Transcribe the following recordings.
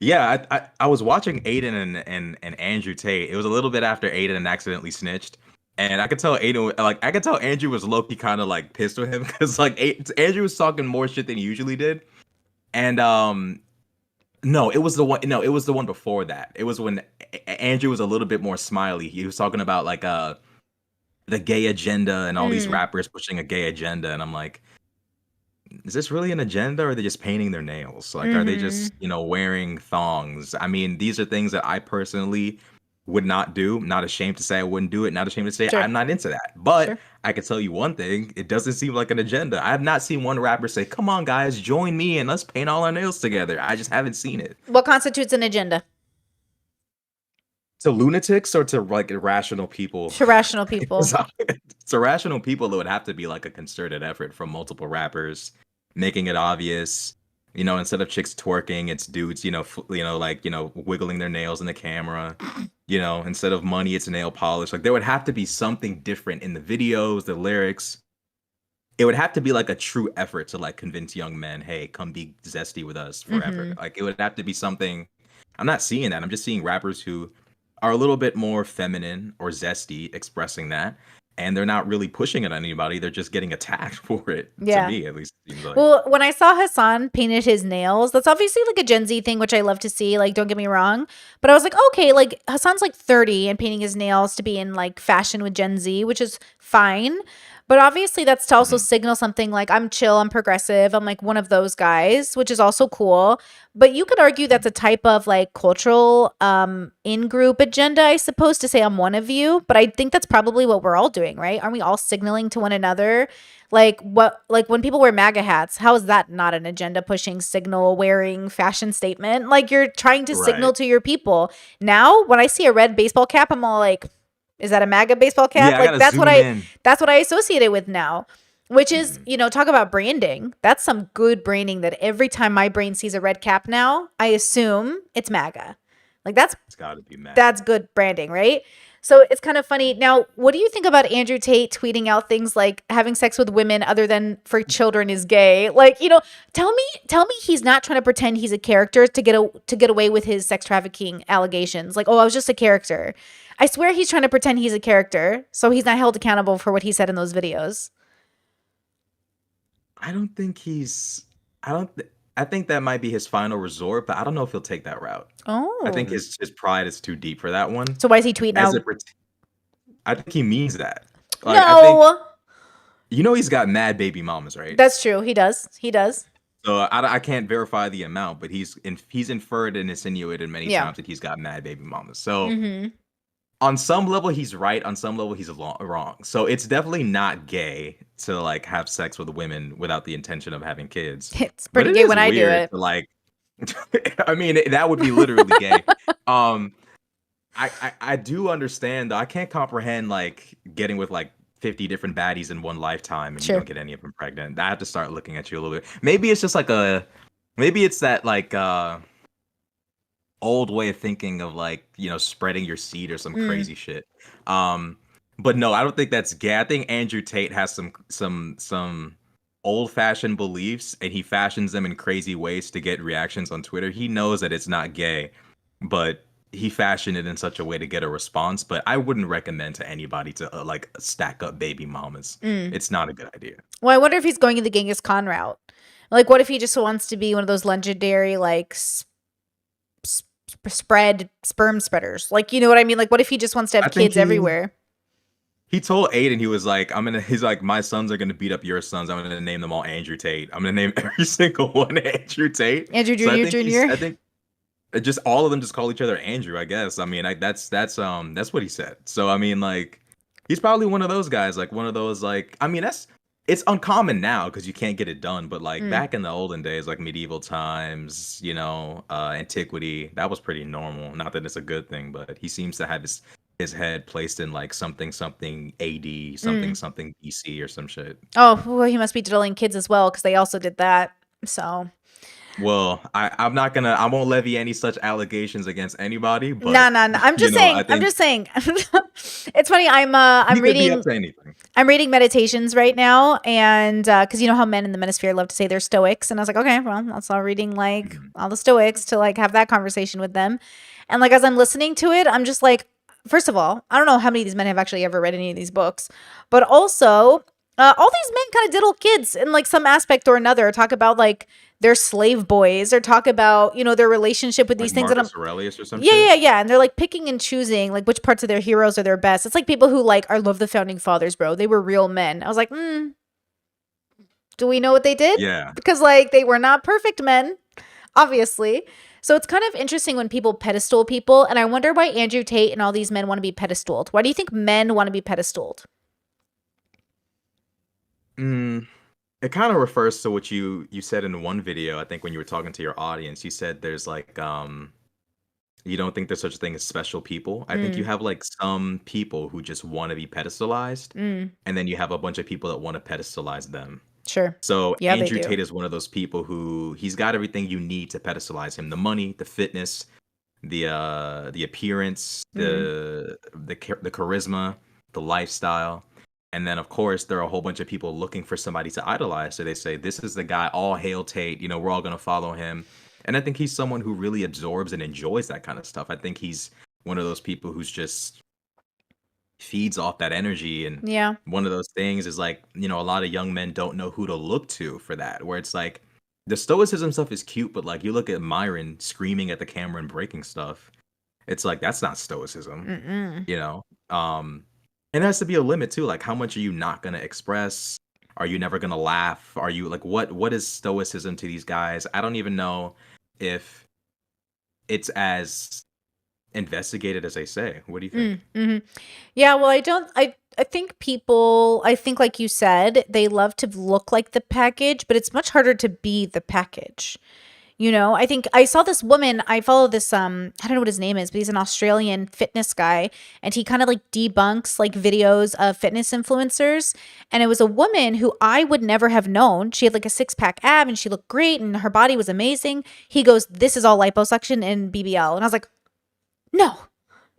Yeah, I was watching Aiden and Andrew Tate. It was a little bit after Aiden accidentally snitched, and I could tell I could tell Andrew was low key kind of like pissed with him because like Andrew was talking more shit than he usually did, and no, it was the one. No, it was the one before that. It was when Andrew was a little bit more smiley. He was talking about like the gay agenda and all these Mm, rappers pushing a gay agenda, and I'm like, is this really an agenda, or are they just painting their nails? Like, are they mm-hmm. just, wearing thongs? I mean, these are things that I personally would not do. Not ashamed to say I wouldn't do it. Not ashamed to say Sure, I'm not into that. But sure. I can tell you one thing: it doesn't seem like an agenda. I have not seen one rapper say, "Come on, guys, join me and let's paint all our nails together." I just haven't seen it. What constitutes an agenda? To lunatics or to like irrational people? To rational people. To rational people, it would have to be like a concerted effort from multiple rappers, making it obvious. Instead of chicks twerking, it's dudes, like wiggling their nails in the camera. Instead of money, it's nail polish. Like there would have to be something different in the videos, the lyrics. It would have to be like a true effort to like convince young men, hey, come be zesty with us forever. Mm-hmm. Like it would have to be something. I'm not seeing that. I'm just seeing rappers who are a little bit more feminine or zesty expressing that. And they're not really pushing it on anybody. They're just getting attacked for it. To Yeah. me, at least, it seems like. Well, when I saw Hassan painted his nails, that's obviously like a Gen Z thing, which I love to see. Like, don't get me wrong. But I was like, okay, like Hassan's like 30 and painting his nails to be in like fashion with Gen Z, which is fine. But obviously, that's to also Mhm. signal something like I'm chill, I'm progressive, I'm like one of those guys, which is also cool. But you could argue that's a type of like cultural in group agenda, I suppose, to say I'm one of you. But I think that's probably what we're all doing, right? Aren't we all signaling to one another like when people wear MAGA hats, how is that not an agenda pushing signal wearing fashion statement? Like you're trying to signal Right. to your people. Now, when I see a red baseball cap, I'm all like, is that a MAGA baseball cap? Yeah, I Like gotta zoom in. that's what I associate it with now. Which is, Mhm. talk about branding. That's some good branding that every time my brain sees a red cap now, I assume it's MAGA. Like It's gotta be mad. that's good branding, right? So it's kind of funny. Now, what do you think about Andrew Tate tweeting out things like having sex with women other than for children is gay? Like, tell me he's not trying to pretend he's a character to get away with his sex trafficking allegations. Like, oh, I was just a character. I swear he's trying to pretend he's a character, so he's not held accountable for what he said in those videos. I don't think he's. I don't. I think that might be his final resort, but I don't know if he'll take that route. I think Oh. his pride is too deep for that one. So why is he tweeting As out? it, I think he means that. Like I think No. he's got mad baby mamas, right? That's true. He does. He does. So I can't verify the amount, but he's inferred and insinuated many Yeah. times that he's got mad baby mamas. So Mhm. on some level he's right, on some level he's wrong. So it's definitely not gay to like have sex with women without the intention of having kids. It's But pretty it gay is when I do weird it. to like I mean that would be literally gay. Um I do understand though. I can't comprehend like getting with like 50 different baddies in one lifetime and you Sure. don't get any of them pregnant. I have to start looking at you a little bit. Maybe it's just like maybe it's that like old way of thinking of like, spreading your seed or some Mm. crazy shit. Um but no, I don't think that's gay. I think Andrew Tate has some old fashioned beliefs and he fashions them in crazy ways to get reactions on Twitter. He knows that it's not gay, but he fashioned it in such a way to get a response. But I wouldn't recommend to anybody to like stack up baby mamas. Mm. It's not a good idea. Well, I wonder if he's going the Genghis Khan route. Like, what if he just wants to be one of those legendary, like, spread sperm spreaders? Like, you know what I mean? Like, what if he just wants to I have think kids everywhere? he told Aiden he was like, he's like, my sons are gonna beat up your sons. I'm gonna name them all Andrew Tate. I'm gonna name every single one Andrew Tate. Andrew So Jr. Jr. I think just all of them just call each other Andrew, I guess. I mean, that's what he said. So I mean, like, he's probably one of those guys, like one of those, like, I mean, it's uncommon now because you can't get it done, but like Mm. back in the olden days, like medieval times, antiquity, that was pretty normal. Not that it's a good thing, but he seems to have his head placed in like something something AD, something Mm. something BC or some shit. Oh, well, he must be diddling kids as well because they also did that. So, Well, I'm not gonna. I won't levy any such allegations against anybody. No, But no, no. I'm you just know, I saying. I'm think just saying. It's funny. he could be up to anything. I'm reading Meditations right now, and because you know how men in the Manosphere love to say they're Stoics, and I was like, okay, well, I'll start reading like Mhm. all the Stoics to like have that conversation with them, and like as I'm listening to it, I'm just like, first of all, I don't know how many of these men have actually ever read any of these books, but also, all these men kind of diddle kids in like some aspect or another. Talk about like their slave boys, or talk about their relationship with Like these things, and I'm Marcus Aurelius or some yeah, shit. yeah, yeah. And they're like picking and choosing like which parts of their heroes are their best. It's like people who like I love the founding fathers, bro. They were real men. I was like, do we know what they did? Yeah. Because like they were not perfect men, obviously. So it's kind of interesting when people pedestal people, and I wonder why Andrew Tate and all these men want to be pedestaled. Why do you think men want to be pedestaled? Mm, it kind of refers to what you said in one video. I think when you were talking to your audience, you said there's like you don't think there's such a thing as special people. I think you Mm, have like some people who just want to be pedestalized, mm, and then you have a bunch of people that want to pedestalize them. sure. So Yeah, they Andrew do. Tate is one of those people who he's got everything you need to pedestalize him: the money, the fitness, the appearance, Mm, the charisma, the lifestyle. And then of course there are a whole bunch of people looking for somebody to idolize. So they say, this is the guy, all hail Tate, we're all gonna follow him. And I think he's someone who really absorbs and enjoys that kind of stuff. I think he's one of those people who's just feeds off that energy. And yeah. one of those things is like, a lot of young men don't know who to look to for that. Where it's like the stoicism stuff is cute, but like you look at Myron screaming at the camera and breaking stuff, it's like that's not stoicism, Mm-mm. you know? And there has to be a limit too. Like how much are you not gonna express? Are you never gonna laugh? Are you like what is stoicism to these guys? I don't even know if it's as investigated as they say. What do you think? Mm-hmm. Yeah, well, I don't. I think people. I think, like you said, they love to look like the package, but it's much harder to be the package. I think I saw this woman. I follow this. I don't know what his name is, but he's an Australian fitness guy, and he kind of like debunks like videos of fitness influencers. And it was a woman who I would never have known. She had like a six pack ab, and she looked great, and her body was amazing. He goes, "This is all liposuction and BBL," and I was like, "No."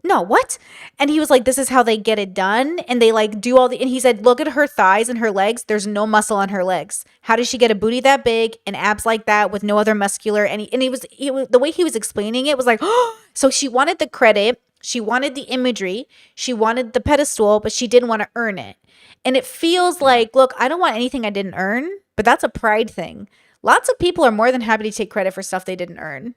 No, what? And he was like, this is how they get it done. And they like do all and he said, look at her thighs and her legs. There's no muscle on her legs. How does she get a booty that big and abs like that with no other muscular? And the way he was explaining it was like, oh, so she wanted the credit. She wanted the imagery. She wanted the pedestal, but she didn't want to earn it. And it feels Mhm. like, look, I don't want anything I didn't earn, but that's a pride thing. Lots of people are more than happy to take credit for stuff they didn't earn.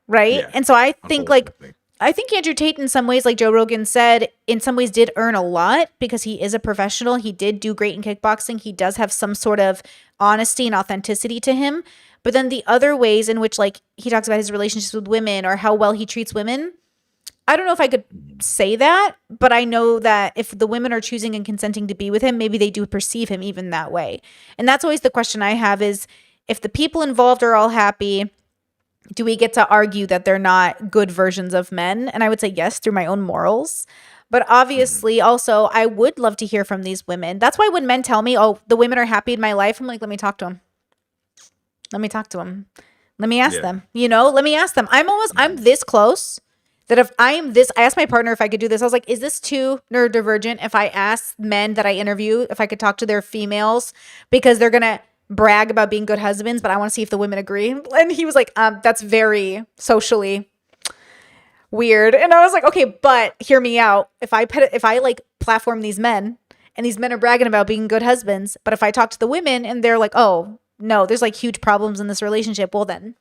Right. Yeah, And so unfortunately. I think Andrew Tate, in some ways, like Joe Rogan said, in some ways did earn a lot because he is a professional. He did do great in kickboxing. He does have some sort of honesty and authenticity to him. But then the other ways in which, like, he talks about his relationships with women or how well he treats women, I don't know if I could Mhm. say that, but I know that if the women are choosing and consenting to be with him, maybe they do perceive him even that way. And that's always the question I have is if the people involved are all happy, do we get to argue that they're not good versions of men? And I would say yes, through my own morals. But Mhm. obviously, also, I would love to hear from these women. That's why when men tell me, oh, the women are happy in my life, I'm like, let me talk to them. Let me talk to them. Let me ask Yeah. them. Let me ask them. I'm Mhm. this close that if I am this, I asked my partner if I could do this. I was like, is this too neurodivergent if I ask men that I interview if I could talk to their females because they're going to brag about being good husbands, but I want to see if the women agree. And he was like, that's very socially weird. And I was like, okay, but hear me out. If I like platform these men and these men are bragging about being good husbands, but if I talk to the women and they're like, oh, no, there's like huge problems in this relationship, well then,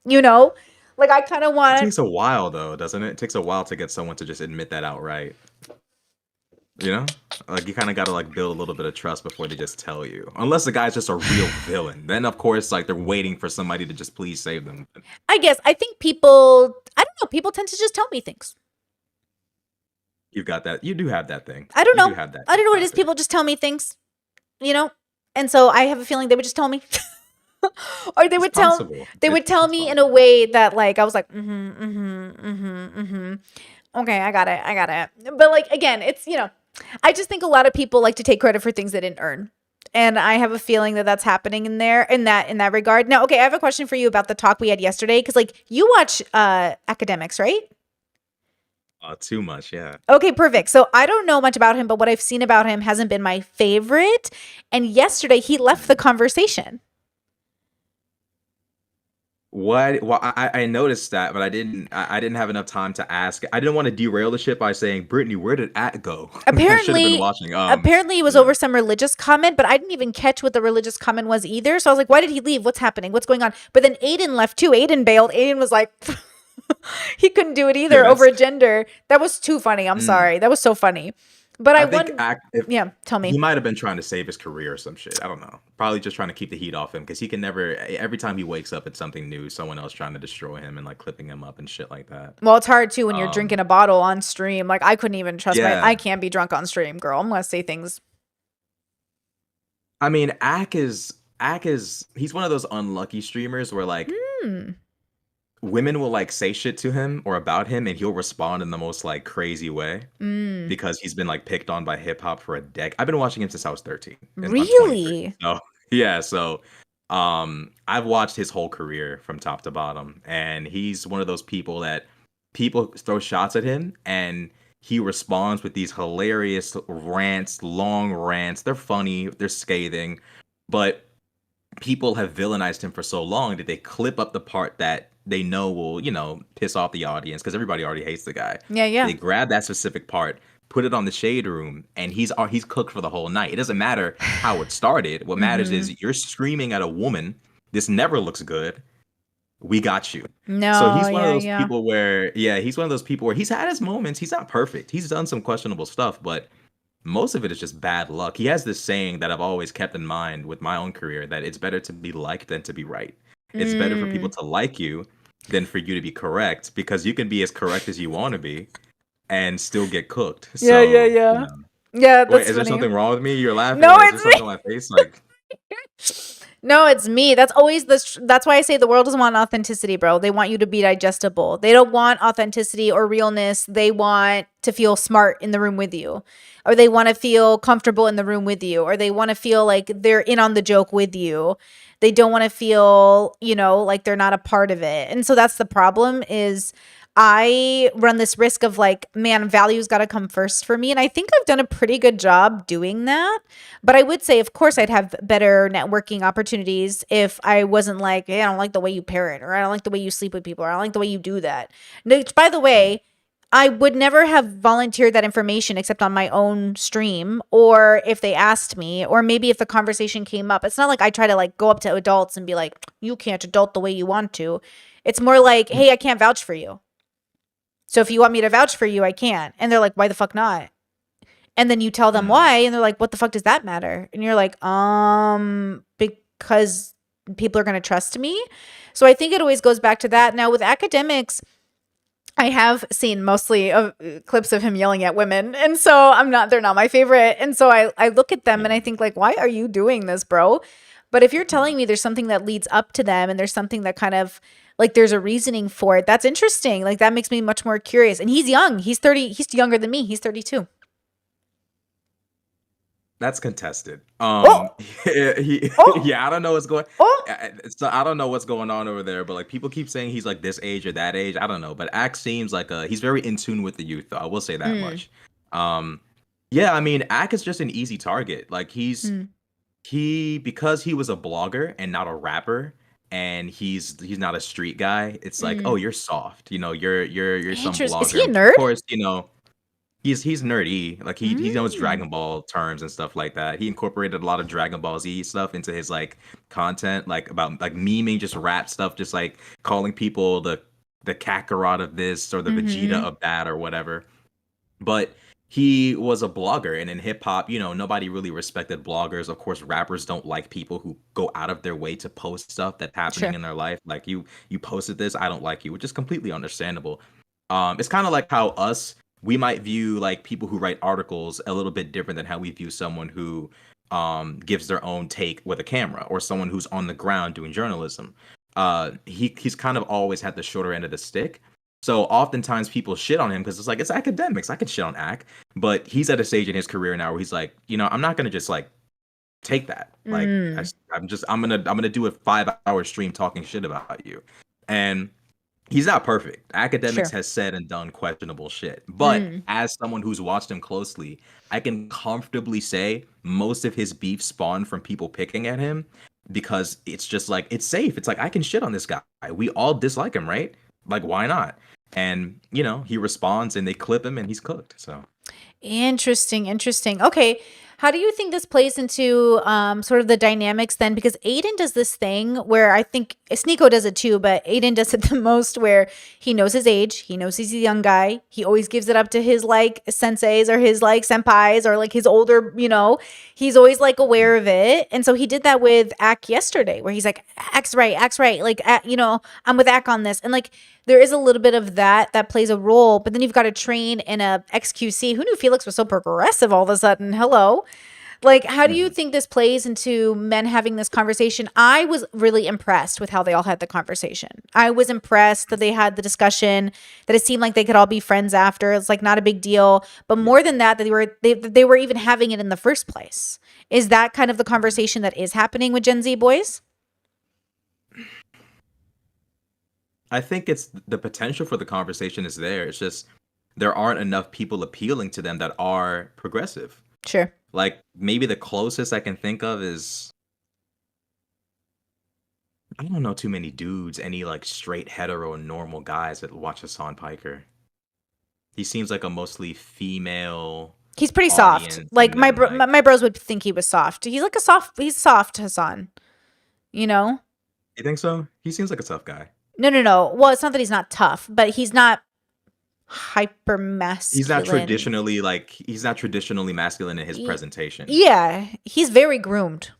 you know, like I kind of It want takes a while though, doesn't it? It takes a while to get someone to just admit that outright. You know? Like you kind of got to like build a little bit of trust before they just tell you. Unless the guy's just a real villain. Then of course like they're waiting for somebody to just please save them. I guess I think people I don't know, people tend to just tell me things. You've got that. You do have that thing. I don't You do know. have that I don't know what it is. factor. People just tell me things, you know? And so I have a feeling they would just tell me. Or It's possible. they would tell It's me in a possible. way that like I was like, mm-hmm, mm-hmm, mm-hmm, mm-hmm. Okay, I got it. I got it. But like again, it's I just think a lot of people like to take credit for things they didn't earn. And I have a feeling that that's happening in there in that regard. Now, okay, I have a question for you about the talk we had yesterday cuz like you watch academics, right? Too much, yeah. Okay, perfect. So I don't know much about him, but what I've seen about him hasn't been my favorite. And yesterday he left the Mhm. conversation. What? Well, I noticed that, but I didn't have enough time to ask. I didn't want to derail the ship by saying, "Brittany, where did At go?" I should have been Apparently watching. apparently it was Yeah, over some religious comment, but I didn't even catch what the religious comment was either. So I was like, why did he leave? What's happening? What's going on? But then Aiden left too. Aiden bailed. Aiden was like he couldn't do it yeah. either over That's. gender. That was too funny. I'm Mm, sorry. That was so funny. But I I think won. Act. If Yeah, tell he me. might have been trying to save his career or some shit. I don't know. Probably just trying to keep the heat off him because he can never. Every time he wakes up, it's something new. Someone else trying to destroy him and like clipping him up and shit like that. Well, it's hard too when you're drinking Um. a bottle on stream. Like I couldn't even trust I Yeah. can't be drunk on stream, girl. I'm gonna say things. I mean, Ack is he's one of those unlucky streamers where like Hmm. women will like say shit to him or about him and he'll respond in the most like crazy way Mm. because he's been like picked on by hip hop for a decade. I've been watching him since I was 13 and I'm 23. Really? So yeah, so I've watched his whole career from top to bottom and he's one of those people that people throw shots at him and he responds with these hilarious rants, long rants. They're funny, they're scathing, but people have villainized him for so long that they clip up the part that they know will, piss off the audience because everybody already hates the guy. Yeah, yeah. They grab that specific part, put it on the shade room, and he's cooked for the whole night. It doesn't matter how it started. What matters Mm-hmm. is you're screaming at a woman. This never looks good. We got you. So No, he's one of yeah, those yeah. people where, yeah, he's one of those people where he's had his moments. He's not perfect. He's done some questionable stuff, but most of it is just bad luck. He has this saying that I've always kept in mind with my own career that it's better to be liked than to be right. It's better for people Mm. to like you than for you to be correct because you can be as correct as you want to be and still get cooked. Yeah, yeah, So, yeah. Yeah, wait, that's is there funny. something wrong with me? You're laughing. No, Like, is there it's something me. on my face? Like, No, it's me. That's always that's why I say the world doesn't want authenticity, bro. They want you to be digestible. They don't want authenticity or realness. They want to feel smart in the room with you. Or they want to feel comfortable in the room with you. Or they want to feel like they're in on the joke with you. They don't want to feel, like they're not a part of it. And so that's the problem is I run this risk of like, man, value's got to come first for me. And I think I've done a pretty good job doing that. But I would say, of course, I'd have better networking opportunities if I wasn't like, hey, I don't like the way you parent, or I don't like the way you sleep with people, or I don't like the way you do that. Which, by the way, I would never have volunteered that information except on my own stream, or if they asked me, or maybe if the conversation came up. It's not like I try to like go up to adults and be like, you can't adult the way you want to. It's more like, hey, I can't vouch for you. So if you want me to vouch for you, I can. And they're like, why the fuck not? And then you tell them mm, why, and they're like, what the fuck does that matter? And you're like, because people are going to trust me. So I think it always goes back to that. Now with academics, I have seen mostly of clips of him yelling at women. And so they're not my favorite. And so I look at them yeah, and I think like, why are you doing this, bro? But if you're mm. telling me there's something that leads up to them and there's something that kind of like there's a reasoning for it, that's interesting. Like that makes me much more curious. And he's young. He's 30. He's younger than me. He's 32. That's contested. Oh, He, oh, yeah, I don't know what's going. oh. So I don't know what's going on over there, but like people keep saying he's like this age or that age. I don't know, but Axe seems like he's very in tune with the youth. Though I will say that Mm, much. Um, yeah, I mean, Ack is just an easy target. Like mm. because he was a blogger and not a rapper, and he's not a street guy. It's like, oh, Mm. you're soft. You're some Interest Is he blogger, a which of nerd? course, he's nerdy. Like he knows Mm. Dragon Ball terms and stuff like that. He incorporated a lot of Dragon Ball Z stuff into his like content, like about like memeing just rap stuff, just like calling people the Kakarot of this or the Vegeta Mhm. of that or whatever. But he was a blogger, and in hip hop, nobody really respected bloggers. Of course, rappers don't like people who go out of their way to post stuff that's happening Sure. in their life. Like you posted this, I don't like you, which is completely understandable. It's kind of like how we might view like people who write articles a little bit different than how we view someone who gives their own take with a camera or someone who's on the ground doing journalism. He's kind of always had the shorter end of the stick. So oftentimes people shit on him because it's like it's academics. I can shit on Ack, but he's at a stage in his career now where he's like, I'm not gonna just like take that. Like Mm, I'm gonna do a 5 hour stream talking shit about you. And he's not perfect. Academics sure. has said and done questionable shit. But Mm. as someone who's watched him closely, I can comfortably say most of his beef spawned from people picking at him because it's just like it's safe. It's like I can shit on this guy. We all dislike him, right? Like why not? And he responds and they clip him and he's cooked. So Interesting, interesting. Okay. How do you think this plays into sort of the dynamics then? Because Aiden does this thing where I think Sneeko does it too, but Aiden does it the most where he knows his age. He knows he's a young guy. He always gives it up to his like senseis or his like senpais or like his older, he's always like aware of it. And so he did that with Ack yesterday where he's like, Ack's right, Ack's right. Like, I'm with Ack on this. And like, there is a little bit of that plays a role, but then you've got to train in a XQC. Who knew Felix was so progressive all of a sudden? Hello. Like, how do you mhm. think this plays into men having this conversation? I was really impressed with how they all had the conversation. I was impressed that they had the discussion, that it seemed like they could all be friends after. It's like not a big deal. But more than that, that they were even having it in the first place. Is that kind of the conversation that is happening with Gen Z boys? I think it's the potential for the conversation is there. It's just there aren't enough people appealing to them that are progressive. Sure. Like maybe the closest I can think of is I don't know too many dudes, any like straight hetero normal guys that watch Hassan Piker. He seems like a mostly female He's pretty soft. audience, Like and then like my bros would think he was soft. He's soft, Hassan. You know? you think so? He seems like a tough guy. No, no, no. Well, it's not that he's not tough, but he's not hyper He's not masculine. traditionally masculine in his Y- presentation. Yeah, he's very groomed.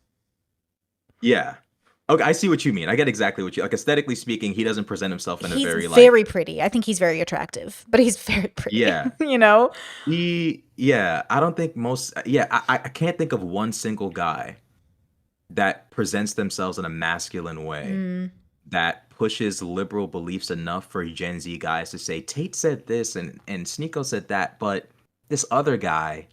Yeah. Okay, I see what you mean. I get exactly what you like. Aesthetically speaking, he doesn't present himself in a He's very like very pretty. I think he's very attractive, but he's very pretty, yeah. you know? I don't think I can't think of one single guy that presents themselves in a masculine way Mm. that pushes liberal beliefs enough for Gen Z guys to say Tate said this and Sneeko said that, but this other guy,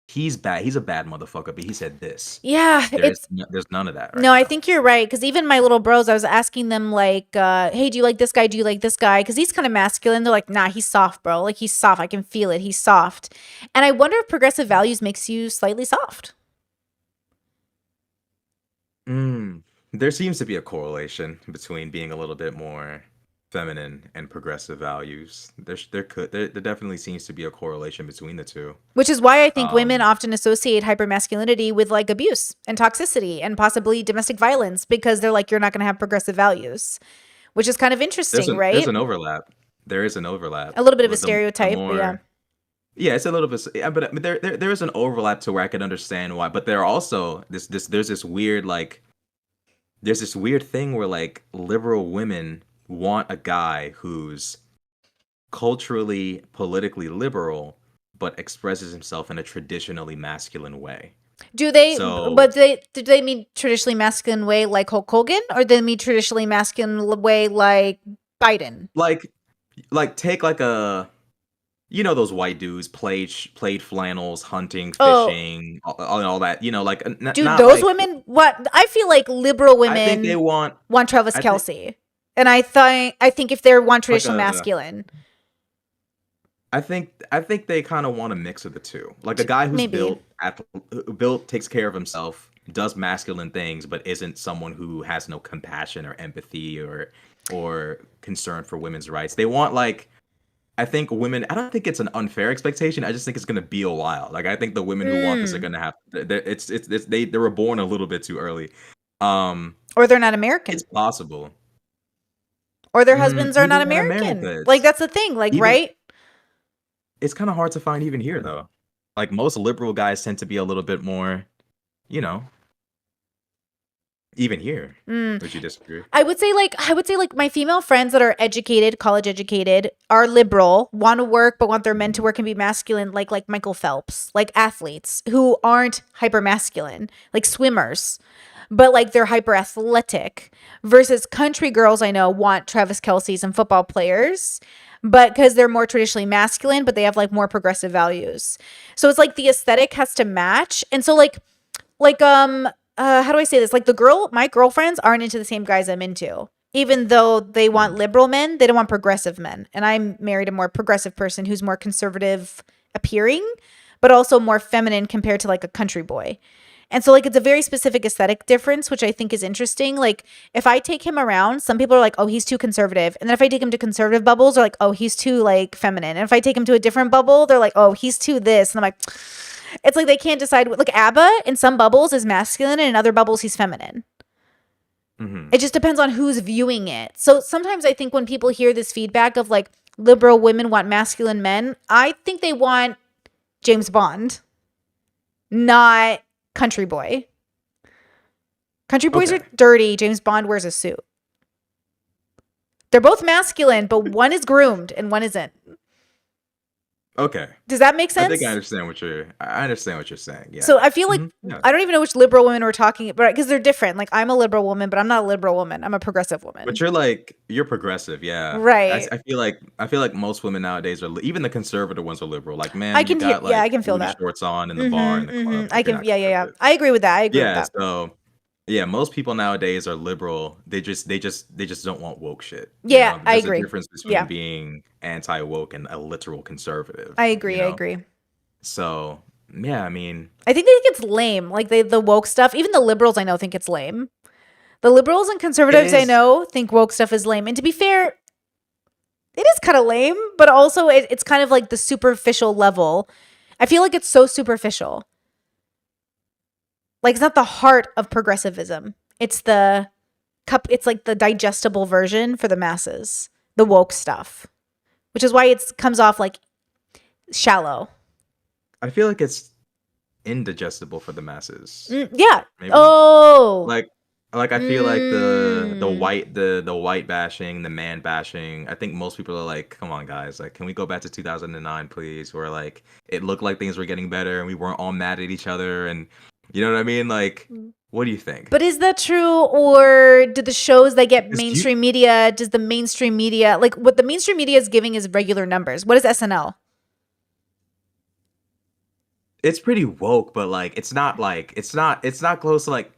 he's bad. He's a bad motherfucker, but he said this. Yeah, There's none of that right no, I now. think you're right. Because even my little bros, I was asking them like, "Hey, do you like this guy? Do you like this guy?" Because he's kind of masculine. They're like, "Nah, he's soft, bro. Like he's soft. I can feel it. He's soft." And I wonder if progressive values makes you slightly soft. Mm, there seems to be a correlation between being a little bit more feminine and progressive values. There definitely seems to be a correlation between the two. Which is why I think women Um, often associate hypermasculinity with like abuse and toxicity and possibly domestic violence because they're like, you're not going to have progressive values, which is kind of there's interesting, there's right? an overlap. There is an overlap A little bit of a with the stereotype, but yeah. more yeah, it's a little bit yeah, but I mean, there is an overlap to where I can understand why, but there are also there's this weird like there's this weird thing where like liberal women want a guy who's culturally, politically liberal, but expresses himself in a traditionally masculine way. Do they, So, but do they mean traditionally masculine way like Hulk Hogan or do they mean traditionally masculine way like Biden? like, take like a those white dudes played flannels, hunting, Oh, fishing, all that. Like dude, not those like women, what I feel like liberal I think they women want. want Travis I think Kelsey. And I think if they want like traditional a. masculine, I think they kind of want a mix of the two. Like a guy who's maybe. built, takes care of himself, does masculine things, but isn't someone who has no compassion or empathy or concern for women's rights. They want like I think women. I don't think it's an unfair expectation. I just think it's gonna be a while. Like I think the women who want this are Mm. gonna have. They were born a little bit too early. Um, Or they're not American. it's possible. Or their husbands are not Even in American. America, Like it's that's the thing, like, even right? it's kind of hard to find even here though. Like most liberal guys tend to be a little bit more, you know, even here. Mm. Would you disagree? I would say like my female friends that are educated, college educated, are liberal, want to work but want their men to Mhm. work and be masculine, like Michael Phelps, like athletes who aren't hyper masculine, like swimmers, but like they're hyper athletic. Versus country girls I know want Travis Kelsey's and football players, but because they're more traditionally masculine, but they have like more progressive values. So it's like the aesthetic has to match, and so like like how do I say this? Like my girlfriends aren't into the same guys I'm into. Even though they want liberal men, they don't want progressive men. And I'm married a more progressive person who's more conservative appearing, but also more feminine compared to like a country boy. And so like it's a very specific aesthetic difference, which I think is interesting. Like if I take him around, some people are like, oh, he's too conservative. And then if I take him to conservative bubbles, they're like, oh, he's too like feminine. And if I take him to a different bubble, they're like, oh, he's too this. And I'm like, it's like they can't decide. Like ABBA in some bubbles is masculine and in other bubbles he's feminine. Mhm. It just depends on who's viewing it. So sometimes I think when people hear this feedback of like liberal women want masculine men, I think they want James Bond, not country boy. Country boys Okay. are dirty. James Bond wears a suit. They're both masculine, but one is groomed and one isn't. Okay. Does that make I sense? think I understand what you're saying. Yeah. So I feel like Yeah. I don't even know which liberal women we're talking about because they're different. Like I'm a liberal woman, but I'm not a liberal woman. I'm a progressive woman. But you're progressive, yeah. Right. I feel like most women nowadays even the conservative ones are liberal. Like, man, I you can got like I can feel booty that. shorts on in the bar in the club. I Like, you're can not yeah. conservative. I agree with that. I agree with Yeah, that. so yeah, most people nowadays are liberal. They just don't want woke shit. Yeah, I There's a agree. difference between Yeah. being anti-woke and a literal conservative. I agree. I agree. So yeah, I mean, I think they think it's lame. Like the woke stuff. Even the liberals I know think it's lame. The liberals and conservatives I is. know think woke stuff is lame. And to be fair, it is kind of lame, but also it's kind of like the superficial level. I feel like it's so superficial. Like it's not the heart of progressivism. It's the cup. It's like the digestible version for the masses. The woke stuff, which is why it comes off like shallow. I feel like it's indigestible for the masses. Yeah. Maybe. Oh. Like I feel like the Mm. white bashing, the man bashing. I think most people are like, come on, guys, like, can we go back to 2009, please? Where like it looked like things were getting better and we weren't all mad at each other, and you know what I mean? Like, what do you think? But is that true, or do the shows that get 'Cause mainstream media? Does the mainstream media like what the mainstream media is giving is regular numbers? What is SNL? it's pretty woke, but like it's not close to like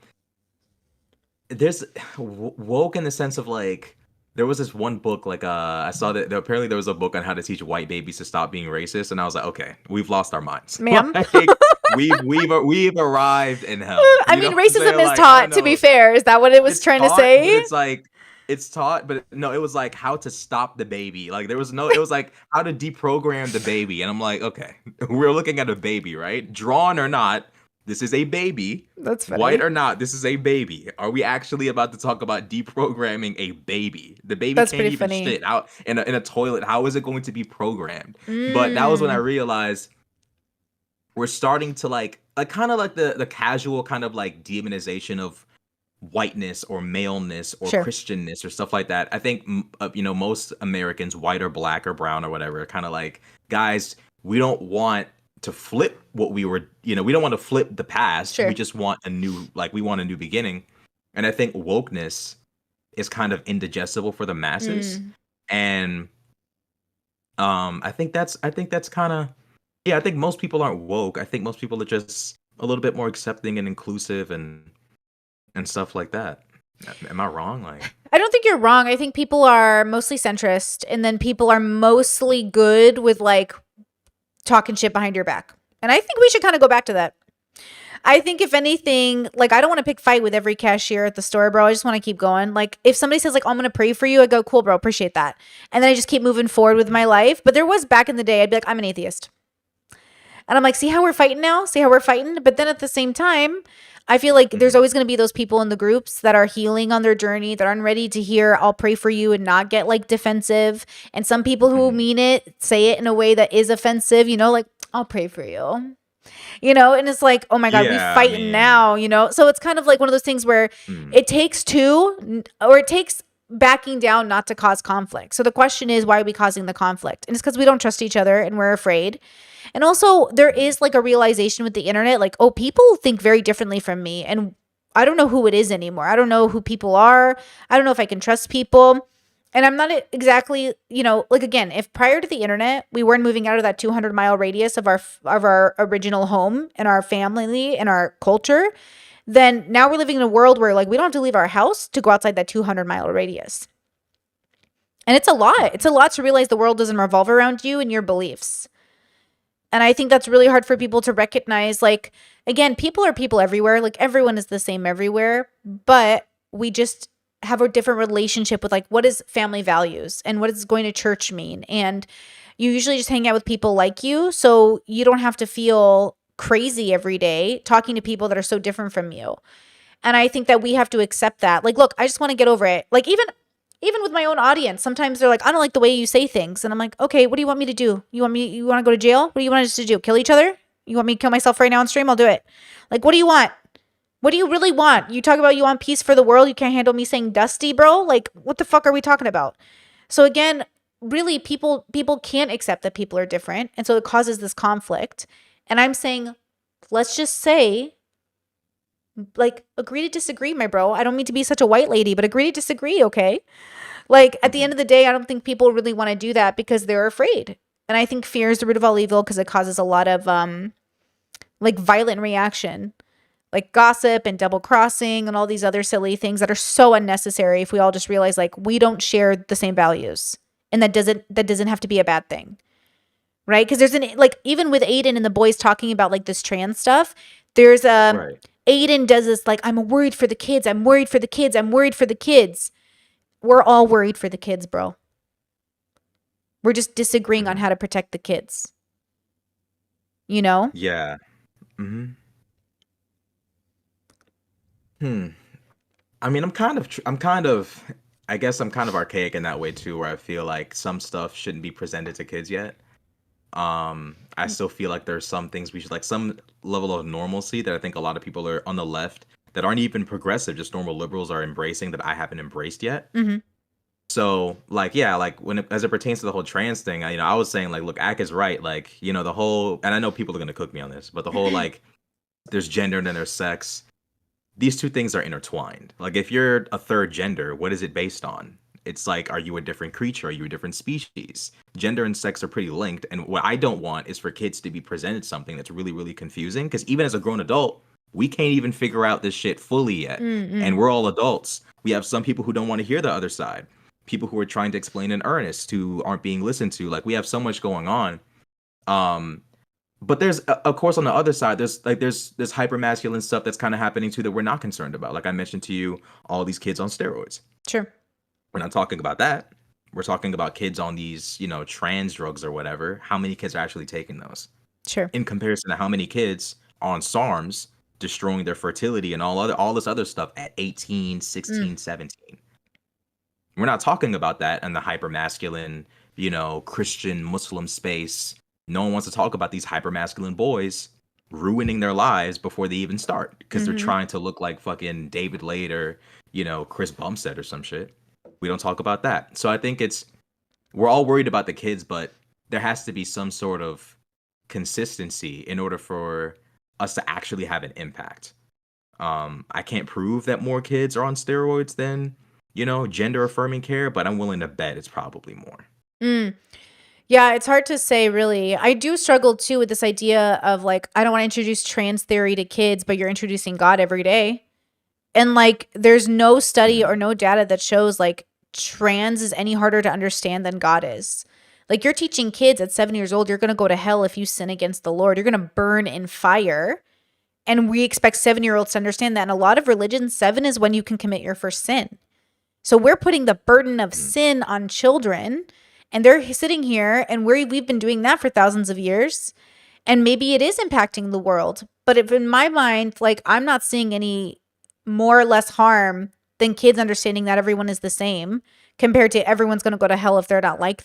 there's woke in the sense of like there was this one book like I saw that apparently there was a book on how to teach white babies to stop being racist, and I was like, okay, we've lost our minds. Ma'am? Like, we've arrived in hell. I You know mean, what I'm saying? racism is Like, I taught, don't to be know. fair. Is that what it was It's trying to taught, but say? it's like it's taught, but no, it was like how to stop the baby. Like there was no, it was like how to deprogram the baby, and I'm like, okay, we're looking at a baby, right? Drawn or not, this is a baby. That's funny. White or not, this is a baby. Are we actually about to talk about deprogramming a baby? The baby That's can't pretty even funny. shit out in a toilet. How is it going to be programmed? But that was when I Mm. realized we're starting to like kind of like the casual kind of like demonization of whiteness or maleness or Sure. Christianness or stuff like that. I think most Americans, white or black or brown or whatever, are kind of like, guys, we don't want to flip what we were, we don't want to flip the past. Sure. We just want we want a new beginning. And I think wokeness is kind of indigestible for the masses. And I think that's kind of, yeah, I think most people aren't woke. I think most people are just a little bit more accepting and inclusive and stuff like that. Am I wrong? Like, I don't think you're wrong. I think people are mostly centrist, and then people are mostly good with like talking shit behind your back. And I think we should kind of go back to that. I think if anything, like I don't want to pick fight with every cashier at the store, bro. I just want to keep going. Like if somebody says like, oh, I'm going to pray for you, I go, cool, bro, appreciate that. And then I just keep moving forward with my life. But there was back in the day, I'd be like, I'm an atheist. And I'm like, see how we're fighting now? See how we're fighting? But then at the same time, I feel like there's always going to be those people in the groups that are healing on their journey, that aren't ready to hear, I'll pray for you, and not get like defensive. And some people who mean it, say it in a way that is offensive, like, I'll pray for you. And it's like, oh my God, Yeah, we fighting now, So it's kind of like one of those things where it takes two, or it takes backing down not to cause conflict. So the question is, why are we causing the conflict? And it's because we don't trust each other and we're afraid. And also there is like a realization with the internet, like, oh, people think very differently from me. And I don't know who it is anymore. I don't know who people are. I don't know if I can trust people. And I'm not exactly, like again, if prior to the internet, we weren't moving out of that 200-mile radius of our original home and our family and our culture, then now we're living in a world where like we don't have to leave our house to go outside that 200-mile radius. And it's a lot. It's a lot to realize the world doesn't revolve around you and your beliefs. And I think that's really hard for people to recognize. Like, again, people are people everywhere. Like, everyone is the same everywhere. But we just have a different relationship with, like, what is family values and what does going to church mean? And you usually just hang out with people like you. So you don't have to feel crazy every day talking to people that are so different from you. And I think that we have to accept that. Like, look, I just want to get over it. Like, even with my own audience, sometimes they're like, I don't like the way you say things. And I'm like, okay, what do you want me to do? You want to go to jail? What do you want us to do? Kill each other? You want me to kill myself right now on stream? I'll do it. Like, what do you want? What do you really want? You talk about you want peace for the world. You can't handle me saying dusty, bro. Like, what the fuck are we talking about? So again, really people can't accept that people are different. And so it causes this conflict. And I'm saying, let's just say, like, agree to disagree, my bro. I don't mean to be such a white lady, but agree to disagree, okay? Like, at the end of the day, I don't think people really want to do that because they're afraid. And I think fear is the root of all evil because it causes a lot of like violent reaction, like gossip and double crossing and all these other silly things that are so unnecessary if we all just realize like we don't share the same values. And that doesn't have to be a bad thing. Right? Because there's like, even with Aiden and the boys talking about like this trans stuff, there's Right. Aiden does this like, I'm worried for the kids. I'm worried for the kids. I'm worried for the kids. We're all worried for the kids, bro. We're just disagreeing on Mhm. how to protect the kids. You know? Yeah. Hmm. Hmm. I mean, I guess I'm kind of archaic in that way too, where I feel like some stuff shouldn't be presented to kids yet. I still feel like there's some things we should like some level of normalcy that I think a lot of people are on the left that aren't even progressive, just normal liberals are embracing that I haven't embraced yet. Mm-hmm. So, like, yeah, like as it pertains to the whole trans thing, I was saying like, look, Ak is right, like, the whole, and I know people are gonna cook me on this, but the whole like, there's gender and then there's sex. These two things are intertwined. Like, if you're a third gender, what is it based on? It's like, are you a different creature? Are you a different species? Gender and sex are pretty linked. And what I don't want is for kids to be presented something that's really, really confusing. Because even as a grown adult, we can't even figure out this shit fully yet. Mm-mm. And we're all adults. We have some people who don't want to hear the other side. People who are trying to explain in earnest who aren't being listened to. Like, we have so much going on. Um, but there's of course on the other side there's hyper masculine stuff that's kind of happening too that we're not concerned about. Like I mentioned to you, all these kids on steroids. Sure. We're not talking about that. We're talking about kids on these, trans drugs or whatever. How many kids are actually taking those Sure. in comparison to how many kids on SARMs destroying their fertility and all this other stuff at 18, 16, 17? We're not talking about that in the hyper masculine, Christian Muslim space. No one wants to talk about these hyper masculine boys ruining their lives before they even start because they're Mm-hmm. trying to look like fucking David Lade or, Chris Bumstead or some shit. We don't talk about that. So I think we're all worried about the kids, but there has to be some sort of consistency in order for us to actually have an impact. I can't prove that more kids are on steroids than, gender affirming care, but I'm willing to bet it's probably more. Mm. Yeah, it's hard to say, really. I do struggle too with this idea of like, I don't want to introduce trans theory to kids, but you're introducing God every day. And like, there's no study Mhm. or no data that shows like trans is any harder to understand than God is. Like, you're teaching kids at 7 years old, you're going to go to hell if you sin against the Lord. You're going to burn in fire. And we expect 7-year-olds to understand that. And a lot of religions, 7 is when you can commit your first sin. So we're putting the burden of Mhm. sin on children, and they're sitting here, and we've been doing that for thousands of years, and maybe it is impacting the world. But if in my mind, like, I'm not seeing any more or less harm than kids understanding that everyone is the same compared to everyone's going to go to hell if they're not like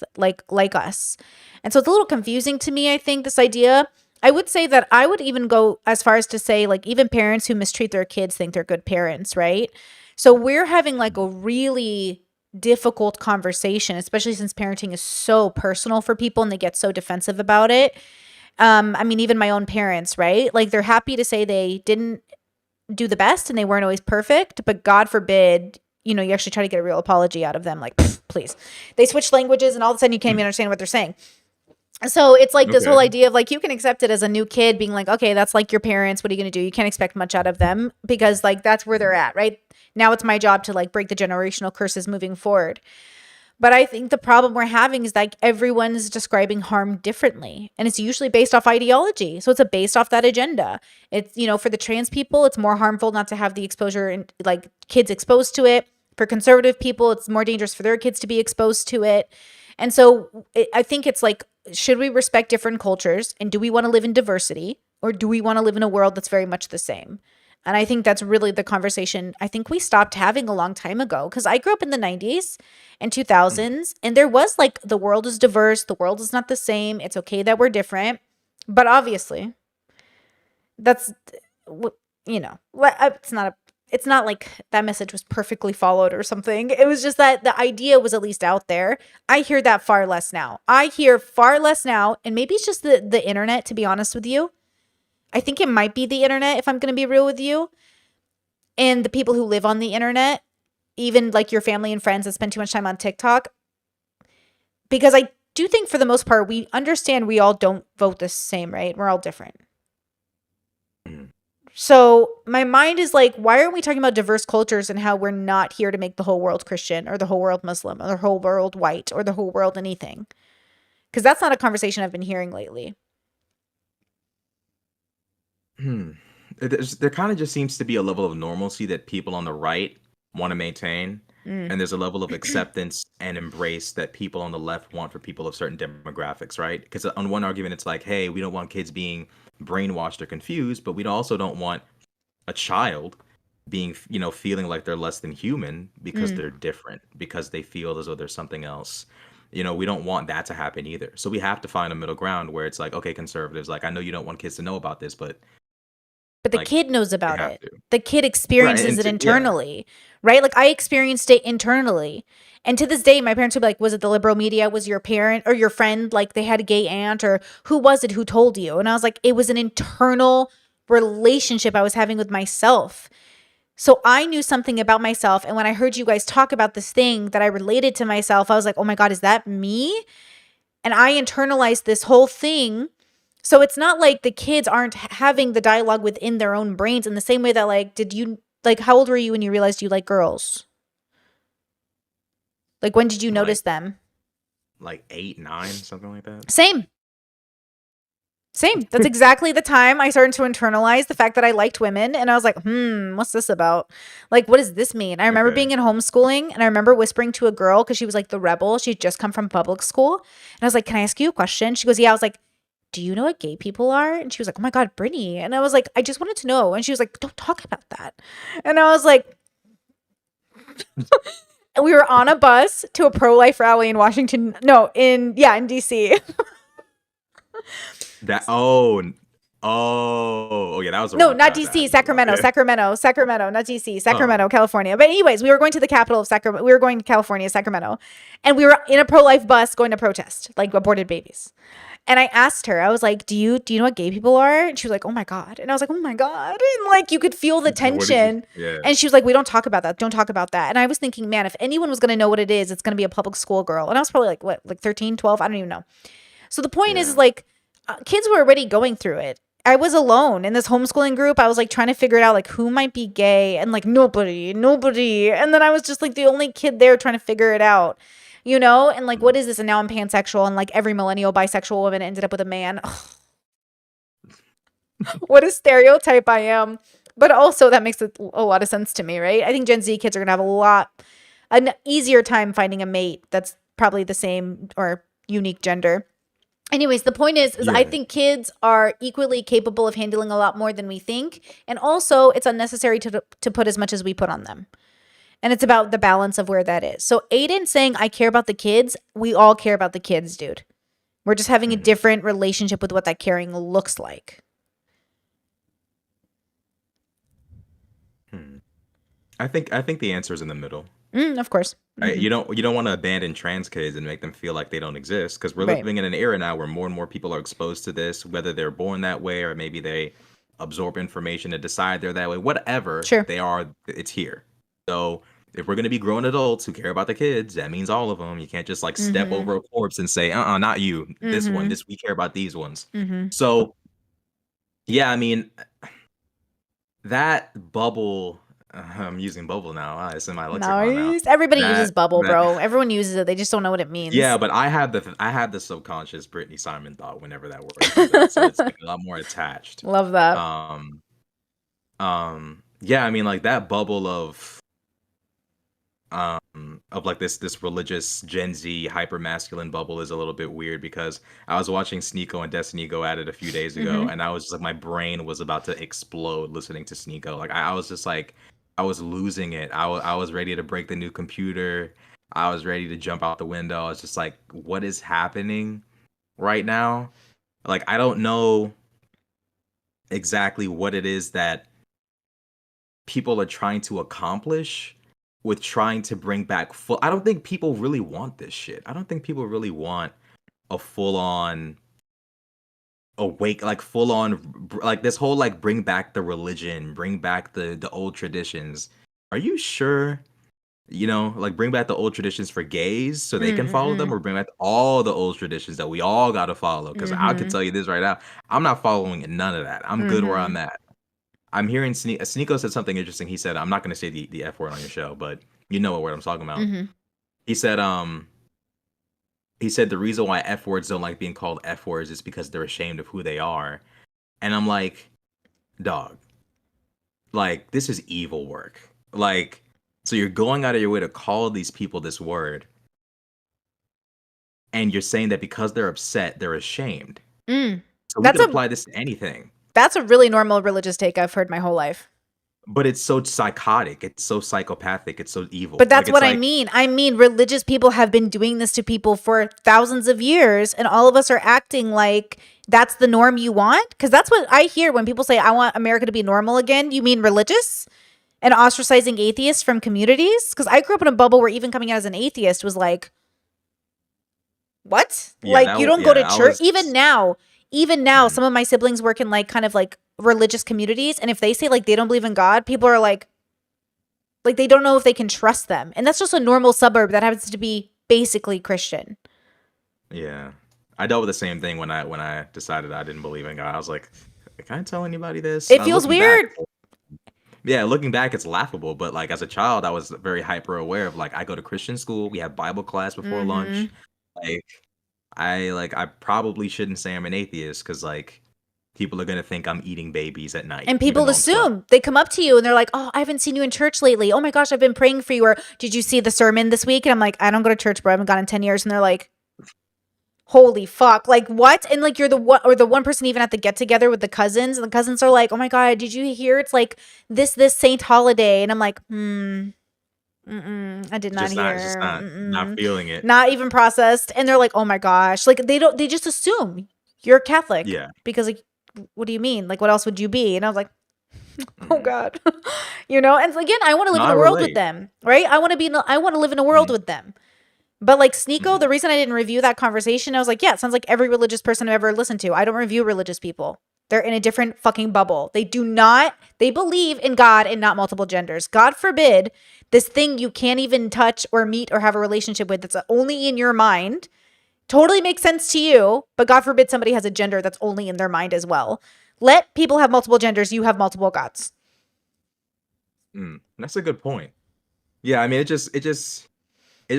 us. And so it's a little confusing to me, I think, this idea. I would say that I would even go as far as to say, like, even parents who mistreat their kids think they're good parents, right? So we're having like a really difficult conversation, especially since parenting is so personal for people and they get so defensive about it. I mean, even my own parents, right? Like, they're happy to say they didn't do the best and they weren't always perfect, but God forbid you know, you actually try to get a real apology out of them. Like, please. They switch languages and all of a sudden you can't even understand what they're saying. So it's like this whole Okay. idea of like you can accept it as a new kid being like, okay, that's like your parents. What are you going to do? You can't expect much out of them because like that's where they're at, right? Now it's my job to like break the generational curses moving forward. But I think the problem we're having is like everyone's describing harm differently. And it's usually based off ideology. So it's a based off that agenda. It's, you know, for the trans people, it's more harmful not to have the exposure and like kids exposed to it. For conservative people, it's more dangerous for their kids to be exposed to it. And so I think it's like, should we respect different cultures? And do we want to live in diversity? Or do we want to live in a world that's very much the same? And I think that's really the conversation I think we stopped having a long time ago. Because I grew up in the 90s and 2000s, and there was like, the world is diverse, the world is not the same. It's okay that we're different. But obviously, that's, you know, it's not like that message was perfectly followed or something. It was just that the idea was at least out there. I hear that far less now. I hear far less now, and maybe it's just the internet, to be honest with you. I think it might be the internet, if I'm going to be real with you, and the people who live on the internet, even like your family and friends that spend too much time on TikTok. Because I do think for the most part, we understand we all don't vote the same, right? We're all different. Mhm. So my mind is like, why aren't we talking about diverse cultures and how we're not here to make the whole world Christian or the whole world Muslim or the whole world white or the whole world anything? Because that's not a conversation I've been hearing lately. Hmm. There kind of just seems to be a level of normalcy that people on the right want to maintain, Mm. and there's a level of acceptance and embrace that people on the left want for people of certain demographics, right? Because on one argument, it's like, hey, we don't want kids being brainwashed or confused, but we also don't want a child being, feeling like they're less than human because Mm. they're different, because they feel as though there's something else. We don't want that to happen either. So we have to find a middle ground where it's like, okay, conservatives, like, I know you don't want kids to know about this, but But the like kid knows they about have it. to. The kid Right, experiences and it yeah. internally, right? Like I experienced it internally. And to this day, my parents would be like, was it the liberal media? Was your parent or your friend, like they had a gay aunt, or who was it who told you? And I was like, it was an internal relationship I was having with myself. So I knew something about myself. And when I heard you guys talk about this thing that I related to myself, I was like, oh my God, is that me? And I internalized this whole thing. So it's not like the kids aren't having the dialogue within their own brains in the same way that like, how old were you when you realized you like girls? Like, when did you Like notice them? 8, 9, something like that. Same. Same. That's exactly the time I started to internalize the fact that I liked women. And I was like, what's this about? Like, what does this mean? I remember Okay. being in homeschooling and I remember whispering to a girl because she was like the rebel. She'd just come from public school. And I was like, can I ask you a question? She goes, yeah. I was like, do you know what gay people are? And she was like, oh my God, Brittany. And I was like, I just wanted to know. And she was like, don't talk about that. And I was like, we were on a bus to a pro-life rally in Washington. No, in DC. That oh yeah, that was the No, wrong not class to DC, ask me about. Sacramento, Yeah. Sacramento, not DC, Oh. Sacramento, California. But anyways, we were going to the capital of Sacramento. We were going to California, Sacramento. And we were in a pro-life bus going to protest, like aborted babies. And I asked her, I was like, do you know what gay people are? And she was like, oh my God. And I was like, oh my God. And like you could feel the What did you tension. Yeah. And she was like, we don't talk about that. Don't talk about that. And I was thinking, man, if anyone was going to know what it is, it's going to be a public school girl. And I was probably like, what, like 13, 12? I don't even know. So the point is Yeah. like, kids were already going through it. I was alone in this homeschooling group. I was like trying to figure it out, like who might be gay, and like nobody. And then I was just like the only kid there trying to figure it out, And like, what is this? And now I'm pansexual, and like every millennial bisexual woman ended up with a man. What a stereotype I am. But also that makes a lot of sense to me, right? I think Gen Z kids are gonna have an easier time finding a mate that's probably the same or unique gender. Anyways, the point is I Yeah. think kids are equally capable of handling a lot more than we think. And also, it's unnecessary to put as much as we put on them. And it's about the balance of where that is. So Aiden saying, I care about the kids. We all care about the kids, dude. We're just having a Mhm. different relationship with what that caring looks like. Hmm. I think the answer is in the middle. Of course. You don't want to abandon trans kids and make them feel like they don't exist, because we're Right. living in an era now where more and more people are exposed to this, whether they're born that way or maybe they absorb information and decide they're that way. Whatever Sure. they are, it's here. So if we're gonna be grown adults who care about the kids, that means all of them. You can't just like step Mhm. over a corpse and say, not you. This one. Mhm. This we care about these ones. Mhm. So yeah, I mean that bubble. I'm using bubble now. It's in my lexicon now. Nice. Everybody uses That bubble, that bro. Everyone uses it. They just don't know what it yeah, means. but I had the subconscious Brittany Simon thought whenever that word comes out, so it's like a lot more attached. Love that. Um, yeah, I mean, like that bubble of like this religious Gen Z hyper masculine bubble is a little bit weird because I was watching Sneeko and Destiny go at it a few days ago, Mhm. and I was just like my brain was about to explode listening to Sneeko. Like I was just like I was losing it. I was ready to break the new computer. I was ready to jump out the window. I was just like, what is happening right now? Like I don't know exactly what it is that people are trying to accomplish with trying to bring back full. I don't think people really want this shit. I don't think people really want a full on awake, like full on, like this whole like bring back the religion, bring back the old traditions. Are you sure? Like bring back the old traditions for gays so they can follow them, Mm-mm. or bring back all the old traditions that we all got to follow? Because I could Mhm. tell you this right now, I'm not following none of that. I'm good where I'm Mhm. at. I'm hearing Sneeko said something interesting. He said, I'm not going to say the F word on your show, but you know what word I'm talking about. Mhm. He said, the reason why F words don't like being called F words is because they're ashamed of who they are. And I'm like, dog, like this is evil work. Like, so you're going out of your way to call these people this word, and you're saying that because they're upset, they're ashamed. Mm. So we That's could a apply this to anything. that's a really normal religious take I've heard my whole life. But it's so psychotic. It's so psychopathic. It's so But evil. Like that's it's what I like, mean. I mean, religious people have been doing this to people for thousands of years, and all of us are acting like that's the norm you want. Because that's what I hear when people say, I want America to be normal again. You mean religious? And ostracizing atheists from communities? Because I grew up in a bubble where even coming out as an atheist was like, what? yeah, Like, you don't go to I church? was. Even now, Mhm. some of my siblings work in like kind of like religious communities. And if they say like they don't believe in God, people are like they don't know if they can trust them. And that's just a normal suburb that happens to be basically Christian. Yeah. I dealt with the same thing when I decided I didn't believe in God. I was like, can I tell anybody this? It feels Looking back, weird. yeah, looking back, it's laughable. But like as a child, I was very hyper aware of like I go to Christian school, we have Bible class before lunch. Hmm. Like I probably shouldn't say I'm an atheist because like people are gonna think I'm eating babies at night, And even people though I'm 12. assume they come up to you and they're like, oh, I haven't seen you in church lately. Oh my gosh, I've been praying for you. Or did you see the sermon this week? And I'm like, I don't go to church, bro. I haven't gone in 10 years. And they're like, holy fuck, like what? And like you're the one or the one person even at the get together with the cousins, and the cousins are like, oh my god, did you hear it's like this saint holiday? And I'm like, I did not Just hear. not feeling it. Not even processed. And they're like, oh my gosh, like they just assume you're Catholic Yeah. because like, what do you mean, like what else would you be? And I was like, oh Mhm. god. And again, I want to No, live in I a world with relate. them, right? I want to live in a world Mhm, with them. But like Sneeko, mhm. the reason I didn't review that conversation, I was like, yeah, it sounds like every religious person I've ever listened to. I don't review religious people. They're in a different fucking bubble. They believe in God and not multiple genders. God forbid this thing you can't even touch or meet or have a relationship with that's only in your mind totally makes sense to you, but God forbid somebody has a gender that's only in their mind as well. Let people have multiple genders. You have multiple gods. That's a good point. Yeah, I mean, it just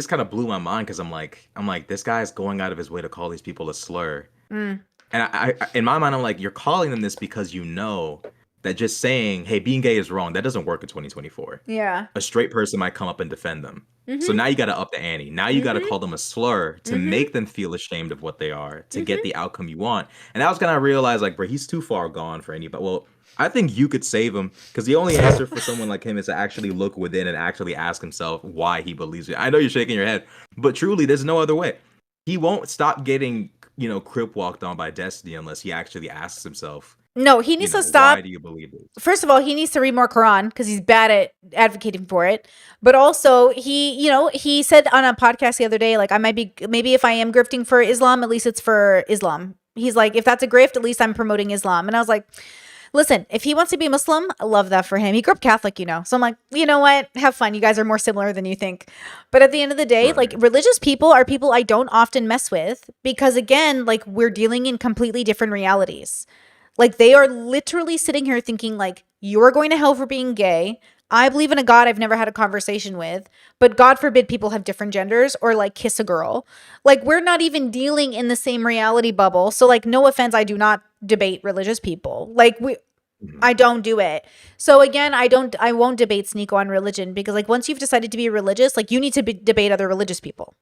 kind of blew my mind because I'm like, this guy's going out of his way to call these people a slur, Mm, and in my mind, I'm like, you're calling them this because you know that just saying, hey, being gay is wrong, that doesn't work in 2024. yeah. A straight person might come up and defend them. So Mm-hmm. now you got to up the ante. Now you got to Mm-hmm. call them a slur to Mm-hmm. make them feel ashamed of what they are to get Mm-hmm. the outcome you want. And I was gonna realize like, bro, he's too far gone for anybody. Well, I think you could save him because the only answer for someone like him is to actually look within and actually ask himself why he believes it. I know you're shaking your head, but truly, there's no other way. He won't stop getting, crip walked on by Destiny unless he actually asks himself, No, he needs to why stop. do you believe this? First of all, he needs to read more Quran because he's bad at advocating for it. But also, he said on a podcast the other day, like, I might be, maybe if I am grifting for Islam, at least it's for Islam. He's like, if that's a grift, at least I'm promoting Islam. And I was like, Listen, if he wants to be Muslim, I love that for him. He grew up Catholic, you know. So I'm like, you know what? Have fun. You guys are more similar than you think. But at the end of the day, like Right. religious people are people I don't often mess with because again, like we're dealing in completely different realities. Like they are literally sitting here thinking like you're going to hell for being gay. I believe in a God I've never had a conversation with, but God forbid people have different genders or like kiss a girl. Like we're not even dealing in the same reality bubble. So like no offense, I do not debate religious people. Like Mhm. I don't do it. So again, I won't debate Sneeko on religion because like once you've decided to be religious, like you need to debate other religious people.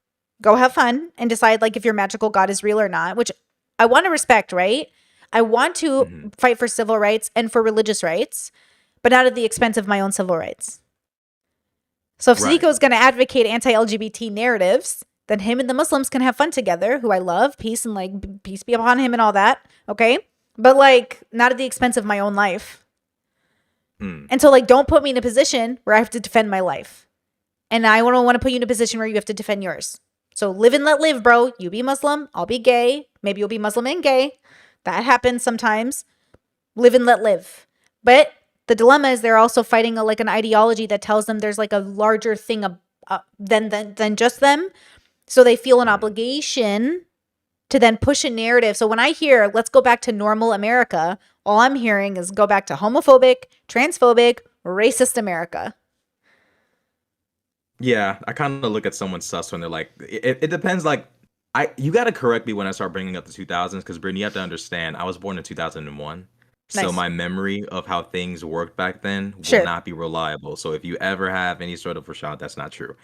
Go have fun and decide like if your magical God is real or not, which I want to respect, right? I want to Mhm. fight for civil rights and for religious rights, but not at the expense of my own civil rights. So if Right. Sneeko is going to advocate anti-LGBT narratives, then him and the Muslims can have fun together, who I love, peace and like peace be upon him and all that, okay? But like not at the expense of my own life. Mm. And so like don't put me in a position where I have to defend my life. And I don't want to put you in a position where you have to defend yours. So live and let live, bro. You be Muslim, I'll be gay. Maybe you'll be Muslim and gay. That happens sometimes. Live and let live. But the dilemma is they're also fighting like an ideology that tells them there's like a larger thing than just them. So they feel an Right. obligation to then push a narrative. So when I hear let's go back to normal America, all I'm hearing is go back to homophobic, transphobic, racist America. Yeah, I kind of look at someone sus when they're like, it depends. Like, you got to correct me when I start bringing up the 2000s because Brittany, you have to understand, I was born in 2001, so Nice. my memory of how things worked back then will Sure. not be reliable. So if you ever have any sort of Rashad, that's not true.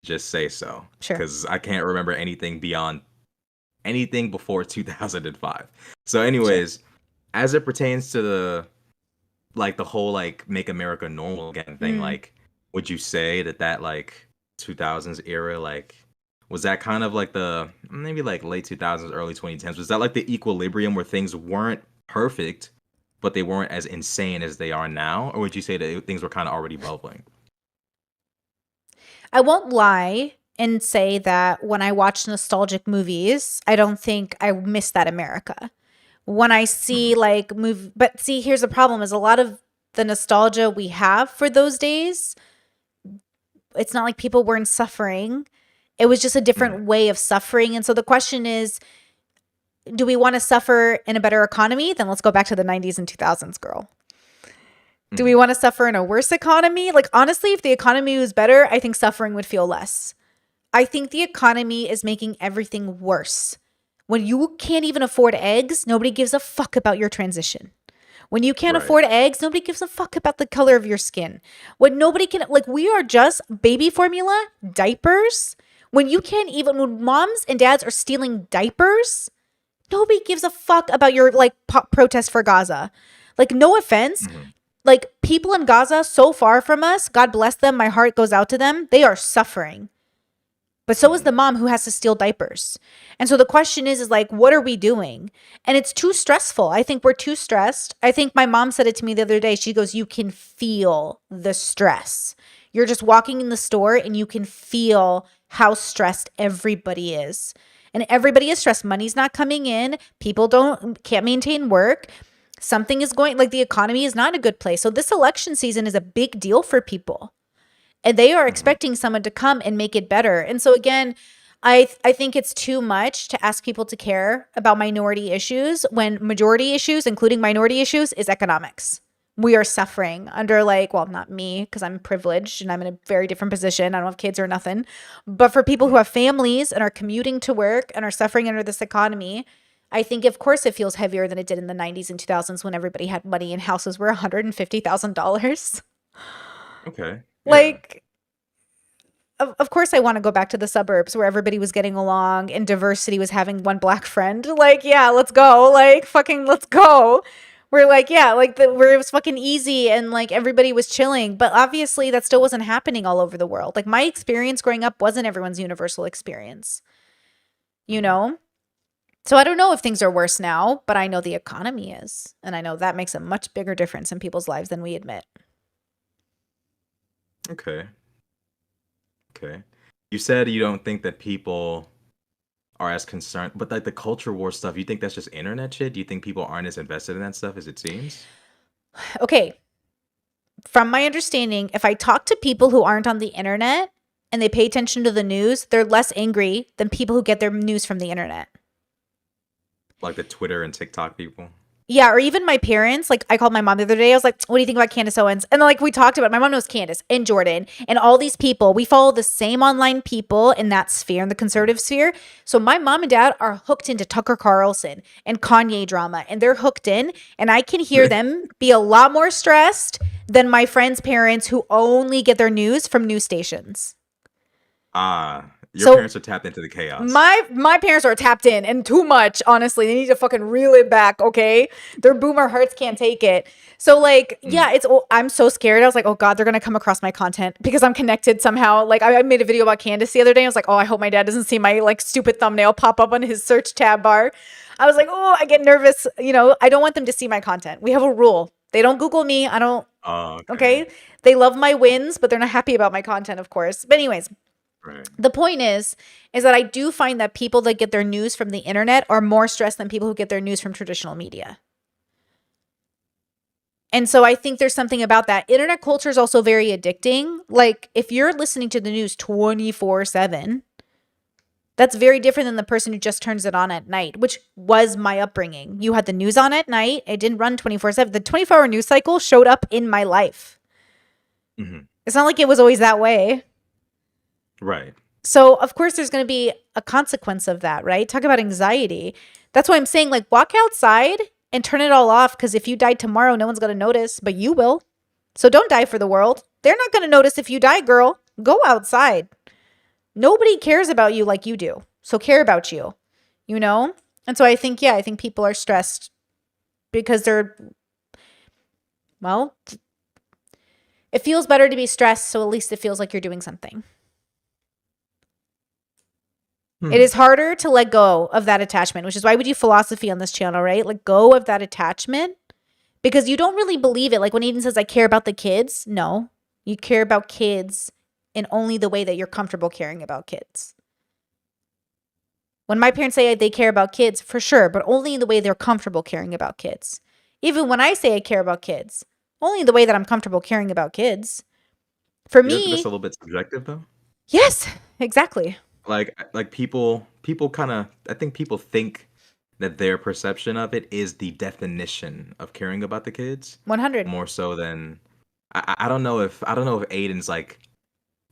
Just say so, Sure. because I can't remember anything beyond anything before 2005. So, Sure. anyways, as it pertains to the whole like make America normal again thing, Mm. like would you say that like 2000s era like was that kind of like the maybe like late 2000s early 2010s was that like the equilibrium where things weren't perfect but they weren't as insane as they are now, or would you say that things were kind of already bubbling? I won't lie and say that when I watch nostalgic movies, I don't think I miss that America. When I see Mhm. like but see, here's the problem is a lot of the nostalgia we have for those days, it's not like people weren't suffering. It was just a Mhm. different way of suffering. And so the question is, do we want to suffer in a better economy? Then let's go back to the 90s and 2000s, girl. Do we Mhm. want to suffer in a worse economy? Like, honestly, if the economy was better, I think suffering would feel less. I think the economy is making everything worse. When you can't even afford eggs, nobody gives a fuck about your transition. When you can't Right. afford eggs, nobody gives a fuck about the color of your skin. When nobody can, like, we are just baby formula, diapers. When moms and dads are stealing diapers, nobody gives a fuck about your, like, protest for Gaza. Like, no offense. Mhm. Like, people in Gaza, so far from us, God bless them, my heart goes out to them. They are suffering. But so is Mhm. the mom who has to steal diapers. And so the question is like, what are we doing? And it's too stressful. I think we're too stressed. I think my mom said it to me the other day. She goes, you can feel the stress. You're just walking in the store and you can feel how stressed everybody is. And everybody is stressed. Money's not coming in. People can't maintain work. Something is going, like the economy is not in a good place. So this election season is a big deal for people and they are Mhm. expecting someone to come and make it better. And so again, I think it's too much to ask people to care about minority issues when majority issues, including minority issues, is economics. We are suffering under like, well, not me because I'm privileged and I'm in a very different position. I don't have kids or nothing. But for people who Mhm. have families and are commuting to work and are suffering under this economy, I think of course it feels heavier than it did in the 90s and 2000s when everybody had money and houses were $150,000. Okay. Yeah. Like of course I want to go back to the suburbs where everybody was getting along and diversity was having one black friend. Like, yeah, let's go. Like, fucking let's go. We're like, yeah, like where it was fucking easy and like everybody was chilling. But obviously that still wasn't happening all over the world. Like my experience growing up wasn't everyone's universal experience, you Mhm. know? So I don't know if things are worse now, but I know the economy is. And I know that makes a much bigger difference in people's lives than we admit. Okay. Okay. You said you don't think that people are as concerned, but like the culture war stuff, you think that's just internet shit? Do you think people aren't as invested in that stuff as it seems? Okay, from my understanding, if I talk to people who aren't on the internet and they pay attention to the news, they're less angry than people who get their news from the internet. Like the Twitter and TikTok people. Yeah, or even my parents. Like, I called my mom the other day. I was like, what do you think about Candace Owens? And like, we talked about it. My mom knows Candace and Jordan and all these people. We follow the same online people in that sphere, in the conservative sphere. So my mom and dad are hooked into Tucker Carlson and Kanye drama, and they're hooked in. And I can hear them be a lot more stressed than my friends' parents who only get their news from news stations. Your So parents are tapped into the chaos. my parents are tapped in and too much, honestly. They need to fucking reel it back, okay? Their boomer hearts can't take it. So like, yeah, I'm so scared. I was like, oh God, they're gonna come across my content because I'm connected somehow. Like I made a video about Candace the other day. I was like, oh, I hope my dad doesn't see my like stupid thumbnail pop up on his search tab bar. I was like, oh, I get nervous. You know, I don't want them to see my content. We have a rule. They don't Google me. I don't, Oh, okay. okay? They love my wins, but they're not happy about my content, of course. But anyways, Right. the point is that I do find that people that get their news from the internet are more stressed than people who get their news from traditional media. And so I think there's something about that. Internet culture is also very addicting. Like if you're listening to the news 24/7, that's very different than the person who just turns it on at night, which was my upbringing. You had the news on at night. It didn't run 24/7. The 24-hour news cycle showed up in my life. Hmm. It's not like it was always that way. Right. So, of course, there's going to be a consequence of that, right? Talk about anxiety. That's why I'm saying, like, walk outside and turn it all off. Because if you die tomorrow, no one's going to notice, but you will. So don't die for the world. They're not going to notice if you die, girl. Go outside. Nobody cares about you like you do. So care about you, you know? And so I think, yeah, I think people are stressed because they're, well, it feels better to be stressed. So at least it feels like you're doing something. It is harder to let go of that attachment, which is why we do philosophy on this channel, right? Let go of that attachment because you don't really believe it. Like when Eden says, I care about the kids. No, you care about kids in only the way that you're comfortable caring about kids. When my parents say they care about kids, for sure, but only in the way they're comfortable caring about kids. Even when I say I care about kids, only in the way that I'm comfortable caring about kids. For You don't think me, that's a little bit subjective though? yes, exactly. Like people kind of, I think people think that their perception of it is the definition of caring about the kids 100. more so than I don't know if Aiden's like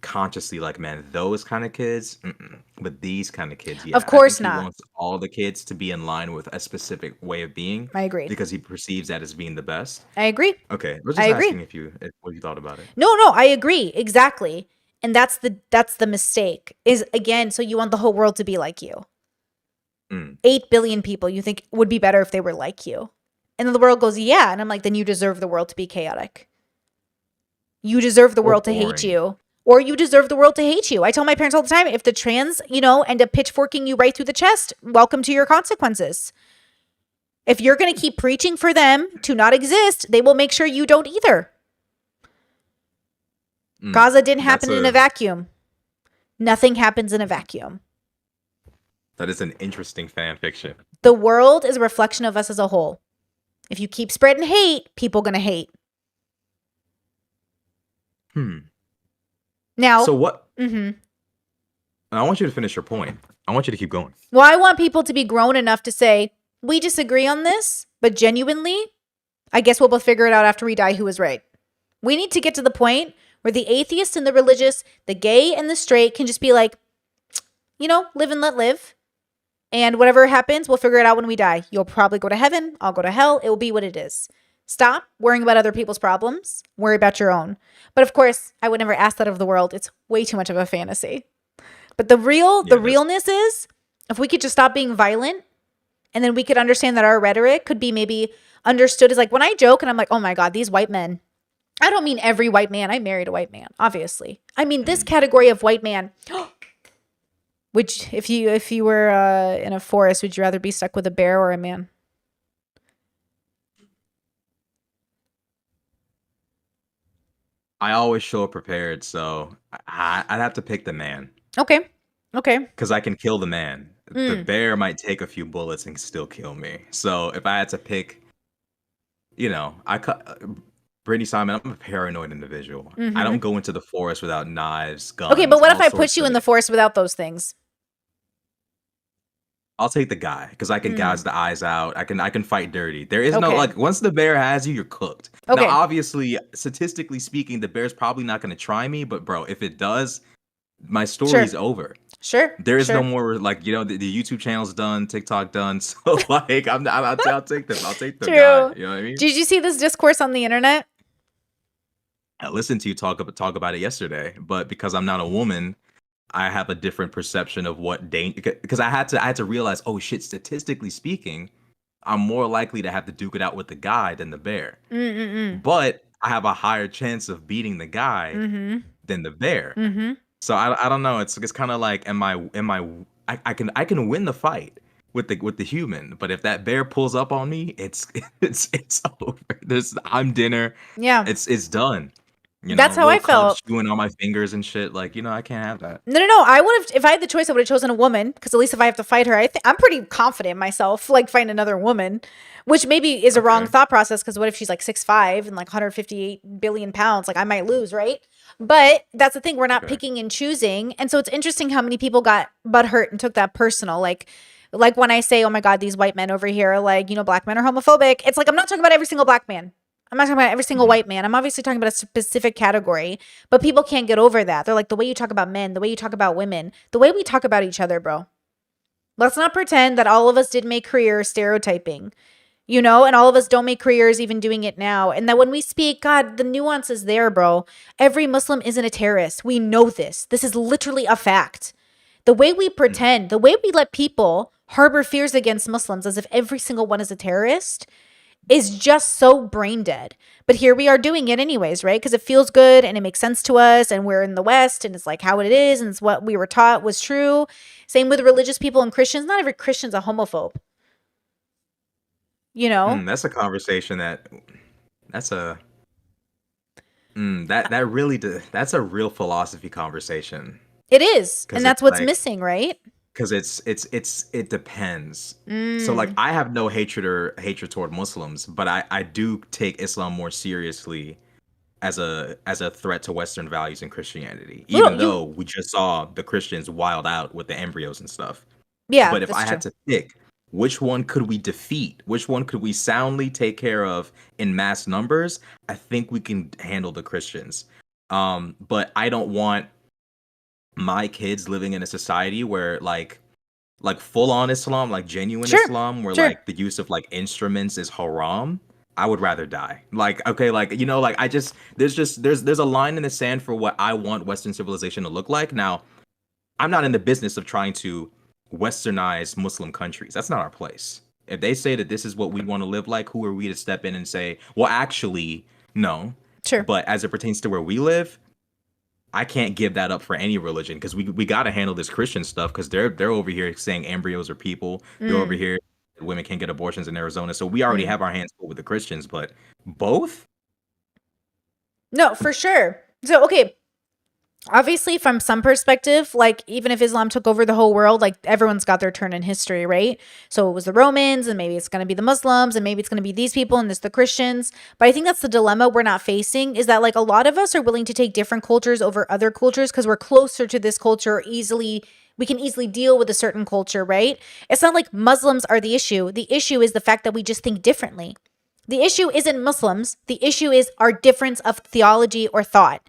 consciously like, man, those kind of kids, but these kind of kids, yeah. Of I course think he not. wants all the kids to be in line with a specific way of being I agree. because he perceives that as being the best. I agree. Okay, we're I just agree. asking if what you thought about it. No, I agree. Exactly. And that's the mistake is again, so you want the whole world to be like you. 8 billion people you think would be better if they were like you. And then the world goes, yeah. And I'm like, then you deserve the world to be chaotic. You deserve the Or world to hate boring. you. Or you deserve the world to hate you. I tell my parents all the time, if the trans, end up pitchforking you right through the chest, welcome to your consequences. If you're going to keep preaching for them to not exist, they will make sure you don't either. Gaza didn't happen in a vacuum. Nothing happens in a vacuum. That is an interesting fan fiction. The world is a reflection of us as a whole. If you keep spreading hate, people going to hate. Now, So what? mhm. I want you to finish your point. I want you to keep going. Well, I want people to be grown enough to say, we disagree on this, but genuinely, I guess we'll both figure it out after we die who was right. We need to get to the point where the atheist and the religious, the gay and the straight can just be like, live and let live. And whatever happens, we'll figure it out when we die. You'll probably go to heaven. I'll go to hell. It will be what it is. Stop worrying about other people's problems. Worry about your own. But of course, I would never ask that of the world. It's way too much of a fantasy. But the realness is, if we could just stop being violent, and then we could understand that our rhetoric could be maybe understood as like when I joke and I'm like, oh my God, these white men. I don't mean every white man. I married a white man, obviously. I mean this category of white man. Which, if you were in a forest, would you rather be stuck with a bear or a man? I always show up prepared, so I'd have to pick the man. Okay. Because I can kill the man. The bear might take a few bullets and still kill me. So if I had to pick you know, Brittany Simon, I'm a paranoid individual. I Hmm. don't go into the forest without knives, Okay, but guns, what if all I put sorts you of in the it. forest without those things? I'll take the guy because I can Mm, gouge the eyes out. I can fight dirty. There is no okay. like once the bear has you, you're cooked. Now, Okay. obviously, statistically speaking, the bear's probably not going to try me, but bro, if it does, my Sure. story's over. Sure. There is no Sure. more like the YouTube channel's done, TikTok done. So like I'll take them. I'll take the guy. True. You know what I mean? Did you see this discourse on the internet? I listened to you talk about it yesterday, but because I'm not a woman, I have a different perception of what danger. Because I had to realize, oh shit, statistically speaking, I'm more likely to have to duke it out with the guy than the bear. Mm-mm-mm. But I have a higher chance of beating the guy Mm-hmm. than the bear. Mm-hmm. So I don't know. It's kind of like I can win the fight with the human, but if that bear pulls up on me, it's over. I'm dinner. Yeah. It's done. That's how I Little cubs felt. chewing on my fingers and shit. Like, I can't have that. No, no, no. I would have, if I had the choice, I would have chosen a woman because at least if I have to fight her, I'm pretty confident in myself, like find another woman, which maybe is a wrong Okay. thought process because what if she's like 6'5" and like 158 billion pounds? Like I might lose, right? But that's the thing. We're not Okay. picking and choosing. And so it's interesting how many people got butthurt and took that personal. Like when I say, oh my God, these white men over here, like, black men are homophobic. It's like, I'm not talking about every single black man. I'm not talking about every single Mhm. white man. I'm obviously talking about a specific category, but people can't get over that. They're like, the way you talk about men, the way you talk about women, the way we talk about each other, bro. Let's not pretend that all of us did make careers stereotyping, and all of us don't make careers even doing it now. And that when we speak, God, the nuance is there, bro. Every Muslim isn't a terrorist. We know this. This is literally a fact. The way we Mhm. pretend, the way we let people harbor fears against Muslims as if every single one is a terrorist is just so brain dead. But here we are doing it anyways, right? Because it feels good and it makes sense to us, and we're in the West, and it's like how it is, and it's what we were taught was true. Same with religious people and Christians. Not every Christian's a homophobe, you know? That's a conversation that's a that really that's a real philosophy conversation It is. And because that's it's what's like missing, right? because it depends. So like Mm. I have no hatred toward Muslims, but I do take Islam more seriously as a threat to Western values and Christianity, Well, even though we just saw the Christians wild out with the embryos and stuff. yeah, But if that's I true. had to pick, which one could we defeat? Which one could we soundly take care of in mass numbers? I think we can handle the Christians. But I don't want my kids living in a society where like full on Islam, like genuine Sure. Islam, where Sure. like the use of like instruments is haram. I would rather die. Like, okay, like like I there's a line in the sand for what I want Western civilization to look like. Now, I'm not in the business of trying to westernize Muslim countries. That's not our place. If they say that this is what we want to live like, who are we to step in and say, well, actually, no. Sure. But as it pertains to where we live, I can't give that up for any religion because we got to handle this Christian stuff because they're over here saying embryos are people. They're over Mm. here women can't get abortions in Arizona. So we already Mm. have our hands full with the Christians, but both. No, for sure. So, okay, obviously from some perspective, like even if Islam took over the whole world, like everyone's got their turn in history, right? So it was the Romans, and maybe it's going to be the Muslims, and maybe it's going to be these people, and it's the Christians. But I think that's the dilemma we're not facing, is that like a lot of us are willing to take different cultures over other cultures because we're closer to this culture, easily we can easily deal with a certain culture, right? It's not like Muslims are the issue. The issue is the fact that we just think differently. The issue isn't Muslims. The issue is our difference of theology or thought.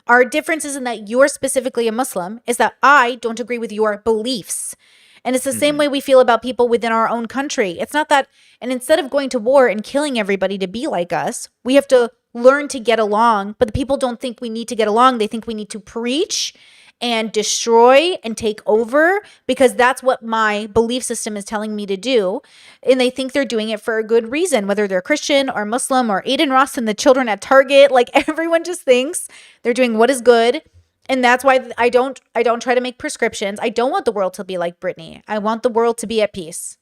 Our difference isn't that you're specifically a Muslim, is that I don't agree with your beliefs. And it's the same Hmm. way we feel about people within our own country. It's not that, and instead of going to war and killing everybody to be like us, we have to learn to get along. But the people don't think we need to get along. They think we need to preach and destroy and take over because that's what my belief system is telling me to do. And they think they're doing it for a good reason, whether they're Christian or Muslim or Aiden Ross and the children at Target. Like everyone just thinks they're doing what is good. And that's why I don't try to make prescriptions. I don't want the world to be like Britney. I want the world to be at peace.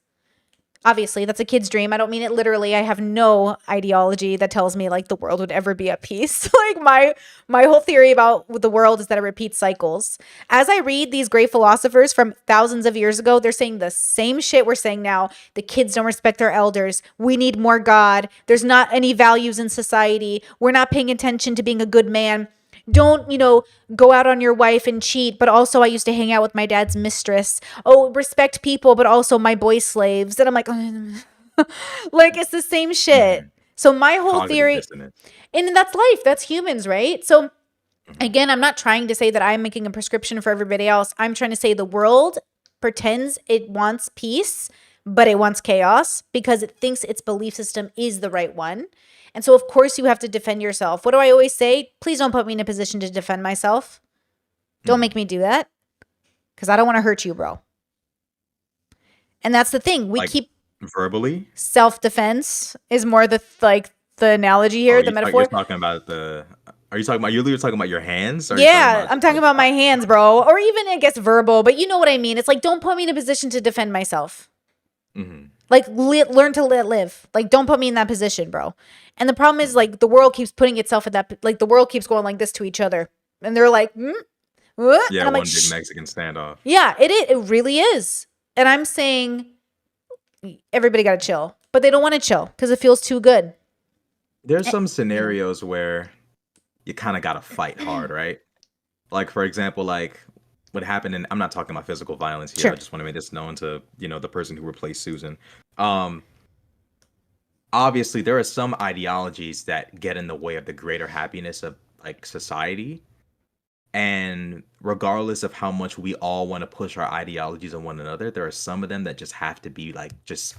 Obviously, that's a kid's dream. I don't mean it literally. I have no ideology that tells me like the world would ever be at peace. Like my whole theory about the world is that it repeats cycles. As I read these great philosophers from thousands of years ago, they're saying the same shit we're saying now. The kids don't respect their elders. We need more God. There's not any values in society. We're not paying attention to being a good man. Don't, go out on your wife and cheat, but also I used to hang out with my dad's mistress. Oh, respect people, but also my boy slaves. And I'm like, like it's the same shit. Mhm. So my whole Cognitive theory, dissonance. and that's life, that's humans, right? So Mhm. again, I'm not trying to say that I'm making a prescription for everybody else. I'm trying to say the world pretends it wants peace, but it wants chaos because it thinks its belief system is the right one. And so, of course, you have to defend yourself. What do I always say? Please don't put me in a position to defend myself. Don't Mhm. make me do that because I don't want to hurt you, bro. And that's the thing. We Like keep verbally. self-defense is more the analogy here, the metaphor. You're talking about the. Are you talking about? You're literally talking about your hands. Or are you Yeah, I'm just, talking like, about my hands, bro. Or even I guess verbal, but you know what I mean. It's like don't put me in a position to defend myself. Mhm. Like learn to live. Like don't put me in that position, bro. And the problem is like the world keeps putting itself in that like the world keeps going like this to each other. And they're like, what? Yeah, And I'm one like, big Mexican standoff. yeah, it is. It really is. And I'm saying everybody got to chill, but they don't want to chill because it feels too good. There's Eh, some yeah. scenarios where you kind of gotta fight hard, right? Like for example, like what happened in. I'm not talking about physical violence here. I Sure. just want to make this known to the person who replaced Susan. Um, Obviously, there are some ideologies that get in the way of the greater happiness of like society. And regardless of how much we all want to push our ideologies on one another, there are some of them that just have to be like just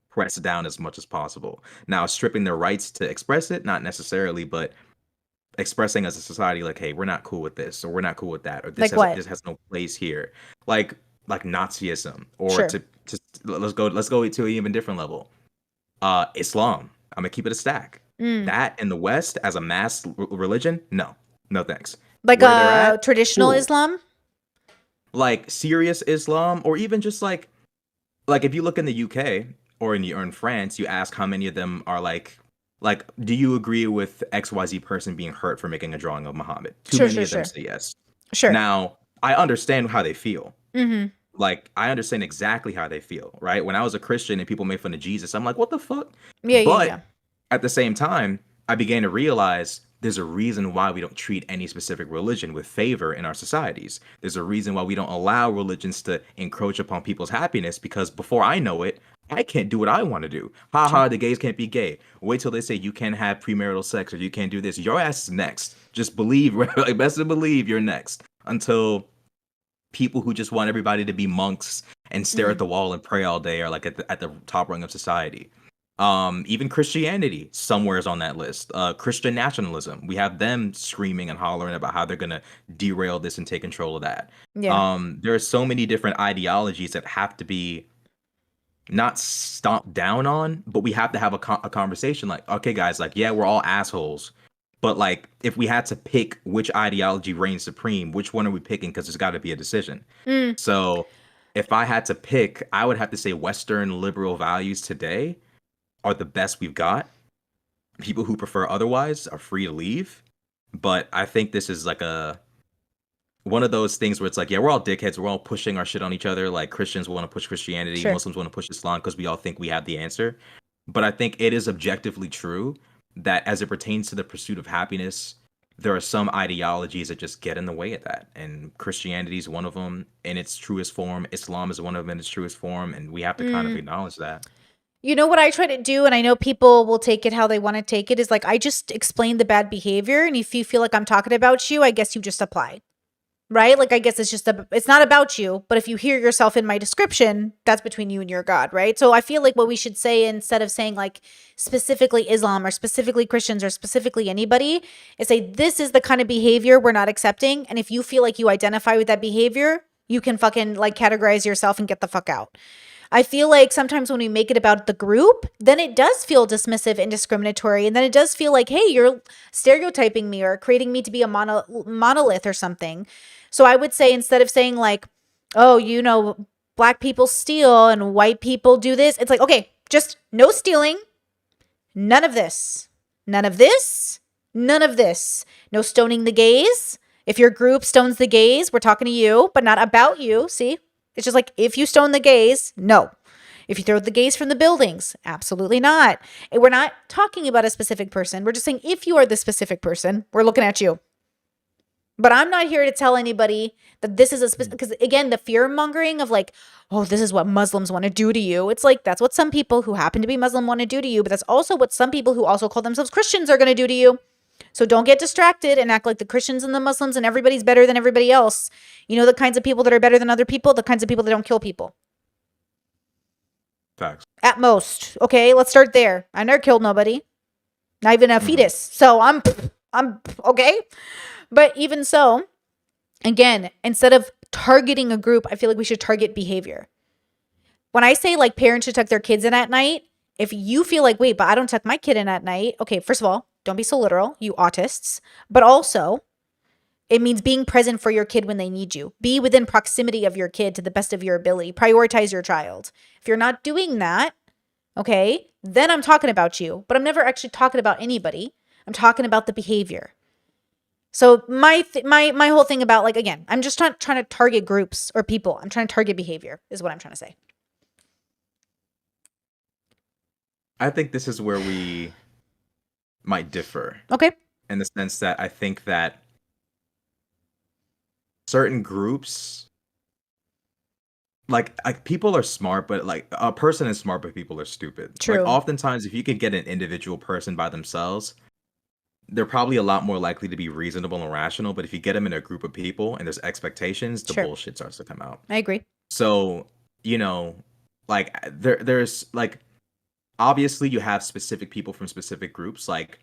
pressed down as much as possible. Now, stripping their rights to express it, not necessarily, but expressing as a society, like, hey, we're not cool with this, or we're not cool with that, or Like what? this has no place here, like Nazism, or Sure. to let's go to an even different level. Islam. I'm gonna keep it a stack. Mm. That in the West as a mass religion, no, no thanks. Like Where they're at, a traditional cool. Islam? Like serious Islam, or even just like if you look in the UK or in France, you ask how many of them are like do you agree with XYZ person being hurt for making a drawing of Muhammad? Too Sure, many sure, of them sure. say yes. Sure. Now, I understand how they feel. Mm-hmm. Like I understand exactly how they feel, right? When I was a Christian and people made fun of Jesus, I'm like, what the fuck? Yeah, yeah, yeah. But at the same time, I began to realize there's a reason why we don't treat any specific religion with favor in our societies. There's a reason why we don't allow religions to encroach upon people's happiness because before I know it, I can't do what I want to do. Ha Sure. ha, the gays can't be gay. Wait till they say you can't have premarital sex or you can't do this. Your ass is next. Just believe, like best to believe you're next until people who just want everybody to be monks and stare at Mm. the wall and pray all day are like at the top rung of society. Even Christianity somewhere is on that list. Christian nationalism, we have them screaming and hollering about how they're gonna derail this and take control of that. Yeah. There are so many different ideologies that have to be not stomped down on, but we have to have a conversation like, okay, guys, like, yeah, we're all assholes, but like, if we had to pick which ideology reigns supreme, which one are we picking? Because there's got to be a decision. Mm. So, if I had to pick, I would have to say Western liberal values today are the best we've got. People who prefer otherwise are free to leave. But I think this is like a one of those things where it's like, yeah, we're all dickheads. We're all pushing our shit on each other. Like Christians want to push Christianity, Sure. Muslims want to push Islam because we all think we have the answer. But I think it is objectively true that as it pertains to the pursuit of happiness, there are some ideologies that just get in the way of that. And Christianity is one of them in its truest form. Islam is one of them in its truest form. And we have to kind of Mm. acknowledge that. You know what I try to do, and I know people will take it how they want to take it, is like I just explain the bad behavior. And if you feel like I'm talking about you, I guess you just apply. Right? Like I guess it's not about you, but if you hear yourself in my description, that's between you and your God, right? So I feel like what we should say instead of saying like specifically Islam or specifically Christians or specifically anybody is say this is the kind of behavior we're not accepting, and if you feel like you identify with that behavior, you can fucking like categorize yourself and get the fuck out. I feel like sometimes when we make it about the group, then it does feel dismissive and discriminatory. And then it does feel like, hey, you're stereotyping me or creating me to be a monolith or something. So I would say instead of saying like, oh, black people steal and white people do this. It's like, okay, just no stealing. None of this. None of this. None of this. No stoning the gays. If your group stones the gays, we're talking to you, but not about you. See? It's just like, if you stone the gays, no. If you throw the gays from the buildings, absolutely not. And we're not talking about a specific person. We're just saying, if you are the specific person, we're looking at you. But I'm not here to tell anybody that this is a specific, because again, the fear mongering of like, oh, this is what Muslims want to do to you. It's like, that's what some people who happen to be Muslim want to do to you. But that's also what some people who also call themselves Christians are going to do to you. So don't get distracted and act like the Christians and the Muslims and everybody's better than everybody else. You know, the kinds of people that are better than other people, the kinds of people that don't kill people. Facts. At most. Okay, let's start there. I never killed nobody. Not even a fetus. So I'm okay. But even so, again, instead of targeting a group, I feel like we should target behavior. When I say like parents should tuck their kids in at night, if you feel like, wait, but I don't tuck my kid in at night. Okay, first of all, don't be so literal, you autists. But also, it means being present for your kid when they need you. Be within proximity of your kid to the best of your ability. Prioritize your child. If you're not doing that, okay, then I'm talking about you. But I'm never actually talking about anybody. I'm talking about the behavior. So my whole thing about like, again, I'm just trying to target groups or people. I'm trying to target behavior is what I'm trying to say. I think this is where we might differ. Okay. In the sense that I think that certain groups, like people are smart, but like a person is smart, but people are stupid. True. Like oftentimes, if you can get an individual person by themselves, they're probably a lot more likely to be reasonable and rational. But if you get them in a group of people and there's expectations, the Sure. bullshit starts to come out. I agree. So, you know, like there's like, obviously you have specific people from specific groups. Like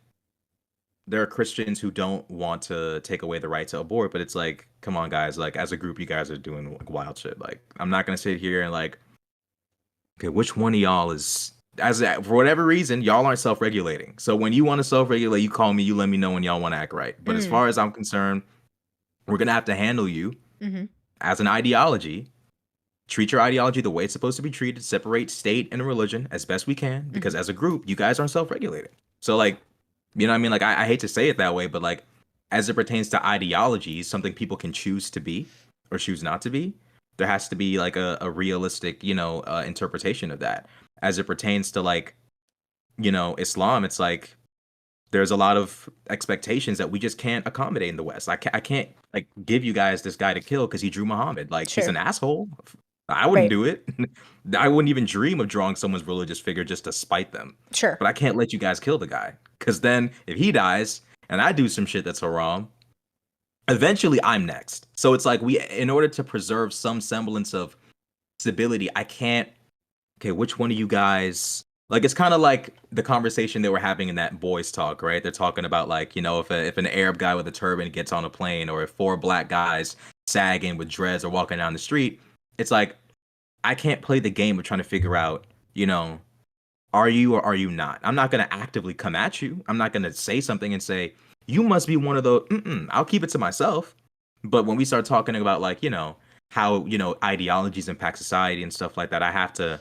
there are Christians who don't want to take away the right to abort, but it's like, come on, guys, like as a group, you guys are doing like wild shit. Like I'm not gonna sit here and like, okay, which one of y'all is, for whatever reason, y'all aren't self-regulating. So when you want to self-regulate, you call me, you let me know when y'all want to act right. But as far as I'm concerned, we're gonna have to handle you as an ideology. Treat your ideology the way it's supposed to be treated. Separate state and religion as best we can, because as a group, you guys aren't self-regulating. So like, you know what I mean? Like I hate to say it that way, but like as it pertains to ideologies, something people can choose to be or choose not to be, there has to be like a realistic, interpretation of that. As it pertains to like, Islam, it's like there's a lot of expectations that we just can't accommodate in the West. I can't like give you guys this guy to kill because he drew Muhammad. Like he's an asshole. I wouldn't do it. I wouldn't even dream of drawing someone's religious figure just to spite them. Sure. But I can't let you guys kill the guy, because then if he dies and I do some shit that's so wrong, eventually I'm next. So it's like in order to preserve some semblance of stability, I can't. Okay, which one of you guys? Like it's kind of like the conversation they were having in that boys talk, right? They're talking about like, if an Arab guy with a turban gets on a plane, or if 4 black guys sagging with dreads are walking down the street. It's like, I can't play the game of trying to figure out, are you or are you not? I'm not going to actively come at you. I'm not going to say something and say, you must be one of those. I'll keep it to myself. But when we start talking about like, how, ideologies impact society and stuff like that, I have to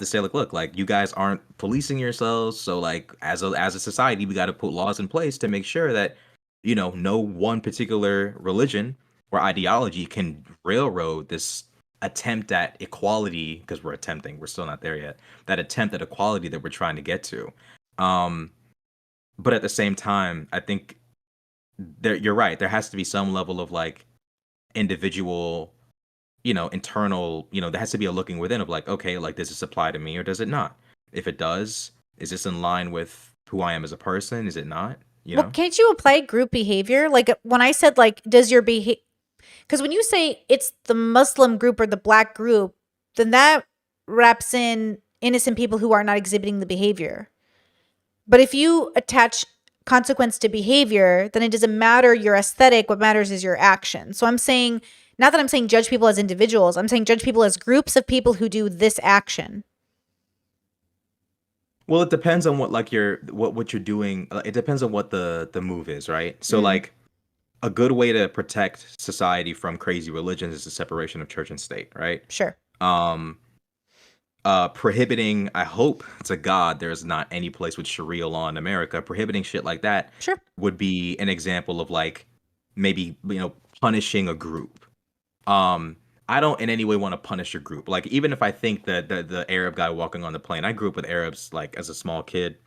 say, like, look, like you guys aren't policing yourselves. So like as a society, we got to put laws in place to make sure that, no one particular religion or ideology can railroad this attempt at equality, because we're still not there yet, that attempt at equality that we're trying to get to. But at the same time, I think you're right. There has to be some level of like individual, internal, there has to be a looking within of like, okay, like does this apply to me or does it not? If it does, is this in line with who I am as a person? Is it not? Well, can't you apply group behavior? Like when I said like, does your behavior, because when you say it's the Muslim group or the black group, then that wraps in innocent people who are not exhibiting the behavior. But if you attach consequence to behavior, then it doesn't matter your aesthetic. What matters is your action. So I'm saying, not that I'm saying judge people as individuals. I'm saying judge people as groups of people who do this action. Well, it depends on what like what you're doing. It depends on what the move is, right? So like a good way to protect society from crazy religions is the separation of church and state, right? Sure. Um, Prohibiting, I hope to God there's not any place with Sharia law in America. Prohibiting shit like that Sure. would be an example of like maybe, punishing a group. Um, I don't in any way want to punish a group. Like even if I think that the Arab guy walking on the plane, I grew up with Arabs like as a small kid.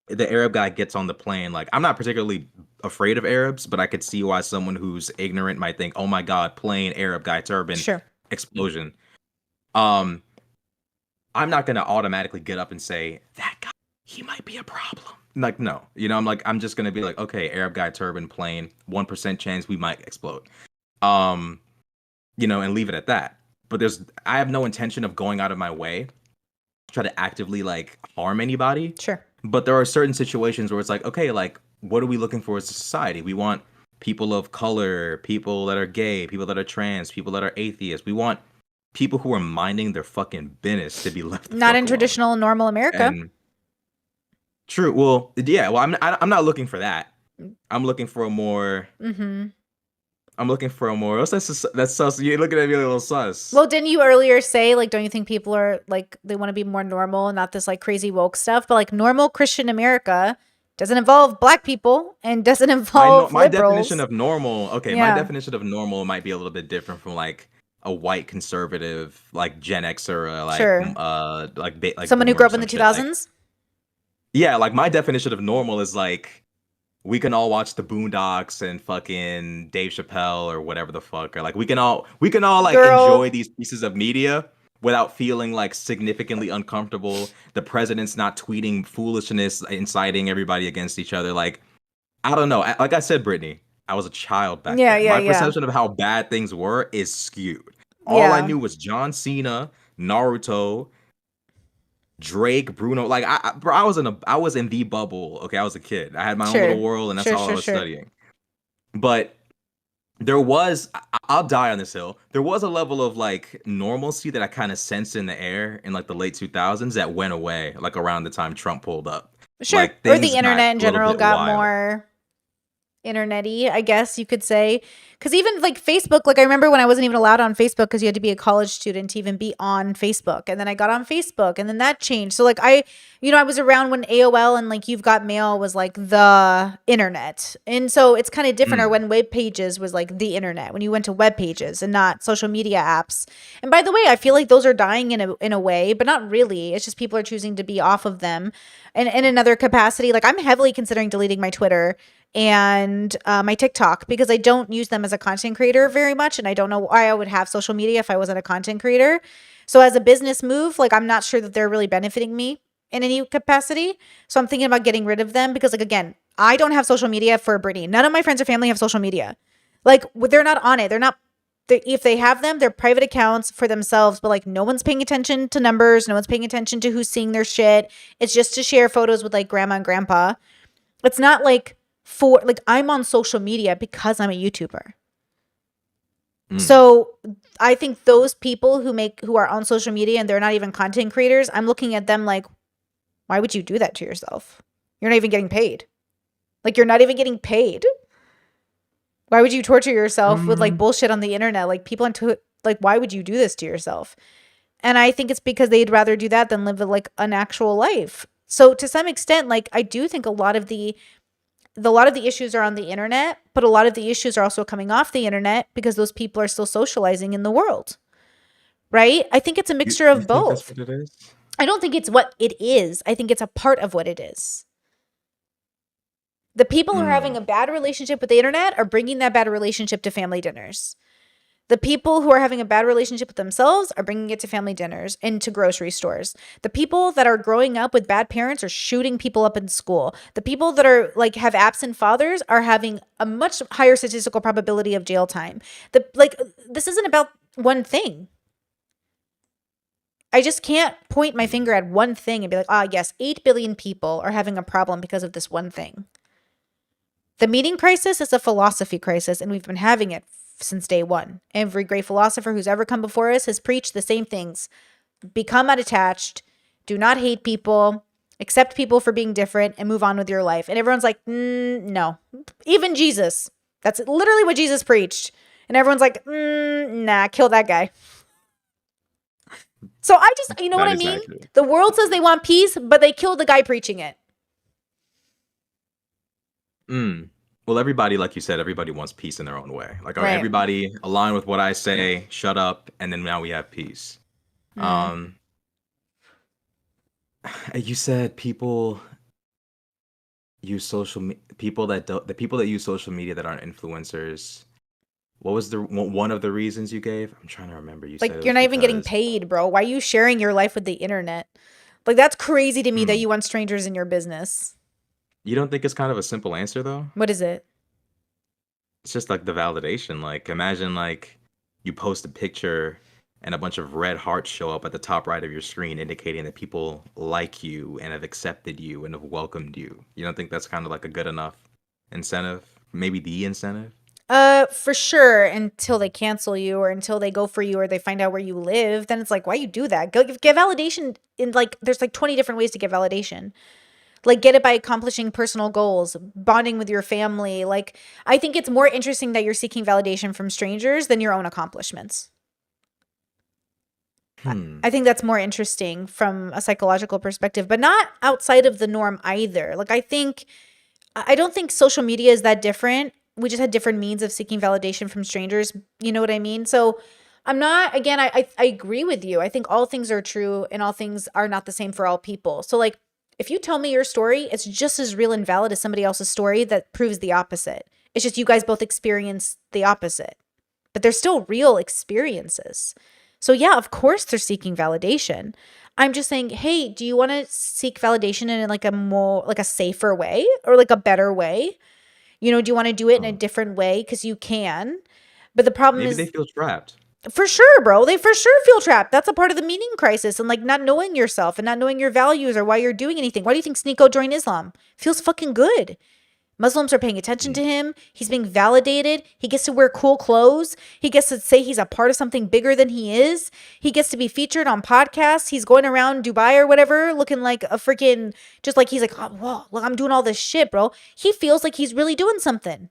The Arab guy gets on the plane, like I'm not particularly afraid of Arabs, but I could see why someone who's ignorant might think, "Oh my God, plane, Arab guy, turban, Sure. explosion." Um, I'm not gonna automatically get up and say that guy, he might be a problem. Like no, I'm just gonna be like, okay, Arab guy, turban, plane, 1% chance we might explode. Um, and leave it at that. But I have no intention of going out of my way to try to actively like harm anybody. Sure. But there are certain situations where it's like, okay, like what are we looking for as a society? We want people of color, people that are gay, people that are trans, people that are atheists. We want people who are minding their fucking business to be left the Not fuck in alone. traditional normal America. And true. Well, yeah. Well, I'm not looking for that. I'm looking for a more. Mm-hmm. I'm looking for a more. That's sus. You're looking at me a little sus. Well, didn't you earlier say, like, don't you think people are, like, they want to be more normal, not this, like, crazy woke stuff? But, like, normal Christian America doesn't involve black people and doesn't involve my liberals. definition of normal. Okay, Yeah. my definition of normal might be a little bit different from like a white conservative, like Gen Xer, like Sure. like Someone who boomer grew or up in the some shit. Like, 2000s? yeah, like my definition of normal is like we can all watch the Boondocks and fucking Dave Chappelle or whatever the fuck, or like we can all like Girl. enjoy these pieces of media without feeling like significantly uncomfortable. The president's not tweeting foolishness, inciting everybody against each other. Like, I don't know. Like I said, Brittany, I was a child back Yeah, then. yeah, My yeah. perception of how bad things were is skewed. All Yeah. I knew was John Cena, Naruto, Drake, Bruno. Like bro, I was in the bubble. Okay, I was a kid. I had my own little world, and that's all I was studying. But there was, I'll die on this hill. There was a level of like normalcy that I kind of sensed in the air in like the late 2000s that went away, like around the time Trump pulled up. Sure. Like, Or the things got internet in a little general bit got wild. more internet-y, I guess you could say. Because even like Facebook, like I remember when I wasn't even allowed on Facebook because you had to be a college student to even be on Facebook. And then I got on Facebook and then that changed. So like I was around when AOL and like You've Got Mail was like the internet. And so it's kind of different. Or when web pages was like the internet, when you went to web pages and not social media apps. And by the way, I feel like those are dying in a way, but not really. It's just people are choosing to be off of them. And in another capacity, like I'm heavily considering deleting my Twitter and my TikTok because I don't use them as a content creator very much. And I don't know why I would have social media if I wasn't a content creator. So as a business move, like I'm not sure that they're really benefiting me in any capacity. So I'm thinking about getting rid of them because like, again, I don't have social media for Brittany. None of my friends or family have social media. Like they're not on it. If they have them, they're private accounts for themselves, but like no one's paying attention to numbers. No one's paying attention to who's seeing their shit. It's just to share photos with like grandma and grandpa. It's not like I'm on social media because I'm a YouTuber. So I think those people who are on social media and they're not even content creators, I'm looking at them like, why would you do that to yourself? You're not even getting paid. Like you're not even getting paid. Why would you torture yourself with like bullshit on the internet? Like people like, why would you do this to yourself? And I think it's because they'd rather do that than live like an actual life. So to some extent, like I do think a lot of the issues are on the internet, but a lot of the issues are also coming off the internet because those people are still socializing in the world. Right? I think it's a mixture of both. That's what it is? I don't think it's what it is. I think it's a part of what it is. The people who are having a bad relationship with the internet are bringing that bad relationship to family dinners. The people who are having a bad relationship with themselves are bringing it to family dinners and to grocery stores. The people that are growing up with bad parents are shooting people up in school. The people that are like have absent fathers are having a much higher statistical probability of jail time. This isn't about one thing. I just can't point my finger at one thing and be like, yes, 8 billion people are having a problem because of this one thing. The meaning crisis is a philosophy crisis, and we've been having it since day one. Every great philosopher who's ever come before us has preached the same things. Become unattached, do not hate people, accept people for being different, and move on with your life. And everyone's like, no. Even Jesus That's literally what Jesus preached. And everyone's like, nah, kill that guy. So I just, you know what That I is mean? accurate. The world says they want peace, but they kill the guy preaching it. Mm. Well, everybody, like you said, everybody wants peace in their own way. Like, all right, Right. everybody align with what I say, shut up, and then now we have peace. Mm. Um, you said people use people that don't the people that use social media that aren't influencers. What was the one of the reasons you gave? I'm trying to remember. You said it Like, you're was not even getting because paid, bro. Why are you sharing your life with the internet? Like, that's crazy to me that hmm, you want strangers in your business. you don't think it's kind of a simple answer though? What is it? It's just like the validation. Like imagine like you post a picture and a bunch of red hearts show up at the top right of your screen indicating that people like you and have accepted you and have welcomed you. You don't think that's kind of like a good enough incentive? Maybe the incentive? For sure, until they cancel you or until they go for you or they find out where you live, then it's like, why you do that? Get validation in like, there's like 20 different ways to get validation. Like, get it by accomplishing personal goals, bonding with your family. Like, I think it's more interesting that you're seeking validation from strangers than your own accomplishments. I Hmm. I think that's more interesting from a psychological perspective, but not outside of the norm either. Like, I don't think social media is that different. We just had different means of seeking validation from strangers. You know what I mean? So I'm not, again, I agree with you. I think all things are true and all things are not the same for all people. So, like, if you tell me your story, it's just as real and valid as somebody else's story that proves the opposite. It's just you guys both experience the opposite, but they're still real experiences. So, yeah, of course they're seeking validation. I'm just saying, hey, do you want to seek validation in like a more, like a safer way or like a better way? You know, do you want to do it in a Oh. different way? Because you can. But the problem Maybe they is, feel trapped. for sure, bro, they for sure feel trapped. That's a part of the meaning crisis and like not knowing yourself and not knowing your values or why you're doing anything. Why do you think Sneeko joined Islam? Feels fucking good. Muslims are paying attention Hmm. to him. He's being validated. He gets to wear cool clothes. He gets to say he's a part of something bigger than he is. He gets to be featured on podcasts. He's going around Dubai or whatever looking like a freaking, just like he's like, oh, whoa, look, I'm doing all this shit, bro. He feels like he's really doing something.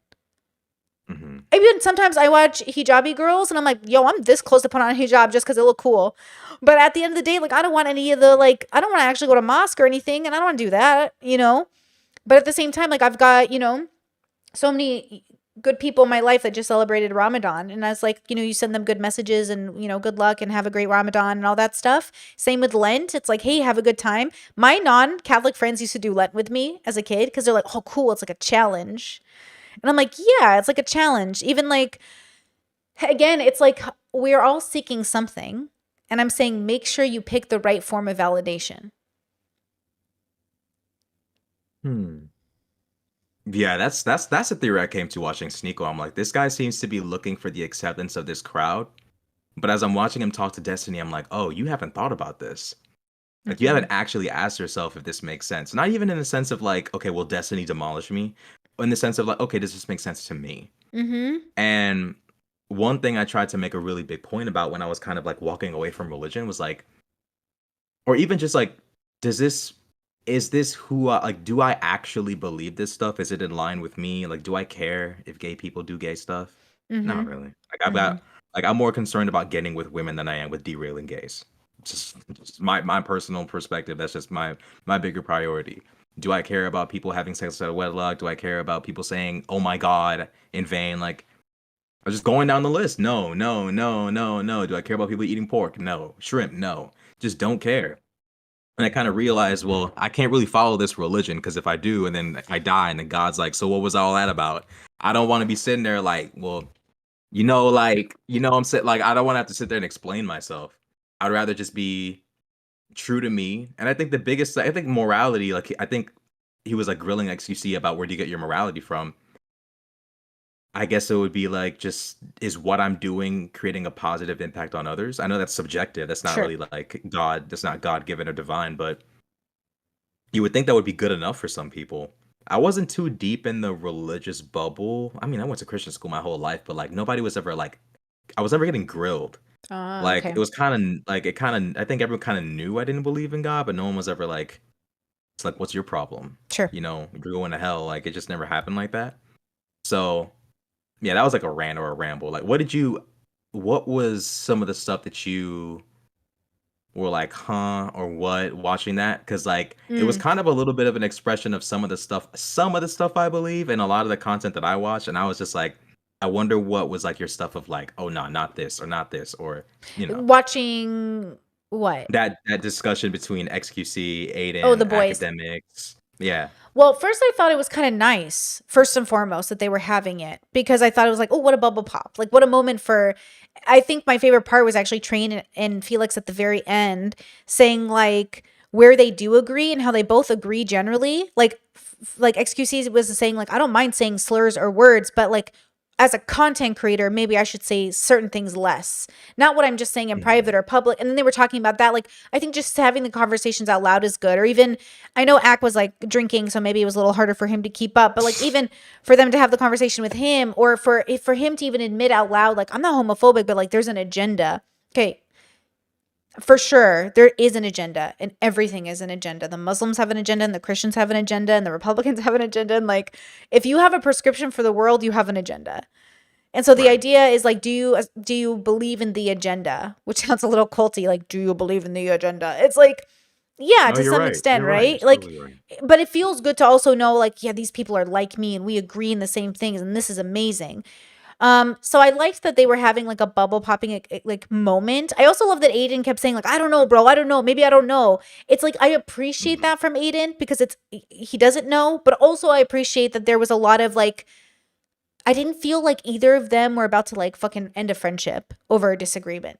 Hmm. Even sometimes I watch hijabi girls and I'm like, yo, I'm this close to put on a hijab just because it look cool. But at the end of the day, like, I don't want any of the, like, I don't want to actually go to mosque or anything. And I don't want to do that, you know? But at the same time, like, I've got, you know, so many good people in my life that just celebrated Ramadan. And I was like, you know, you send them good messages and, you know, good luck and have a great Ramadan and all that stuff. Same with Lent. It's like, hey, have a good time. My non Catholic friends used to do Lent with me as a kid because they're like, oh, cool. It's like a challenge. And I'm like, yeah, it's like a challenge. Even like, again, it's like we're all seeking something. And I'm saying make sure you pick the right form of validation. Hmm. Yeah, that's the theory I came to watching Sneeko. I'm like, this guy seems to be looking for the acceptance of this crowd. But as I'm watching him talk to Destiny, I'm like, oh, you haven't thought about this. Like you Mm-hmm. haven't actually asked yourself if this makes sense. Not even in the sense of like, okay, will Destiny demolish me? But in the sense of like, okay, does this make sense to me? Mm-hmm. And one thing I tried to make a really big point about when I was kind of like walking away from religion was like, or even just like, does this is this who like do I actually believe this stuff? Is it in line with me? Like, do I care if gay people do gay stuff? Not Mm-hmm. really. Like I've Mm-hmm. got like I'm more concerned about getting with women than I am with derailing gays. Just my personal perspective. That's just my bigger priority. Do I care about people having sex outside of wedlock? Do I care about people saying "Oh my God" in vain? Like I'm just going down the list. No, no, no, no, no. Do I care about people eating pork? No. Shrimp? No. Just don't care. And I kind of realized, well, I can't really follow this religion because if I do, and then I die, and then God's like, so what was all that about? I don't want to be sitting there like, well, I'm saying, like, I don't want to have to sit there and explain myself. I'd rather just be true to me. And I think I think morality, like, I think he was like grilling XQC about where do you get your morality from. I guess it would be like just is what I'm doing creating a positive impact on others? I know that's subjective. That's not Sure. really like God. That's not God given or divine, but you would think that would be good enough for some people. I wasn't too deep in the religious bubble. I mean, I went to Christian school my whole life, but like nobody was ever like I was never getting grilled. Ah, Like okay. it was kind of like it kind of I think everyone kind of knew I didn't believe in God, but no one was ever like it's like what's your problem? Sure. You know, you're going to hell. Like it just never happened like that. So yeah, that was like a rant or a ramble. Like, what was some of the stuff that you were like, huh, or what, watching that? Because like it was Mm. kind of a little bit of an expression of some of the stuff I believe, and a lot of the content that I watched, and I was just like, I wonder what was like your stuff of like, oh no, not this or not this, or you know, Watching what? that discussion between XQC, Oh, The Aiden, Boys. academics. Yeah. Well, first I thought it was kind of nice, first and foremost, that they were having it because I thought it was like, oh, what a bubble pop. Like, what a moment for. I think my favorite part was actually Train and Felix at the very end saying, like, where they do agree and how they both agree generally. Like XQC was saying, like, I don't mind saying slurs or words, but like, as a content creator, maybe I should say certain things less. Not what I'm just saying in Mhm. private or public. And then they were talking about that. Like, I think just having the conversations out loud is good. Or even I know Ack was like drinking, so maybe it was a little harder for him to keep up. But like even for them to have the conversation with him, or for him to even admit out loud, like I'm not homophobic, but like there's an agenda. Okay, for sure there is an agenda, and everything is an agenda. The Muslims have an agenda, and the Christians have an agenda, and the Republicans have an agenda. And like if you have a prescription for the world, you have an agenda. And so the Right. idea is like, do you believe in the agenda? Which sounds a little culty. Like, do you believe in the agenda? It's like, yeah, No, to you're some right. extent, You're right. right? You're Like, totally right. but it feels good to also know, like, yeah, these people are like me, and we agree in the same things, and this is amazing. So I liked that they were having like a bubble popping like moment. I also love that Aiden kept saying like, I don't know, bro, I don't know, maybe I don't know. It's like I appreciate Mhm. that from Aiden because he doesn't know, but also I appreciate that there was a lot of like I didn't feel like either of them were about to like fucking end a friendship over a disagreement.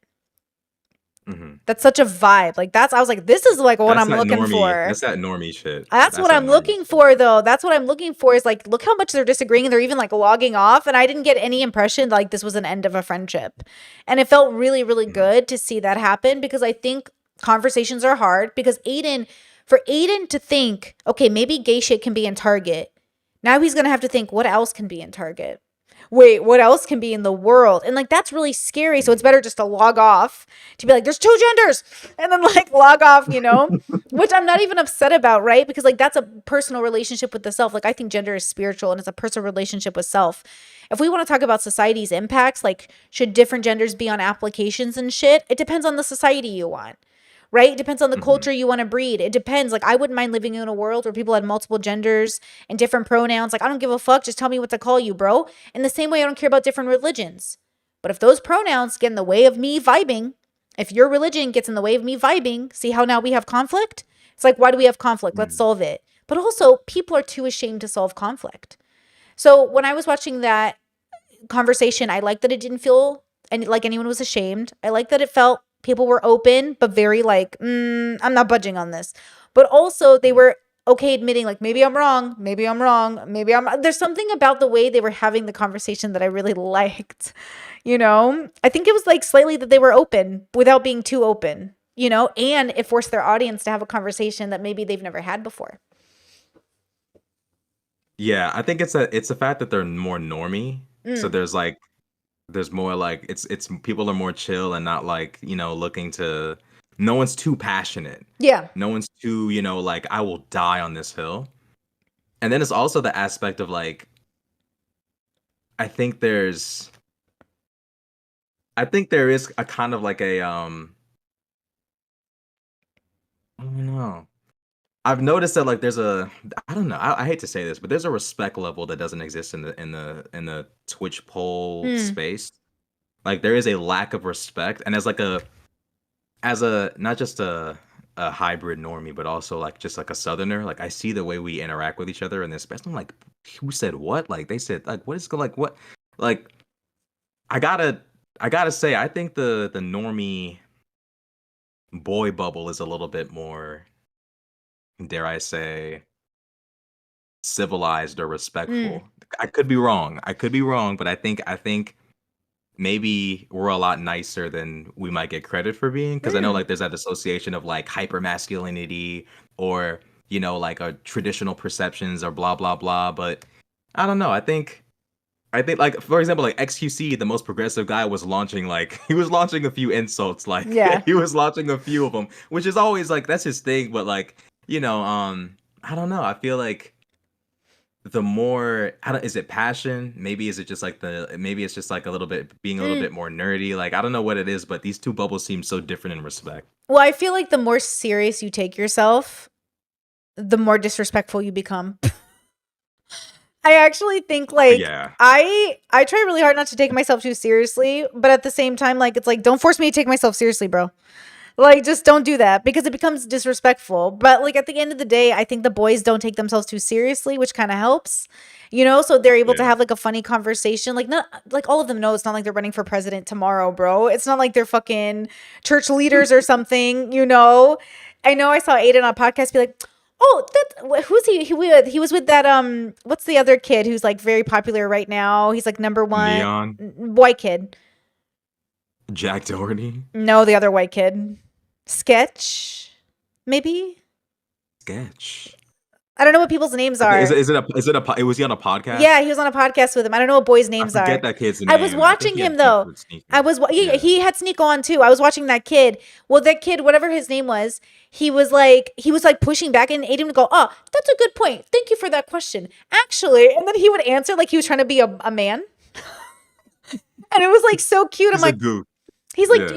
Mhm. That's such a vibe. Like I was like, this is like what I'm looking for. That's that normie shit. That's That's what that I'm normie looking shit. for though. That's what I'm looking for is like, look how much they're disagreeing and they're even like logging off. And I didn't get any impression like this was an end of a friendship. And it felt really, really Mhm. good to see that happen because I think conversations are hard because for Aiden to think, okay, maybe gay shit can be in Target. Now he's going to have to think, what else can be in Target? Wait, what else can be in the world? And like that's really scary. So it's Mhm. better just to log off, to be like, there's two genders, and then like log off, which I'm not even upset about, right? Because like that's a personal relationship with the self. Like I think gender is spiritual and it's a personal relationship with self. If we want to talk about society's impacts, like should different genders be on applications and shit, it depends on the society you want, right? It depends on the Mhm. culture you want to breed. It depends. Like, I wouldn't mind living in a world where people had multiple genders and different pronouns. Like, I don't give a fuck. Just tell me what to call you, bro. In the same way, I don't care about different religions. But if those pronouns get in the way of me vibing, if your religion gets in the way of me vibing, see how now we have conflict? It's like, why do we have conflict? Let's Mhm. solve it. But also, people are too ashamed to solve conflict. So when I was watching that conversation, I liked that it didn't feel like anyone was ashamed. I like that it felt people were open, but very like, I'm not budging on this. But also, they Mhm. were okay admitting, like, maybe I'm wrong, maybe I'm wrong, maybe I'm. There's something about the way they were having the conversation that I really liked. I think it was like slightly that they were open without being too open. And it forced their audience to have a conversation that maybe they've never had before. Yeah, I think it's a fact that they're more normie. So Mm, there's more like it's people are more chill and not like, looking to no one's too passionate. yeah. No one's too, like I will die on this hill. And then it's also the aspect of like I think there's I think there is a kind of like I don't know. I've noticed that like there's a I don't know. I hate to say this, but there's a respect level that doesn't exist in the Twitch poll Mm, space. Like there is a lack of respect, and as a not just a hybrid normie, but also like just like a southerner. Like I see the way we interact with each other, and especially I'm like, who said what? Like they said like what is like what? Like I gotta I gotta say I think the normie boy bubble is a little bit more, dare I say, civilized or mm, respectful. I could be wrong. I could be wrong, but I think maybe we're a lot nicer than we might get credit for being, because I know mm. like there's that association of like hyper masculinity or like traditional perceptions or blah blah blah. But I don't know. I think like for example like XQC, the most progressive guy, was launching like he was launching a few insults, like Yeah. he was launching a few of them, which is always like that's his thing. But like I don't know. I feel like the more I don't, is it passion? Maybe is it just like maybe it's just like a little bit being a little Mm, bit more nerdy. Like I don't know what it is, but these two bubbles seem so different in respect. well, I feel like the more serious you take yourself, the more disrespectful you become. I actually think like Yeah. I try really hard not to take myself too seriously, but at the same time, like it's like don't force me to take myself seriously, bro. Like just don't do that because it becomes disrespectful. But like at the end of the day, I think the boys don't take themselves too seriously, which kind of helps. You know, so they're able to Yeah. have like a funny conversation. Like not like all of them know it's not like they're running for president tomorrow, bro. It's not like they're fucking church leaders or something, you know. I know I saw Aiden on a podcast be like, "Oh, that who's he? He was with that what's the other kid who's like very popular right now? He's like number 1 Neon, white kid. Jack Doherty, No, the other white kid. Sketch, maybe? sketch. I don't know what people's names I think, are. was he on a podcast? Yeah, he was on a podcast with him. I don't know what boys' I names forget are. that kid's I was name. I think watching he had him beef though. with Sneaker. Yeah, Yeah. he had Sneeko on too. I was watching that kid. Well, that kid, whatever his name was, he was like pushing back and Aiden would go, "Oh, that's a good point. Thank you for that question." Actually, and then he would answer like he was trying to be a man. And it was like so cute. I'm He's a like, goof. he's like Yeah.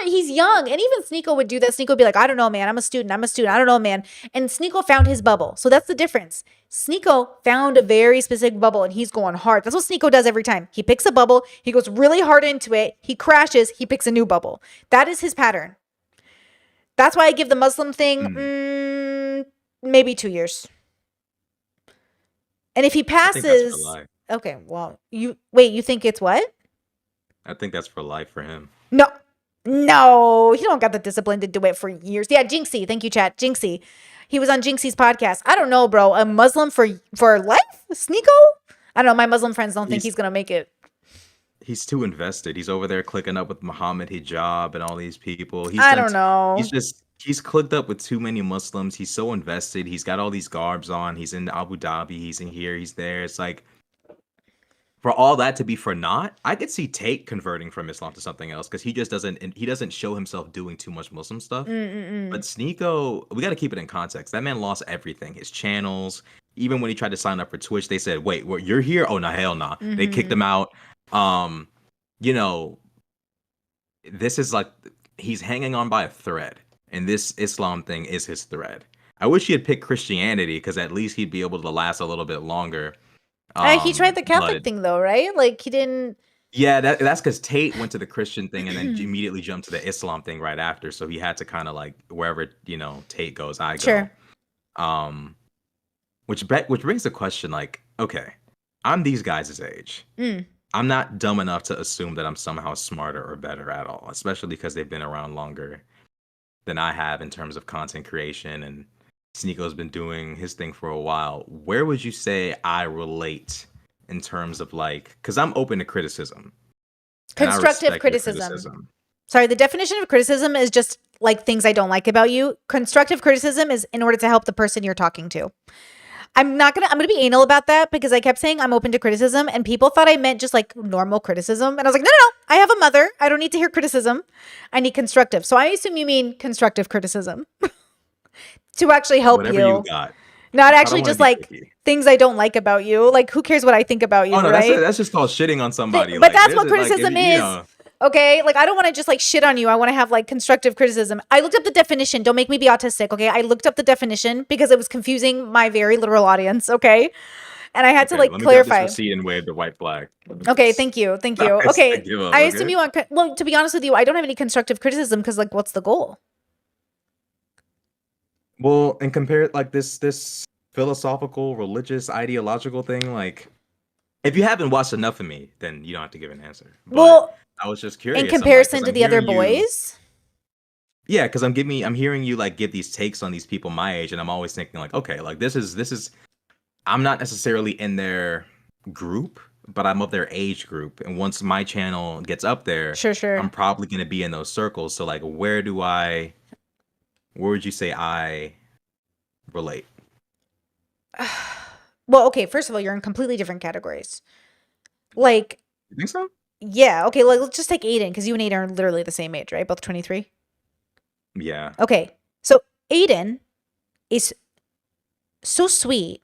he's young. And even Sneeko would do that. Sneeko would be like, I don't know, man. I'm a student. I don't know, man. And Sneeko found his bubble. So that's the difference. Sneeko found a very specific bubble and he's going hard. That's what Sneeko does every time. He picks a bubble, he goes really hard into it, he crashes, he picks a new bubble. That is his pattern. That's why I give the Muslim thing Mm. maybe 2 years. And if he I think that's for passes, life. okay, well, you think it's what? I think that's for life for him. No. No, he don't got the discipline to do it for years. Yeah, Jinxie. Thank you, chat. Jinxie. He was on Jinxie's podcast. I don't know, bro. A Muslim for life? Sneeko? I don't know. My Muslim friends don't think He's he's gonna make it. he's too invested. He's over there clicking up with Muhammad Hijab and all these people. I don't know. He's clicked up with too many Muslims. He's so invested. He's got all these garbs on. He's in Abu Dhabi. He's in here. He's there. It's like for all that to be for naught, I could see Tate converting from Islam to something else because he doesn't show himself doing too much Muslim stuff. But Mm-mm-mm. Sneeko, we got to keep it in context. That man lost everything. His channels, even when he tried to sign up for Twitch, they said, "Wait, what? You're here? Oh no, hell no!" They kicked Mm-hmm. him out. Um, you know, this is like he's hanging on by a thread, and this Islam thing is his thread. I wish he had picked Christianity because at least he'd be able to last a little bit longer. He tried the Catholic But thing though, right? Like he didn't. yeah, that's because Tate went to the Christian thing and then immediately jumped to the Islam thing right after. So he had to kind of like wherever Tate goes, I go. Sure. Um, which brings the question like, okay, I'm these guys' age. Mm. I'm not dumb enough to assume that I'm somehow smarter or better at all, especially because they've been around longer than I have in terms of content creation and Sneeko's been doing his thing for a while. Where would you say I relate in terms of like, because I'm open to criticism and I Constructive respect your criticism. Sorry, the definition of criticism is just like things I don't like about you. Constructive criticism is in order to help the person you're talking to. I'm gonna be anal about that because I kept saying I'm open to criticism and people thought I meant just like normal criticism. And I was like, no, no, no. I have a mother. I don't need to hear criticism. I need constructive. So I assume you mean constructive criticism to actually help Whatever you you. got. Not I don't actually want to just be like picky. things I don't like about you. Like who cares what I think about you, Oh no, right? that's just called shitting on somebody. But Like that's there's what a, like if criticism you is. know, Okay, like I don't want to just like shit on you. I want to have like constructive criticism. I looked up the definition. Don't make me be autistic, okay? I looked up the definition because it was confusing my very literal audience, okay? And I had to okay, like let me grab this clarify. receipt and wave the white flag. Okay, thank you. Thank you. I Okay. give up. I assume Okay. you want well, to be honest with you, I don't have any constructive criticism because like what's the goal? Well, and compare it like this philosophical, religious, ideological thing. Like, if you haven't watched enough of me, then you don't have to give an answer. But Well, I was just in curious. I'm like, comparison because to I'm the other hearing you. boys. Yeah, because I'm hearing you like give these takes on these people my age, and I'm always thinking like, okay, like this is. I'm not necessarily in their group, but I'm of their age group, and once my channel gets up there, Sure, sure. I'm probably gonna be in those circles. So like, where would you say I relate? Well, okay, first of all, you're in completely different categories. Like, You think so? yeah, okay, like let's just take Aiden because you and Aiden are literally the same age, right? Both 23. Yeah. Okay. So Aiden is so sweet.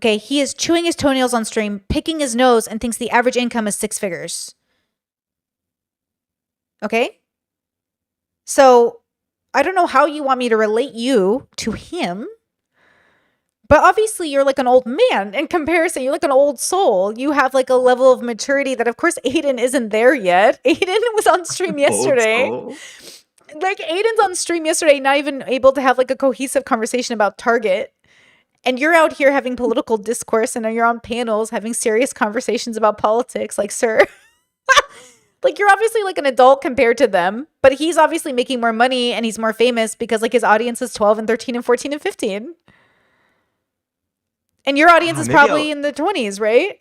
Okay, he is chewing his toenails on stream, picking his nose, and thinks the average income is 6 figures. Okay? So, I don't know how you want me to relate you to him, but obviously you're like an old man in comparison. You're like an old soul. You have like a level of maturity that, of course, Aiden isn't there yet. Aiden was on stream yesterday. Like, Aiden's on stream yesterday, not even able to have like a cohesive conversation about Target. And you're out here having political discourse, and you're on panels having serious conversations about politics. Like, sir, like, you're obviously like an adult compared to them, but he's obviously making more money and he's more famous because like his audience is 12 and 13 and 14 and 15. And your audience is probably in the 20s, right?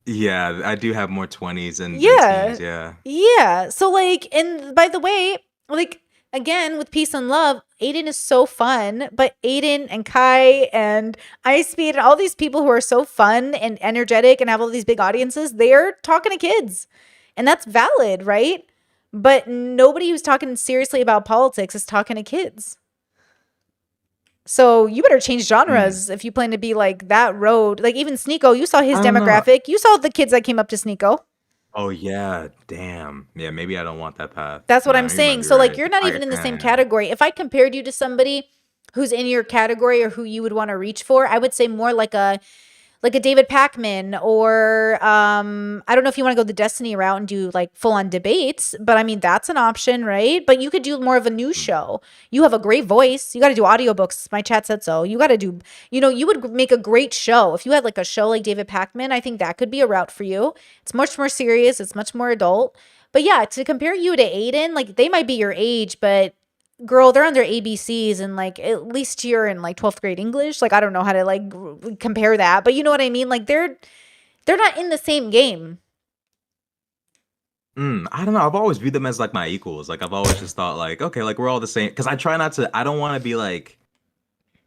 Yeah, I do have more 20s and Yeah. teens, yeah. Yeah. So like, and by the way, like, again, with peace and love, Aiden is so fun, but Aiden and Kai and Ice Speed and all these people who are so fun and energetic and have all these big audiences, they're talking to kids. And that's valid, right? But nobody who's talking seriously about politics is talking to kids. So you better change genres if you plan to be like that road. Like, even Sneeko, you saw his demographic. You saw the kids that came up to Sneeko. Oh, yeah. Damn. Yeah, maybe I don't want that path. That's what Yeah, I'm you might saying. be So like, right. you're not even in the same category. If I compared you to somebody who's in your category or who you would want to reach for, I would say more like a David Pakman, or I don't know if you want to go the Destiny route and do like full on debates, but I mean, that's an option, right? But you could do more of a news show. You have a great voice. You got to do audiobooks. My chat said so. You got to do, you would make a great show. If you had like a show like David Pakman, I think that could be a route for you. It's much more serious. It's much more adult. But yeah, to compare you to Aiden, like, they might be your age, but girl, they're on their ABCs, and like, at least you're in like 12th grade English. Like, I don't know how to like compare that, but you know what I mean? Like, they're not in the same game. I don't know. I've always viewed them as like my equals. Like, I've always just thought like, okay, like we're all the same. Because I try not to. I don't want to be like.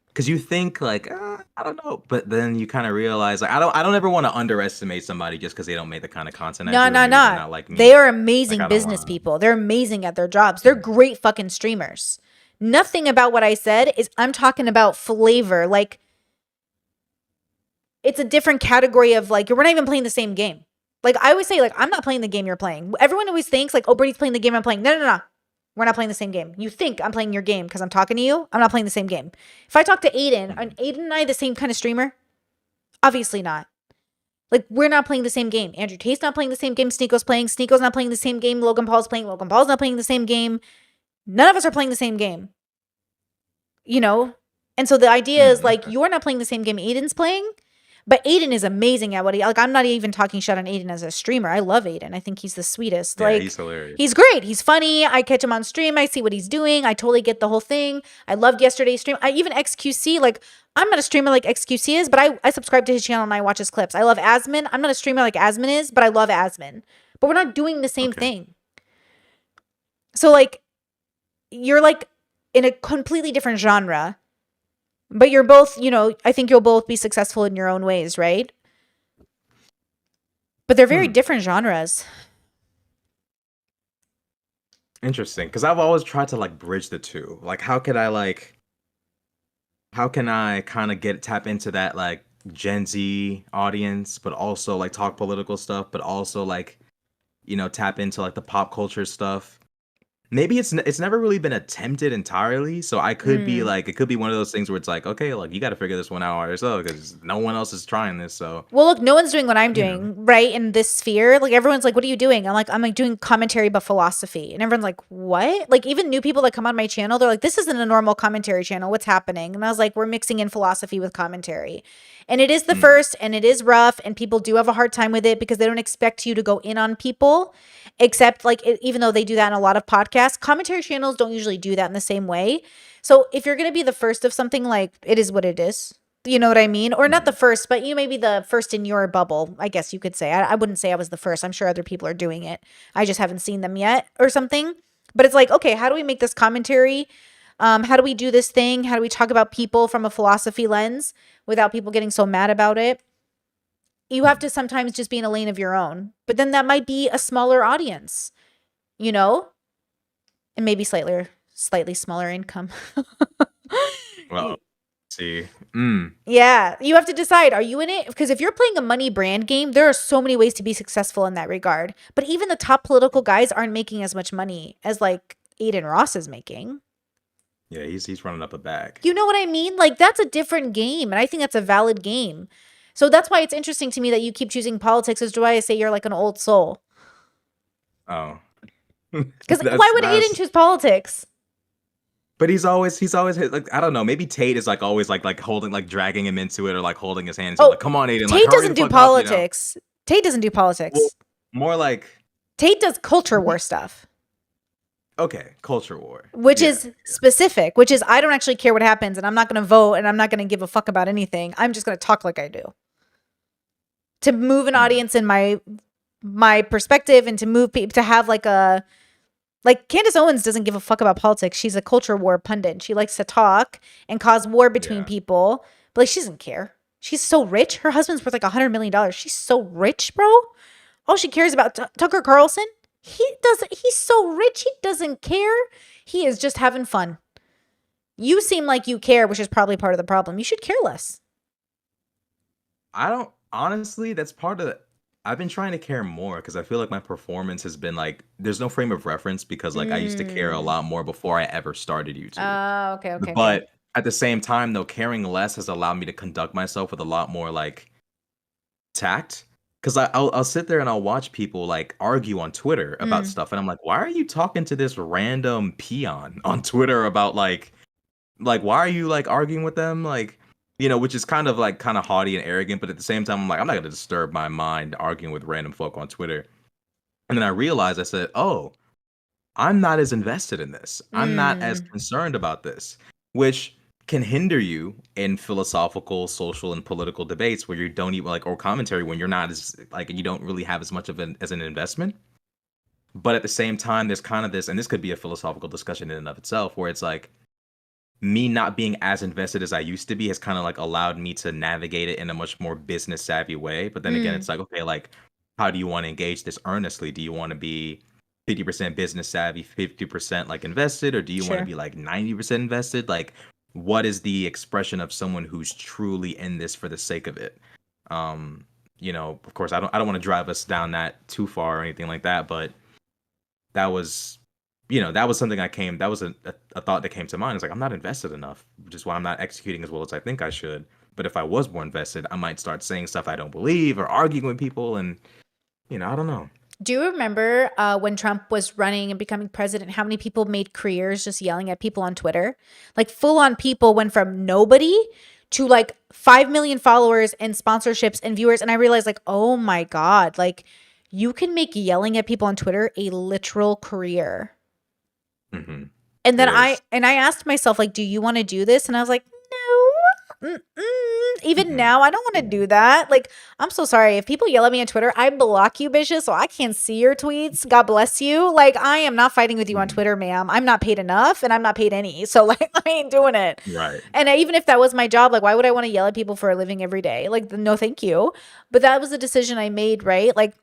Because you think like, I don't know, but then you kind of realize like, I don't ever want to underestimate somebody just because they don't make the kind of content I do. No. Not like me. They are amazing Like, business people. They're amazing at their jobs. They're great fucking streamers. Nothing about what I said is, I'm talking about flavor. Like, it's a different category of like, we're not even playing the same game. Like, I always say, like, I'm not playing the game you're playing. Everyone always thinks like, oh, Brittany's playing the game I'm playing. No. We're not playing the same game. You think I'm playing your game because I'm talking to you. I'm not playing the same game. If I talk to Aiden, are Aiden and I the same kind of streamer? Obviously not. Like, we're not playing the same game. Andrew Tate's not playing the same game Sneeko's playing. Sneeko's not playing the same game Logan Paul's playing. Logan Paul's not playing the same game. None of us are playing the same game. And so the idea is like, you're not playing the same game Aiden's playing. But Aiden is amazing at what he, like, I'm not even talking shit on Aiden as a streamer. I love Aiden. I think he's the sweetest. Yeah, like, he's hilarious. He's great. He's funny. I catch him on stream. I see what he's doing. I totally get the whole thing. I loved yesterday's stream. I even XQC, like, I'm not a streamer like XQC is, but I subscribe to his channel and I watch his clips. I love Asmin. I'm not a streamer like Asmin is, but I love Asmin. But we're not doing the same thing. So, like, you're like in a completely different genre. But you're both, I think you'll both be successful in your own ways, right? But they're very different genres. Interesting. Because I've always tried to like bridge the two. Like, how can I kind of tap into that like Gen Z audience, but also like talk political stuff, but also like, tap into like the pop culture stuff. Maybe it's never really been attempted entirely, so I could be like, it could be one of those things where it's like, okay, like, you got to figure this one out on yourself because no one else is trying this. So, well, look, no one's doing what I'm doing, right? In this sphere, like, everyone's like, "What are you doing?" I'm like doing commentary about philosophy, and everyone's like, "What?" Like, even new people that come on my channel, they're like, "This isn't a normal commentary channel. What's happening?" And I was like, "We're mixing in philosophy with commentary." And it is the first, and it is rough, and people do have a hard time with it because they don't expect you to go in on people, except like, even though they do that in a lot of podcasts, commentary channels don't usually do that in the same way. So if you're going to be the first of something, like, it is what it is. You know what I mean? Or not the first, but you may be the first in your bubble, I guess you could say. I wouldn't say I was the first. I'm sure other people are doing it. I just haven't seen them yet or something. But it's like, okay, how do we make this commentary? How do we do this thing? How do we talk about people from a philosophy lens without people getting so mad about it? You have to sometimes just be in a lane of your own. But then that might be a smaller audience, and maybe slightly smaller income. well, see. Mm. Yeah, you have to decide, are you in it? Because if you're playing a money brand game, there are so many ways to be successful in that regard. But even the top political guys aren't making as much money as like Aiden Ross is making. Yeah, he's running up a bag. You know what I mean? Like that's a different game, and I think that's a valid game. So that's why it's interesting to me that you keep choosing politics, as to why I say you're like an old soul. Oh. Because why would Aiden choose politics? But he's always hit, like, I don't know, maybe Tate is like always like holding, like dragging him into it, or like holding his hand, so like, come on, Aiden, like, Tate hurry doesn't the do fuck up, you know? politics. Tate doesn't do politics. Well, more like Tate does culture war stuff, okay, culture war, which yeah, is specific, which is I don't actually care what happens, and I'm not going to vote, and I'm not going to give a fuck about anything. I'm just going to talk like I do. To move an audience in my perspective, and to move people to have like a Candace Owens doesn't give a fuck about politics. She's a culture war pundit. She likes to talk and cause war between yeah. people, but like she doesn't care. She's so rich. Her husband's worth like $100 million. She's so rich, bro. All she cares about Tucker Carlson. He's so rich. He doesn't care. He is just having fun. You seem like you care, which is probably part of the problem. You should care less. I don't honestly. That's part of the. I've been trying to care more because I feel like my performance has been like there's no frame of reference because like I used to care a lot more before I ever started YouTube. Okay. But at the same time, though, caring less has allowed me to conduct myself with a lot more like tact. Because I'll sit there and I'll watch people like argue on Twitter about stuff, and I'm like, why are you talking to this random peon on Twitter about like why are you like arguing with them, like, you know, which is kind of haughty and arrogant, but at the same time I'm like, I'm not gonna disturb my mind arguing with random folk on Twitter. And then I realized, I said, oh, I'm not as invested in this. I'm not as concerned about this, which can hinder you in philosophical, social, and political debates where you don't even like, or commentary when you're not as like, you don't really have as much of an investment. But at the same time, there's kind of this, and this could be a philosophical discussion in and of itself, where it's like me not being as invested as I used to be has kind of like allowed me to navigate it in a much more business savvy way. But then again, it's like, okay, like, how do you want to engage this earnestly? Do you want to be 50% business savvy, 50% like invested, or do you want to be like 90% invested? Like, what is the expression of someone who's truly in this for the sake of it? You know, of course, I don't want to drive us down that too far or anything like that, but that was, you know, that was something that was a thought that came to mind. It's like, I'm not invested enough, which is why I'm not executing as well as I think I should. But if I was more invested, I might start saying stuff I don't believe or arguing with people, and, you know, I don't know. Do you remember when Trump was running and becoming president, how many people made careers just yelling at people on Twitter? Like full on people went from nobody to like 5 million followers and sponsorships and viewers. And I realized like, oh my God, like you can make yelling at people on Twitter a literal career. Mm-hmm. And then I asked myself, like, do you want to do this? And I was like, no. Even now, I don't want to do that. Like, I'm so sorry. If people yell at me on Twitter, I block you, bitches, so I can't see your tweets. God bless you. Like, I am not fighting with you on Twitter, ma'am. I'm not paid enough, and I'm not paid any. So, like, I ain't doing it. Right. And even if that was my job, like, why would I want to yell at people for a living every day? Like, no, thank you. But that was a decision I made, right? Like,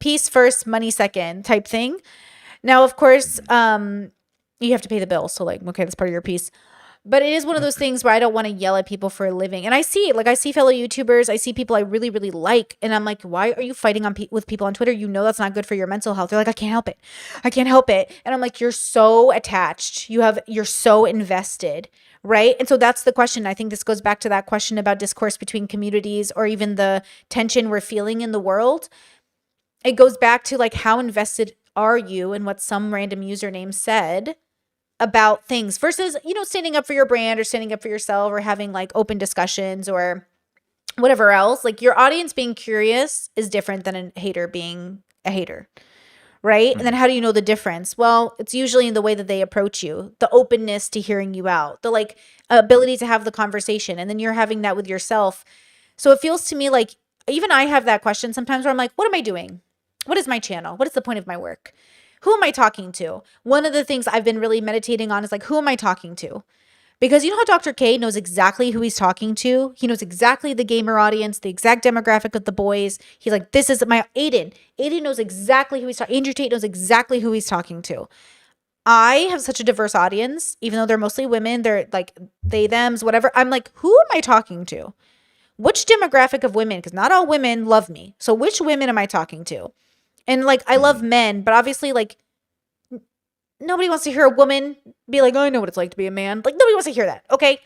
peace first, money second type thing. Now, of course, you have to pay the bills. So, like, okay, that's part of your piece. But it is one of those things where I don't want to yell at people for a living. And I see fellow YouTubers, I see people I really, really like. And I'm like, why are you fighting with people on Twitter? You know that's not good for your mental health. They're like, I can't help it. I can't help it. And I'm like, you're so attached. You're so invested, right? And so that's the question. I think this goes back to that question about discourse between communities, or even the tension we're feeling in the world. It goes back to like, how invested are you in what some random username said about things versus, you know, standing up for your brand or standing up for yourself or having like open discussions or whatever else. Like, your audience being curious is different than a hater being a hater, right? And then how do you know the difference? Well, it's usually in the way that they approach you, the openness to hearing you out, the like ability to have the conversation, and then you're having that with yourself. So it feels to me like even I have that question sometimes where I'm like, what am I doing? What is my channel? What is the point of my work? Who am I talking to? One of the things I've been really meditating on is like, who am I talking to? Because you know how Dr. K knows exactly who he's talking to? He knows exactly the gamer audience, the exact demographic of the boys. He's like, this is my Aiden. Aiden knows exactly who he's talking to. Andrew Tate knows exactly who he's talking to. I have such a diverse audience, even though they're mostly women, they're like they, thems, whatever. I'm like, who am I talking to? Which demographic of women? Because not all women love me. So which women am I talking to? And like, I love Mhm. men, but obviously, like, nobody wants to hear a woman be like, oh, I know what it's like to be a man. Like, nobody wants to hear that. Okay.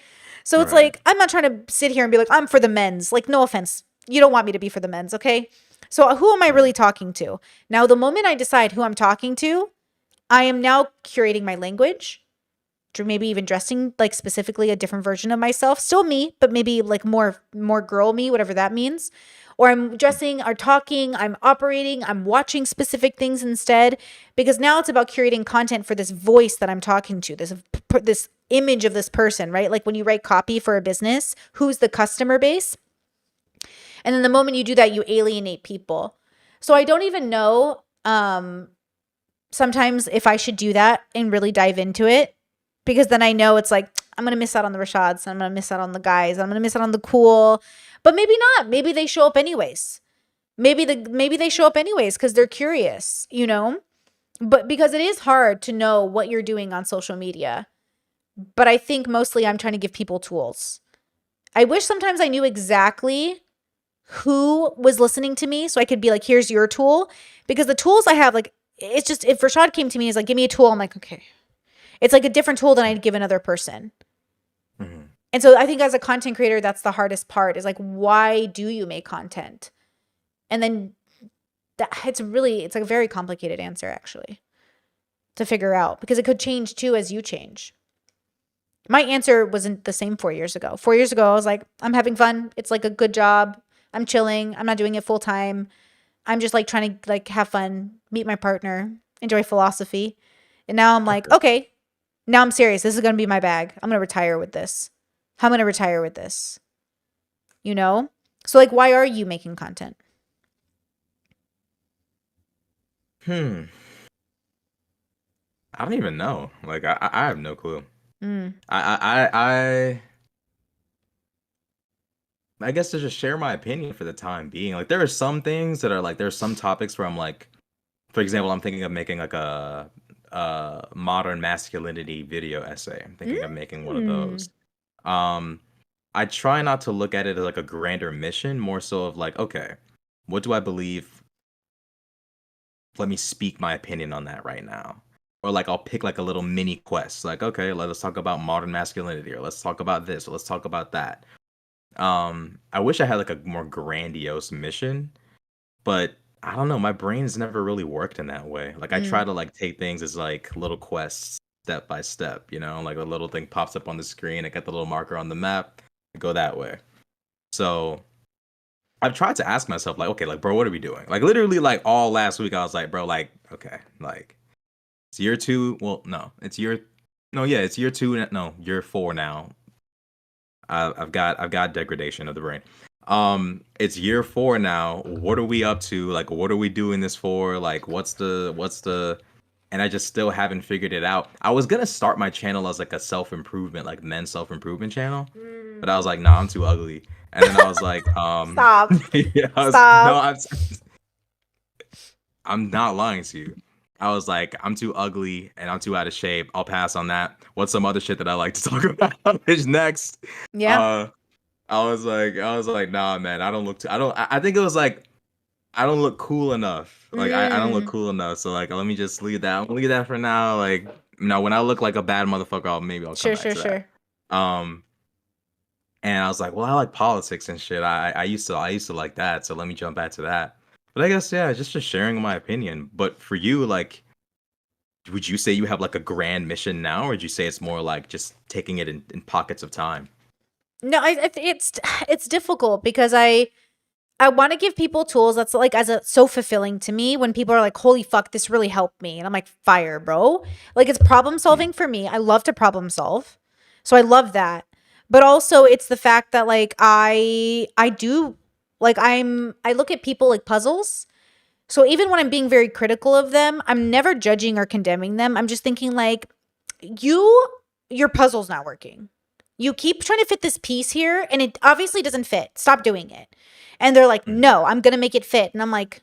So it's Right. like, I'm not trying to sit here and be like, I'm for the men's. Like, no offense. You don't want me to be for the men's. Okay. So who am I Right. really talking to? Now, the moment I decide who I'm talking to, I am now curating my language, maybe even dressing like specifically a different version of myself, still me, but maybe like more girl me, whatever that means. Or I'm dressing or talking, I'm operating, I'm watching specific things instead, because now it's about curating content for this voice that I'm talking to, this image of this person, right? Like when you write copy for a business, who's the customer base? And then the moment you do that, you alienate people. So I don't even know sometimes if I should do that and really dive into it, because then I know it's like I'm gonna miss out on the Rashads, I'm gonna miss out on the guys, I'm gonna miss out on the cool, but maybe not. Maybe they show up anyways. Maybe they show up anyways because they're curious, you know. But because it is hard to know what you're doing on social media, but I think mostly I'm trying to give people tools. I wish sometimes I knew exactly who was listening to me so I could be like, here's your tool. Because the tools I have, like, it's just if Rashad came to me and is like, give me a tool, I'm like, okay. It's like a different tool than I'd give another person. Mhm. And so I think as a content creator, that's the hardest part is like, why do you make content? And then it's like a very complicated answer actually to figure out because it could change too as you change. My answer wasn't the same 4 years ago. 4 years ago, I was like, I'm having fun. It's like a good job. I'm chilling. I'm not doing it full time. I'm just like trying to like have fun, meet my partner, enjoy philosophy. And now I'm like, Okay. okay, now I'm serious. This is going to be my bag. I'm going to retire with this. How am I going to retire with this? You know? So like, why are you making content? Hmm. I don't even know. Like I have no clue. Mm. I guess to just share my opinion for the time being. Like there are some things that are like there's some topics where I'm like, for example, I'm thinking of making like a modern masculinity video essay. I'm thinking of making one of Mm. those. Um, I try not to look at it as like a grander mission, more so of like, okay, what do I believe? Let me speak my opinion on that right now. Or like I'll pick like a little mini quest, like, okay, let us talk about modern masculinity, or let's talk about this, or let's talk about that. I wish I had like a more grandiose mission, but I don't know, my brain's never really worked in that way. Like I try Mm. to like take things as like little quests step by step, you know, like a little thing pops up on the screen, I get the little marker on the map, I go that way. So I've tried to ask myself, like, okay, like, bro, what are we doing? Like, literally, like, all last week, I was like, bro, like, okay, like, it's year two. Well, no, no, yeah, it's year two. No, year four now. I've got degradation of the brain. It's year four now. What are we up to? Like, what are we doing this for? Like, what's the? And I just still haven't figured it out. I was gonna start my channel as like a self improvement, like men's self improvement channel, but I was like, nah, I'm too ugly. And then I was like, Stop. yeah, no, Stop. I'm not lying to you. I was like, I'm too ugly and I'm too out of shape. I'll pass on that. What's some other shit that I like to talk about is next. Yeah. Uh, I was like, nah, man, I don't look too, I don't, I think it was like, I don't look cool enough. Like, I don't look Mm. cool enough. So like, let me just leave that. I'll leave that for now. Like, no, when I look like a bad motherfucker, maybe I'll come Sure, back sure, to that. sure. Um, and I was like, well, I like politics and shit. I used to like that. So let me jump back to that. But I guess yeah, just sharing my opinion. But for you, like, would you say you have like a grand mission now, or would you say it's more like just taking it in pockets of time? No, it's difficult because I want to give people tools that's like as a so fulfilling to me when people are like, "Holy fuck, this really helped me," and I'm like, "Fire, bro!" Like it's problem Mm, solving for me. I love to problem solve, so I love that. But also, it's the fact that like I do like I look at people like puzzles. So even when I'm being very critical of them, I'm never judging or condemning them. I'm just thinking like, you your puzzle's not working. You keep trying to fit this piece here and it obviously doesn't fit. Stop doing it. And they're like, mm, "No, I'm going to make it fit." And I'm like,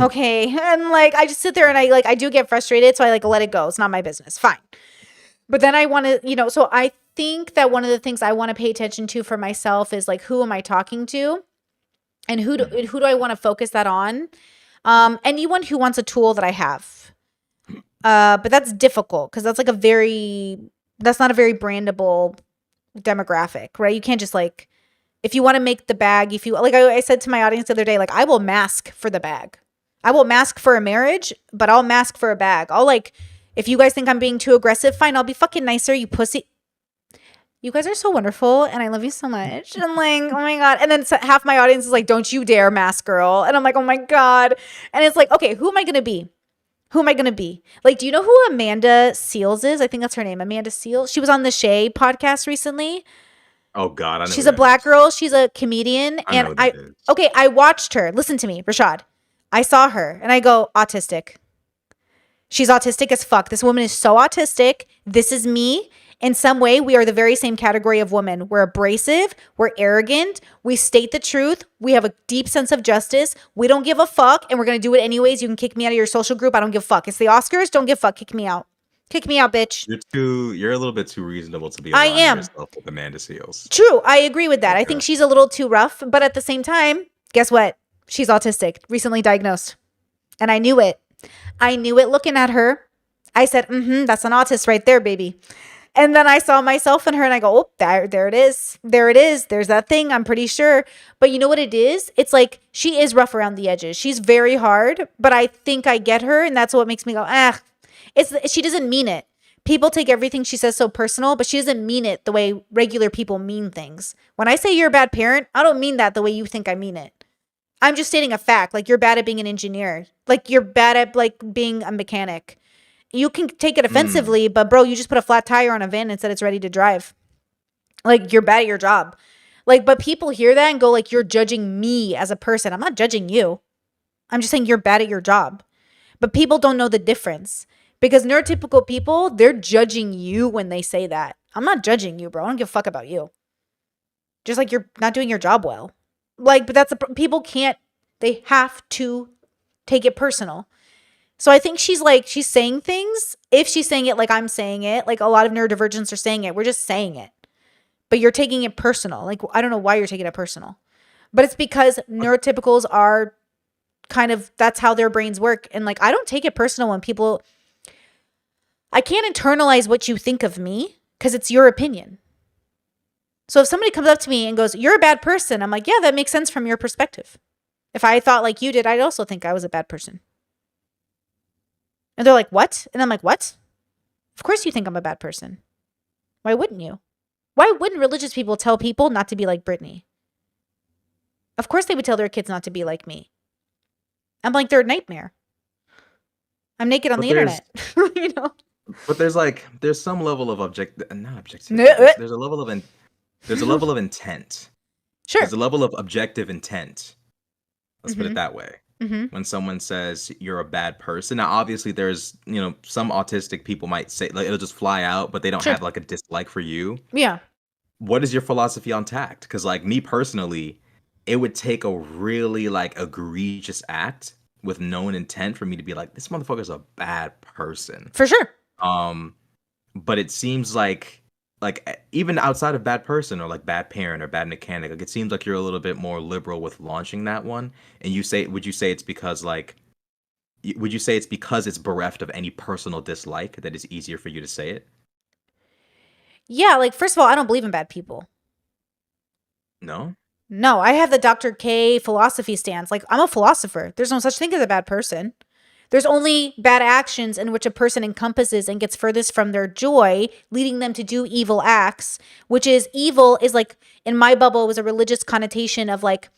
Okay. And like I just sit there and I do get frustrated, so I like let it go. It's not my business. Fine. But then I want to, so I think that one of the things I want to pay attention to for myself is like who am I talking to and Mhm. who do I want to focus that on? Anyone who wants a tool that I have. But that's difficult because that's not a very brandable demographic, right? You can't just like if you want to make the bag, if you like I said to my audience the other day, like I will mask for the bag. I will mask for a marriage, but I'll mask for a bag. I'll like if you guys think I'm being too aggressive, fine, I'll be fucking nicer, you pussy. You guys are so wonderful and I love you so much. And I'm like, oh my God. And then half my audience is like, don't you dare, mask girl. And I'm like, oh my God. And it's like, okay, who am I going to be? Who am I going to be? Like, do you know who Amanda Seales is? I think that's her name, Amanda Seales. She was on the Shay podcast recently. Oh God, I know who She's a that black is. girl. She's a comedian. I And know who that is. okay, I watched her. Listen to me, Rashad. I saw her and I go, autistic. She's autistic as fuck. This woman is so autistic. This is me. In some way, we are the very same category of woman. We're abrasive. We're arrogant. We state the truth. We have a deep sense of justice. We don't give a fuck, and we're going to do it anyways. You can kick me out of your social group. I don't give a fuck. It's the Oscars. Don't give a fuck. Kick me out. Kick me out, bitch. You're a little bit too reasonable to be I aligning am. yourself with Amanda Seales. True. I agree with that. I think Okay. she's a little too rough, but at the same time, guess what? She's autistic, recently diagnosed. And I knew it. I knew it looking at her. I said, that's an autist right there, baby. And then I saw myself in her and I go, oh, there it is. There it is. There's that thing. I'm pretty sure. But you know what it is? It's like she is rough around the edges. She's very hard, but I think I get her. And that's what makes me go, she doesn't mean it. People take everything she says so personal, but she doesn't mean it the way regular people mean things. When I say you're a bad parent, I don't mean that the way you think I mean it. I'm just stating a fact. Like you're bad at being an engineer. Like you're bad at like being a mechanic. You can take it Mm. offensively, but bro, you just put a flat tire on a van and said it's ready to drive. Like you're bad at your job. Like, but people hear that and go like, you're judging me as a person. I'm not judging you. I'm just saying you're bad at your job. But people don't know the difference because neurotypical people, they're judging you when they say that. I'm not judging you, bro. I don't give a fuck about you. Just like you're not doing your job well. Like, but people can't, they have to take it personal. So I think she's saying things. If she's saying it like I'm saying it, like a lot of neurodivergents are saying it, we're just saying it. But you're taking it personal. Like, I don't know why you're taking it personal. But it's because neurotypicals are kind of, that's how their brains work. And like, I don't take it personal when people, I can't internalize what you think of me because it's your opinion. So if somebody comes up to me and goes, you're a bad person, I'm like, yeah, that makes sense from your perspective. If I thought like you did, I'd also think I was a bad person. And they're like, what? And I'm like, what? Of course you think I'm a bad person. Why wouldn't you? Why wouldn't religious people tell people not to be like Britney? Of course they would tell their kids not to be like me. I'm like their nightmare. I'm naked on But the internet. You know? But there's some level of not objectivity. No, There's a level of there's a level of intent. Sure. There's a level of objective intent. Let's put it Mm-hmm. that way. Mm-hmm. When someone says you're a bad person, now obviously there's some autistic people might say like it'll just fly out, but they don't Sure. have like a dislike for you. Yeah. What is your philosophy on tact? Because like me personally, it would take a really like egregious act with known intent for me to be like, this motherfucker's a bad person. For sure. But it seems like even outside of bad person or like bad parent or bad mechanic, like it seems like you're a little bit more liberal with launching that one. And would you say it's because would you say it's because it's bereft of any personal dislike that it's easier for you to say it? Yeah, like first of all, I don't believe in bad people. No? No, I have the Dr. K philosophy stance. Like I'm a philosopher. There's no such thing as a bad person. There's only bad actions in which a person encompasses and gets furthest from their joy, leading them to do evil acts, which is evil is like in my bubble was a religious connotation of like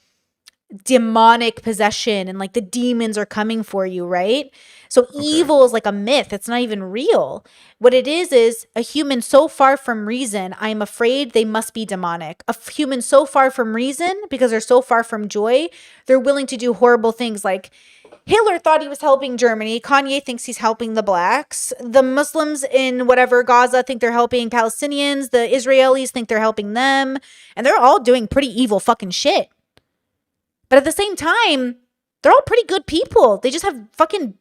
demonic possession and like the demons are coming for you, right? So Okay. evil is like a myth. It's not even real. What it is a human so far from reason, I'm afraid they must be demonic. A human so far from reason because they're so far from joy, they're willing to do horrible things like Hitler thought he was helping Germany. Kanye thinks he's helping the blacks. The Muslims in whatever Gaza think they're helping Palestinians. The Israelis think they're helping them. And they're all doing pretty evil fucking shit. But at the same time, They're all pretty good people. They just have fucking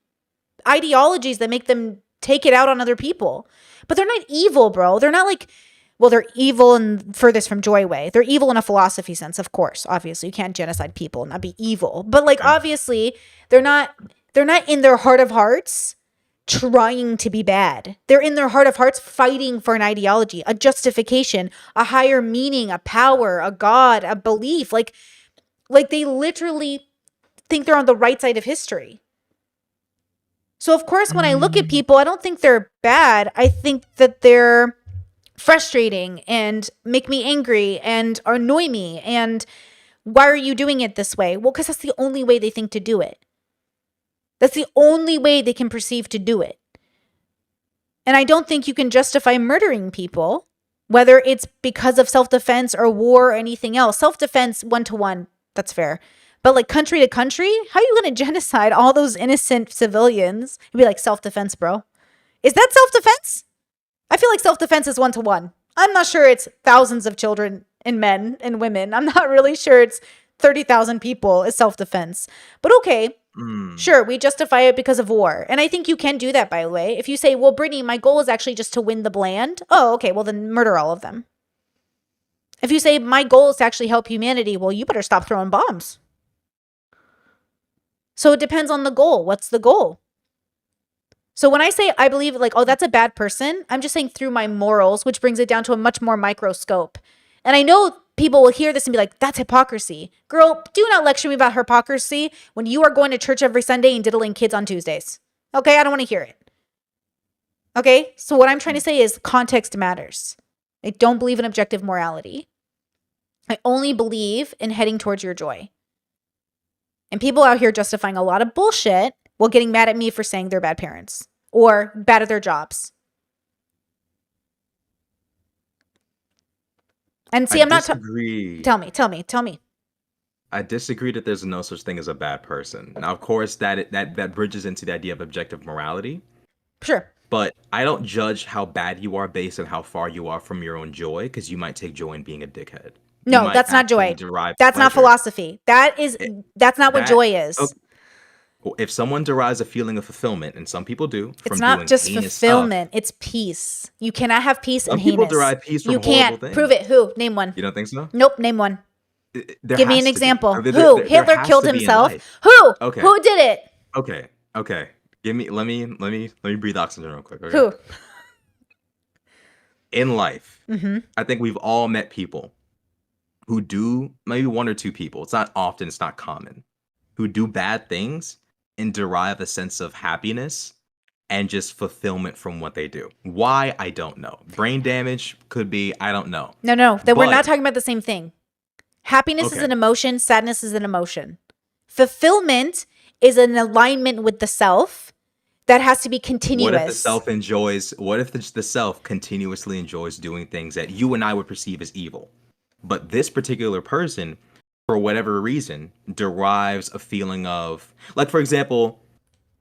ideologies that make them take it out on other people. But they're not evil, bro. They're not like, well, they're evil in furthest from joy way. They're evil in a philosophy sense, of course. Obviously, you can't genocide people and not be evil. But like, obviously, they're not in their heart of hearts trying to be bad. They're in their heart of hearts fighting for an ideology, a justification, a higher meaning, a power, a God, a belief. Like they literally think they're on the right side of history. So of course, when I look at people, I don't think they're bad. I think that they're frustrating and make me angry and annoy me. And why are you doing it this way? Well, because that's the only way they think to do it. That's the only way they can perceive to do it. And I don't think you can justify murdering people, whether it's because of self-defense or war or anything else. Self-defense, 1-to-1, that's fair. But like country to country, how are you going to genocide all those innocent civilians? You'd be like, self-defense, bro. Is that self-defense? I feel like self-defense is 1-to-1. I'm not sure it's thousands of children and men and women. I'm not really sure it's 30,000 people is self-defense. But okay, sure, we justify it because of war. And I think you can do that, by the way. If you say, well, Brittany, my goal is actually just to win the land. Oh, okay, well then murder all of them. If you say, my goal is to actually help humanity, well, you better stop throwing bombs. So it depends on the goal. What's the goal? So when I say I believe like, oh, that's a bad person, I'm just saying through my morals, which brings it down to a much more micro scope. And I know people will hear this and be like, that's hypocrisy. Girl, do not lecture me about hypocrisy when you are going to church every Sunday and diddling kids on Tuesdays. Okay, I don't want to hear it. Okay, so what I'm trying to say is context matters. I don't believe in objective morality. I only believe in heading towards your joy. And people out here justifying a lot of bullshit while getting mad at me for saying they're bad parents or bad at their jobs. And see, I'm not disagree. Tell me. I disagree that there's no such thing as a bad person. Now, of course, that bridges into the idea of objective morality. Sure. But I don't judge how bad you are based on how far you are from your own joy, because you might take joy in being a dickhead. No, that's not joy. That's not philosophy. That's not what joy is. Okay. Well, if someone derives a feeling of fulfillment, and some people do, from it's not doing just heinous fulfillment. stuff, It's peace. You cannot have peace some and people heinous. derive peace from You horrible can't things. prove it. Who? Name one. You don't think so? Nope. Name one. There Give me has an to be. example. There Who? Hitler has killed to be in himself. life. Who? Okay. Who did it? Okay. Let me breathe oxygen real quick. Okay? Who? In life, Mm-hmm. I think we've all met people who do, maybe one or two people, it's not often, it's not common, who do bad things and derive a sense of happiness and just fulfillment from what they do. Why? I don't know. Brain damage could be, I don't know. No. We're But- not talking about the same thing. Happiness is Okay. an emotion. Sadness is an emotion. Fulfillment is an alignment with the self that has to be continuous. What if the self enjoys, what if the self continuously enjoys doing things that you and I would perceive as evil? But this particular person, for whatever reason, derives a feeling of, like, for example,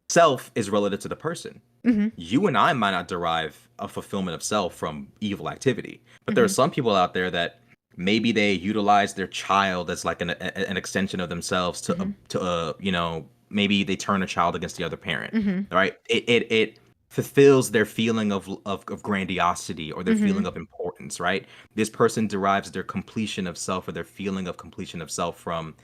self is relative to the person. Mhm. You and I might not derive a fulfillment of self from evil activity, but there are some people out there that maybe they utilize their child as like an extension of themselves to you know, maybe they turn a child against the other parent, right? It fulfills their feeling of grandiosity or their feeling of importance, right? This person derives their completion of self or their feeling of completion of self from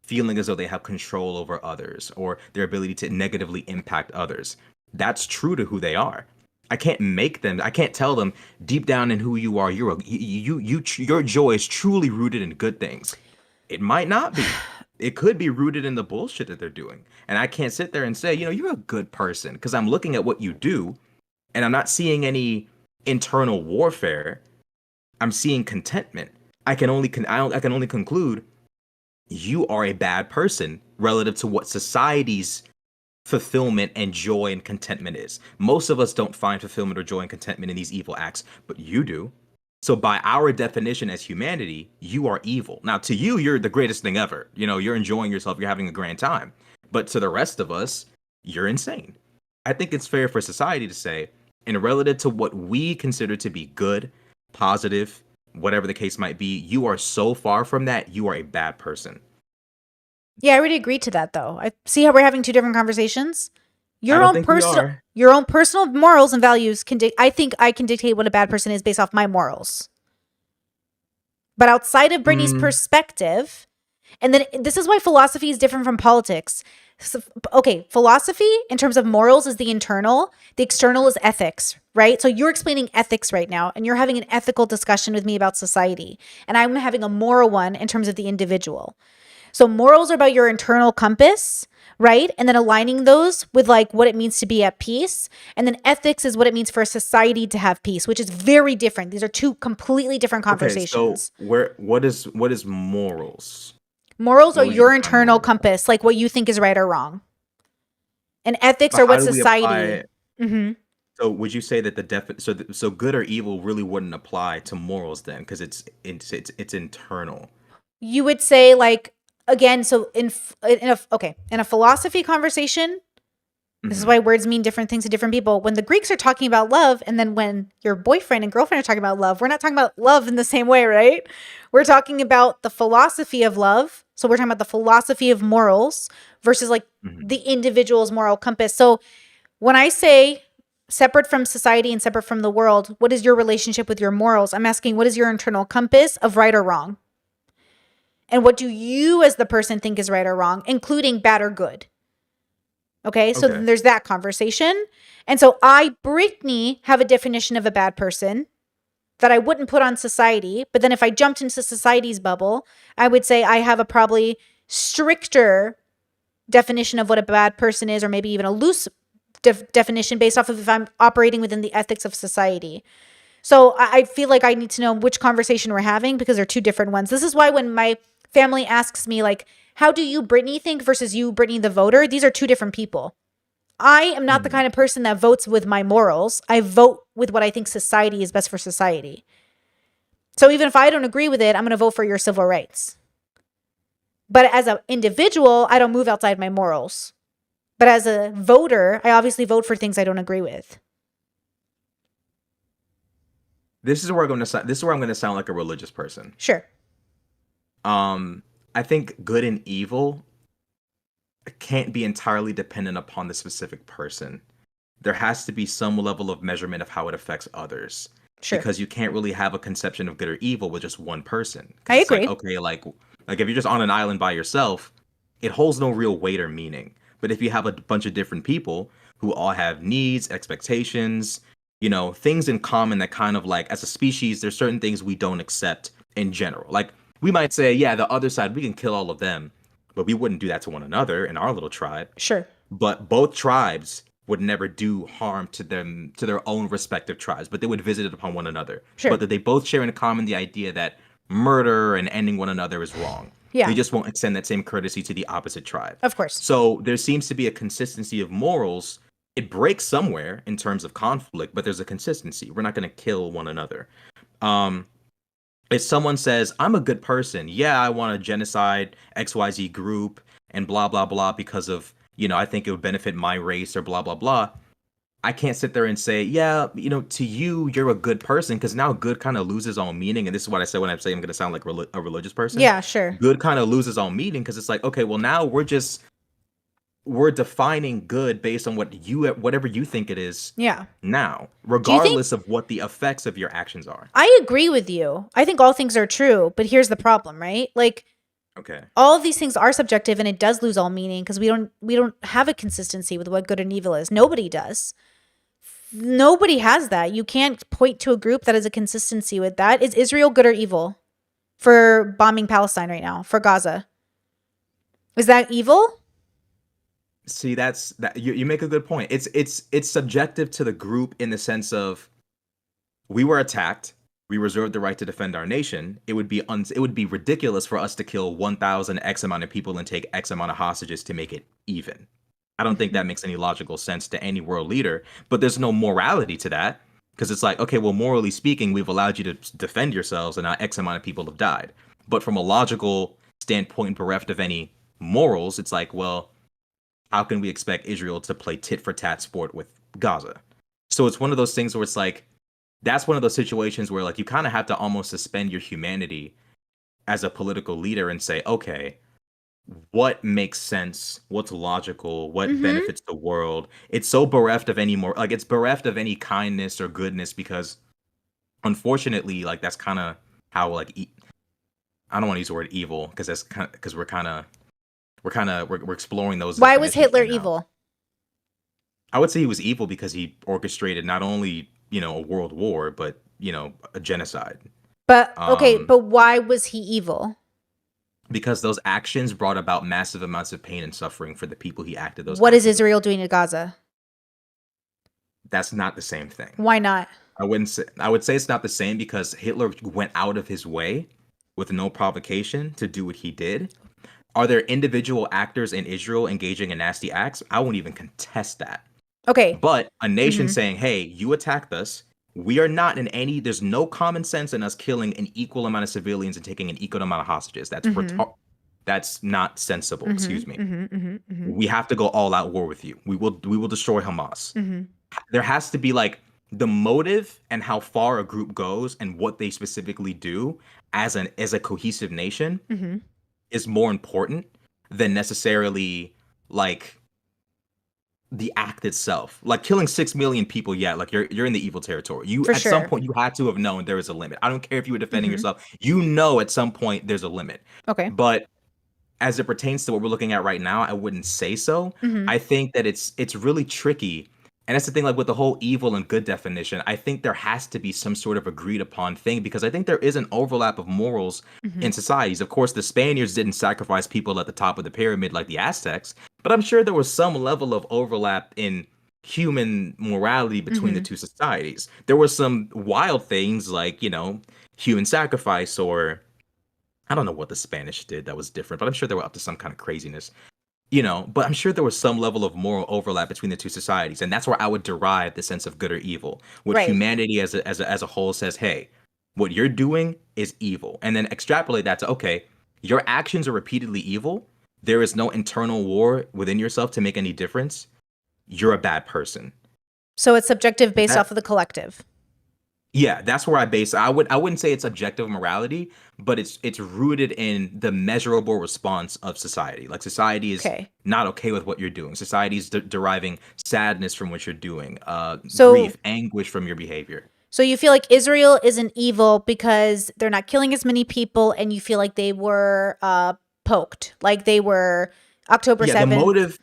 feeling as though they have control over others or their ability to negatively impact others. That's true to who they are. I can't tell them deep down in who you are, your joy is truly rooted in good things. It might not be. It could be rooted in the bullshit that they're doing. And I can't sit there and say, you know, you're a good person, because I'm looking at what you do and I'm not seeing any internal warfare. I'm seeing contentment. I can only conclude you are a bad person relative to what society's fulfillment and joy and contentment is. Most of us don't find fulfillment or joy and contentment in these evil acts, but you do. So by our definition as humanity, you are evil. Now, to you, you're the greatest thing ever. You know, you're enjoying yourself, you're having a grand time. But to the rest of us, you're insane. I think it's fair for society to say, and relative to what we consider to be good, positive, whatever the case might be, you are so far from that, you are a bad person. Yeah, I already agreed to that though. I see how we're having two different conversations. I Your don't own think we personal are. your own personal morals and values can I think I can dictate what a bad person is based off my morals. But outside of Brittany's Mm, perspective, and then this is why philosophy is different from politics. So, okay, philosophy in terms of morals is the internal, the external is ethics, right? So you're explaining ethics right now, and you're having an ethical discussion with me about society, and I'm having a moral one in terms of the individual. So morals are about your internal compass, right? And then aligning those with like what it means to be at peace. And then ethics is what it means for a society to have peace, which is very different. These are two completely different okay, so conversations. what is morals? Morals are What would you your define internal morals? compass, like what you think is right or wrong. And ethics But are how what do we apply? society. Mhm. So would you say that so good or evil really wouldn't apply to morals then, because it's internal. You would say like again, so in a philosophy conversation, this is Hmm. why words mean different things to different people. When the Greeks are talking about love, and then when your boyfriend and girlfriend are talking about love, we're not talking about love in the same way, right? We're talking about the philosophy of love. So we're talking about the philosophy of morals versus like Hmm. the individual's moral compass. So when I say separate from society and separate from the world, what is your relationship with your morals? I'm asking, what is your internal compass of right or wrong? And what do you as the person think is right or wrong, including bad or good? Okay, so then Okay. there's that conversation. And so I, Brittany, have a definition of a bad person that I wouldn't put on society. But then if I jumped into society's bubble, I would say I have a probably stricter definition of what a bad person is, or maybe even a loose definition based off of if I'm operating within the ethics of society. So I feel like I need to know which conversation we're having because they're two different ones. This is why when my family asks me, like, how do you, Brittany, think versus you, Brittany, the voter, these are two different people. I am not the Hmm. kind of person that votes with my morals. I vote with what I think society is best for society. So even if I don't agree with it, I'm going to vote for your civil rights. But as an individual, I don't move outside my morals. But as a voter, I obviously vote for things I don't agree with. This is where I'm gonna sound like a religious person. Sure. I think good and evil can't be entirely dependent upon the specific person. There has to be some level of measurement of how it affects others, Sure. because you can't really have a conception of good or evil with just one person, I because it's like, agree. okay, like if you're just on an island by yourself, it holds no real weight or meaning. But if you have a bunch of different people who all have needs, expectations, things in common, that kind of like, as a species, there's certain things we don't accept in general. Like, we might say, yeah, the other side, we can kill all of them, but we wouldn't do that to one another in our little tribe. Sure. But both tribes would never do harm to their own respective tribes, but they would visit it upon one another. But Sure. that they both share in common the idea that murder and ending one another is wrong. They Yeah. just won't extend that same courtesy to the opposite tribe. Of course. So there seems to be a consistency of morals. It breaks somewhere in terms of conflict, but there's a consistency. We're not going to kill one another. Um, if someone says, I'm a good person, yeah, I want to genocide XYZ group and blah, blah, blah, because of, I think it would benefit my race or blah, blah, blah. I can't sit there and say, yeah, to you, you're a good person, because now good kind of loses all meaning. And this is what I said when I say I'm going to sound like a religious person. Yeah, sure. Good kind of loses all meaning, because it's like, okay, well, now we're defining good based on whatever you think it is Yeah. now, Do you think regardless of what the effects of your actions are. I agree with you? I think all things are true, but here's the problem, right? Like Okay. all of these things are subjective and it does lose all meaning because we don't have a consistency with what good and evil is. Nobody does. Nobody has that. You can't point to a group that has a consistency with that. Is Israel good or evil for bombing Palestine right now, for Gaza? Is that evil? See, that's that you make a good point. It's subjective to the group, in the sense of, we were attacked. We reserved the right to defend our nation. It would be ridiculous for us to kill 1,000 X amount of people and take X amount of hostages to make it even. I don't think Mhm. that makes any logical sense to any world leader. But there's no morality to that, because it's like, okay, well, morally speaking, we've allowed you to defend yourselves, and now X amount of people have died. But from a logical standpoint, bereft of any morals, it's like, well, how can we expect Israel to play tit for tat sport with Gaza? So it's one of those things where it's like, that's one of those situations where, like, you kind of have to almost suspend your humanity as a political leader and say, okay, what makes sense, what's logical, what Mhm. benefits the world. It's so bereft of any more like it's bereft of any kindness or goodness because unfortunately, like that's kind of how like I don't want to use the word evil because that's kind of because we're exploring those Why was definitions Hitler right now. evil? I would say he was evil because he orchestrated not only, a world war, but, a genocide. But okay, Um, but why was he evil? because those actions brought about massive amounts of pain and suffering for the people he acted those What is actions. Israel doing to Gaza? That's not the same thing. Why not? I would say it's not the same because Hitler went out of his way with no provocation to do what he did. Are there individual actors in Israel engaging in nasty acts? I won't even contest that. Okay. But a nation Mhm. saying, "Hey, you attacked us. We are not in any. There's no common sense in us killing an equal amount of civilians and taking an equal amount of hostages. Mhm. That's not sensible. Mhm. Excuse me. Mhm. Mhm. Mhm. We have to go all out war with you. We will destroy Hamas. Mhm. There has to be like the motive and how far a group goes and what they specifically do as a cohesive nation Mhm. is more important than necessarily like the act itself. Like killing 6 million people, yeah, like you're in the evil territory. You For at some sure. point you had to have known there is a limit. I don't care if you were defending Mhm. yourself. You know at some point there's a limit. Okay. But as it pertains to what we're looking at right now, I wouldn't say so. Mhm. I think that it's really tricky. And that's the thing, like with the whole evil and good definition, I think there has to be some sort of agreed upon thing because I think there is an overlap of morals Mhm. in societies. Of course, the Spaniards didn't sacrifice people at the top of the pyramid like the Aztecs, but I'm sure there was some level of overlap in human morality between the Mhm. two societies. There were some wild things like, human sacrifice or I don't know what the Spanish did that was different, but I'm sure they were up to some kind of craziness, but I'm sure there was some level of moral overlap between the two societies, and that's where I would derive the sense of good or evil. What Right. humanity as a whole says, hey, what you're doing is evil, and then extrapolate that to okay, your actions are repeatedly evil. There is no internal war within yourself to make any difference. You're a bad person. So it's subjective based That off of the collective. Yeah, that's where I base. I wouldn't say it's objective morality, but it's rooted in the measurable response of society. Like society is Okay. not okay with what you're doing. Society is deriving sadness from what you're doing, So grief, anguish from your behavior. so you feel like Israel isn't evil because they're not killing as many people and you feel like they were poked. Like they were October Yeah, 7th.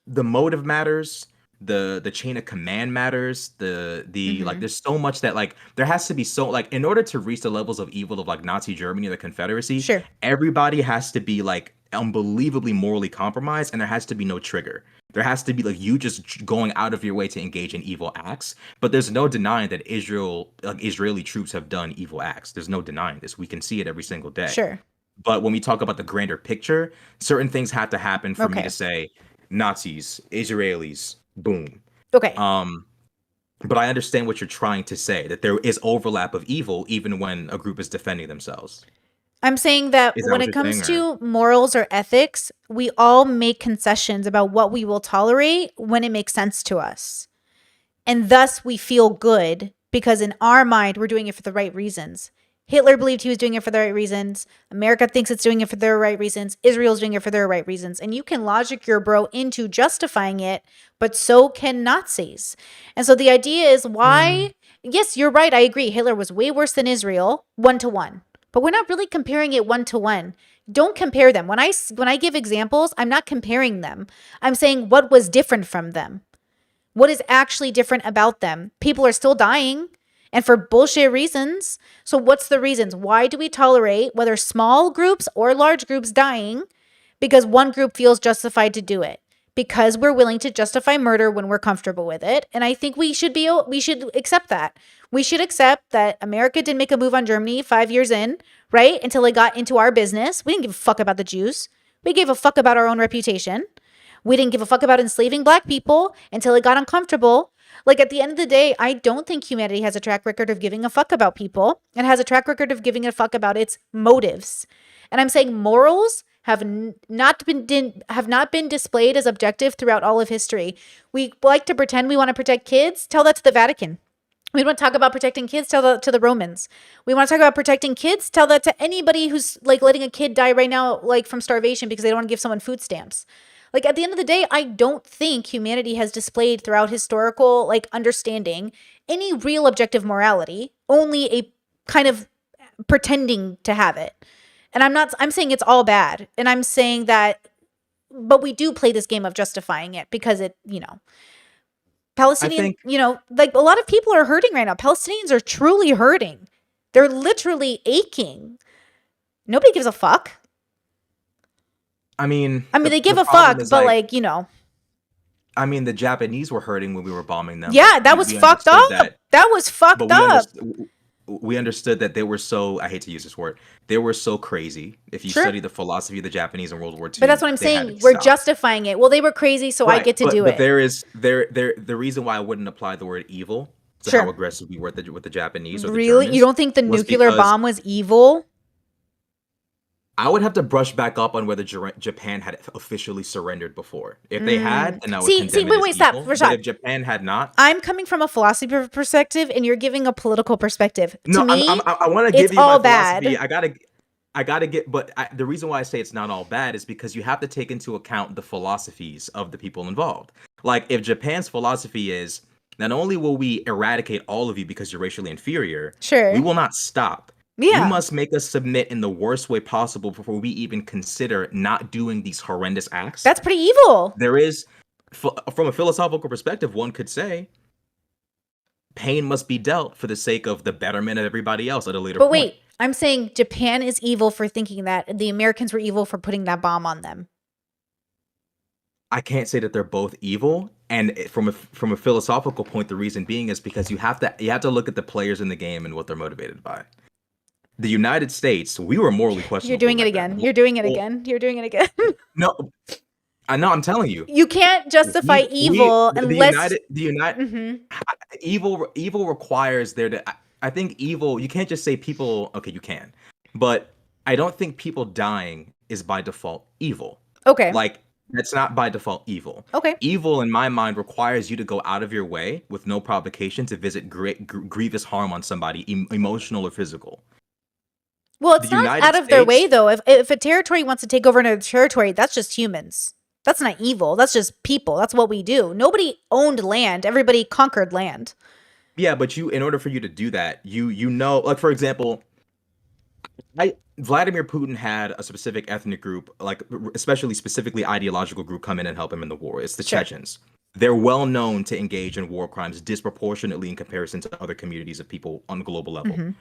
the motive matters. The chain of command matters. The like, Mhm. there's so much that like there has to be so like in order to reach the levels of evil of like Nazi Germany or the Confederacy, Sure. everybody has to be like unbelievably morally compromised, and there has to be no trigger. There has to be like you just going out of your way to engage in evil acts. But there's no denying that Israeli troops have done evil acts. There's no denying this. We can see it every single day. Sure. But when we talk about the grander picture, certain things have to happen for me to Okay. say Nazis, Israelis, boom. Okay. Um, but I understand what you're trying to say, that there is overlap of evil even when a group is defending themselves. I'm saying that Is that when what it you're comes saying, or to morals or ethics, we all make concessions about what we will tolerate when it makes sense to us. And thus we feel good because in our mind, we're doing it for the right reasons. Hitler believed he was doing it for the right reasons. America thinks it's doing it for their right reasons. Israel's doing it for their right reasons. And you can logic your bro into justifying it, but so can Nazis. And so the idea is Mm. why, yes, you're right. I agree. Hitler was way worse than Israel, 1-to-1. But we're not really comparing it 1-to-1. Don't compare them. When I give examples, I'm not comparing them. I'm saying what was different from them. What is actually different about them? People are still dying and for bullshit reasons. So, what's the reasons? Why do we tolerate whether small groups or large groups dying because one group feels justified to do it? Because we're willing to justify murder when we're comfortable with it. And I think we should accept that. We should accept that America did make a move on Germany 5 years in, right? Until it got into our business. We didn't give a fuck about the Jews. We gave a fuck about our own reputation. We didn't give a fuck about enslaving black people until it got uncomfortable. Like at the end of the day, I don't think humanity has a track record of giving a fuck about people and has a track record of giving a fuck about its motives. And I'm saying morals have not been displayed as objective throughout all of history. We like to pretend we want to protect kids. Tell that to the Vatican. We want to talk about protecting kids, tell that to the Romans. We want to talk about protecting kids, tell that to anybody who's like letting a kid die right now, like from starvation because they don't want to give someone food stamps. Like at the end of the day, I don't think humanity has displayed throughout historical like understanding any real objective morality, only a kind of pretending to have it. And I'm saying it's all bad. And I'm saying that, but we do play this game of justifying it because it, I Palestinian, think like a lot of people are hurting right now. Palestinians are truly hurting. They're literally aching. Nobody gives a fuck. I mean I mean, they give the a problem fuck, is but like like, I mean the Japanese were hurting when we were bombing them, but yeah, that was we fucked understood up. that. That was But fucked up. we understood that they were so, I hate to use this word, they were so crazy. If you Sure. study the philosophy of the Japanese in World War But II, that's what I'm they had to saying. be We're stopped. justifying it. Well, they were crazy, so I Right, get to do but it. there is there the reason why I wouldn't apply the word evil to how Sure. aggressive we were with the Japanese or the Really? You Germans don't think the was nuclear because bomb was evil? I would have to brush back up on whether Japan had officially surrendered before. If they had, then I would See, condemn it as wait, stop, evil. But Rashad. if Japan had not, I'm coming from a philosophy perspective, and you're giving a political perspective. To no, me, I want to it's give you my all philosophy. bad. I gotta get, but the reason why I say it's not all bad is because you have to take into account the philosophies of the people involved. Like, if Japan's philosophy is not only will we eradicate all of you because you're racially inferior, we Sure. will not stop. You Yeah. must make us submit in the worst way possible before we even consider not doing these horrendous acts. That's pretty evil. There is, from a philosophical perspective, one could say pain must be dealt for the sake of the betterment of everybody else at a later But point. wait, I'm saying Japan is evil for thinking that, and the Americans were evil for putting that bomb on them. I can't say that they're both evil, and from a philosophical point, the reason being is because you have to look at the players in the game and what they're motivated by. The United States, we were morally You're questionable doing it back then. again. You're doing it Well, again. You're doing it again. no, I know. I'm telling you, You can't justify evil the unless. United Hmm. evil requires there to. I think evil. You can't just say people. Okay, you can, but I don't think people dying is by default evil. Okay. Like, that's not by default evil. Okay. Evil, in my mind, requires you to go out of your way with no provocation to visit grievous harm on somebody, emotional or physical. Well, The it's not United out of their way States, though. If a territory wants to take over another territory, that's just humans. That's not evil. That's just people. That's what we do. Nobody owned land. Everybody conquered land. yeah, but in order for you to do that, you know, like for example, I Vladimir Putin had a specific ethnic group, like especially specifically ideological group, come in and help him in the war. It's the Sure. Chechens. They're well known to engage in war crimes disproportionately in comparison to other communities of people on a global level. Hmm.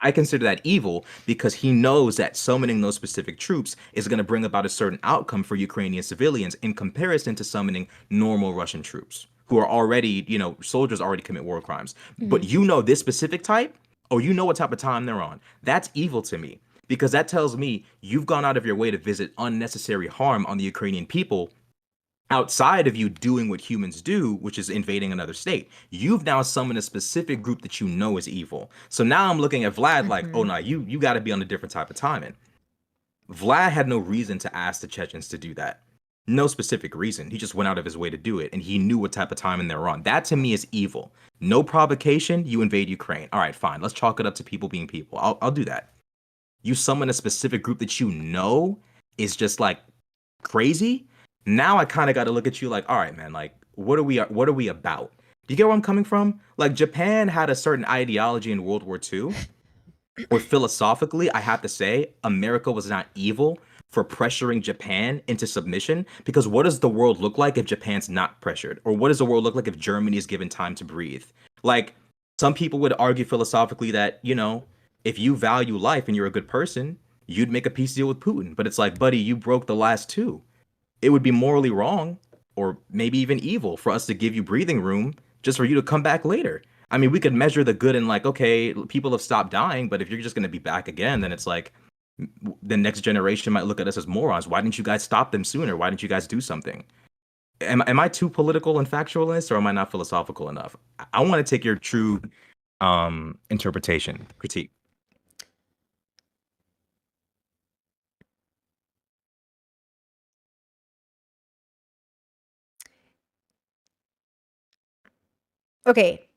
I consider that evil because he knows that summoning those specific troops is going to bring about a certain outcome for Ukrainian civilians in comparison to summoning normal Russian troops who are already, soldiers already commit war crimes. Hmm. But this specific type, or what type of time they're on. That's evil to me because that tells me you've gone out of your way to visit unnecessary harm on the Ukrainian people outside of you doing what humans do, which is invading another state. You've now summoned a specific group that you know is evil. So now I'm looking at Vlad like, oh Hmm. no, you got to be on a different type of timing. Vlad had no reason to ask the Chechens to do that. No specific reason. He just went out of his way to do it, and he knew what type of timing they were on. That to me is evil. No provocation, you invade Ukraine. All right, fine. Let's chalk it up to people being people. I'll do that. You summon a specific group that you know is just like crazy. Now I kind of got to look at you like, all right, man, like what are we about? Do you get where I'm coming from? Like, Japan had a certain ideology in World War II, or philosophically, I have to say, America was not evil for pressuring Japan into submission. Because what does the world look like if Japan's not pressured? Or what does the world look like if Germany is given time to breathe? Like, some people would argue philosophically that, if you value life and you're a good person, you'd make a peace deal with Putin. But it's like, buddy, you broke the last two. It would be morally wrong, or maybe even evil, for us to give you breathing room just for you to come back later. I mean, we could measure the good and like, okay, people have stopped dying, but if you're just going to be back again, then it's like the next generation might look at us as morons. Why didn't you guys stop them sooner? Why didn't you guys do something? Am I too political and factual in this, or am I not philosophical enough? I want to take your true interpretation, critique. Okay.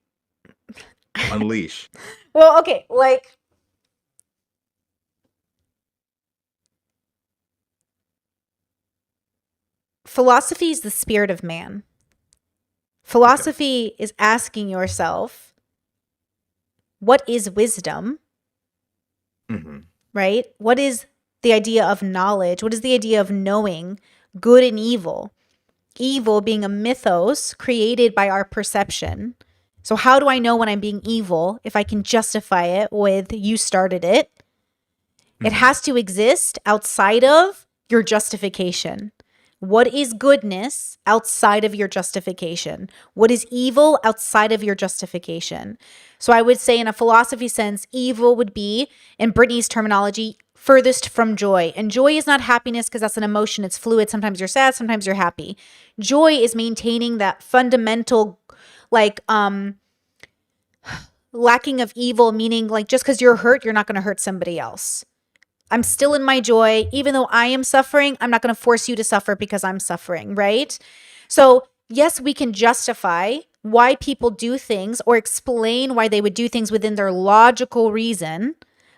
Unleash. Well, okay, like philosophy is the spirit of man. Okay. Philosophy is asking yourself, what is wisdom, Hmm. right? What is the idea of knowledge? What is the idea of knowing good and evil? Evil being a mythos created by our perception. So, how do I know when I'm being evil if I can justify it with you started it? It Hmm. has to exist outside of your justification. What is goodness outside of your justification? What is evil outside of your justification? So I would say, in a philosophy sense, evil would be, in Brittany's terminology, furthest from joy. And joy is not happiness because that's an emotion, it's fluid. Sometimes you're sad, sometimes you're happy. Joy is maintaining that fundamental, like, lacking of evil, meaning like just because you're hurt, you're not going to hurt somebody else. I'm still in my joy. Even though I am suffering, I'm not going to force you to suffer because I'm suffering, right? So, yes, we can justify why people do things or explain why they would do things within their logical reason.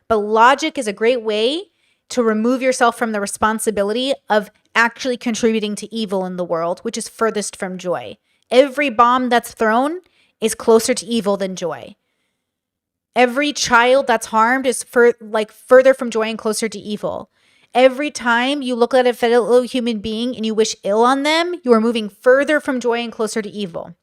But logic is a great way to remove yourself from the responsibility of actually contributing to evil in the world, which is furthest from joy. Every bomb that's thrown is closer to evil than joy. Every child that's harmed is further from joy and closer to evil. Every time you look at a fellow human being and you wish ill on them, you are moving further from joy and closer to evil,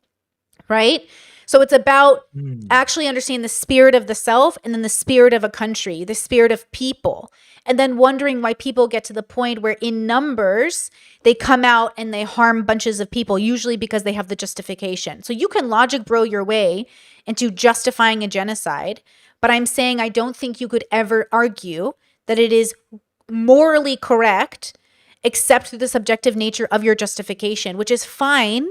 right? So it's about Mm. actually understanding the spirit of the self and then the spirit of a country, the spirit of people, and then wondering why people get to the point where in numbers they come out and they harm bunches of people, usually because they have the justification. So you can logic bro your way into justifying a genocide, but I'm saying I don't think you could ever argue that it is morally correct except through the subjective nature of your justification, which is fine,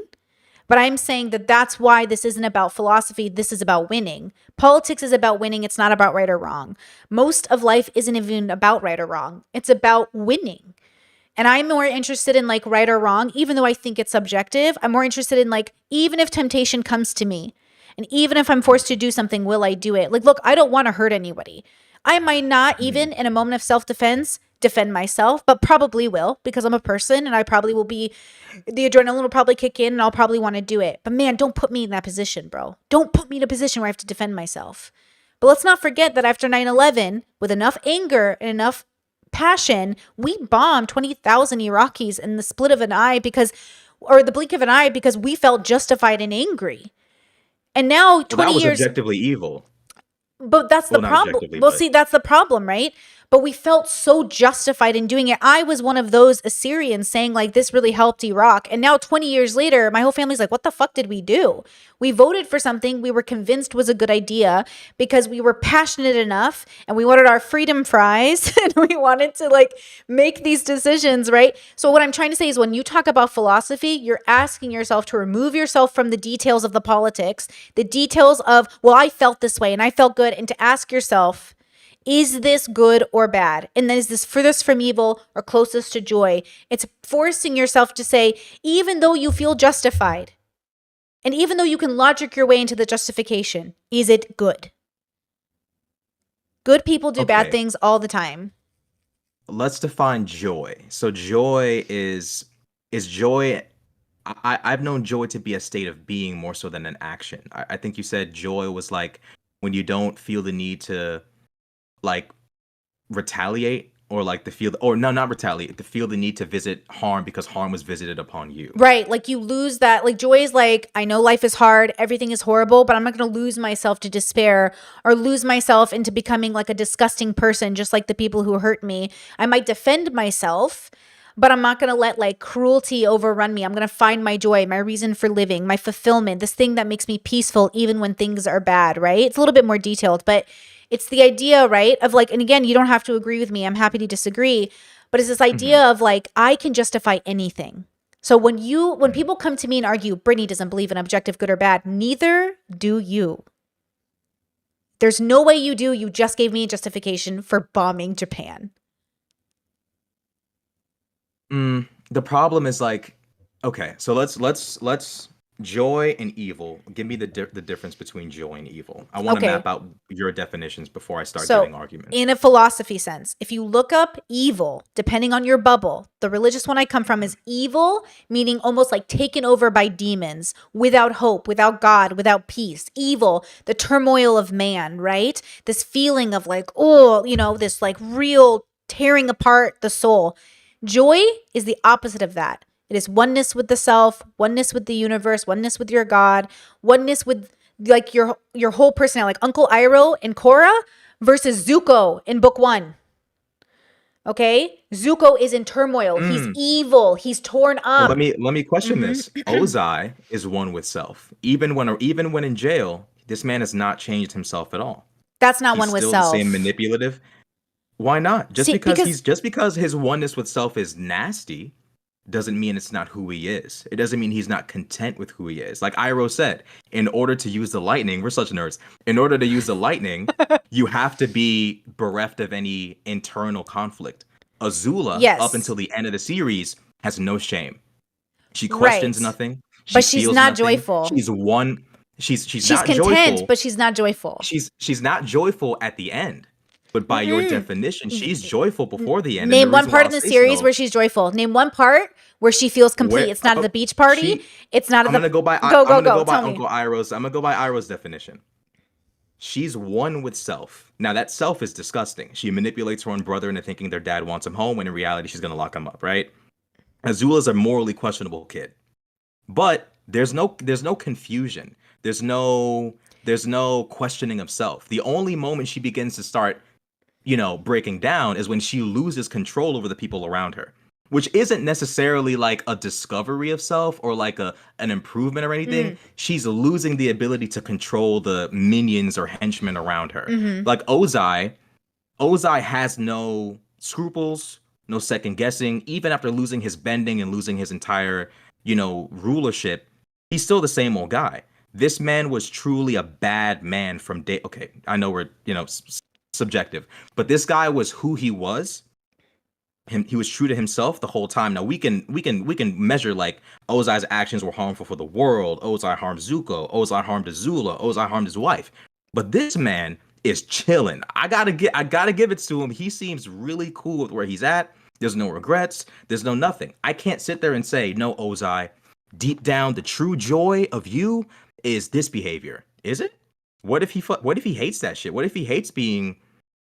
but I'm saying that that's why this isn't about philosophy. This is about winning. Politics is about winning. It's not about right or wrong. Most of life isn't even about right or wrong. It's about winning. And I'm more interested in like right or wrong, even though I think it's subjective. I'm more interested in like, even if temptation comes to me and even if I'm forced to do something, will I do it? Like, look, I don't want to hurt anybody. I might not Mhm. even in a moment of self defense defend myself, but probably will because I'm a person and I probably will be, the adrenaline will probably kick in and I'll probably want to do it. But man, don't put me in that position, bro. Don't put me in a position where I have to defend myself. But let's not forget that after 9/11, with enough anger and enough passion, we bombed 20,000 Iraqis in the split of an eye or the blink of an eye because we felt justified and angry. And now Well, that 20 was years, objectively evil. but that's the Well, not problem. objectively, Well, but see, that's the problem, right? But we felt so justified in doing it. I was one of those Assyrians saying, like, this really helped Iraq. And now, 20 years later, my whole family's like, what the fuck did we do? We voted for something we were convinced was a good idea because we were passionate enough and we wanted our freedom fries and we wanted to, like, make these decisions, right? So, what I'm trying to say is when you talk about philosophy, you're asking yourself to remove yourself from the details of the politics, the details of, well, I felt this way and I felt good, and to ask yourself, is this good or bad? And then is this furthest from evil or closest to joy? It's forcing yourself to say, even though you feel justified, and even though you can logic your way into the justification, is it good? Good people do bad okay. things all the time. Let's define joy. So joy is joy. I've known joy to be a state of being more so than an action. I think you said joy was like when you don't feel the need to like retaliate or like to feel or no, not retaliate, to feel the need to visit harm because harm was visited upon you. Right. Like you lose that. Like joy is like, I know life is hard, everything is horrible, but I'm not going to lose myself to despair or lose myself into becoming like a disgusting person, just like the people who hurt me. I might defend myself, but I'm not going to let like cruelty overrun me. I'm going to find my joy, my reason for living, my fulfillment, this thing that makes me peaceful even when things are bad, right? It's a little bit more detailed, but it's the idea, right? Of like, and again, you don't have to agree with me. I'm happy to disagree, but it's this Hmm. idea of like, I can justify anything. So when Hmm. people come to me and argue, Brittany doesn't believe in objective good or bad, neither do you. There's no way you do. You just gave me a justification for bombing Japan. The problem is like, okay, so let's Joy and evil. Give me the difference between joy and evil. I want to Okay. map out your definitions before I start So, giving arguments. in a philosophy sense, if you look up evil, depending on your bubble, the religious one I come from is evil, meaning almost like taken over by demons, without hope, without God, without peace. Evil, the turmoil of man, right? This feeling of like, oh, this like real tearing apart the soul. Joy is the opposite of that. It is oneness with the self, oneness with the universe, oneness with your God, oneness with like your whole personality, like Uncle Iroh in Korra versus Zuko in book 1. Okay? Zuko is in turmoil. He's Mm. evil. He's torn Well, up. let me question hmm this. Ozai is one with self. Even when in jail, this man has not changed himself at all. That's not He's one with still the same self. manipulative. Why not? See, because Just because his oneness with self is nasty doesn't mean it's not who he is. It doesn't mean he's not content with who he is. Like Iroh said, in order to use the lightning, we're such nerds. In order to use the lightning, you have to be bereft of any internal conflict. Azula, up yes, until the end of the series, has no shame. She questions right. nothing. She But she's feels not nothing. joyful. She's one. She's She's not content, joyful. but she's not joyful. She's not joyful at the end. But by your Mm-mm. definition, she's joyful before the end. And the Name one reason why part I'll in the say series so, where she's joyful. Name one part where she feels complete. where It's not at the beach party. she It's not at I'm the gonna go by go I'm go gonna go. go by Tell me. Iroh's definition. She's one with self. Now that self is disgusting. She manipulates her own brother into thinking their dad wants him home when in reality she's gonna lock him up, right? Azula's a morally questionable kid. But there's no confusion. There's no questioning of self. The only moment she begins to start, breaking down is when she loses control over the people around her, which isn't necessarily like a discovery of self or like an improvement or anything. Mm, She's losing the ability to control the minions or henchmen around her. mm-hmm. Like Ozai has no scruples, no second guessing. Even after losing his bending and losing his entire, rulership, he's still the same old guy. This man was truly a bad man from day. Okay, I know we're subjective, but this guy was who he was. He was true to himself the whole time. Now we can measure like Ozai's actions were harmful for the world. Ozai harmed Zuko. Ozai harmed Azula. Ozai harmed his wife. But this man is chilling. I gotta give it to him. He seems really cool with where he's at. There's no regrets. There's no nothing. I can't sit there and say, no, Ozai, deep down, the true joy of you is this behavior. Is it? What if he hates that shit? What if he hates being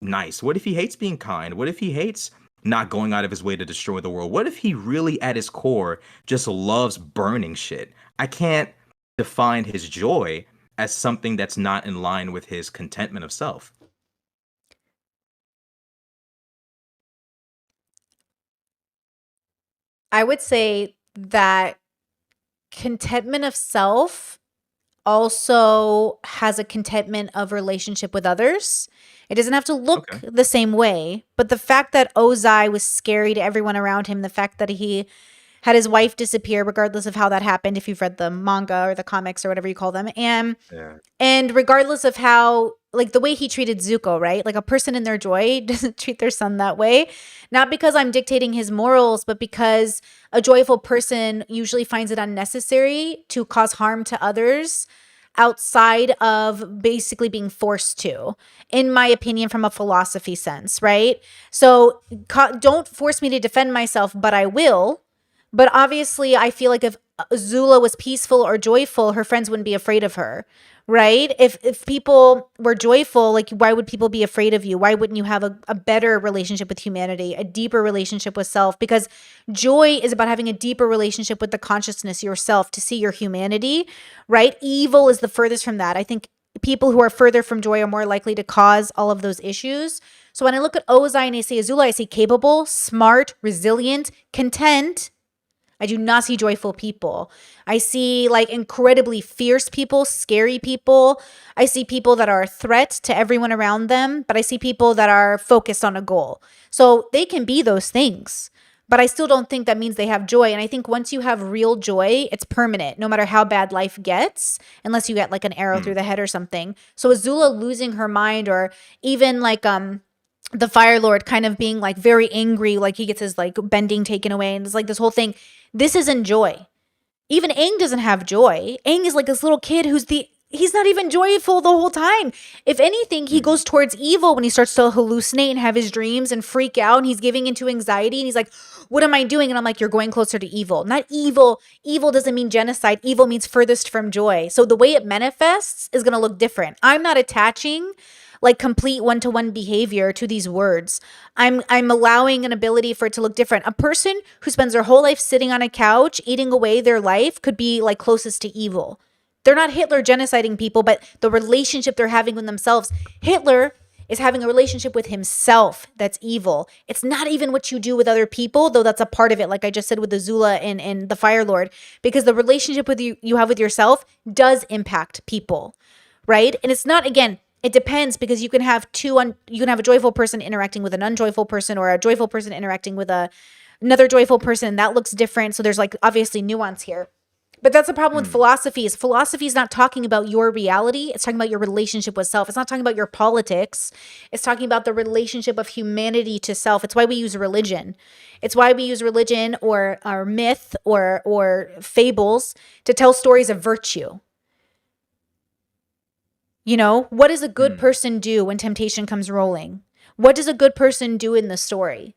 nice? What if he hates being kind? What if he hates not going out of his way to destroy the world? What if he really at his core just loves burning shit? I can't define his joy as something that's not in line with his contentment of self. I would say that contentment of self also has a contentment of relationship with others. It doesn't have to look Okay. the same way, but the fact that Ozai was scary to everyone around him, the fact that he had his wife disappear, regardless of how that happened, if you've read the manga or the comics or whatever you call them, Yeah. and regardless of how, like the way he treated Zuko, right? Like a person in their joy doesn't treat their son that way. Not because I'm dictating his morals, but because a joyful person usually finds it unnecessary to cause harm to others outside of basically being forced to, in my opinion, from a philosophy sense, right? So don't force me to defend myself, but I will. But obviously, I feel like if Zula was peaceful or joyful, her friends wouldn't be afraid of her, right? If people were joyful, like why would people be afraid of you? Why wouldn't you have a better relationship with humanity, a deeper relationship with self? Because joy is about having a deeper relationship with the consciousness yourself to see your humanity, right? Evil is the furthest from that. I think people who are further from joy are more likely to cause all of those issues. So when I look at Ozai and I see Azula, I see capable, smart, resilient, content. I do not see joyful people. I see like incredibly fierce people, scary people. I see people that are a threat to everyone around them, but I see people that are focused on a goal. So they can be those things, but I still don't think that means they have joy. And I think once you have real joy, it's permanent, no matter how bad life gets, unless you get like an arrow through Hmm. the head or something. So Azula losing her mind, or even like the Fire Lord kind of being like very angry, like he gets his like bending taken away, and it's like this whole thing. This isn't joy. Even Aang doesn't have joy. Aang is like this little kid he's not even joyful the whole time. If anything, he Mm. goes towards evil when he starts to hallucinate and have his dreams and freak out, and he's giving into anxiety and he's like, "What am I doing?" And I'm like, "You're going closer to evil." Not evil. Evil doesn't mean genocide. Evil means furthest from joy. So the way it manifests is going to look different. I'm not attaching like complete one-to-one behavior to these words. I'm allowing an ability for it to look different. A person who spends their whole life sitting on a couch eating away their life could be like closest to evil. They're not Hitler genociding people, but the relationship they're having with themselves. Hitler is having a relationship with himself that's evil. It's not even what you do with other people, though that's a part of it, like I just said with the Zula and the Fire Lord, because the relationship with you have with yourself does impact people, right? And it's not, again, it depends, because you can have you can have a joyful person interacting with an unjoyful person, or a joyful person interacting with another joyful person. That looks different. So there's like obviously nuance here. But that's the problem with Mm. philosophy is not talking about your reality. It's talking about your relationship with self. It's not talking about your politics. It's talking about the relationship of humanity to self. It's why we use religion. It's why we use religion or myth or fables to tell stories of virtue. You know, what does a good Mm. person do when temptation comes rolling? What does a good person do in the story?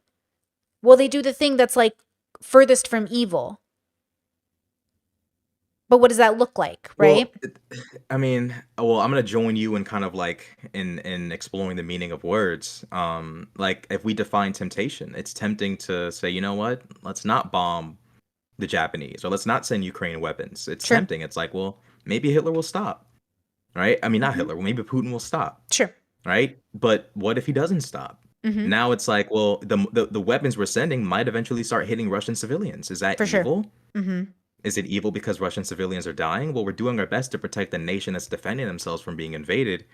Well, they do the thing that's like furthest from evil. But what does that look like, right? Well, I mean, well, I'm gonna join you in kind of like in exploring the meaning of words. Like if we define temptation, it's tempting to say, you know what, let's not bomb the Japanese, or let's not send Ukraine weapons. It's Sure. tempting. It's like, well, maybe Hitler will stop, right? I mean, not Mhm. Hitler. Maybe Putin will stop, Sure. right? But what if he doesn't stop? Mhm. Now it's like, well, the weapons we're sending might eventually start hitting Russian civilians. Is that For sure. evil? Mhm. Is it evil because Russian civilians are dying? Well, we're doing our best to protect the nation that's defending themselves from being invaded.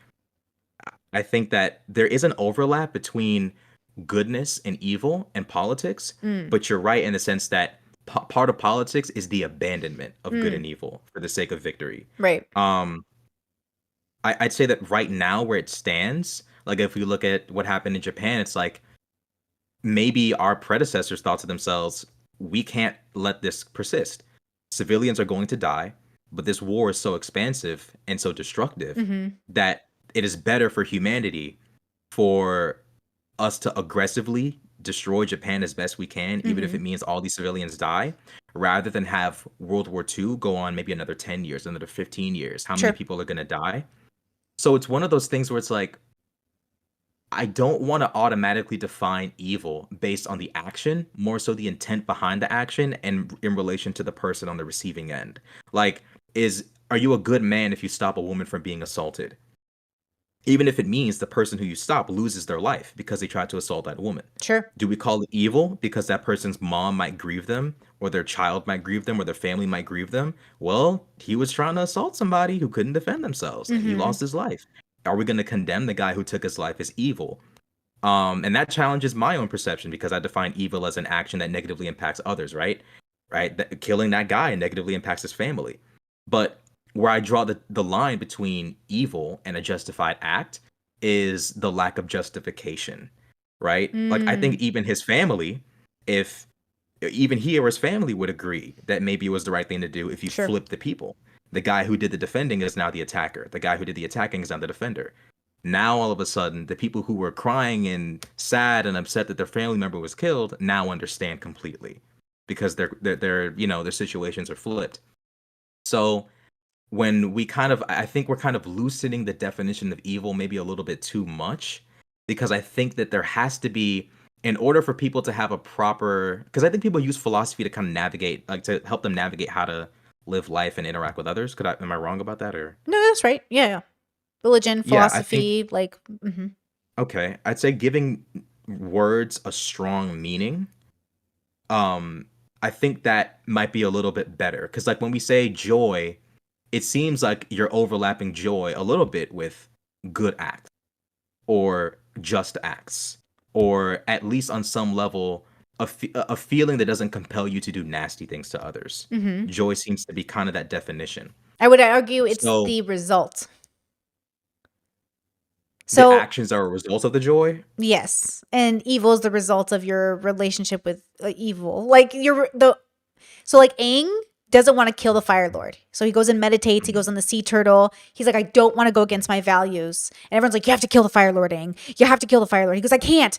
I think that there is an overlap between goodness and evil and politics, Mm. but you're right in the sense that part of politics is the abandonment of good Mm. and evil for the sake of victory. Right. Um, I'd say that right now, where it stands, like if we look at what happened in Japan, it's like maybe our predecessors thought to themselves, we can't let this persist. Civilians are going to die, but this war is so expansive and so destructive Mhm. that it is better for humanity for us to aggressively destroy Japan as best we can, even if Mhm. it means all these civilians die, rather than have World War II go on maybe another 10 years, another 15 years. How many Sure. people are going to die? So it's one of those things where it's like, I don't want to automatically define evil based on the action, more so the intent behind the action and in relation to the person on the receiving end. Like, are you a good man if you stop a woman from being assaulted? Even if it means the person who you stop loses their life because they tried to assault that woman. Sure. Do we call it evil because that person's mom might grieve them, or their child might grieve them, or their family might grieve them? Well, he was trying to assault somebody who couldn't defend themselves and he Mhm. lost his life. Are we going to condemn the guy who took his life as evil? And that challenges my own perception because I define evil as an action that negatively impacts others, right? Right? Killing that guy negatively impacts his family. But where I draw the line between evil and a justified act is the lack of justification, right? Like I think Mm. even his family, if even he or his family would agree that maybe it was the right thing to do if you Sure. flip the people. The guy who did the defending is now the attacker. The guy who did the attacking is now the defender. Now all of a sudden, the people who were crying and sad and upset that their family member was killed now understand completely because their situations are flipped. So when we kind of I think we're kind of loosening the definition of evil maybe a little bit too much because I think that there has to be in order for people to have a proper because I think people use philosophy to kind of navigate like to help them navigate how to live life and interact with others. Am I wrong about that or No, that's right. Yeah, yeah. Religion, yeah, I think philosophy, like mhm. okay, I'd say giving words a strong meaning. Um, I think that might be a little bit better because, like, when we say joy, it seems like you're overlapping joy a little bit with good acts or just acts, or at least on some level, a feeling that doesn't compel you to do nasty things to others. Mhm. Joy seems to be kind of that definition. I would argue it's So the result. the So, actions are a result of the joy. yes, and evil is the result of your relationship with evil. Like you're the so like Aang doesn't want to kill the Fire Lord. So he goes and meditates. He goes on the sea turtle. He's like, I don't want to go against my values. And everyone's like, you have to kill the Fire Lord, Aang. You have to kill the Fire Lord. He goes, I can't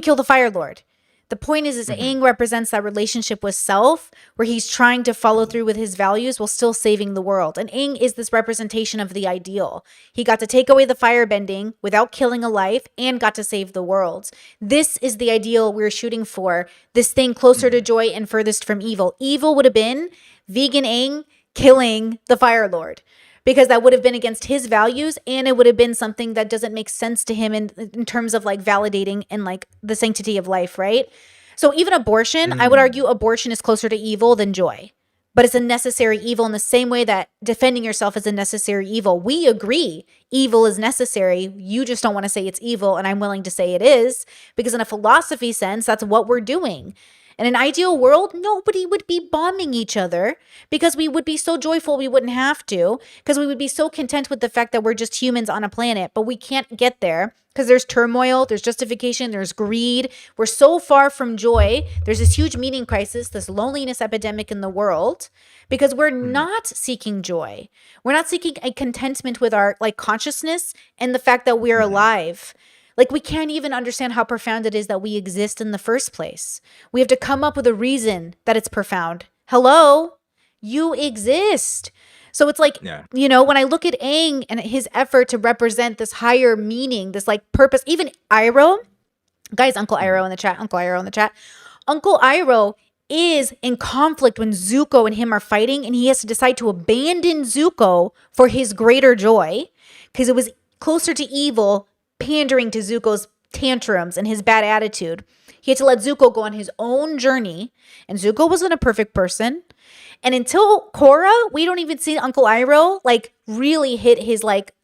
kill the Fire Lord. The point is Aang represents that relationship with self where he's trying to follow through with his values while still saving the world. And Aang is this representation of the ideal. He got to take away the firebending without killing a life and got to save the world. This is the ideal we're shooting for. This thing closer to joy and furthest from evil. Evil would have been vegan Aang killing the Fire Lord, because that would have been against his values, and it would have been something that doesn't make sense to him in terms of like validating and like the sanctity of life, right? So even abortion, I would argue abortion is closer to evil than joy, but it's a necessary evil in the same way that defending yourself is a necessary evil. We agree evil is necessary. You just don't want to say it's evil, and I'm willing to say it is, because in a philosophy sense, that's what we're doing. In an ideal world, nobody would be bombing each other because we would be so joyful we wouldn't have to, because we would be so content with the fact that we're just humans on a planet. But we can't get there because there's turmoil, there's justification, there's greed. We're so far from joy. There's this huge meaning crisis, this loneliness epidemic in the world, because we're not seeking joy. We're not seeking a contentment with our like consciousness and the fact that we're alive. Like, we can't even understand how profound it is that we exist in the first place. We have to come up with a reason that it's profound. Hello, you exist. So it's like, you know, when I look at Aang and his effort to represent this higher meaning, this like purpose, even Iroh, guys, Uncle Iroh in the chat, Uncle Iroh is in conflict when Zuko and him are fighting, and he has to decide to abandon Zuko for his greater joy because it was closer to evil, pandering to Zuko's tantrums and his bad attitude. He had to let Zuko go on his own journey, and Zuko wasn't a perfect person. And until Korra, we don't even see Uncle Iroh like really hit his like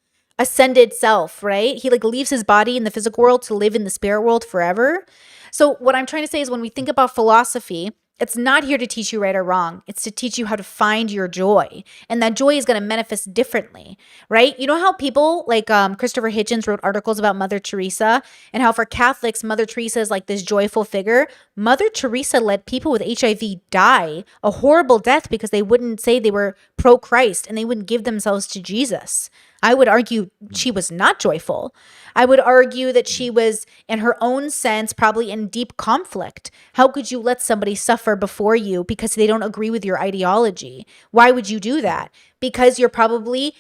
ascended self, right? He like leaves his body in the physical world to live in the spirit world forever. So what I'm trying to say is when we think about philosophy, it's not here to teach you right or wrong. It's to teach you how to find your joy. And that joy is going to manifest differently, right? You know how people like Christopher Hitchens wrote articles about Mother Teresa, and how for Catholics, Mother Teresa is like this joyful figure. Mother Teresa let people with HIV die a horrible death because they wouldn't say they were pro-Christ and they wouldn't give themselves to Jesus. I would argue she was not joyful. I would argue that she was, in her own sense, probably in deep conflict. How could you let somebody suffer before you because they don't agree with your ideology? Why would you do that? Because you're probably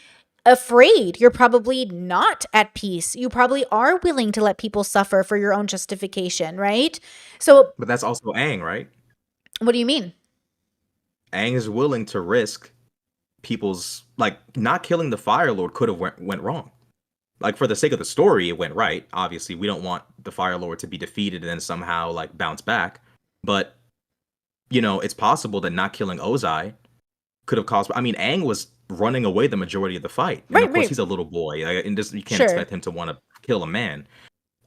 afraid. You're probably not at peace. You probably are willing to let people suffer for your own justification, right? So, But that's also Aang, right? what do you mean? Aang is willing to risk people's like not killing the Fire Lord could have went wrong. Like, for the sake of the story, it went right. Obviously, we don't want the Fire Lord to be defeated and then somehow like bounce back. But you know, it's possible that not killing Ozai could have caused. I mean, Aang was running away the majority of the fight. And of course, he's a little boy, and just, you can't expect him to want to kill a man.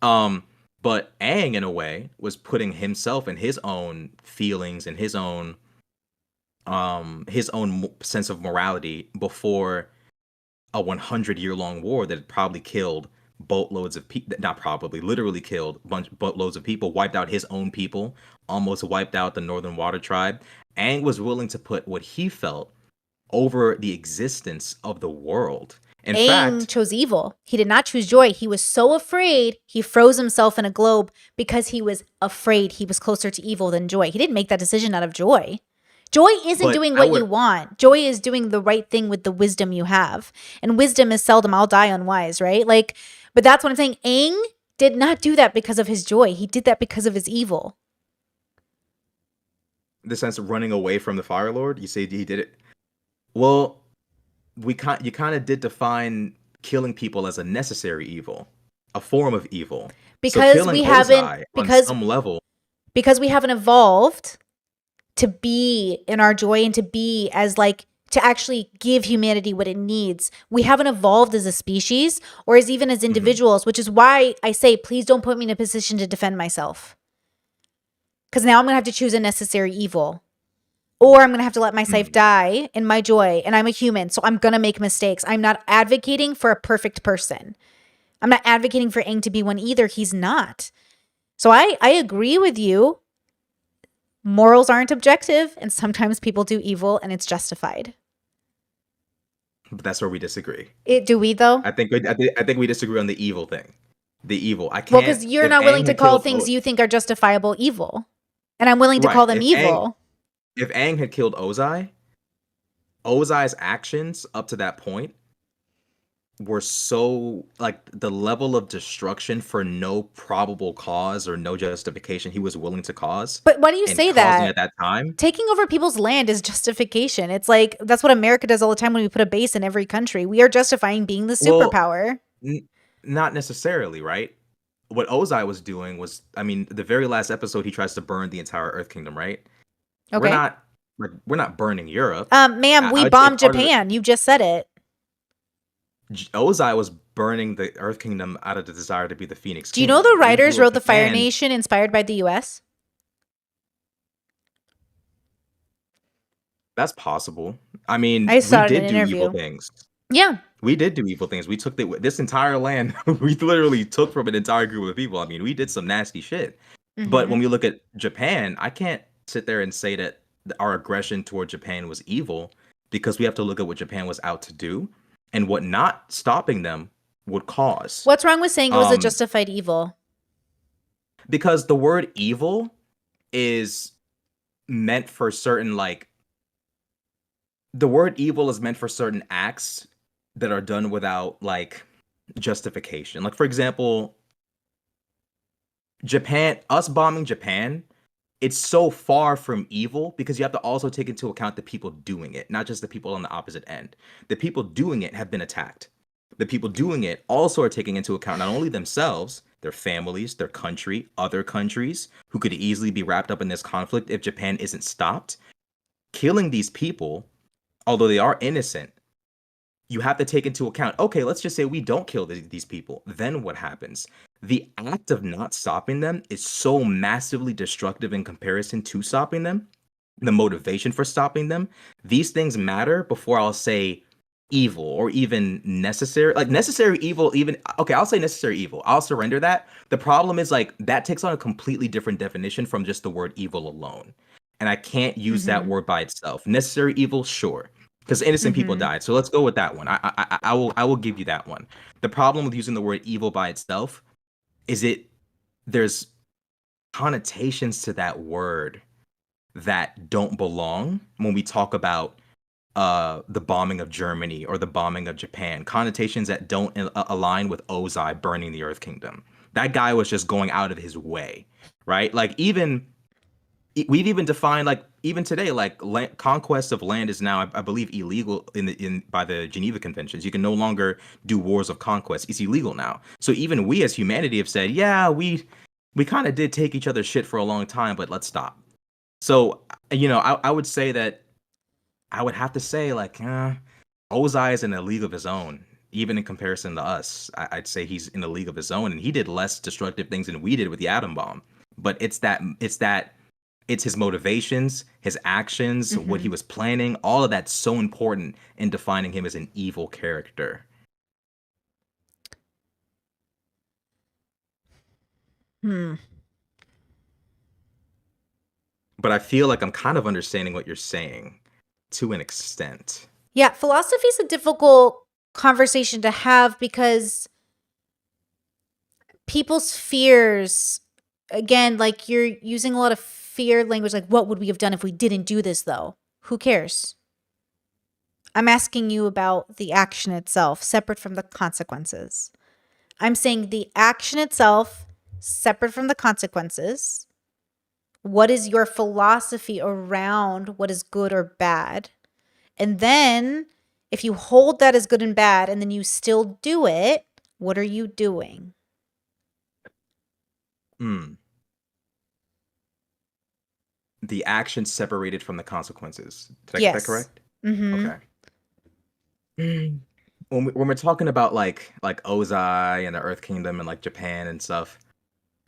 But Aang, in a way, was putting himself and his own feelings and his own sense of morality before a 100-year-long war that had probably killed boatloads of people. Not probably, literally killed boatloads of people, wiped out his own people, almost wiped out the Northern Water Tribe. Aang was willing to put what he felt over the existence of the world. In fact, chose evil. He did not choose joy. He was so afraid, he froze himself in a globe because he was afraid he was closer to evil than joy. He didn't make that decision out of joy. Joy isn't doing what you want. Joy is doing the right thing with the wisdom you have. And wisdom is seldom, I'll die unwise, right? Like, but that's what I'm saying. Aang did not do that because of his joy. He did that because of his evil. The sense of running away from the Fire Lord, you say he did it. Well, you kind of did define killing people as a necessary evil, a form of evil. Because so we haven't, on some level, because we haven't evolved to be in our joy and to be as like, to actually give humanity what it needs. We haven't evolved as a species or as even as individuals, which is why I say, please don't put me in a position to defend myself. Because now I'm going to have to choose a necessary evil. Or I'm going to have to let myself die in my joy. And I'm a human, so I'm going to make mistakes. I'm not advocating for a perfect person. I'm not advocating for Aang to be one either. He's not. So I agree with you Morals aren't objective, and sometimes people do evil and it's justified. But that's where we disagree. Do we though? I think we disagree on the evil thing. The evil. I Well, can't. because you're If not willing Aang to had call killed things you think are justifiable evil. And I'm willing to right, call them evil. if Aang had killed Ozai, Ozai's actions up to that point were so like the level of destruction for no probable cause or no justification he was willing to cause But why do you and say causing that? at that time. Taking over people's land is justification. It's like that's what America does all the time when we put a base in every country. We are justifying being the Well, superpower. not necessarily, right? What Ozai was doing was, I mean, the very last episode he tries to burn the entire Earth Kingdom, right? We're Okay. not we're not burning Europe. Ma'am, I we would say bombed part of it, Japan. You just said it. Ozai was burning the Earth Kingdom out of the desire to be the Phoenix Do you King. know the We writers blew up wrote the Fire Japan. Nation inspired by the US? That's possible. I mean, I saw we it in did an do evil interview. things. Yeah. We did do evil things. We took this entire land. We literally took from an entire group of people. I mean, we did some nasty shit. But when Mhm. we look at Japan, I can't sit there and say that our aggression toward Japan was evil because we have to look at what Japan was out to do and what not stopping them would cause. What's wrong with saying it was a Um, justified evil? because the word evil is meant for certain like the word evil is meant for certain acts that are done without like justification. Like for example, Japan, us bombing Japan, it's so far from evil because you have to also take into account the people doing it, not just the people on the opposite end. The people doing it have been attacked. The people doing it also are taking into account not only themselves, their families, their country, other countries who could easily be wrapped up in this conflict if Japan isn't stopped. Killing these people, although they are innocent, you have to take into account, okay, let's just say we don't kill these people. Then what happens? The act of not stopping them is so massively destructive in comparison to stopping them. The motivation for stopping them, these things matter before I'll say evil or even necessary. Like necessary evil, even okay, I'll say necessary evil. I'll surrender that. The problem is like that takes on a completely different definition from just the word evil alone. And I can't use that Mhm. word by itself. Necessary evil, sure, because innocent people Mhm. died. So let's go with that one. I will give you that one. The problem with using the word evil by itself is there's connotations to that word that don't belong when we talk about the bombing of Germany or the bombing of Japan. Connotations that don't align with Ozai burning the Earth Kingdom. That guy was just going out of his way, right? Like we've even defined like even today like conquest of land is now I believe illegal in by the Geneva Conventions. You can no longer do wars of conquest. It's illegal now. So even we as humanity have said, yeah, we kind of did take each other's shit for a long time, but let's stop. So I would say that I would have to say like Ozai is in a league of his own. Even in comparison to us, I'd say he's in a league of his own, and he did less destructive things than we did with the atom bomb. But it's his motivations, his actions, what he Mhm. was planning, all of that's so important in defining him as an evil character. Hmm. But I feel like I'm kind of understanding what you're saying to an extent. Yeah, philosophy is a difficult conversation to have because people's fears, again, like you're using a lot of fear language, like, what would we have done if we didn't do this, though? Who cares? I'm asking you about the action itself, separate from the consequences. I'm saying the action itself, separate from the consequences. What is your philosophy around what is good or bad? And then if you hold that as good and bad and then you still do it, what are you doing? Hmm. The action separated from the consequences. Did I get that Yes. correct? Mm-hmm. Okay. When we're talking about like Ozai and the Earth Kingdom and like Japan and stuff,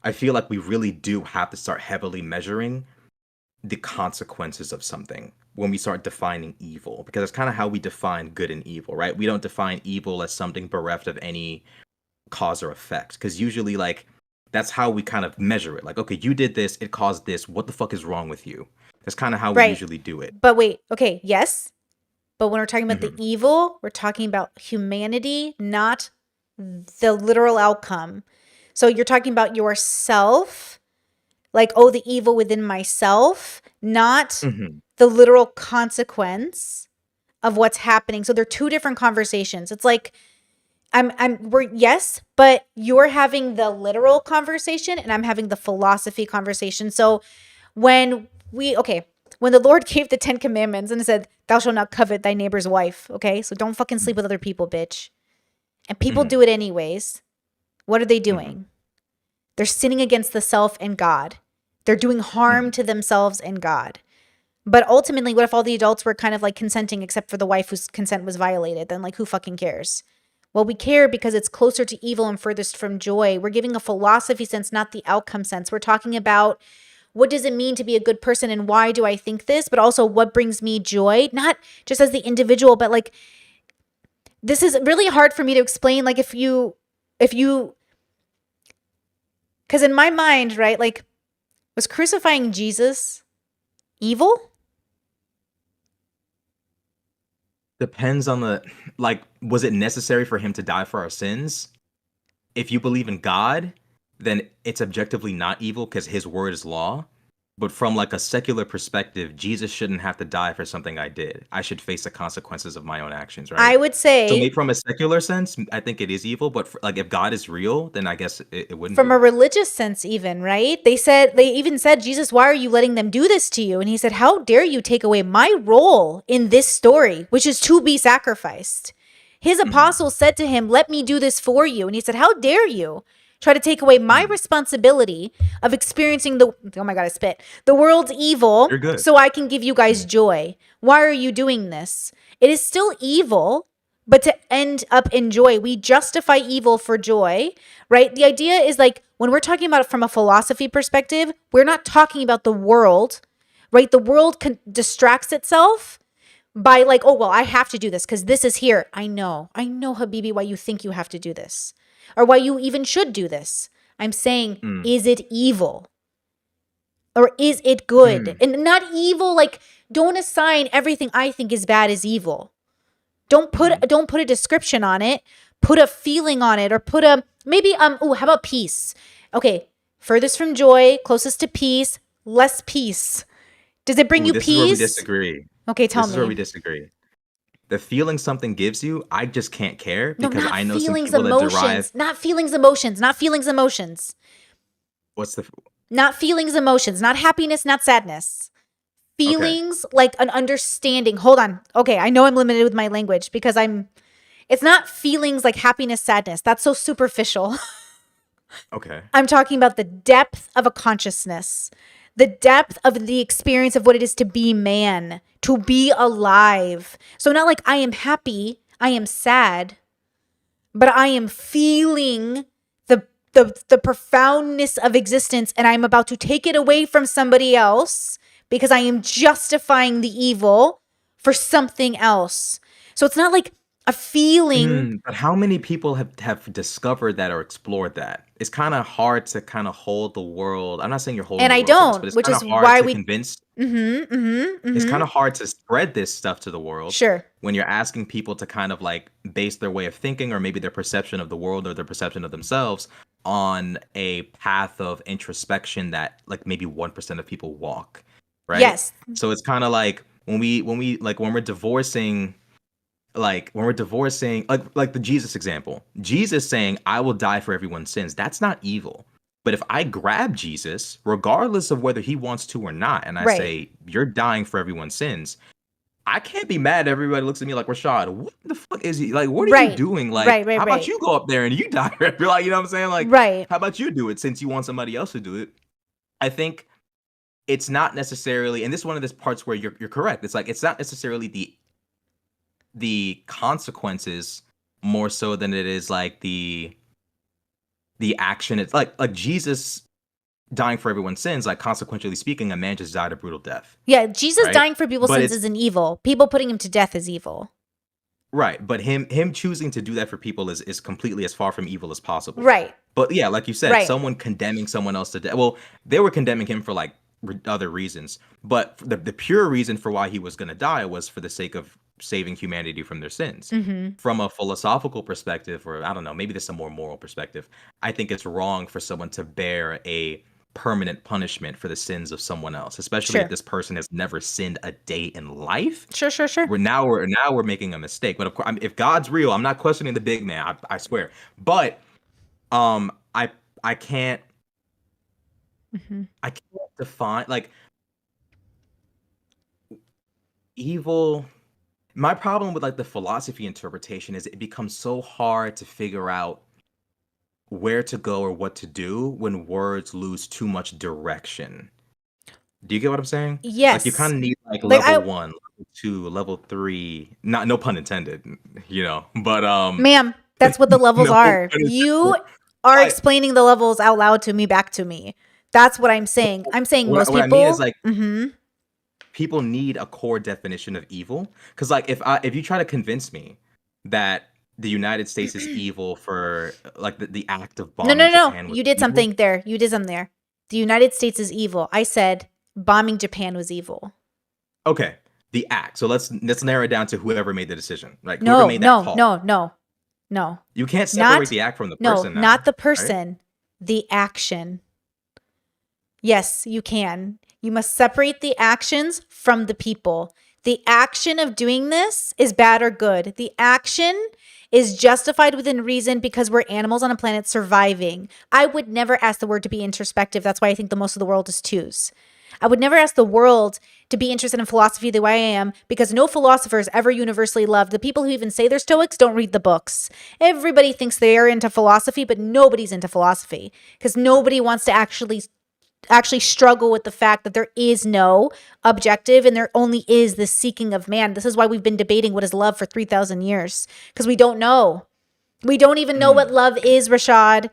I feel like we really do have to start heavily measuring the consequences of something when we start defining evil, because that's kind of how we define good and evil, right? We don't define evil as something bereft of any cause or effect, because usually like that's how we kind of measure it. Like, okay, you did this, it caused this. What the fuck is wrong with you? That's kind of how we Right. usually do it. But wait, okay, yes. But when we're talking about the Mhm. evil, we're talking about humanity, not the literal outcome. So you're talking about yourself, like, oh, the evil within myself, not Mhm. the literal consequence of what's happening. So they're two different conversations. It's like yes, but you're having the literal conversation and I'm having the philosophy conversation. So when when the Lord gave the 10 commandments and it said, thou shalt not covet thy neighbor's wife. Okay. So don't fucking sleep with other people, bitch. And people Mhm. do it anyways. What are they Mhm. doing? They're sinning against the self and God. They're doing harm Mhm. to themselves and God. But ultimately, what if all the adults were kind of like consenting except for the wife whose consent was violated? Then, like, who fucking cares? Well, we care because it's closer to evil and furthest from joy. We're giving a philosophy sense, not the outcome sense. We're talking about what does it mean to be a good person and why do I think this, but also what brings me joy, not just as the individual, but like this is really hard for me to explain. Like, if you, because in my mind, right, like, was crucifying Jesus evil? Depends on the like, was it necessary for him to die for our sins? If you believe in God, then it's objectively not evil because his word is law. But from like a secular perspective, Jesus shouldn't have to die for something I did. I should face the consequences of my own actions, right? I would So say maybe from a secular sense, I think it is evil. But like if God is real, then I guess it wouldn't from a be. religious sense, even, right? They even said, Jesus, why are you letting them do this to you? And he said, how dare you take away my role in this story, which is to be sacrificed? His Mhm. apostles said to him, let me do this for you. And he said, how dare you try to take away my Mhm. responsibility of experiencing oh my God, I spit, the world's evil You're good. so I can give you guys Mhm. joy. Why are you doing this? It is still evil, but to end up in joy. We justify evil for joy, right? The idea is like when we're talking about it from a philosophy perspective, we're not talking about the world, right? The world distracts itself by like, oh, well, I have to do this because this is here. I know, Habibi, why you think you have to do this or why you even should do this. I'm saying, Mm. is it evil or is it good? Mm. And not evil, like, don't assign everything I think is bad as evil. Mhm. Don't put a description on it. Put a feeling on it or put a maybe how about peace? Okay, furthest from joy, closest to peace, less peace. Does it bring Ooh, you this is where we peace? disagree. Okay, tell This is where me. we disagree. The feeling something gives you, I just can't care No, because not I know some feelings, people that derive emotions. Not feelings, emotions. Not feelings, emotions. what's the Not feelings, emotions. Not happiness, not sadness. okay. Feelings like an understanding. Hold on. Okay, I know I'm limited with my language because it's not feelings like happiness, sadness. That's so superficial. Okay. I'm talking about the depth of a consciousness, the depth of the experience of what it is to be man, to be alive. So, not like I am happy, I am sad, but I am feeling the profoundness of existence and I'm about to take it away from somebody else because I am justifying the evil for something else. So, it's not like a feeling. But how many people have discovered that or explored that? It's kinda hard to kinda hold the world I'm not saying you're holding And the I world to this, don't, but it's which kinda is hard why to we. convince it's Mm-hmm. kinda hard to spread this stuff to the world Sure. when you're asking people to kind of, like, base their way of thinking or maybe their perception of the world or their perception of themselves on a path of introspection that, like, maybe 1% of people walk, right? Yes. So it's kinda like when we like, when we're divorcing like the Jesus example. Jesus saying, "I will die for everyone's sins." That's not evil. But if I grab Jesus, regardless of whether he wants to or not, and I Right. say, "You're dying for everyone's sins," I can't be mad. Everybody looks at me like, "Rashad, what the fuck is he like? What are you Right. doing? Like, Right. Right. how about Right. you go up there and you die?" Like, you know what I'm saying? Like, Right. how about you do it since you want somebody else to do it? I think it's not necessarily, and this is one of the parts where you're correct. It's like it's not necessarily the consequences more so than it is like the action. It's like Jesus dying for everyone's sins, like consequentially speaking, a man just died a brutal death, Yeah. Jesus right? dying for people's But sins it's isn't evil. People putting him to death is evil. Right, but him choosing to do that for people is completely as far from evil as possible. Right. But yeah, like you said, Right. someone condemning someone else to death. Well, they were condemning him for like other reasons, but the pure reason for why he was going to die was for the sake of saving humanity from their sins. Mhm. From a philosophical perspective, or I don't know, maybe this is a more moral perspective, I think it's wrong for someone to bear a permanent punishment for the sins of someone else, especially if Sure. this person has never sinned a day in life. Sure, sure, sure. We're making a mistake. But of course, if God's real, I'm not questioning the big man. I swear. But um, I I can't Mhm. I can't define like evil. My problem with like the philosophy interpretation is it becomes so hard to figure out where to go or what to do when words lose too much direction. Do you get what I'm saying? Like you kind Yes. of need like Like level I one, level two, level three. Not no pun intended, but Ma'am, that's what the levels no pun are. You intended. are But explaining the levels out loud to me back to me. That's what I'm saying. I'm saying most what I mean is people. like Mhm. people need a core definition of evil. Because like if you try to convince me that the United States is evil for like the act of No, no, bombing no. Japan was You did evil. something there. You did something there. The United States is evil. I said bombing Japan was evil. Okay, the act. So let's narrow it down to whoever made the decision. Like whoever No, made that no, call. no, no, no. You can't separate Not, the act from the no, person not now, the right? person, the action. Yes, you can. You must separate the actions from the people. The action of doing this is bad or good. The action is justified within reason because we're animals on a planet surviving. I would never ask the word to be introspective. That's why I think the most of the world is twos. I would never ask the world to be interested in philosophy the way I am because no philosopher is ever universally loved. The people who even say they're Stoics don't read the books. Everybody thinks they are into philosophy, but nobody's into philosophy because nobody wants to actually struggle with the fact that there is no objective and there only is the seeking of man. This is why we've been debating what is love for 3,000 years because we don't know. We don't even know what Mm. love is, Rashad.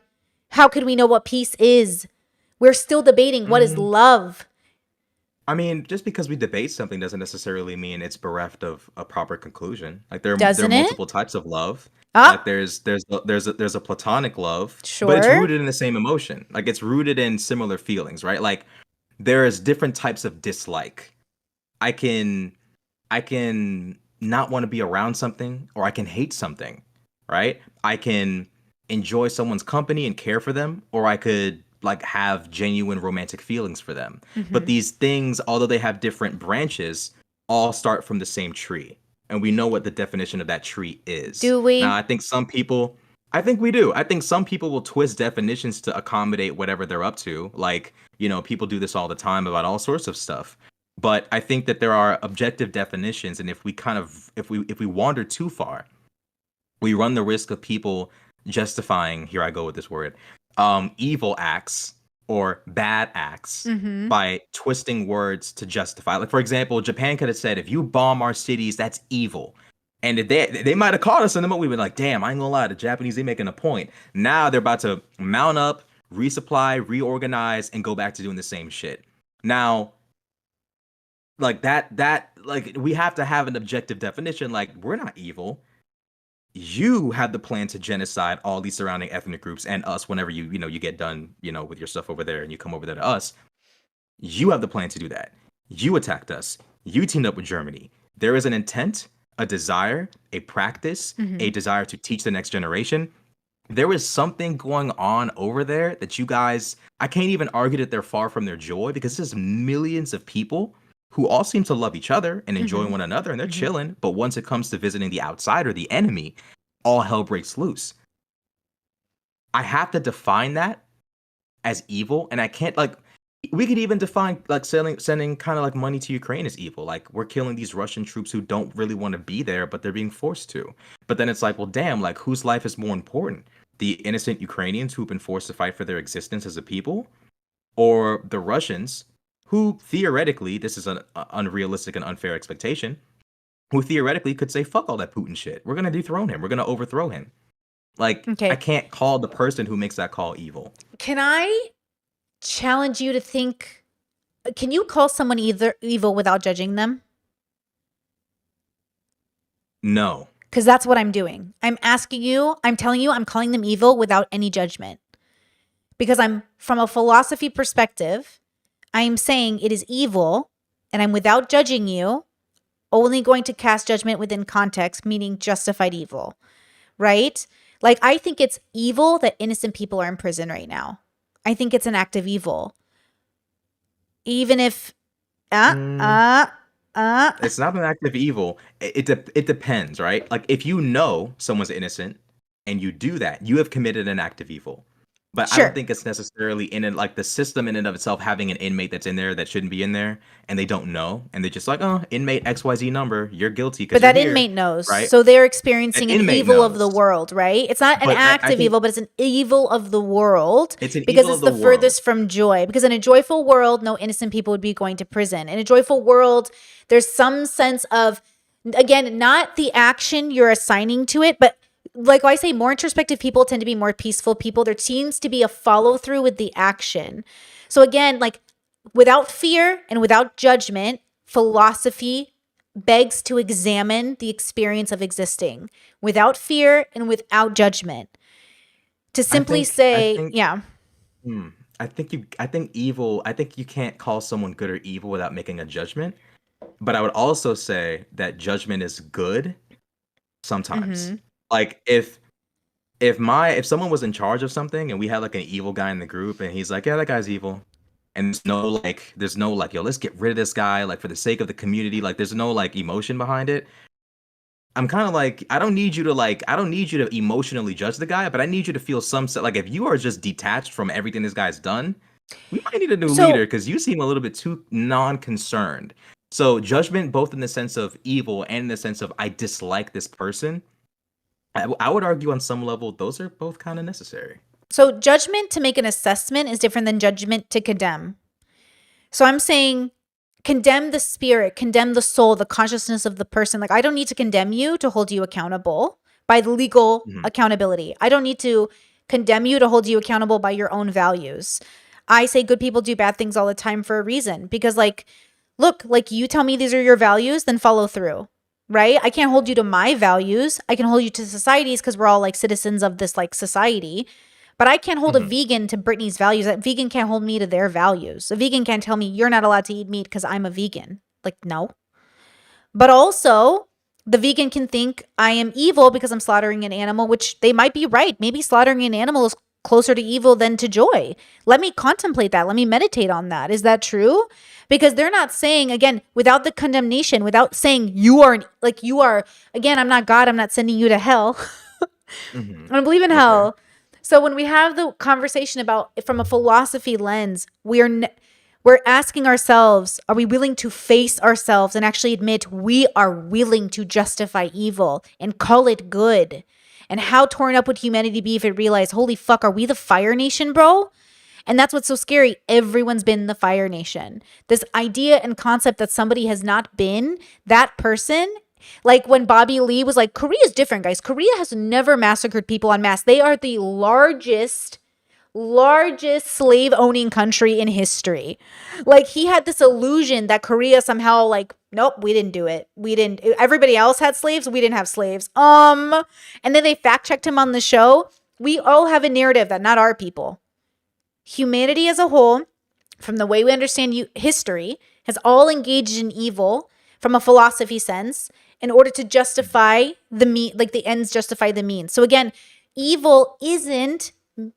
How could we know what peace is? We're still debating what is Mm. love. I mean, just because we debate something doesn't necessarily mean it's bereft of a proper conclusion. Like there are Doesn't it? multiple types of love. Like Ah, there's a platonic love, but it's sure. rooted in the same emotion. Like it's rooted in similar feelings, right? Like there's different types of dislike. I can I can not want to be around something or I can hate something, right? I can enjoy someone's company and care for them, or I could like have genuine romantic feelings for them. But Hmm. these things, although they have different branches, all start from the same tree. And we know what the definition of that tree is. Do Now, we? I think we do. I think some people will twist definitions to accommodate whatever they're up to. Like, people do this all the time about all sorts of stuff. But I think that there are objective definitions, and if we wander too far, we run the risk of people justifying, here I go with this word, evil acts or bad acts Hmm. by twisting words to justify. Like for example, Japan could have said, if you bomb our cities, that's evil. And if they might have caught us in the moment, we've been like, damn, I ain't gonna lie, the Japanese, they making a point. Now they're about to mount up, resupply, reorganize, and go back to doing the same shit. Now, like that like we have to have an objective definition. Like we're not evil. You had the plan to genocide all these surrounding ethnic groups and us whenever you get done, with your stuff over there and you come over there to us. You have the plan to do that. You attacked us. You teamed up with Germany. There is an intent, a desire, a practice, Hmm. a desire to teach the next generation. There is something going on over there that you guys, I can't even argue that they're far from their joy because there's millions of people who all seem to love each other and enjoy Hmm. one another and they're Hmm. chilling. But once it comes to visiting the outsider, the enemy, all hell breaks loose. I have to define that as evil, and I can't like. We could even define like sending kind of like money to Ukraine as evil. Like we're killing these Russian troops who don't really want to be there, but they're being forced to. But then it's like, well, damn, like whose life is more important? The innocent Ukrainians who've been forced to fight for their existence as a people, or the Russians who theoretically, this is an unrealistic and unfair expectation, who theoretically could say, fuck all that Putin shit. We're gonna dethrone him. We're gonna overthrow him. Like, I Okay. can't call the person who makes that call evil. Can I challenge you to think? Can you call someone either evil without judging them? No. Because that's what I'm doing. I'm asking you, I'm telling you, I'm calling them evil without any judgment. Because I'm, from a philosophy perspective, I am saying it is evil, and I'm, without judging you, only going to cast judgment within context, meaning justified evil, right? Like, I think it's evil that innocent people are in prison right now. I think it's an act of evil. Even if, It's not an act of evil. It depends, right? Like if you know someone's innocent and you do that, you have committed an act of evil. But I don't sure. think it's necessarily in it, like the system in and of itself having an inmate that's in there that shouldn't be in there, and they don't know, and they're just like, oh, inmate XYZ number, you're guilty because But you're that here, inmate knows. right? So they're An experiencing an inmate evil of the knows, world, right? It's not an but act I of think evil, but it's an evil of the world it's an because evil it's of the the world. furthest from joy. Because in a joyful world, no innocent people would be going to prison. In a joyful world, there's some sense of, again, not the action you're assigning to it, but like I say, more introspective people tend to be more peaceful people. There seems to be a follow through with the action. So again, like without fear and without judgment, philosophy begs to examine the experience of existing without fear and without judgment. To I simply think I say, think yeah. hmm, I think evil. I think you can't call someone good or evil without making a judgment. But I would also say that judgment is good sometimes. Mm-hmm. Like if someone was in charge of something and we had like an evil guy in the group and he's like, yeah, that guy's evil. And there's no like, yo, let's get rid of this guy, like for the sake of the community. Like there's no like emotion behind it. I'm kind of like, I don't need you to emotionally judge the guy, but I need you to feel like if you are just detached from everything this guy's done, we might need a new leader So because you seem a little bit too non-concerned. So judgment, both in the sense of evil and in the sense of I dislike this person, I would argue on some level those are both kind of necessary. so judgment to make an assessment is different than judgment to condemn. So I'm saying condemn the spirit, condemn the soul, the consciousness of the person. Like I don't need to condemn you to hold you accountable by the legal Mhm. accountability. I don't need to condemn you to hold you accountable by your own values. I say good people do bad things all the time for a reason because like look, like you tell me these are your values, then follow through. Right? I can't hold you to my values. I can hold you to society's because we're all like citizens of this like society. But I can't hold a Mhm. vegan to Brittany's values. That vegan can't hold me to their values. A vegan can't tell me you're not allowed to eat meat because I'm a vegan. Like, no. But also, the vegan can think I am evil because I'm slaughtering an animal, which they might be right. Maybe slaughtering an animal is closer to evil than to joy. Let me contemplate that. Let me meditate on that. Is that true? Because they're not saying, again, without the condemnation, without saying you are, like, you are, again, I'm not God. I'm not sending you to hell. Mhm. I don't believe in Okay. hell. So when we have the conversation about from a philosophy lens, we're asking ourselves, are we willing to face ourselves and actually admit we are willing to justify evil and call it good? And how torn up would humanity be if it realized, holy fuck, are we the Fire Nation, bro? And that's what's so scary. Everyone's been the Fire Nation. This idea and concept that somebody has not been that person. Like when Bobby Lee was like, Korea's different, guys. Korea has never massacred people en masse. They are the largest slave owning country in history. Like he had this illusion that Korea somehow like, nope, we didn't do it. We didn't. Everybody else had slaves. We didn't have slaves. And then they fact checked him on the show. We all have a narrative that not our people. Humanity as a whole, from the way we understand history, has all engaged in evil from a philosophy sense in order to justify like the ends justify the means. So again, evil isn't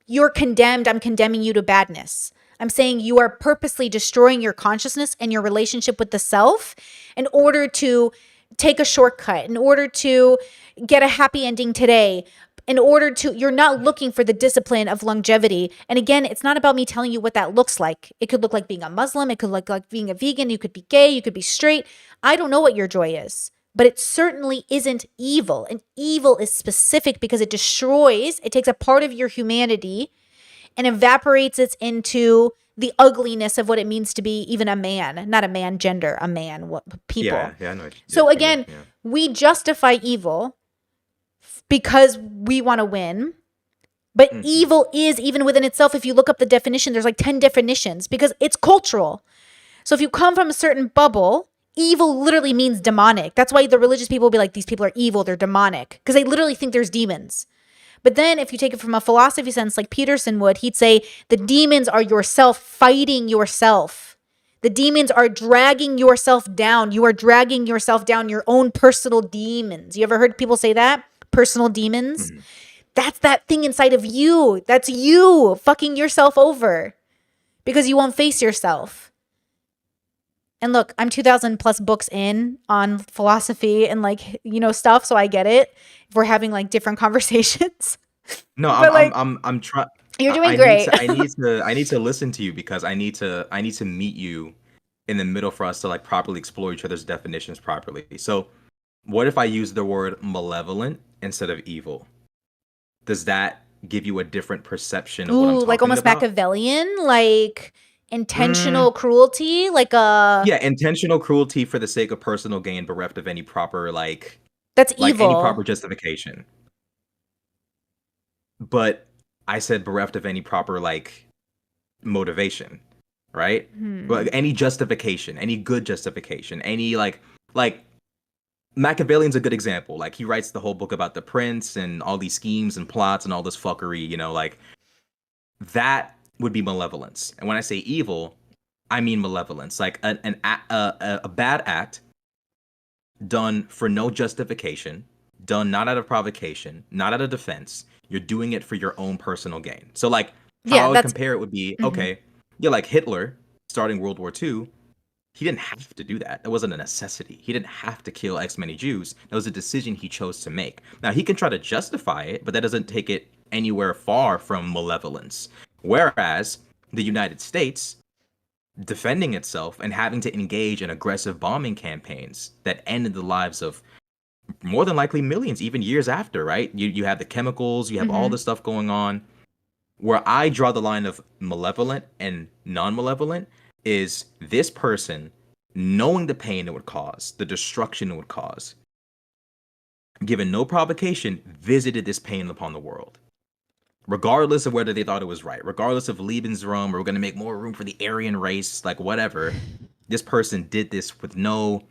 you're condemned, I'm condemning you to badness. I'm saying you are purposely destroying your consciousness and your relationship with the self in order to take a shortcut, in order to get a happy ending today, in order to, you're not looking for the discipline of longevity. And again, it's not about me telling you what that looks like. It could look like being a Muslim. It could look like being a vegan. You could be gay. You could be straight. I don't know what your joy is, but it certainly isn't evil. And evil is specific because it destroys, it takes a part of your humanity and evaporates it into the ugliness of what it means to be even a man, not a man gender, a man, people. Yeah, I know. So again, we justify evil because we want to win. But evil is, even within itself, if you look up the definition, there's like 10 definitions because it's cultural. So if you come from a certain bubble, evil literally means demonic. That's why the religious people will be like, these people are evil, they're demonic, because they literally think there's demons. But then if you take it from a philosophy sense, like Peterson would, he'd say the demons are yourself fighting yourself. The demons are dragging yourself down. You are dragging yourself down, your own personal demons. You ever heard people say that? Personal demons? Mhm. That's that thing inside of you. That's you fucking yourself over because you won't face yourself. And look, I'm 2,000 plus books in on philosophy and like, stuff. So I get it. If we're having like different conversations. No, But like, I'm trying. you're doing I great. I need to listen to you because I need to meet you in the middle for us to like properly explore each other's definitions properly. So, what if I use the word malevolent instead of evil? Does that give you a different perception of what I'm Ooh, like talking almost about? Machiavellian, like Mm, intentional cruelty, like yeah, intentional cruelty for the sake of personal gain, bereft of any proper that's any proper evil. justification. But I said bereft of any proper motivation, right? Hmm. But any justification, any good justification, any like Machiavellian's a good example. Like he writes the whole book about the prince and all these schemes and plots and all this fuckery, like that would be malevolence. And when I say evil, I mean malevolence, like a bad act done for no justification, done not out of provocation, not out of defense. You're doing it for your own personal gain. So like how Yeah, I would that's compare it would be, mhm. okay, yeah, like Hitler starting World War II, he didn't have to do that. It wasn't a necessity. He didn't have to kill X many Jews. That was a decision he chose to make. Now he can try to justify it, but that doesn't take it anywhere far from malevolence. Whereas the United States defending itself and having to engage in aggressive bombing campaigns that ended the lives of more than likely millions, even years after, right? You have the chemicals, you have all Mhm. the stuff going on. Where I draw the line of malevolent and non-malevolent is this person knowing the pain it would cause, the destruction it would cause, given no provocation, visited this pain upon the world. Regardless of whether they thought it was right, regardless of Lebensraum or we're gonna make more room for the Aryan race, like whatever, this person did this with no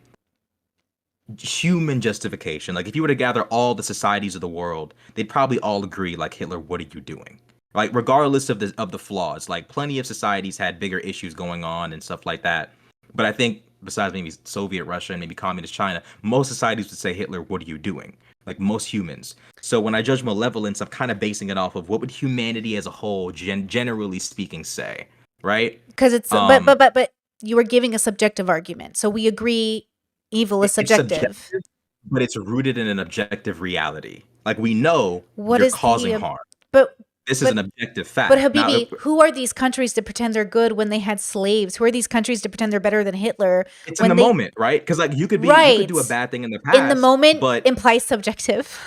human justification. Like if you were to gather all the societies of the world, they'd probably all agree like Hitler, what are you doing? Like regardless of the flaws, like plenty of societies had bigger issues going on and stuff like that. But I think besides maybe Soviet Russia and maybe communist China, most societies would say Hitler, what are you doing? Like most humans. So when I judge malevolence, I'm kind of basing it off of what would humanity as a whole, generally speaking, say, right? Because it's Um, but you were giving a subjective argument. So we agree evil is it's subjective. subjective, but it's rooted in an objective reality. Like we know What you're is the causing harm. but This is an but objective but fact. Now, Habibi, who are these countries to pretend they're good when they had slaves? Who are these countries to pretend they're better than Hitler it's in the when they moment, right? Because like you could do a right bad thing in the in the past, moment but implies subjective.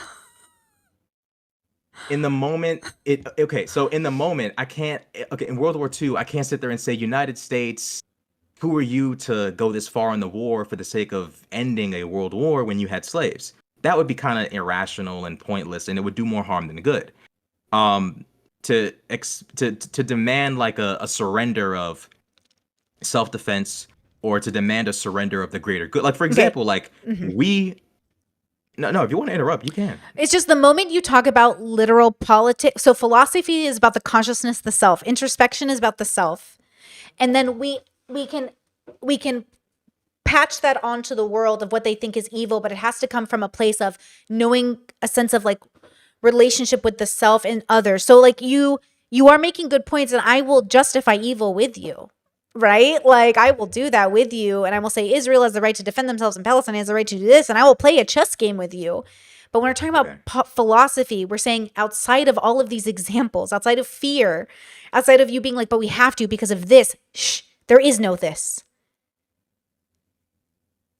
in the moment, it okay. So in the moment, I can't. Okay, in World War II, I can't sit there and say United States. Who are you to go this far in the war for the sake of ending a world war when you had slaves? That would be kind of irrational and pointless, and it would do more harm than good. Um, to demand like a surrender of self defense or to demand a surrender of the greater good. Like for Okay. example, like Mhm. we no, if you want to interrupt, you can. It's just the moment you talk about literal politics. So philosophy is about the consciousness, the self. Introspection is about the self. And then we can we can patch that onto the world of what they think is evil, but it has to come from a place of knowing a sense of like relationship with the self and others. So like you are making good points and I will justify evil with you. Right? Like I will do that with you and I will say Israel has the right to defend themselves and Palestine has the right to do this and I will play a chess game with you. But when we're talking about Okay. philosophy, we're saying outside of all of these examples, outside of fear, outside of you being like, but we have to because of this, shh, there is no this.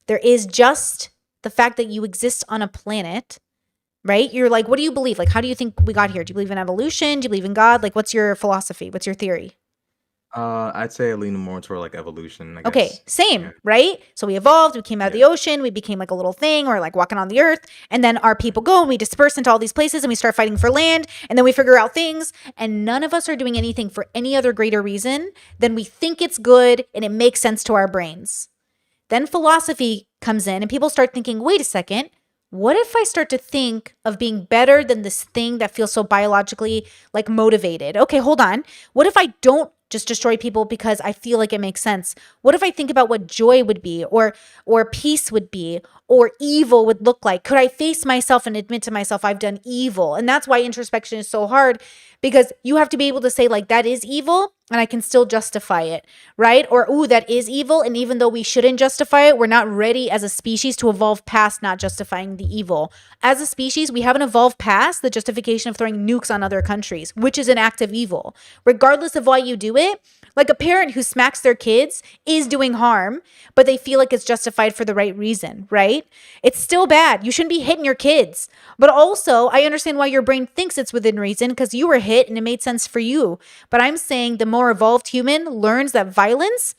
There is just the fact that you exist on a planet, right? You're like, what do you believe? Like, how do you think we got here? Do you believe in evolution? Do you believe in God? Like, what's your philosophy? What's your theory? I'd say I lean more toward like evolution, I Okay, guess. same, Yeah. right? So we evolved, we came out of Yeah. the ocean, we became like a little thing, or like walking on the earth, and then our people go and we disperse into all these places and we start fighting for land, and then we figure out things, and none of us are doing anything for any other greater reason than we think it's good and it makes sense to our brains. Then philosophy comes in and people start thinking, wait a second, what if I start to think of being better than this thing that feels so biologically like motivated? Okay, hold on. What if I don't just destroy people because I feel like it makes sense? What if I think about what joy would be or peace would be or evil would look like? Could I face myself and admit to myself I've done evil? And that's why introspection is so hard, because you have to be able to say like that is evil and I can still justify it, right? Or ooh, that is evil, and even though we shouldn't justify it, we're not ready as a species to evolve past not justifying the evil. As a species, we haven't evolved past the justification of throwing nukes on other countries, which is an act of evil. Regardless of why you do it, like a parent who smacks their kids is doing harm, but they feel like it's justified for the right reason, right? It's still bad. You shouldn't be hitting your kids. But also, I understand why your brain thinks it's within reason because you were hit and it made sense for you. But I'm saying the more evolved human learns that violence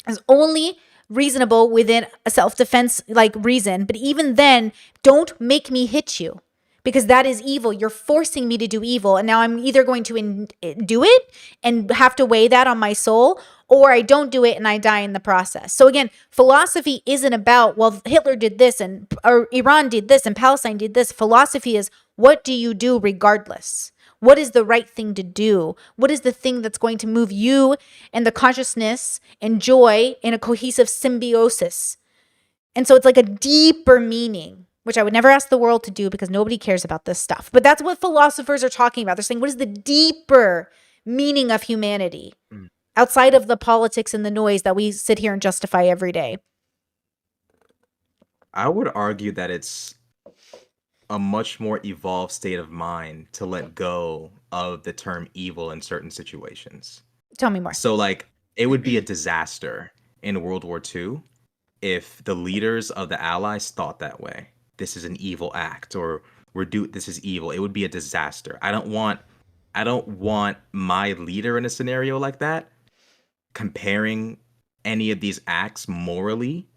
is only reasonable within a self-defense like reason. But even then, don't make me hit you, because that is evil. You're forcing me to do evil. And now I'm either going to do it and have to weigh that on my soul, or I don't do it and I die in the process. So again, philosophy isn't about, well, Hitler did this or Iran did this and Palestine did this. Philosophy is, what do you do regardless? What is the right thing to do? What is the thing that's going to move you and the consciousness and joy in a cohesive symbiosis? And so it's like a deeper meaning, which I would never ask the world to do because nobody cares about this stuff. But that's what philosophers are talking about. They're saying, what is the deeper meaning of humanity outside of the politics and the noise that we sit here and justify every day? I would argue that it's a much more evolved state of mind to let go of the term evil in certain situations. Tell me more. So, like, it would be a disaster in World War II if the leaders of the Allies thought that way. This is an evil act, or this is evil. It would be a disaster. I don't want my leader in a scenario like that comparing any of these acts morally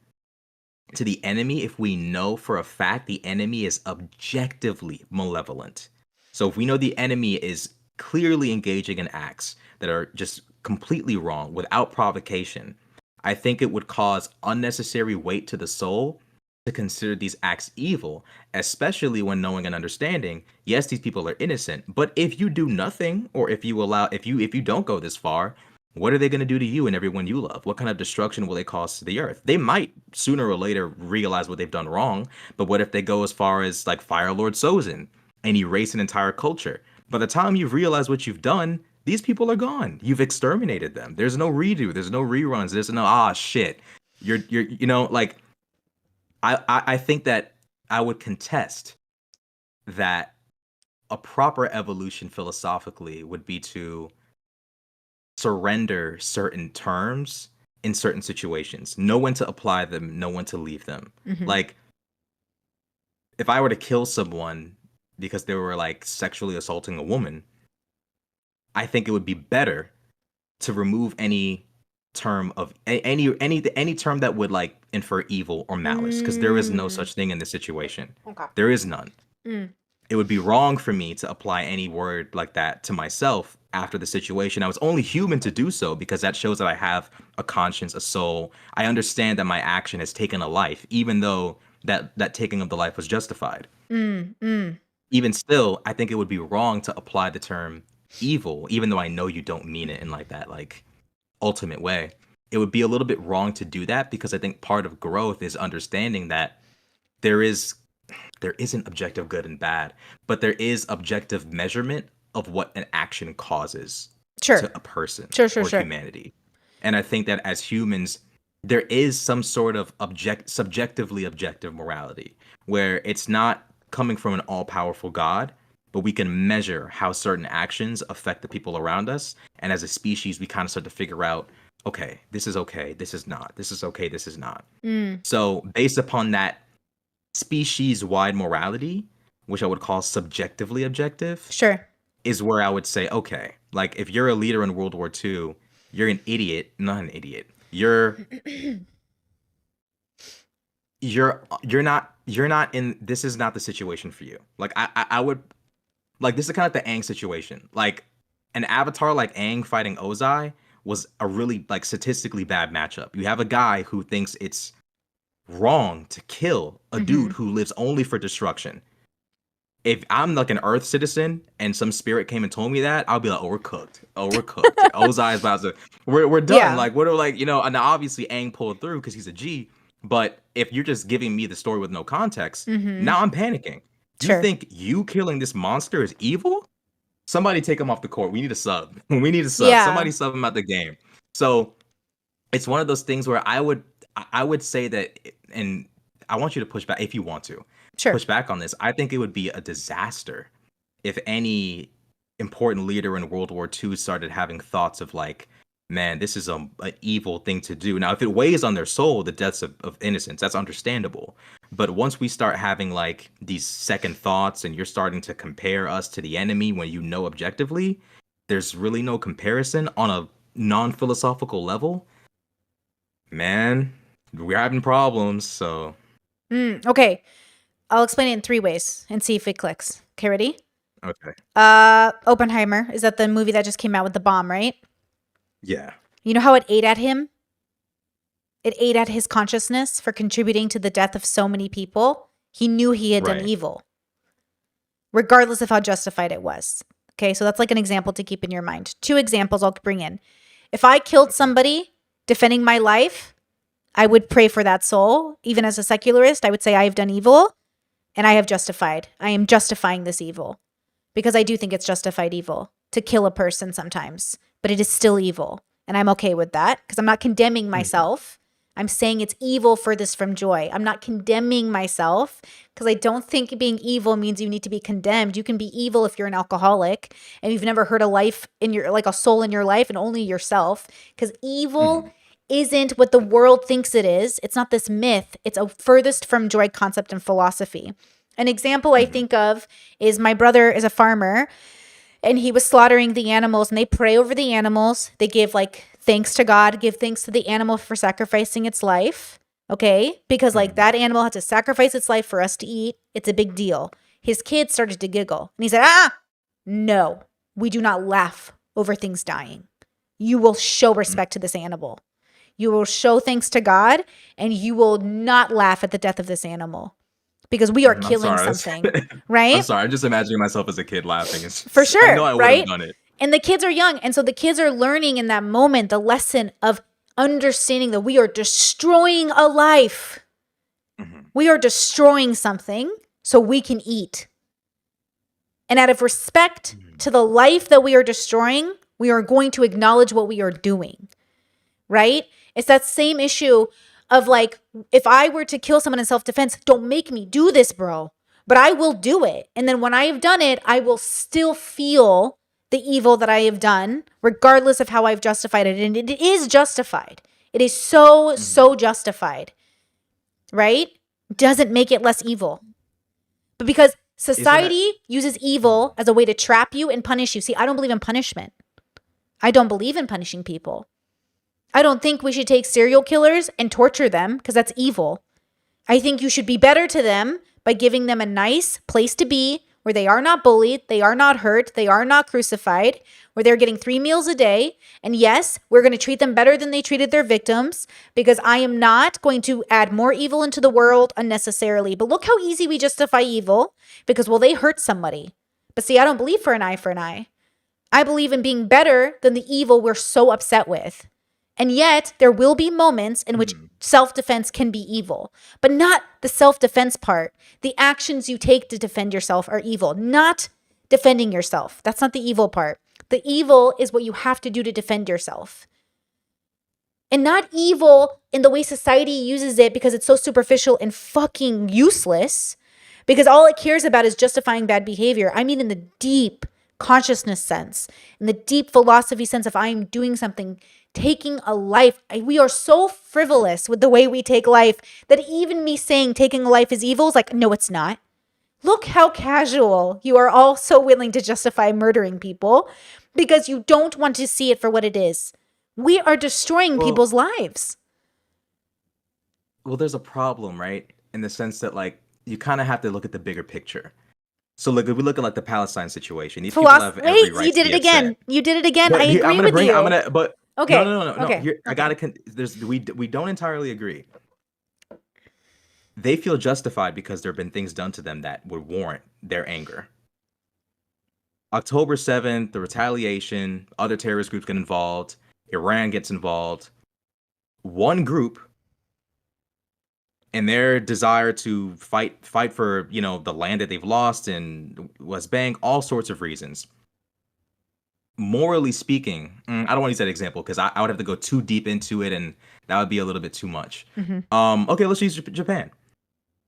to the enemy if we know for a fact the enemy is objectively malevolent. So if we know the enemy is clearly engaging in acts that are just completely wrong without provocation, I think it would cause unnecessary weight to the soul to consider these acts evil, especially when knowing and understanding, yes, these people are innocent, but if you do nothing, or if you don't go this far, what are they going to do to you and everyone you love? What kind of destruction will they cause to the earth? They might sooner or later realize what they've done wrong, but what if they go as far as like Fire Lord Sozin and erase an entire culture? By the time you've realized what you've done, these people are gone. You've exterminated them. There's no redo. There's no reruns. There's no shit. You're like, I think that I would contest that a proper evolution philosophically would be to surrender certain terms in certain situations, know when to apply them, know when to leave them. Like, if I were to kill someone because they were like sexually assaulting a woman, I think it would be better to remove any term of any term that would like infer evil or malice, because there is no such thing in this situation. Okay. There is none. It would be wrong for me to apply any word like that to myself after the situation. I was only human to do so because that shows that I have a conscience, a soul. I understand that my action has taken a life, even though that taking of the life was justified. Even still, I think it would be wrong to apply the term evil, even though I know you don't mean it in like that like ultimate way. It would be a little bit wrong to do that, because I think part of growth is understanding that there isn't objective good and bad, but there is objective measurement of what an action causes to a person or humanity. And I think that as humans, there is some sort of subjectively objective morality, where it's not coming from an all-powerful God, but we can measure how certain actions affect the people around us. And as a species, we kind of start to figure out, okay, this is okay, this is not. This is okay, this is not. So based upon that species-wide morality, which I would call subjectively objective, is where I would say, okay, like if you're a leader in World War II, you're an idiot, not an idiot. You're not in, this is not the situation for you. Like I would, like, this is kind of like the Aang situation. Like an avatar like Aang fighting Ozai was a really like statistically bad matchup. You have a guy who thinks it's wrong to kill a Mm-hmm. dude who lives only for destruction. If I'm like an Earth citizen and some spirit came and told me that, I'll be like, "Oh, we're cooked. Oh, we're cooked. Ozai's about to. We're done." Yeah. Like, what are like you know? And obviously, Aang pulled through because he's a G. But if you're just giving me the story with no context, Mm-hmm. now I'm panicking. You Sure. think you killing this monster is evil? Somebody take him off the court. We need a sub. We need a sub. Yeah. Somebody sub him out the game. So it's one of those things where I would say that, and I want you to push back if you want to Sure. push back on this. I think it would be a disaster if any important leader in World War II started having thoughts of like, man, this is an evil thing to do. Now, if it weighs on their soul, the deaths of innocence, that's understandable. But once we start having like these second thoughts and you're starting to compare us to the enemy when you know objectively, there's really no comparison on a non-philosophical level, man, we're having problems. So, Okay. I'll explain it in 3 ways and see if it clicks. Okay, ready? okay. Oppenheimer. Is that the movie that just came out with the bomb, right? Yeah. You know how it ate at him? It ate at his consciousness for contributing to the death of so many people. He knew he had done Right. evil, regardless of how justified it was. Okay, so that's like an example to keep in your mind. 2 examples I'll bring in. If I killed somebody defending my life, I would pray for that soul. Even as a secularist, I would say I have done evil and I have justified. I am justifying this evil because I do think it's justified evil to kill a person sometimes, but it is still evil. And I'm okay with that because I'm not condemning myself. I'm saying it's evil for this from joy. I'm not condemning myself because I don't think being evil means you need to be condemned. You can be evil if you're an alcoholic and you've never hurt a life in your, like a soul in your life and only yourself, because evil isn't what the world thinks it is. It's not this myth. It's a furthest from joy concept and philosophy. An example I think of is my brother is a farmer and he was slaughtering the animals, and they pray over the animals. They give like thanks to God, give thanks to the animal for sacrificing its life. Okay. Because like that animal had to sacrifice its life for us to eat. It's a big deal. His kids started to giggle and he said, no, we do not laugh over things dying. You will show respect to this animal. You will show thanks to God and you will not laugh at the death of this animal because we are I'm killing sorry. something, I'm right? sorry. I'm just imagining myself as a kid laughing. It's For just, I sure, know I would right? have done it. And the kids are young. And so the kids are learning in that moment the lesson of understanding that we are destroying a life. We are destroying something so we can eat. And out of respect to the life that we are destroying, we are going to acknowledge what we are doing, right? It's that same issue of like, if I were to kill someone in self-defense, don't make me do this, bro. But I will do it. And then when I have done it, I will still feel the evil that I have done, regardless of how I've justified it. And it is justified. It is so, so justified, right? Doesn't make it less evil. But because society uses evil as a way to trap you and punish you. See, I don't believe in punishment. I don't believe in punishing people. I don't think we should take serial killers and torture them because that's evil. I think you should be better to them by giving them a nice place to be where they are not bullied, they are not hurt, they are not crucified, where they're getting 3 meals a day. And yes, we're going to treat them better than they treated their victims because I am not going to add more evil into the world unnecessarily. But look how easy we justify evil because, well, they hurt somebody. But see, I don't believe for an eye for an eye. I believe in being better than the evil we're so upset with. And yet, there will be moments in which self-defense can be evil, but not the self-defense part. The actions you take to defend yourself are evil, not defending yourself. That's not the evil part. The evil is what you have to do to defend yourself. And not evil in the way society uses it because it's so superficial and fucking useless, because all it cares about is justifying bad behavior. I mean in the deep consciousness sense, in the deep philosophy sense of I'm doing something, taking a life. We are so frivolous with the way we take life that even me saying taking a life is evil is like, no, it's not. Look how casual you are all so willing to justify murdering people because you don't want to see it for what it is. We are destroying people's lives. Well, there's a problem, right? In the sense that like you kind of have to look at the bigger picture. So look, if we look at like the Palestine situation, these people have every right you to did be it again. upset. You did it again. But I here, agree with you. I'm gonna, but Okay. no. Okay. Here, I gotta. We don't entirely agree. They feel justified because there have been things done to them that would warrant their anger. October 7th, the retaliation, other terrorist groups get involved, Iran gets involved. One group, in their desire to fight for, the land that they've lost in West Bank, all sorts of reasons. Morally speaking, I don't want to use that example because I would have to go too deep into it and that would be a little bit too much. Okay, let's use Japan.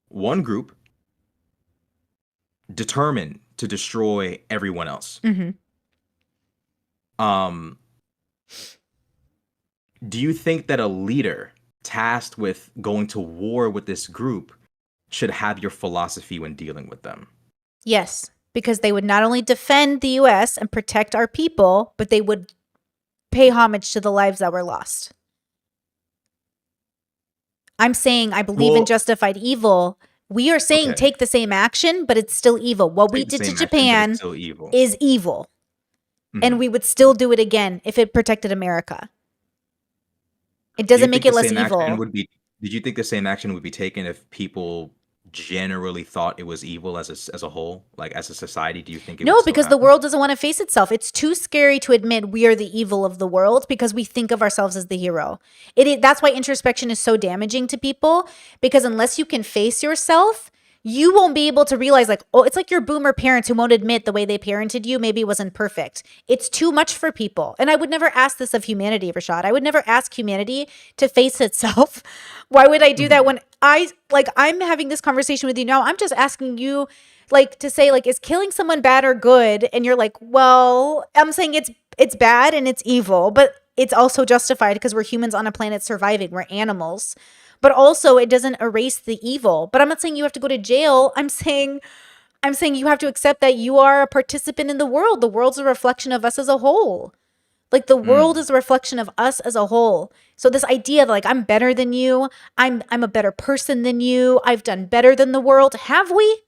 One group determined to destroy everyone else. Um, do you think that a leader tasked with going to war with this group should have your philosophy when dealing with them? Yes, because they would not only defend the US and protect our people, but they would pay homage to the lives that were lost. I'm saying I believe in justified evil. We are saying take the same action, but it's still evil. What we did to Japan is evil. And we would still do it again if it protected America. It doesn't make it less evil. Did you think the same action would be taken if people generally thought it was evil as a whole, like as a society? Do you think it would No, still because the happen? world doesn't want to face itself. It's too scary to admit we are the evil of the world because we think of ourselves as the hero. That's why introspection is so damaging to people, because unless you can face yourself, you won't be able to realize, like, oh, it's like your boomer parents who won't admit the way they parented you maybe wasn't perfect. It's too much for people. And I would never ask this of humanity, Rashad. I would never ask humanity to face itself. Why would I do that when I'm having this conversation with you now? I'm just asking you, like, to say, like, is killing someone bad or good? And you're like, well, I'm saying it's bad and it's evil, but it's also justified because we're humans on a planet surviving. We're animals. But also it doesn't erase the evil. But I'm not saying you have to go to jail. I'm saying you have to accept that you are a participant in the world. The world's a reflection of us as a whole. Like, the world is a reflection of us as a whole. So this idea that, like, I'm better than you, I'm a better person than you, I've done better than the world. Have we?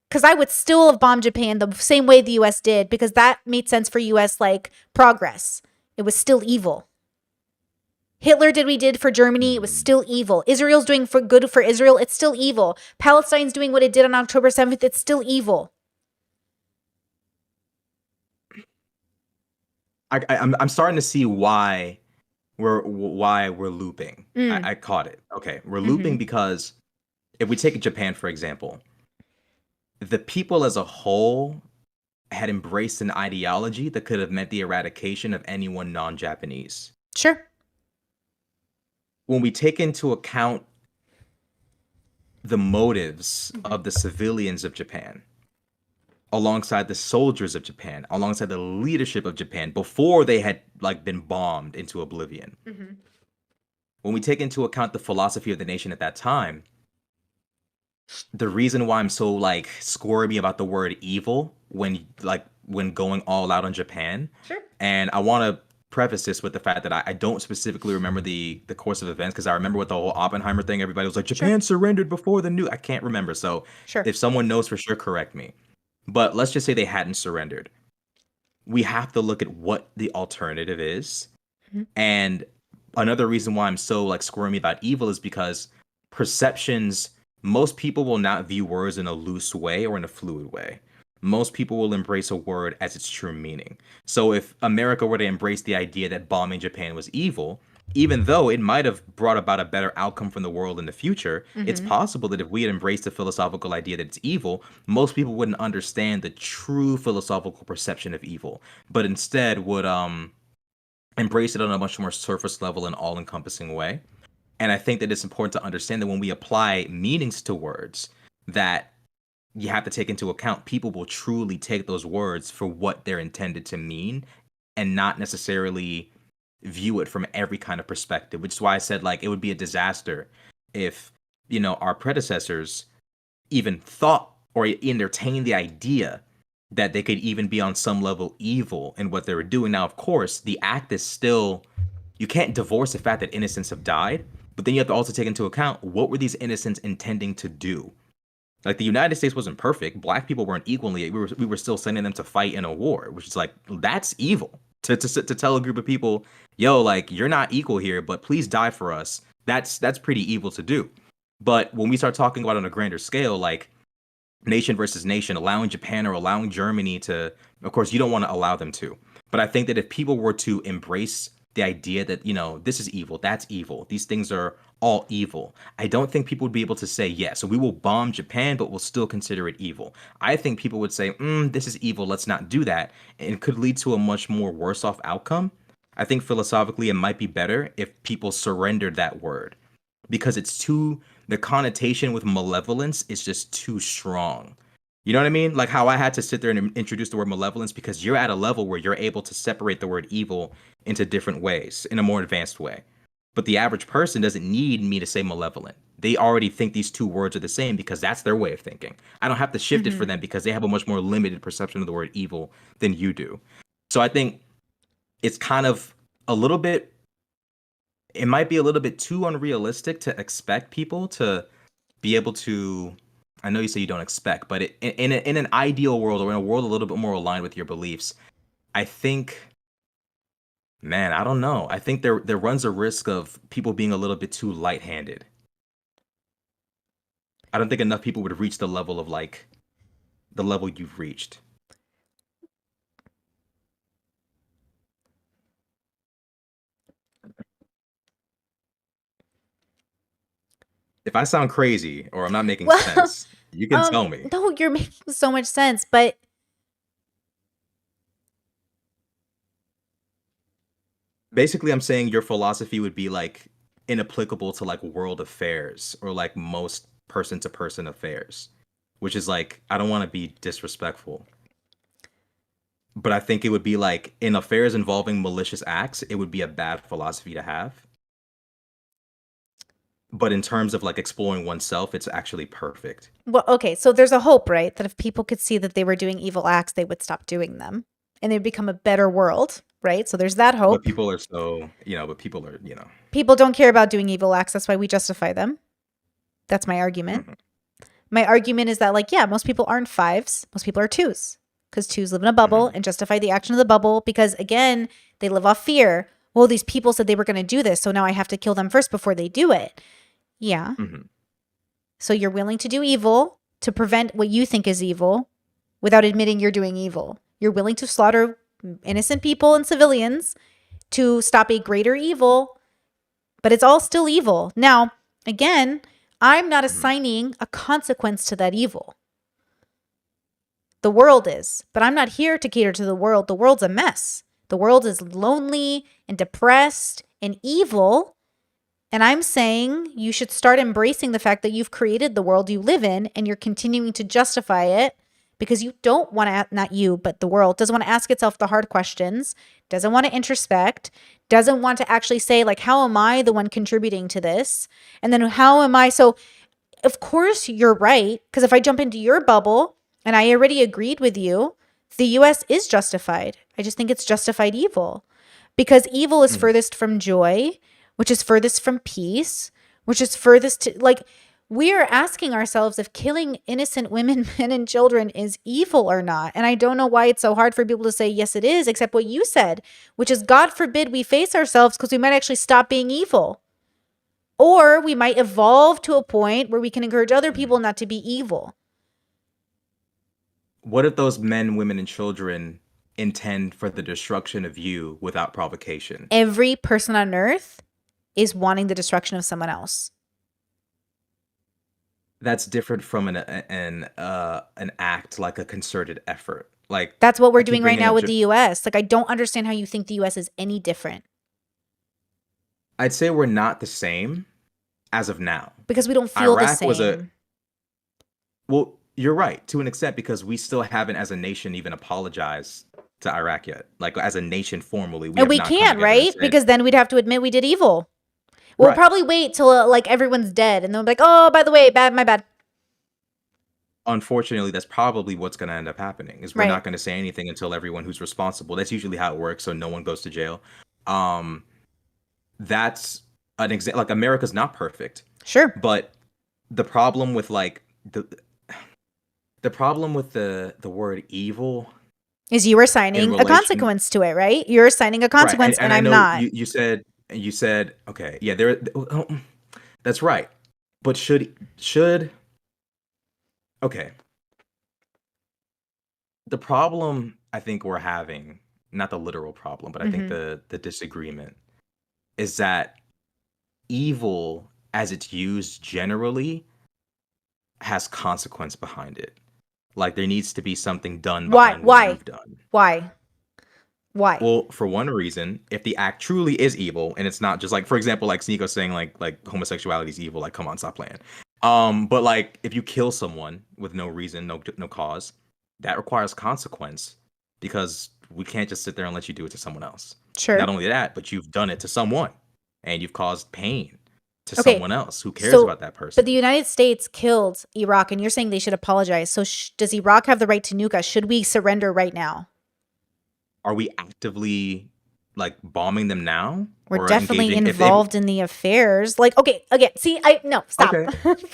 Because I would still have bombed Japan the same way the US did, because that made sense for US, like, progress. It was still evil. Hitler did what he did for Germany. It was still evil. Israel's doing good for Israel. It's still evil. Palestine's doing what it did on October 7th. It's still evil. I'm starting to see why we're looping. I caught it. Okay, we're looping because if we take Japan, for example, the people as a whole had embraced an ideology that could have meant the eradication of anyone non-Japanese. Sure. When we take into account the motives of the civilians of Japan, alongside the soldiers of Japan, alongside the leadership of Japan before they had, like, been bombed into oblivion. When we take into account the philosophy of the nation at that time, the reason why I'm so, like, squirmy about the word evil when going all out on Japan, and I want to preface this with the fact that I don't specifically remember the course of events, because I remember with the whole Oppenheimer thing, everybody was like, Japan surrendered before the nuke. I can't remember. So if someone knows for sure, correct me. But let's just say they hadn't surrendered. We have to look at what the alternative is. And another reason why I'm so, like, squirmy about evil is because perceptions, most people will not view words in a loose way or in a fluid way. Most people will embrace a word as its true meaning. So if America were to embrace the idea that bombing Japan was evil, even though it might have brought about a better outcome from the world in the future, it's possible that if we had embraced the philosophical idea that it's evil, most people wouldn't understand the true philosophical perception of evil, but instead would embrace it on a much more surface level and all-encompassing way. And I think that it's important to understand that when we apply meanings to words, that you have to take into account people will truly take those words for what they're intended to mean and not necessarily view it from every kind of perspective, which is why I said, like, it would be a disaster if, our predecessors even thought or entertained the idea that they could even be on some level evil in what they were doing. Now, of course, the act is still, you can't divorce the fact that innocents have died, but then you have to also take into account, what were these innocents intending to do? Like, the United States wasn't perfect. Black people weren't equally. We were still sending them to fight in a war, which is like, that's evil. To tell a group of people, yo, like, you're not equal here, but please die for us. That's pretty evil to do. But when we start talking about on a grander scale, like nation versus nation, allowing Japan or allowing Germany to, of course, you don't want to allow them to. But I think that if people were to embrace the idea that, this is evil, that's evil, these things are all evil, I don't think people would be able to say, yeah, so we will bomb Japan, but we'll still consider it evil. I think people would say, this is evil, let's not do that. And it could lead to a much more worse off outcome. I think philosophically, it might be better if people surrendered that word because the connotation with malevolence is just too strong. You know what I mean? Like how I had to sit there and introduce the word malevolence because you're at a level where you're able to separate the word evil into different ways in a more advanced way. But the average person doesn't need me to say malevolent. They already think these two words are the same because that's their way of thinking. I don't have to shift it for them because they have a much more limited perception of the word evil than you do. So I think it's kind of a little bit, it might be a little bit too unrealistic to expect people to be able to, I know you say you don't expect, but in an ideal world or in a world a little bit more aligned with your beliefs, I think, man, I don't know. I think there runs a risk of people being a little bit too light-handed. I don't think enough people would reach the level of like the level you've reached. If I sound crazy or I'm not making Well, sense, you can tell me. no, you're making so much sense, but Basically, I'm saying your philosophy would be like inapplicable to like world affairs or like most person to person affairs, which is like, I don't want to be disrespectful, but I think it would be like in affairs involving malicious acts, it would be a bad philosophy to have. But in terms of like exploring oneself, it's actually perfect. well, okay, so there's a hope, right? That if people could see that they were doing evil acts, they would stop doing them and they'd become a better world, right? So there's that But hope. people are so, but people are, People don't care about doing evil acts. That's why we justify them. That's my argument. mhm, My argument is that, like, yeah, most people aren't fives. Most people are twos because twos live in a bubble mhm, and justify the action of the bubble because, again, they live off fear. Well, these people said they were going to do this, so now I have to kill them first before they do it. Yeah. mhm. So you're willing to do evil to prevent what you think is evil without admitting you're doing evil. You're willing to slaughter innocent people and civilians to stop a greater evil, but it's all still evil. Now, again, I'm not assigning a consequence to that evil. The world is, but I'm not here to cater to the world. The world's a mess. The world is lonely and depressed and evil. And I'm saying you should start embracing the fact that you've created the world you live in and you're continuing to justify it because you don't want to, not you, but the world doesn't want to ask itself the hard questions, doesn't want to introspect, doesn't want to actually say, like, how am I the one contributing to this? And then how am I? So, of course, you're right. Because if I jump into your bubble and I already agreed with you, the US is justified. I just think it's justified evil because evil is Mhm. furthest from joy, which is furthest from peace, which is furthest to, like, we are asking ourselves if killing innocent women, men, and children is evil or not. And I don't know why it's so hard for people to say, yes, it is, except what you said, which is God forbid we face ourselves because we might actually stop being evil. Or we might evolve to a point where we can encourage other people not to be evil. What if those men, women, and children intend for the destruction of you without provocation? Every person on earth is wanting the destruction of someone else. That's different from an act like a concerted effort. Like That's what we're I keep doing right bringing now up, with the US. Like, I don't understand how you think the US is any different I'd say we're not the same as of now. because we don't feel the Iraq was a same. well, you're right to an extent because we still haven't, as a nation, even apologized to Iraq yet. Like as a nation, formally, we And have we not come can't, together and right? said, Because then we'd have to admit we did evil. We'll right. probably wait till like everyone's dead and they'll be like, oh, by the way, my bad. Unfortunately, that's probably what's going to end up happening. Is we're Right. not going to say anything until everyone who's responsible. That's usually how it works, so no one goes to jail. Um, that's an example. Like America's not perfect, Sure. but the problem with like the problem with the word evil Is you were in assigning a relation, consequence to it, right? You're assigning a right? consequence and And I I'm know not. you said okay, yeah, there. That's right. But should okay. The problem I think we're having, not the literal problem, but I think Hmm. the disagreement is that evil as it's used generally has consequence behind it. Like there needs to be something done Why? behind what Why? you've done. Why? Why? Well, for one reason, if the act truly is evil and it's not just like, for example, like Sneeko saying like homosexuality is evil, like come on, stop playing. But like if you kill someone with no reason, no cause, that requires consequence because we can't just sit there and let you do it to someone else. Sure. Not only that, but you've done it to someone and you've caused pain to Okay. someone else. Who cares So, about that but person? the United States killed Iraq, and you're saying they should apologize. So, does Iraq have the right to nuke us? Should we surrender right now? Are we actively like bombing them now We're or definitely engaging if involved in the affairs. Like, okay, again, see, I no, stop. okay.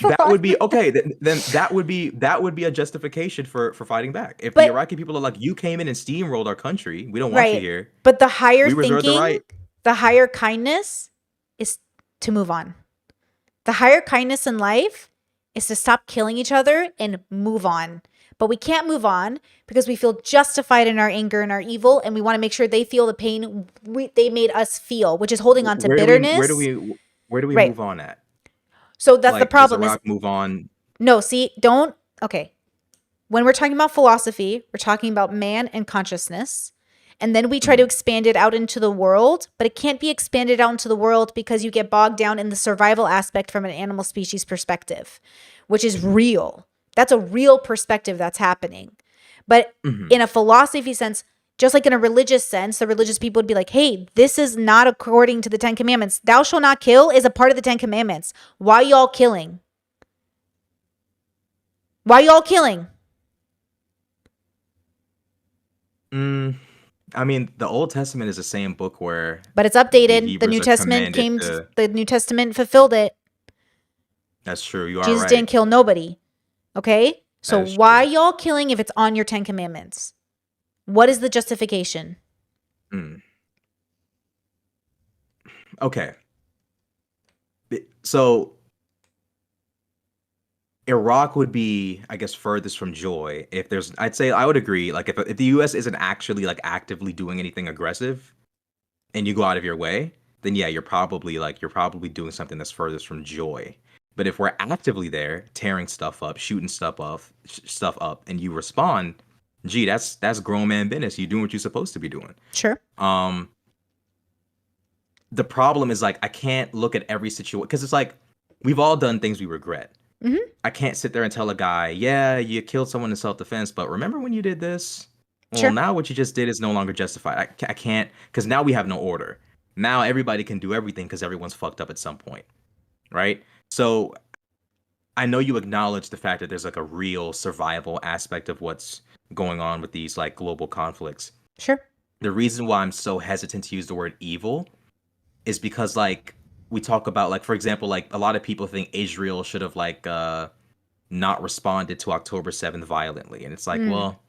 That would be okay. Then that would be a justification for fighting back. If the But Iraqi people are like, you came in and steamrolled our country, we don't want you right. here. But the higher We reserve the thinking, right. the higher kindness is to move on. The higher kindness in life is to stop killing each other and move on. But we can't move on because we feel justified in our anger and our evil, and we want to make sure they feel the pain they made us feel, which is holding on to Where do we where do bitterness. we where do we Right. move on at? So that's the Like, does problem is Iraq move on? no, see, don't okay. When we're talking about philosophy, we're talking about man and consciousness. And then we try to Mhm. expand it out into the world, but it can't be expanded out into the world because you get bogged down in the survival aspect from an animal species perspective, which is real. That's a real perspective that's happening. But Mhm. in a philosophy sense, just like in a religious sense, the religious people would be like, hey, this is not according to the Ten Commandments. Thou shalt not kill is a part of the Ten Commandments. Why y'all killing? Why y'all killing? Mm, I mean, the Old Testament is the same book where But it's the updated. The Hebrews New are Testament commanded came to to. the New Testament fulfilled it. That's true. You are Jesus right. didn't kill nobody. Okay? So That is why true. y'all killing if it's on your 10 commandments? What is the justification? Mm. Okay. So Iraq would be, I guess, furthest from joy. If there's, I'd say I would agree. Like if the U.S. isn't actually like actively doing anything aggressive, and you go out of your way, then yeah, you're probably doing something that's furthest from joy. But if we're actively there, tearing stuff up, shooting stuff up, and you respond, gee, that's grown man business. You're doing what you're supposed to be doing. Sure. Um, the problem is like I can't look at every situation because it's like we've all done things we regret. Hmm. I can't sit there and tell a guy, yeah, you killed someone in self-defense, but remember when you did this? Well, Sure. now what you just did is no longer justified. I can't, because now we have no order. Now everybody can do everything because everyone's fucked up at some point, right? So I know you acknowledge the fact that there's like a real survival aspect of what's going on with these like global conflicts. Sure. The reason why I'm so hesitant to use the word evil is because like we talk about like for example like a lot of people think Israel should have like not responded to October 7th violently. And it's like, Mm, well,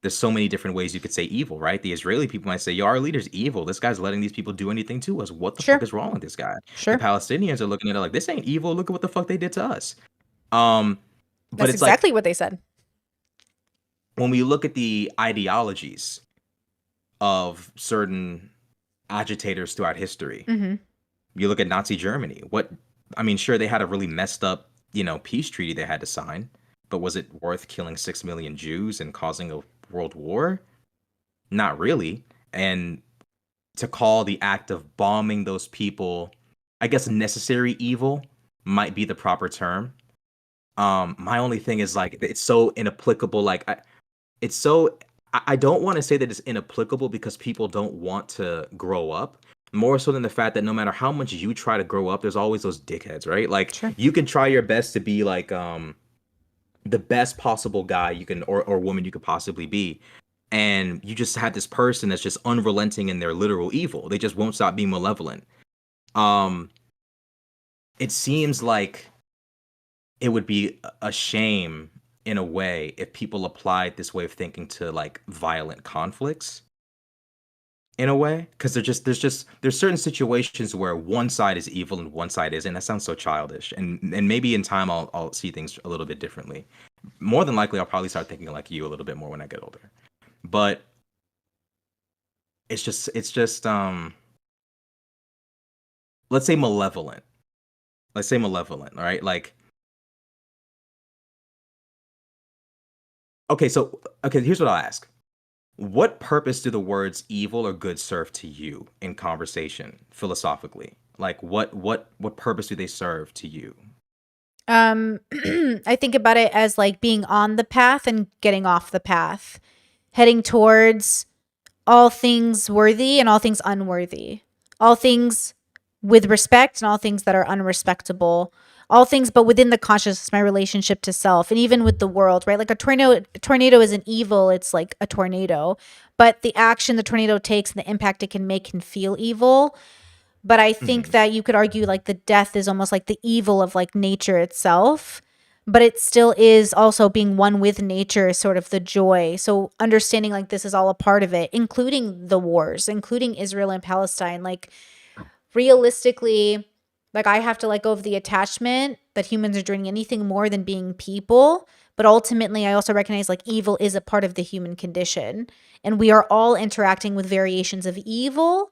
there's so many different ways you could say evil, right? The Israeli people might say, yo, our leader's evil. This guy's letting these people do anything to us. What the fuck sure. is wrong with this guy? The Sure. Palestinians are looking at it like, this ain't evil. Look at what the fuck they did to us. Um, but That's it's like exactly what they said. when we look at the ideologies of certain agitators throughout history, Hmm. you look at Nazi Germany. What I mean, sure, they had a really messed up, peace treaty they had to sign, but was it worth killing 6 million Jews and causing a world war? Not really. And to call the act of bombing those people, I guess necessary evil might be the proper term. My only thing is like it's so inapplicable. It's so I don't want to say that it's inapplicable because people don't want to grow up. More so than the fact that no matter how much you try to grow up, there's always those dickheads, right? Like Sure. you can try your best to be like the best possible guy you can or woman you could possibly be. And you just have this person that's just unrelenting in their literal evil. They just won't stop being malevolent. Um, it seems like it would be a shame in a way if people applied this way of thinking to like violent conflicts in a way, because there's certain situations where one side is evil and one side isn't. That sounds so childish, and maybe in time I'll see things a little bit differently. More than likely, I'll probably start thinking like you a little bit more when I get older. But it's just let's say malevolent. Let's say malevolent, right? Like, okay, here's what I'll ask. What purpose do the words evil or good serve to you in conversation philosophically? Like what purpose do they serve to you? Um, I think about it as like being on the path and getting off the path, heading towards all things worthy and all things unworthy, all things with respect and all things that are unrespectable, all things but within the consciousness, my relationship to self, and even with the world, right? Like a tornado isn't evil, it's like a tornado, but the action the tornado takes and the impact it can make can feel evil. But I think Hmm. that you could argue like the death is almost like the evil of like nature itself, but it still is also being one with nature is sort of the joy. So understanding like this is all a part of it, including the wars, including Israel and Palestine. Like realistically, like I have to let go of the attachment that humans are doing anything more than being people. But ultimately, I also recognize like evil is a part of the human condition. And we are all interacting with variations of evil,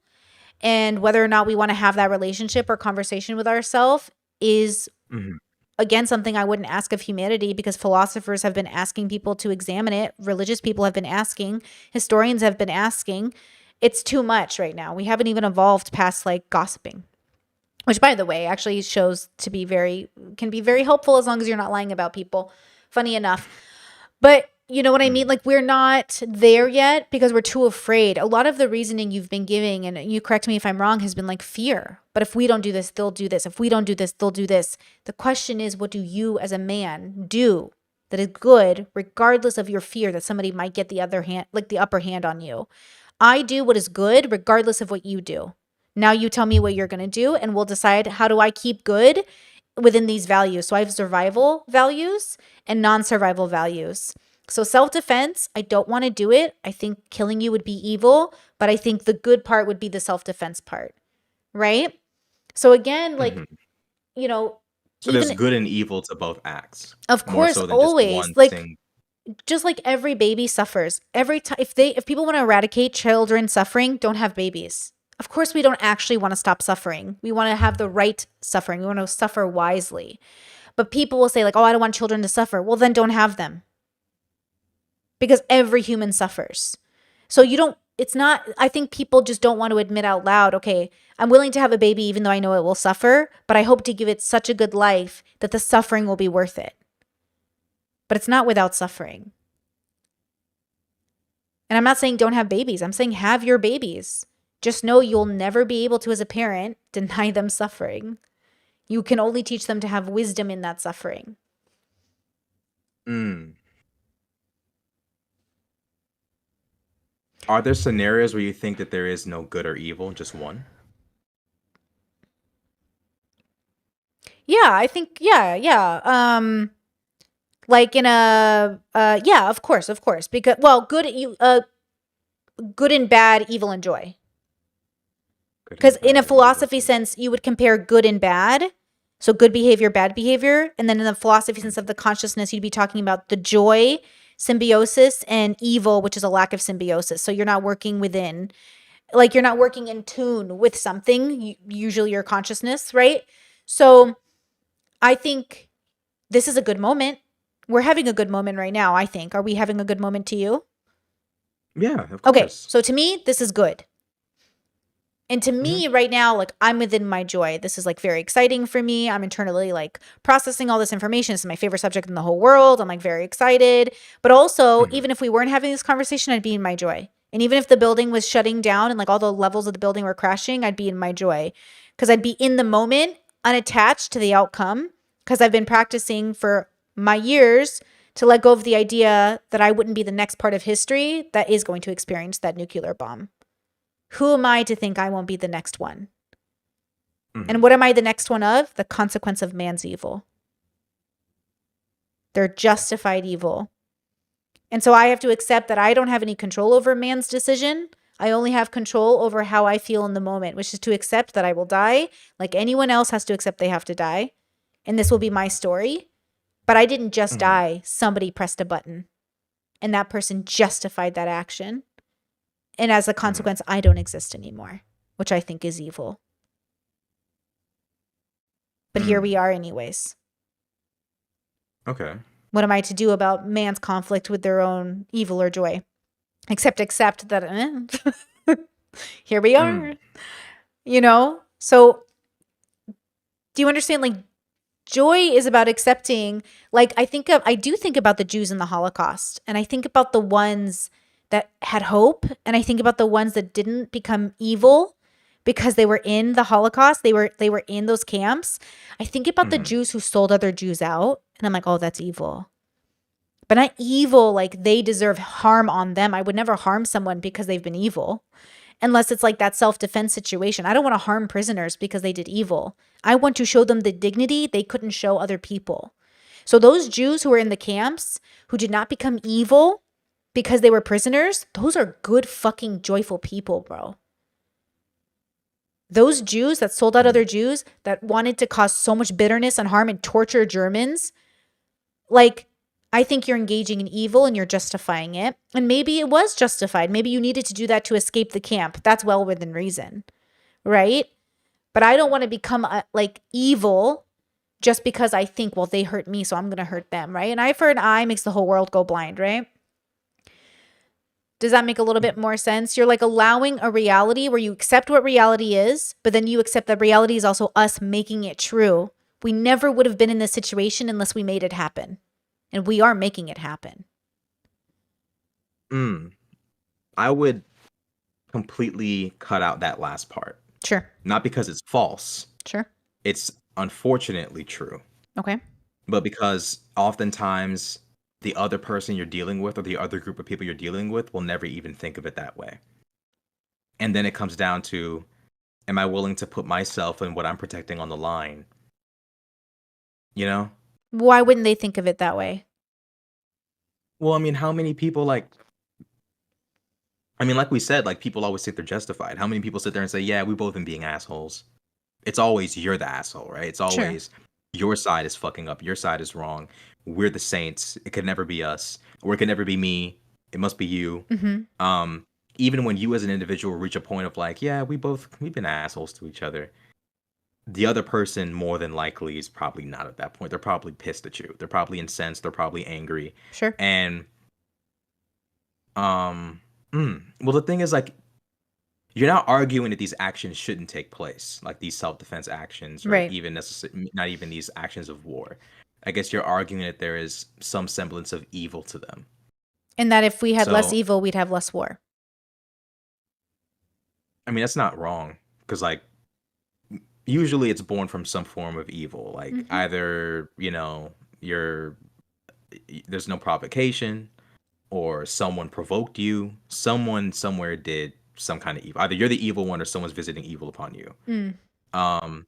and whether or not we want to have that relationship or conversation with ourselves is, Hmm. again, something I wouldn't ask of humanity, because philosophers have been asking people to examine it. Religious people have been asking. Historians have been asking. It's too much right now. We haven't even evolved past like gossiping, which, by the way, actually shows to be can be very helpful as long as you're not lying about people. Funny enough. But you know what I mean? Hmm. Like we're not there yet because we're too afraid. A lot of the reasoning you've been giving, and you correct me if I'm wrong, has been like fear. But if we don't do this, they'll do this. If we don't do this, they'll do this. The question is, what do you as a man do that is good, regardless of your fear that somebody might get the other hand, like the upper hand on you? I do what is good, regardless of what you do. Now you tell me what you're going to do, and we'll decide how do I keep good within these values. So I have survival values and non survival values. So self defense, I don't want to do it. I think killing you would be evil, but I think the good part would be the self defense part, right? So again, like, Hmm. you know, So there's even good and evil to both acts, of more course, so than just always one like thing. just like every baby suffers. Every time if people want to eradicate children suffering, don't have babies. Of course we don't actually want to stop suffering. We want to have the right suffering. We want to suffer wisely. But people will say like, "Oh, I don't want children to suffer." Well, then don't have them, because every human suffers. So you don't, it's not, I think people just don't want to admit out loud, okay, I'm willing to have a baby even though I know it will suffer, but I hope to give it such a good life that the suffering will be worth it. But it's not without suffering. And I'm not saying don't have babies. I'm saying have your babies. Just know you'll never be able to, as a parent, deny them suffering. You can only teach them to have wisdom in that suffering. Mm. Are there scenarios where you think that there is no good or evil, just one? Yeah, I think, yeah. Like in a, yeah, of course, because, well, good and bad, evil and joy. Good Because and in a bad, evil. philosophy sense, you would compare good and bad. So good behavior, bad behavior. And then in the philosophy sense of the consciousness, you'd be talking about the joy, symbiosis, and evil, which is a lack of symbiosis. So you're not working within, like you're not working in tune with something, usually your consciousness, right? So I think this is a good moment. We're having a good moment right now, I think. Are we having a good moment to you? Yeah, of Okay, course. so to me, this is good. And to Hmm. me, right now, like I'm within my joy. This is like very exciting for me. I'm internally like processing all this information. This is my favorite subject in the whole world. I'm like very excited. But also, Hmm. even if we weren't having this conversation, I'd be in my joy. And even if the building was shutting down and like all the levels of the building were crashing, I'd be in my joy because I'd be in the moment, unattached to the outcome, because I've been practicing for my years to let go of the idea that I wouldn't be the next part of history that is going to experience that nuclear bomb. Who am I to think I won't be the next one? And Hmm. what am I the next one of? The consequence of man's evil. Their justified evil. And so I have to accept that I don't have any control over man's decision. I only have control over how I feel in the moment, which is to accept that I will die, like anyone else has to accept they have to die. And this will be my story. But I didn't just Mhm. die. Somebody pressed a button and that person justified that action. And as a Mhm. consequence, I don't exist anymore, which I think is evil. But here we Mm. are, anyways. Okay. What am I to do about man's conflict with their own evil or joy? Except accept that here we Mm. are, you know? So do you understand? Like, joy is about accepting. Like, I do think about the Jews in the Holocaust, and I think about the ones that had hope, and I think about the ones that didn't become evil because they were in the Holocaust. They were in those camps. I think about the Mhm. Jews who sold other Jews out, and I'm like, oh, that's evil. But not evil like they deserve harm on them. I would never harm someone because they've been evil. Unless it's like that self-defense situation. I don't want to harm prisoners because they did evil. I want to show them the dignity they couldn't show other people. So those Jews who were in the camps who did not become evil because they were prisoners, those are good fucking joyful people, bro. Those Jews that sold out Mhm. other Jews that wanted to cause so much bitterness and harm and torture Germans, like, I think you're engaging in evil and you're justifying it. And maybe it was justified. Maybe you needed to do that to escape the camp. That's well within reason, right? But I don't want to become like evil just because I think, well, they hurt me, so I'm going to hurt them, right? An eye for an eye makes the whole world go blind, right? Does that make a little bit more sense? You're like allowing a reality where you accept what reality is, but then you accept that reality is also us making it true. We never would have been in this situation unless we made it happen. And we are making it happen. Mm. I would completely cut out that last part. Sure. Not because it's false. Sure. It's unfortunately true. Okay. But because oftentimes the other person you're dealing with or the other group of people you're dealing with will never even think of it that way. And then it comes down to, am I willing to put myself and what I'm protecting on the line? You know? Why wouldn't they think of it that way? Well, I mean, how many people like we said, like people always think they're justified. How many people sit there and say, "Yeah, we both been being assholes." It's always you're the asshole, right? It's Sure. always your side is fucking up. Your side is wrong. We're the saints. It could never be us, or it could never be me. It must be you. Mm-hmm. Um, Even when you as an individual reach a point of like, yeah, we've been assholes to each other. The other person more than likely is probably not at that point. They're probably pissed at you. They're probably incensed. They're probably angry. Sure. And well, the thing is like you're not arguing that these actions shouldn't take place, like these self-defense actions, or Right. even not even these actions of war. I guess you're arguing that there is some semblance of evil to them. And that if we had less So, evil, we'd have less war. I mean, that's not wrong because, like, usually it's born from some form of evil. Like, Mm-hmm. either, there's no provocation, or someone provoked you, someone somewhere did some kind of evil. Either you're the evil one or someone's visiting evil upon you. Mm. Um,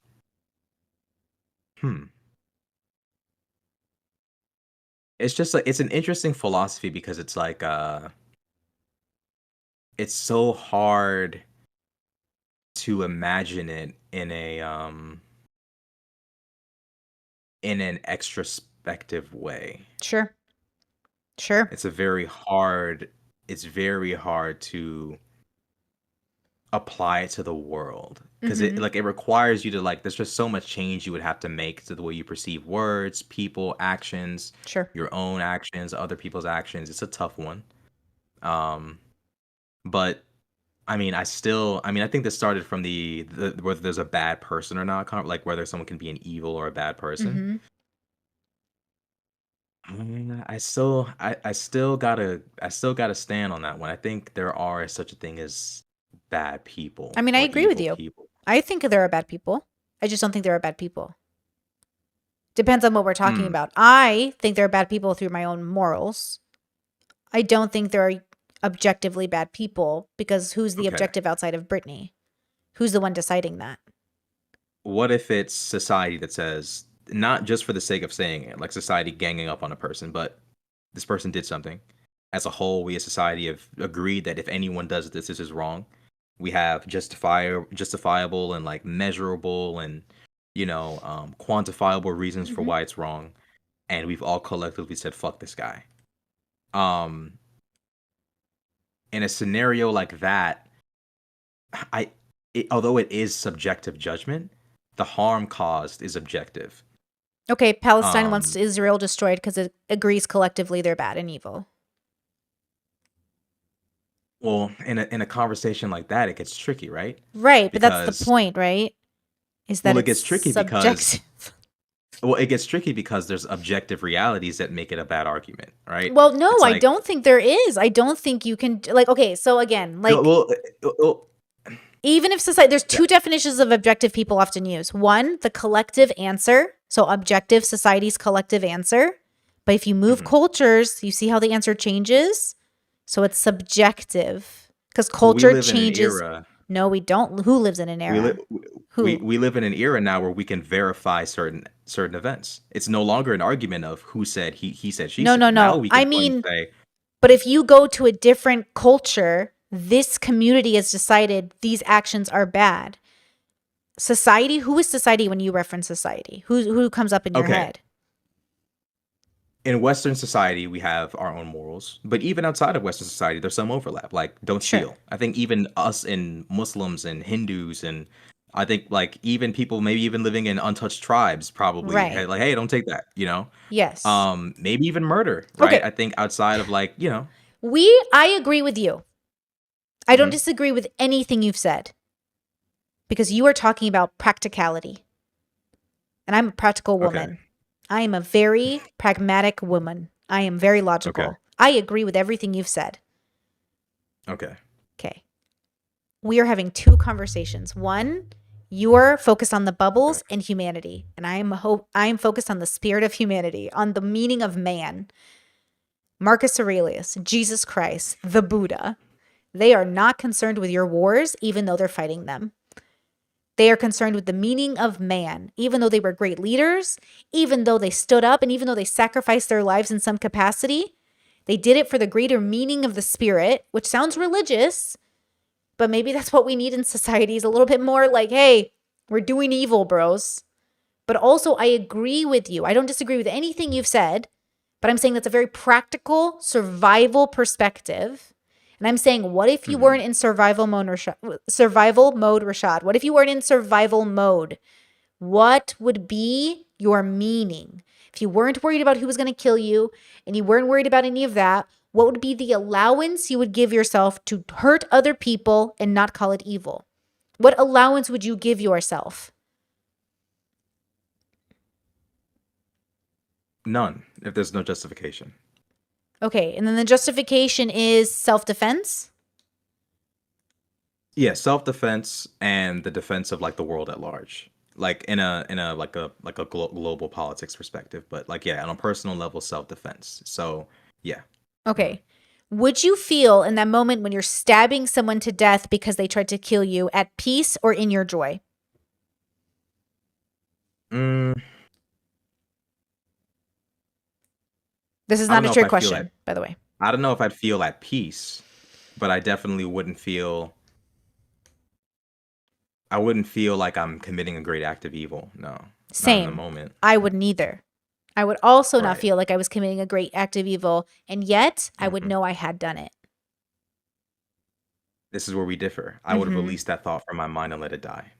hmm. It's just like it's an interesting philosophy because it's like it's so hard to imagine it in an extrospective way. Sure. Sure. It's very hard to apply it to the world because Mm-hmm. it requires you to like there's just so much change you would have to make to the way you perceive words, people, actions, Sure. your own actions, other people's actions. It's a tough one. Um but I think this started from the whether there's a bad person or not, kind of like whether someone can be an evil or a bad person. Mm-hmm. I still gotta stand on that one. I think there are such a thing as bad I people mean, I or agree with evil you. people. I think there are bad people. I just don't think there are bad people. Depends on what we're talking Mm, about. I think there are bad people through my own morals. I don't think there are objectively bad people because who's the okay. objective outside of Brittany? Who's the one deciding that? What if it's society that says not just for the sake of saying it, like society ganging up on a person, but this person did something. as a whole, we as society have agreed that if anyone does this, this is wrong. We have justifiable and like measurable and quantifiable reasons for Mhm. why it's wrong, and we've all collectively said fuck this guy. Um, in a scenario like that, I although it is subjective judgment, the harm caused is objective. Okay, Palestine wants Um, Israel destroyed because it agrees collectively they're bad and evil. well, in a conversation like that, it gets tricky, right? Right, but that's the Because point, right? Is that well, it it's gets tricky because subjective. it gets tricky because there's objective realities that make it a bad argument, right? Well, no, It's I like, don't think there is. I don't think you can like okay, so again, no, like well, even if society there's that, two definitions of objective people often use. One, the collective answer. So objective society's collective answer. But if you move mhm. cultures, you see how the answer changes? So it's subjective because Well, we culture live in an changes. era. No, we don't. Who lives in an We live era? we Who? we live in an era now where we can verify certain events. It's no longer an argument of who said he said she No, no, said. Now no. we I can point and mean, say, but if you go to a different culture, this community has decided these actions are bad. Society, who is society when you reference society? Who comes up in your okay, head? in Western society we have our own morals, but even outside of Western society, there's some overlap. Like, don't Sure. steal. I think even us and Muslims and Hindus and I think like even people maybe even living in untouched tribes probably Right. hey, like, hey, don't take that. Yes. Maybe even murder, right? Okay. I think outside of like I agree with you. I don't mhm, disagree with anything you've said because you are talking about practicality. And I'm a practical okay, woman. I am a very pragmatic woman. I am very okay, logical. I agree with everything you've said. okay. Okay. We are having two conversations. One, you're focused on the Okay. bubbles and humanity, and I am focused on the spirit of humanity, on the meaning of man. Marcus Aurelius, Jesus Christ, the Buddha. They are not concerned with your wars even though they're fighting them. They are concerned with the meaning of man, even though they were great leaders, even though they stood up and even though they sacrificed their lives in some capacity. They did it for the greater meaning of the spirit, which sounds religious, but maybe that's what we need in society is a little bit more like, hey, we're doing evil, bros. But also, I agree with you. I don't disagree with anything you've said, but I'm saying that's a very practical survival perspective. And I'm saying, what if you Mhm. weren't in survival mode, Rashad? Survival mode, Rashad? What if you weren't in survival mode? What would be your meaning? If you weren't worried about who was going to kill you and you weren't worried about any of that, what would be the allowance you would give yourself to hurt other people and not call it evil? What allowance would you give yourself? None, if there's no justification. Okay, and then the justification is self defense. Yeah, self-defense and the defense of like the world at large. Like in a like a global politics perspective, but like yeah, on a personal level, self-defense. So, yeah. Mhm. Okay. Would you feel in that moment when you're stabbing someone to death because they tried to kill you at peace or in your joy? Mm, This is I don't not a know if trick I'd feel at question, by the way. I don't know if I'd feel at peace, but I wouldn't feel like I'm committing a great act of evil. No, not in the Same. moment. I would neither. I would also not Right. feel like I was committing a great act of evil, and yet I would Mhm. know I had done it. This is where we differ. I would have Hmm. released that thought from my mind and let it die.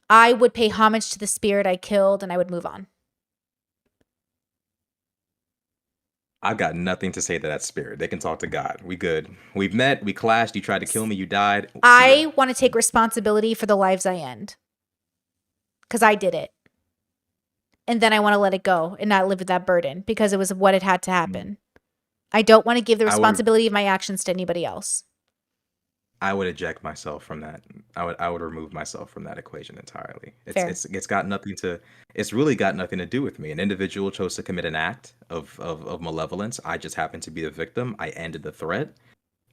I would pay homage to the spirit I killed and I would move on. I've got nothing to say to that spirit. They can talk to God. We good. We've met. We clashed. You tried to kill me. You died. See ya. I want to take responsibility for the lives I end because I did it. And then I want to let it go and not live with that burden because it was what it had to Mm. happen. I don't want to give the I would. responsibility of my actions to anybody else. I would eject myself from that. I would remove myself from that equation entirely. It's Fair. it's it's got nothing to. It's really got nothing to do with me. An individual chose to commit an act of malevolence. I just happened to be the victim. I ended the threat.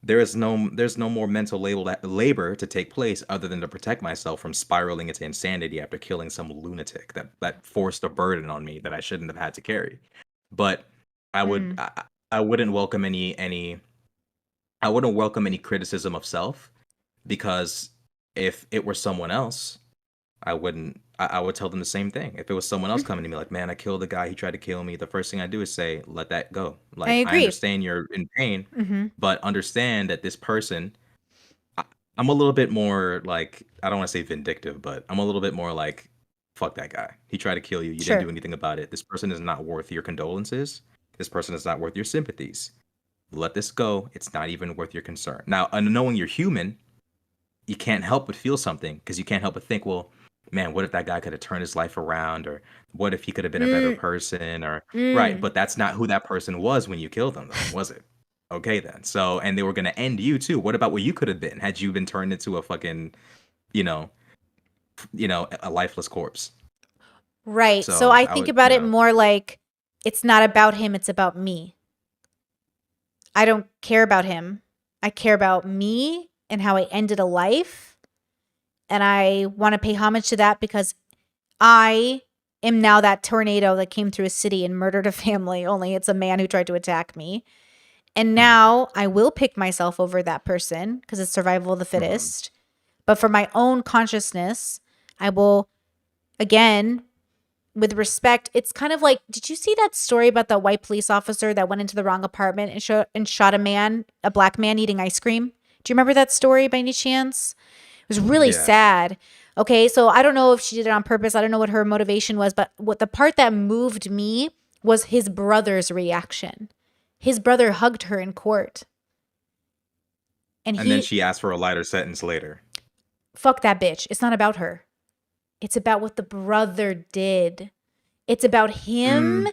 There's no more mental labor to take place other than to protect myself from spiraling into insanity after killing some lunatic that forced a burden on me that I shouldn't have had to carry. But I would Mm. I, I wouldn't welcome any I wouldn't welcome any criticism of self, because if it were someone else, I wouldn't. I would tell them the same thing. If it was someone else Mhm. coming to me like, "Man, I killed a guy. He tried to kill me." The first thing I do is say, "Let that go." I Like, I agree. understand you're in pain, Hmm. but understand that this person. I, I'm a little bit more like, I don't want to say vindictive, but I'm a little bit more like, fuck that guy. He tried to kill you. You didn't do Sure. anything about it. This person is not worth your condolences. This person is not worth your sympathies. Let this go. It's not even worth your concern. Now, knowing you're human, you can't help but feel something, because you can't help but think, well, man, what if that guy could have turned his life around, or what if he could have been a better Mm, person, or right? mm. But that's not who that person was when you killed them, though, was it? Okay, then. So, and they were gonna end you too. What about what you could have been had you been turned into a fucking, you know, a lifeless corpse? Right. So So I I think would, about it more like it's not about him, it's about me. I don't care about him. I care about me and how I ended a life. And I want to pay homage to that because I am now that tornado that came through a city and murdered a family, only it's a man who tried to attack me. And mhm, now I will pick myself over that person because it's survival of the mhm. fittest. But for my own consciousness, I will, again, with respect, it's kind of like, did you see that story about the white police officer that went into the wrong apartment and shot a black man eating ice cream? Do you remember that story by any chance? It was really Yeah, sad. Okay, so I don't know if she did it on purpose. I don't know what her motivation was, but what the part that moved me was his brother's reaction. His brother hugged her in court, and and then he she asked for a lighter sentence later. fuck that bitch. It's not about her. It's about what the brother did. It's about him Mm,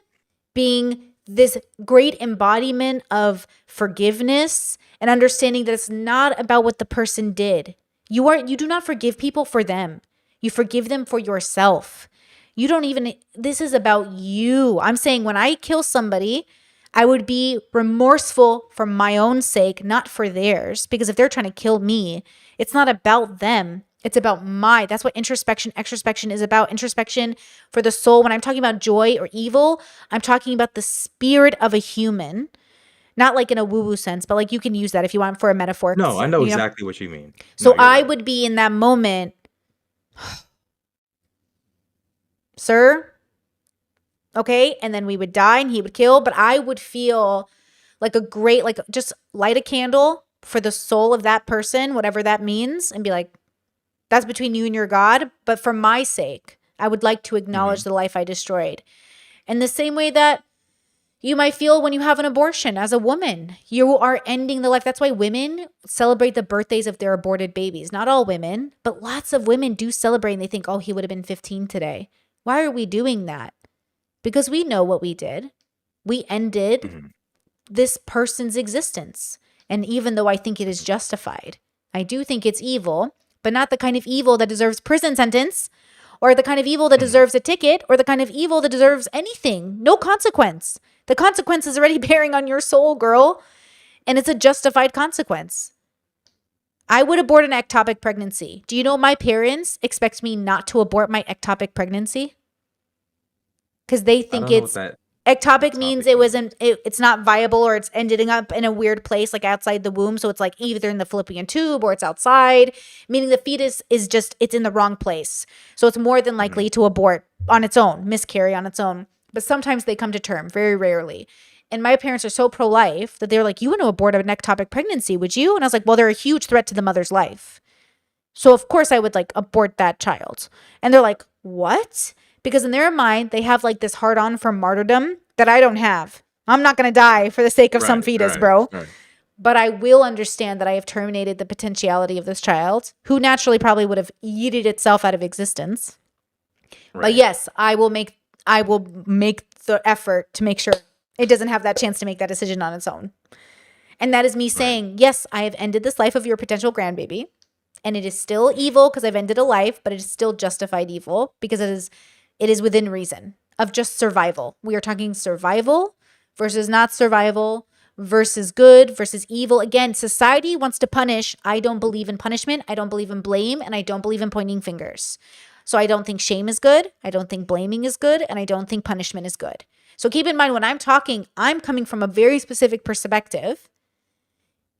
being this great embodiment of forgiveness and understanding that it's not about what the person did. You do not forgive people for them. You forgive them for yourself. You don't even this is about you. I'm saying when I kill somebody, I would be remorseful for my own sake, not for theirs, because if they're trying to kill me, it's not about them. It's about that's what extrospection is about. Introspection for the soul. When I'm talking about joy or evil, I'm talking about the spirit of a human, not like in a woo woo sense, but like you can use that if you want for a metaphoric no, I know you know. exactly what you mean. No, So you're I right. would be in that moment, sir, okay? And then we would die and he would kill, but I would feel like a great, like just light a candle for the soul of that person, whatever that means, and be like, that's between you and your God. But for my sake, I would like to acknowledge Hmm. the life I destroyed. In the same way that you might feel when you have an abortion as a woman, you are ending the life. That's why women celebrate the birthdays of their aborted babies. Not all women, but lots of women do celebrate and they think, oh, he would have been 15 today. Why are we doing that? Because we know what we did. We ended Hmm. this person's existence. And even though I think it is justified, I do think it's evil, but not the kind of evil that deserves prison sentence or the kind of evil that Hmm. deserves a ticket or the kind of evil that deserves anything. No consequence. The consequence is already bearing on your soul, girl, and it's a justified consequence. I would abort an ectopic pregnancy. Do you know my parents expect me not to abort my ectopic pregnancy? Because they I think don't know what it's that ectopic means topic it means. wasn't it's not viable or it's ending up in a weird place like outside the womb, so it's like either in the fallopian tube or it's outside, meaning the fetus is just it's in the wrong place, so it's more than Hmm. likely to abort on its own, miscarry on its own. But sometimes they come to term, very rarely. And my parents are so pro-life that they're like, you want to abort an ectopic pregnancy, would you? And I was like, well, they're a huge threat to the mother's life, so of course I would like abort that child. And they're like, what? Because in their mind, they have like this hard on for martyrdom that I don't have. I'm not going to die for the sake of some Right, fetus, right, bro. right, But I will understand that I have terminated the potentiality of this child, who naturally probably would have yeeted itself out of existence. But right, yes, I will make the effort to make sure it doesn't have that chance to make that decision on its own. And that is me right. saying, yes, I have ended this life of your potential grandbaby. And it is still evil because I've ended a life, but it is still justified evil because it is within reason of just survival. We are talking survival versus not survival versus good versus evil. Again, society wants to punish. I don't believe in punishment. I don't believe in blame, and I don't believe in pointing fingers. So I don't think shame is good. I don't think blaming is good, and I don't think punishment is good. So keep in mind when I'm talking, I'm coming from a very specific perspective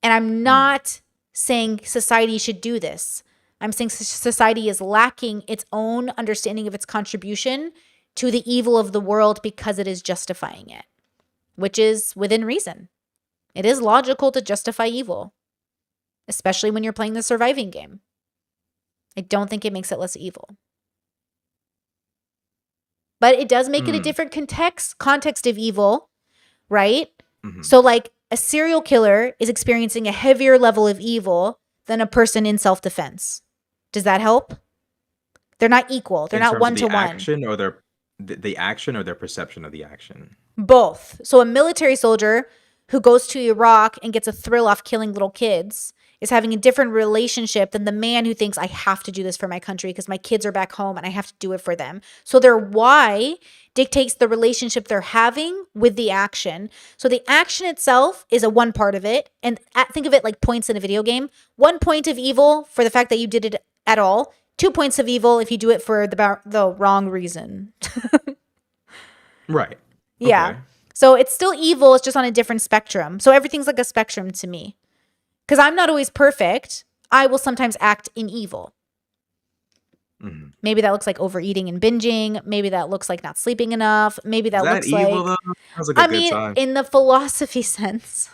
And I'm not saying society should do this. I'm saying society is lacking its own understanding of its contribution to the evil of the world because it is justifying it, which is within reason. It is logical to justify evil, especially when you're playing the surviving game. I don't think it makes it less evil. But it does make it a different context of evil, right? Mhm. So like a serial killer is experiencing a heavier level of evil than a person in self-defense. Does that help? They're not equal. They're In not terms one of to the one. action or the action or their perception of the action? Both. So a military soldier who goes to Iraq and gets a thrill off killing little kids is having a different relationship than the man who thinks I have to do this for my country because my kids are back home and I have to do it for them. So their why dictates the relationship they're having with the action. So the action itself is a one part of it. And think of it like points in a video game. 1 point of evil for the fact that you did it at all. 2 points of evil if you do it for the wrong reason. Right. Yeah. Okay. So it's still evil. It's just on a different spectrum. So everything's like a spectrum to me. Because I'm not always perfect. I will sometimes act in evil. Mhm. Maybe that looks like overeating and binging. Maybe that looks like not sleeping enough. Maybe Is that that looks evil like, though? Sounds like a I good mean, time. in the philosophy sense.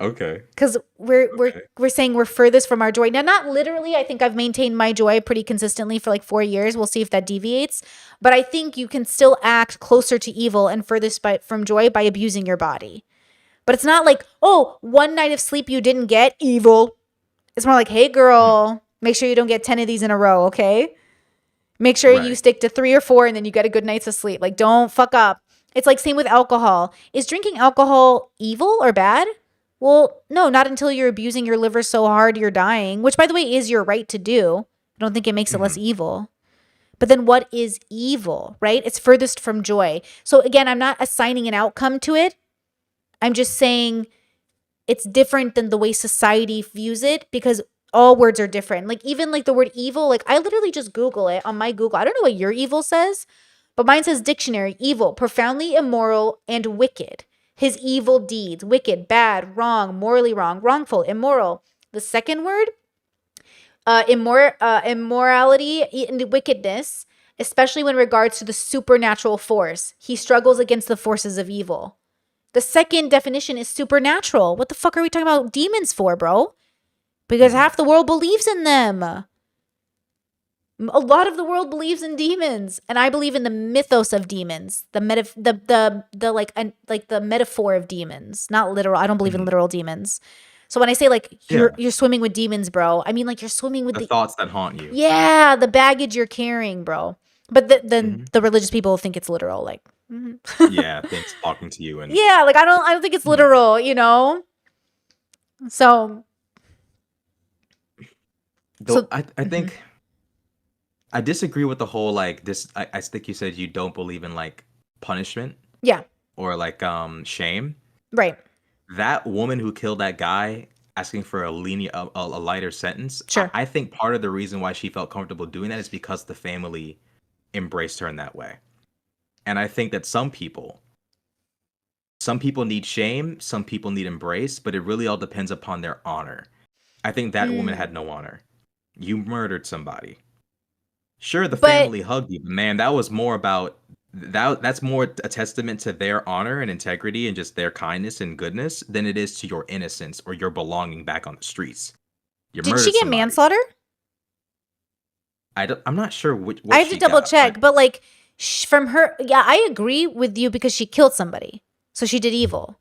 Okay. Because we're Okay. saying we're furthest from our joy. Now, not literally. I think I've maintained my joy pretty consistently for like 4 years. We'll see if that deviates. But I think you can still act closer to evil and furthest from joy by abusing your body. But it's not like, oh, 1 night of sleep you didn't get, evil. It's more like, hey, girl, make sure you don't get 10 of these in a row, okay? Make sure you Right. stick to 3 or 4 and then you get a good night's of sleep. Like, don't fuck up. It's like same with alcohol. Is drinking alcohol evil or bad? Well, no, not until you're abusing your liver so hard you're dying, which, by the way, is your right to do. I don't think it makes it less evil. But then what is evil, right? It's furthest from joy. So again, I'm not assigning an outcome to it. I'm just saying it's different than the way society views it because all words are different. Like even like the word evil, like I literally just Google it on my Google. I don't know what your evil says, but mine says dictionary, evil, profoundly immoral and wicked. His evil deeds, wicked, bad, wrong, morally wrong, wrongful, immoral. The second word, immorality and wickedness, especially when regards to the supernatural force. He struggles against the forces of evil. The second definition is supernatural. What the fuck are we talking about demons for, bro? Because half the world believes in them. A lot of the world believes in demons, and I believe in the mythos of demons, the metaphor of demons, not literal. I don't believe in literal demons. So when I say like you're swimming with demons, bro, I mean like you're swimming with The thoughts that haunt you. yeah, the baggage you're carrying, bro. But the religious people think it's literal, like Yeah, things talking to you and yeah, like I don't think it's literal, you know. So though I think I disagree with the whole like this. I think you said you don't believe in like punishment yeah, or like shame. right, That woman who killed that guy asking for a lighter sentence. Sure. I think part of the reason why she felt comfortable doing that is because the family embraced her in that way. And I think that some people need shame, some people need embrace, but it really all depends upon their honor. I think that woman had no honor. You murdered somebody. Sure, the But- family hugged you, but man, that was more about that's more a testament to their honor and integrity and just their kindness and goodness than it is to your innocence or your belonging back on the streets. You did murdered she get somebody. manslaughter? I'm not sure what I have she to double got, check, but like from her, yeah, I agree with you because she killed somebody, so she did evil.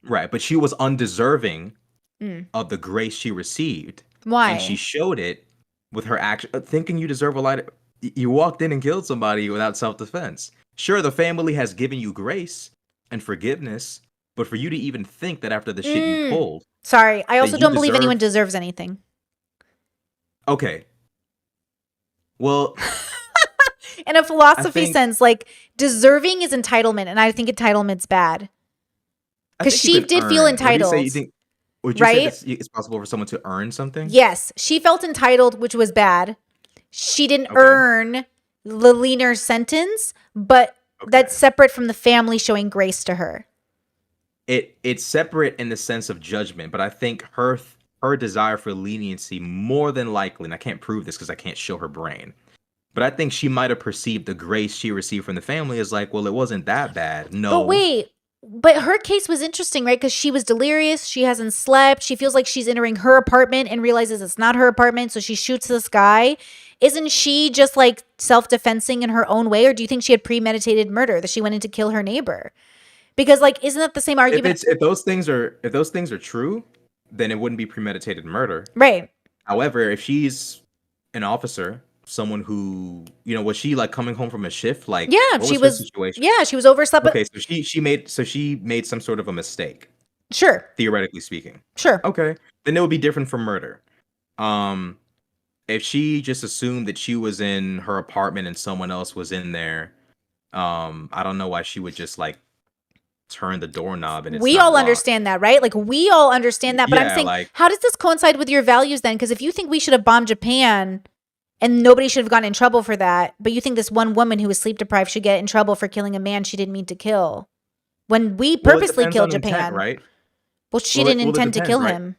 right, but she was undeserving Mm. of the grace she received. Why? And she showed it with her action, thinking you deserve a light. You walked in and killed somebody without self-defense. Sure, the family has given you grace and forgiveness, but for you to even think that after the shit you pulled, Sorry, I also you don't believe anyone deserve- deserves anything. okay. Well, In a philosophy think- sense, like deserving is entitlement, and I think entitlement's bad. I 'Cause think she you can did feel earn. Would you say entitled, you think? Would you say right? it's possible for someone to earn something? Yes, she felt entitled, which was bad. She didn't Okay. earn the leaner sentence, but that's separate from the family showing grace to her. it's separate in the sense of judgment, but I think her desire for leniency more than likely, and I can't prove this because I can't show her brain, but I think she might have perceived the grace she received from the family as like, well, it wasn't that bad. But No, wait, but her case was interesting, right? Because she was delirious. She hasn't slept. She feels like she's entering her apartment and realizes it's not her apartment. So she shoots this guy. Isn't she just like self defensing in her own way? Or do you think she had premeditated murder, that she went in to kill her neighbor? Because, like, isn't that the same argument? if those things are true, then it wouldn't be premeditated murder. Right. However, if she's an officer, someone who, was she like coming home from a shift? Like, Yeah, what she was her was. situation? Yeah, she was overslept. Okay, so she made some sort of a mistake, Sure. theoretically speaking. Sure. Okay, then it would be different from murder. Um, if she just assumed that she was in her apartment and someone else was in there, I don't know why she would just like turn the doorknob and it's We not all locked. understand that, right? Like, we all understand that. But I'm Yeah, saying, like- how does this coincide with your values then? Because if you think we should have bombed Japan and nobody should have gotten in trouble for that, but you think this one woman who was sleep deprived should get in trouble for killing a man she didn't mean to kill, when we Well, it purposely depends killed on intent, Japan, right? well, she Well, didn't it intend to depends, kill right? him.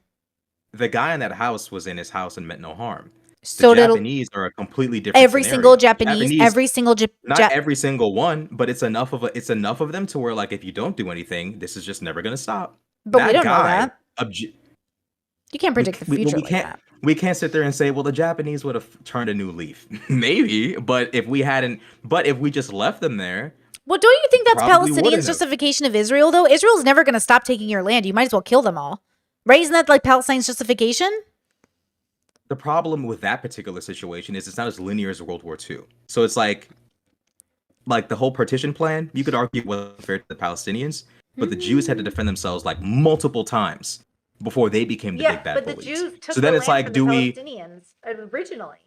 The guy in that house was in his house and meant no harm. So The did Japanese are a completely different every scenario. single Japanese, every single not every single one, but it's enough of them to where like if you don't do anything, this is just never gonna stop. But we don't know that. You can't predict the future we like can't that. we can't sit there and say, well, the Japanese would have turned a new leaf. Maybe, but if we just left them there, Well, don't you think that's probably wouldn't Palestinians' have. justification of Israel, though? Israel's never going to stop taking your land. You might as well kill them all. Right? Isn't that like Palestine's justification? The problem with that particular situation is it's not as linear as World War II. So it's like the whole partition plan, you could argue it wasn't fair to the Palestinians, but the Jews had to defend themselves like multiple times before they became the big bad bullies. So then it's like, do we? Palestinians originally?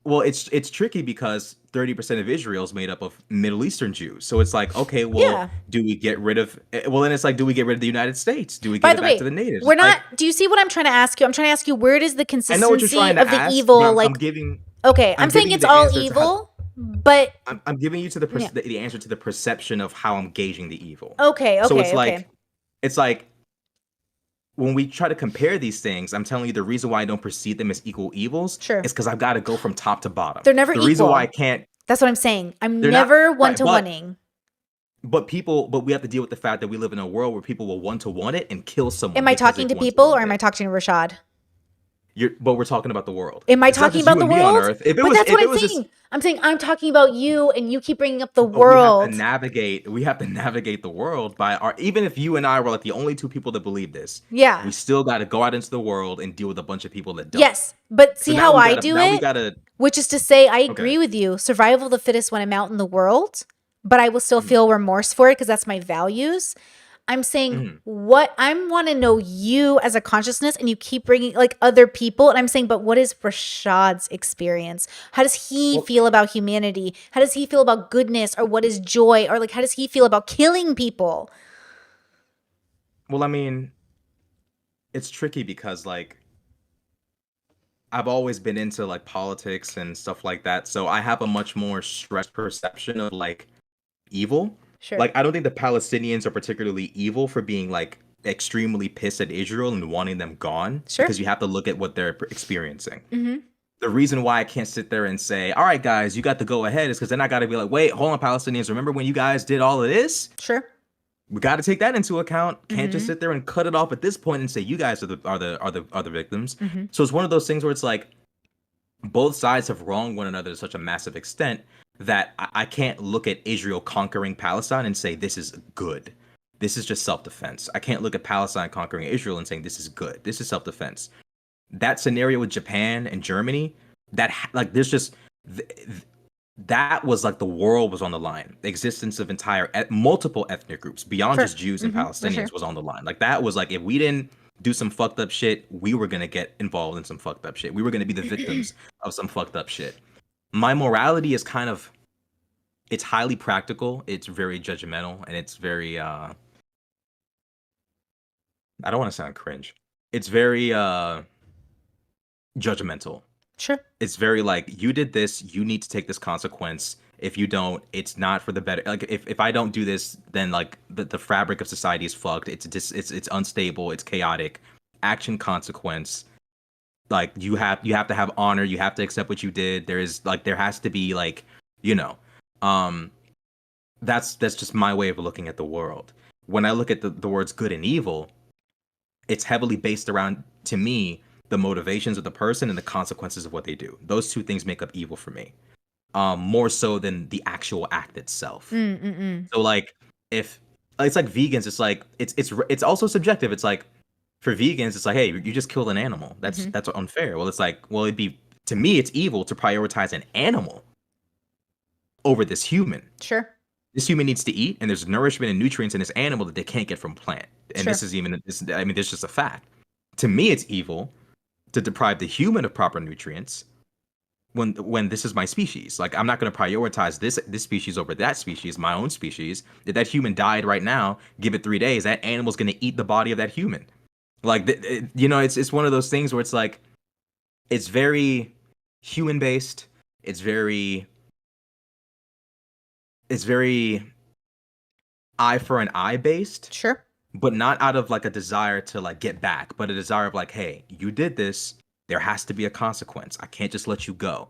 Well, it's tricky because 30% of Israel is made up of Middle Eastern Jews. So it's like, okay, well, Yeah. do we get rid of? Well, then it's like, do we get rid of the United States? Do we By give the it back way, to the natives? we're Like, not. Do you see what I'm trying to ask you? I'm trying to ask you, where does the I know what you're consistency trying to of the ask, evil but like? I'm giving. Okay, I'm I'm saying giving you it's the all answer to how- evil, but I'm giving you to the Yeah. the answer to the perception of how I'm gauging the evil. okay, So it's okay. like when we try to compare these things, I'm telling you the reason why I don't perceive them as equal evils Sure. is because I've got to go from top to bottom. They're never the reason equal. why I can't. That's what I'm saying. I'm They're not- never right, one to but- oneing. But we have to deal with the fact that we live in a world where people will one to one it and kill someone. Am I because talking they to one people or one am it. I talking to Rashad? But we're talking about the world. Am I It's not talking just about you the and me on world? Earth. If it But was, that's if what it I'm was saying. I'm saying I'm talking about you, and you keep bringing up the but world. We have to navigate the world by our. Even if you and I were like the only two people that believe this, Yeah. we still got to go out into the world and deal with a bunch of people that don't. Yes, but see So now how we I gotta- do now we it, gotta. which is to say, I agree Okay. with you. Survival of the fittest when I'm out in the world, but I will still Mm-hmm. feel remorse for it because that's my values. I'm saying Mhm. what I want to know you as a consciousness, and you keep bringing like other people, and I'm saying, but what is Rashad's experience? How does he Well- feel about humanity? How does he feel about goodness, or what is joy, or like how does he feel about killing people? Well, I mean, it's tricky because like I've always been into like politics and stuff like that, so I have a much more stressed perception of like evil. Sure. Like I don't think the Palestinians are particularly evil for being like extremely pissed at Israel and wanting them gone. Sure. Because you have to look at what they're experiencing. Mhm. The reason why I can't sit there and say, all right, guys, you got to go ahead is because then I got to be like, wait, hold on, Palestinians. Remember when you guys did all of this? Sure. We got to take that into account. Can't just Mhm. sit there and cut it off at this point and say you guys are the victims. Mhm. So it's one of those things where it's like both sides have wronged one another to such a massive extent that I can't look at Israel conquering Palestine and say this is good. This is just self-defense. I can't look at Palestine conquering Israel and saying this is good. This is self-defense. That scenario with Japan and Germany, there's just that was like the world was on the line. The existence of multiple ethnic groups beyond Sure. just Jews and Mhm, for Palestinians sure. was on the line. Like that was like if we didn't do some fucked up shit, we were gonna get involved in some fucked up shit. We were gonna be the victims of some fucked up shit. My morality is it's highly practical, it's very judgmental, and it's very I don't want to sound cringe. It's very judgmental. Sure. It's very like you did this, you need to take this consequence, If you don't, it's not for the better. Like if I don't do this, then like the fabric of society is fucked. It's unstable, it's chaotic. Action consequence. Like you have to have honor, you have to accept what you did. There has to be like, you know. Um that's just my way of looking at the world. When I look at the words good and evil, it's heavily based around, to me, the motivations of the person and the consequences of what they do. Those two things make up evil for me, more so than the actual act itself. Mm-mm-mm. So like, if it's like vegans, it's like it's also subjective. It's like for vegans, it's like, hey, you just killed an animal. Mm-hmm. That's unfair. Well, it's like, well, it'd be, to me, it's evil to prioritize an animal over this human. Sure. This human needs to eat, and there's nourishment and nutrients in this animal that they can't get from plant. And Sure. I mean, this is just a fact. To me, it's evil to deprive the human of proper nutrients when this is my species. Like, I'm not going to prioritize this species over that species, my own species. If that human died right now, give it 3 days, that animal's going to eat the body of that human. Like, it's one of those things where it's like, it's very human based. It's very it's very eye for an eye based, Sure. but not out of like a desire to like get back, but a desire of like, hey, you did this. There has to be a consequence. I can't just let you go,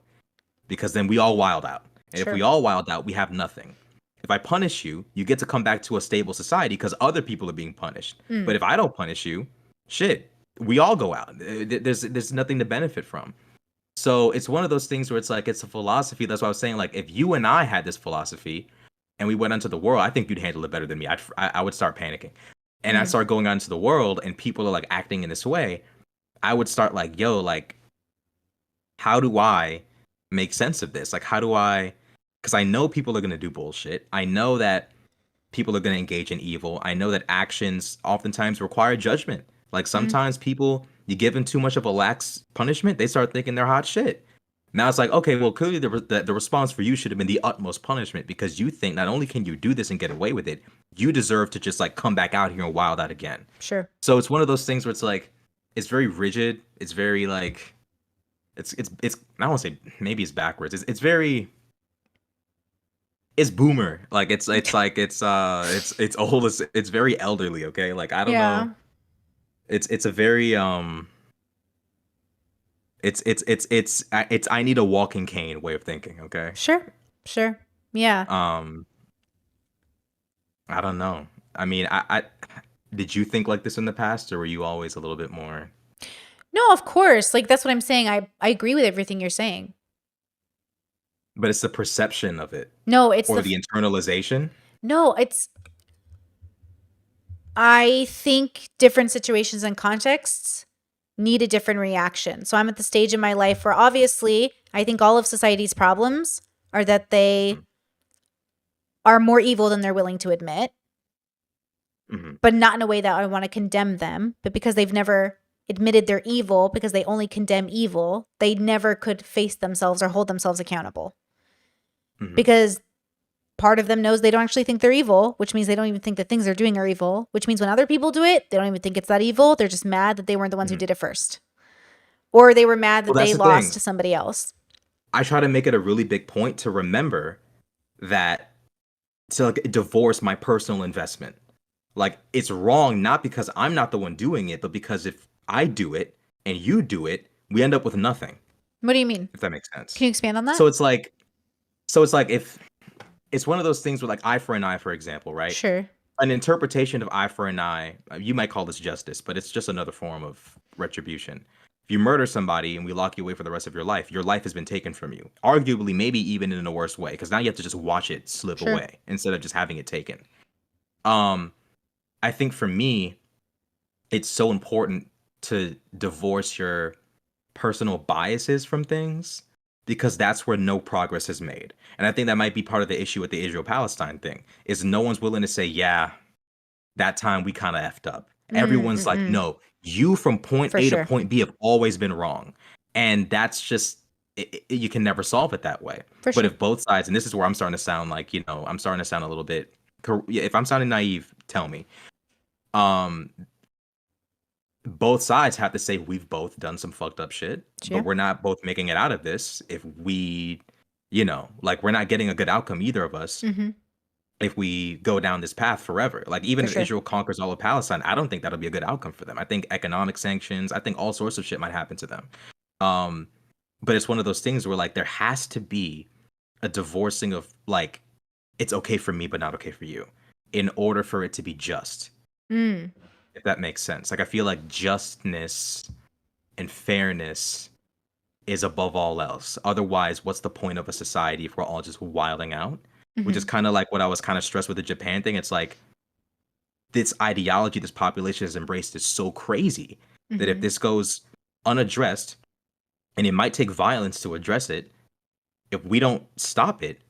because then we all wild out. And if we Sure. all wild out, we have nothing. If I punish you, you get to come back to a stable society because other people are being punished. Mm. But if I don't punish you, shit, we all go out. There's nothing to benefit from. So it's one of those things where it's like, it's a philosophy. That's why I was saying, like, if you and I had this philosophy and we went onto the world, I think you'd handle it better than me. I would start panicking, and I Mm. start going out into the world, and people are like acting in this way. I would start like, yo, like, how do I make sense of this? Like, how do I? Because I know people are gonna do bullshit. I know that people are gonna engage in evil. I know that actions oftentimes require judgment. Like Mm. sometimes people, you give them too much of a lax punishment, they start thinking they're hot shit. Now it's like, okay, well, clearly the response for you should have been the utmost punishment, because you think not only can you do this and get away with it, you deserve to just like come back out here and wild out again. Sure. So it's one of those things where it's like, it's very rigid. It's very like, it's I don't want to say, maybe it's backwards. It's very, it's boomer. Like it's like it's old. It's very elderly. Okay, like I don't know. Yeah. It's a very it's I need a walking cane way of thinking. Okay. Sure. Sure. Yeah. Um, I don't know. I mean, I did you think like this in the past, or were you always a little bit more? No, of course. Like that's what I'm saying. I agree with everything you're saying. But it's the perception of it, No, it's or the the internalization. no, it's I think different situations and contexts need a different reaction. So I'm at the stage in my life where obviously I think all of society's problems are that they are more evil than they're willing to admit, Mm-hmm. but not in a way that I want to condemn them, but because they've never admitted they're evil, because they only condemn evil, they never could face themselves or hold themselves accountable. Mm-hmm. Because part of them knows they don't actually think they're evil, which means they don't even think the things they're doing are evil, which means when other people do it, they don't even think it's that evil. They're just mad that they weren't the ones who Mm-hmm. did it first. Or they were mad Well, that that's they the lost thing. to somebody else. I try to make it a really big point to remember that, to like divorce my personal investment. Like, it's wrong not because I'm not the one doing it, but because if I do it and you do it, we end up with nothing. What do you mean? If that makes sense. Can you expand on that? So it's like, if it's one of those things with like eye for an eye, for example, right? Sure. An interpretation of eye for an eye, you might call this justice, but it's just another form of retribution. If you murder somebody and we lock you away for the rest of your life has been taken from you. Arguably, maybe even in a worse way, because now you have to just watch it slip Sure. away instead of just having it taken. Um, I think for me, it's so important to divorce your personal biases from things, because that's where no progress is made. And I think that might be part of the issue with the Israel-Palestine thing, is no one's willing to say, yeah, that time we kind of effed up. Everyone's like, Mm-mm. no, you from point For A to sure. point B have always been wrong. And that's just, you can never solve it that way. For But sure. if both sides, and this is where I'm starting to sound like, I'm starting to sound a little bit, yeah, if I'm sounding naive, tell me. Um, both sides have to say we've both done some fucked up shit, Yeah. but we're not both making it out of this if we like we're not getting a good outcome, either of us, Mhm. if we go down this path forever. Like, even For if sure. Israel conquers all of Palestine, I don't think that'll be a good outcome for them. I think economic sanctions, I think all sorts of shit might happen to them. Um, but it's one of those things where like there has to be a divorcing of like it's okay for me but not okay for you in order for it to be just, Mm. if that makes sense. Like I feel like justness and fairness is above all else. Otherwise, what's the point of a society if we're all just wilding out? Which is Mhm. kind of like what I was kind of stressed with the Japan thing. It's like this ideology this population has embraced is so crazy that if Mhm. this goes unaddressed, and it might take violence to address it, if we don't stop it,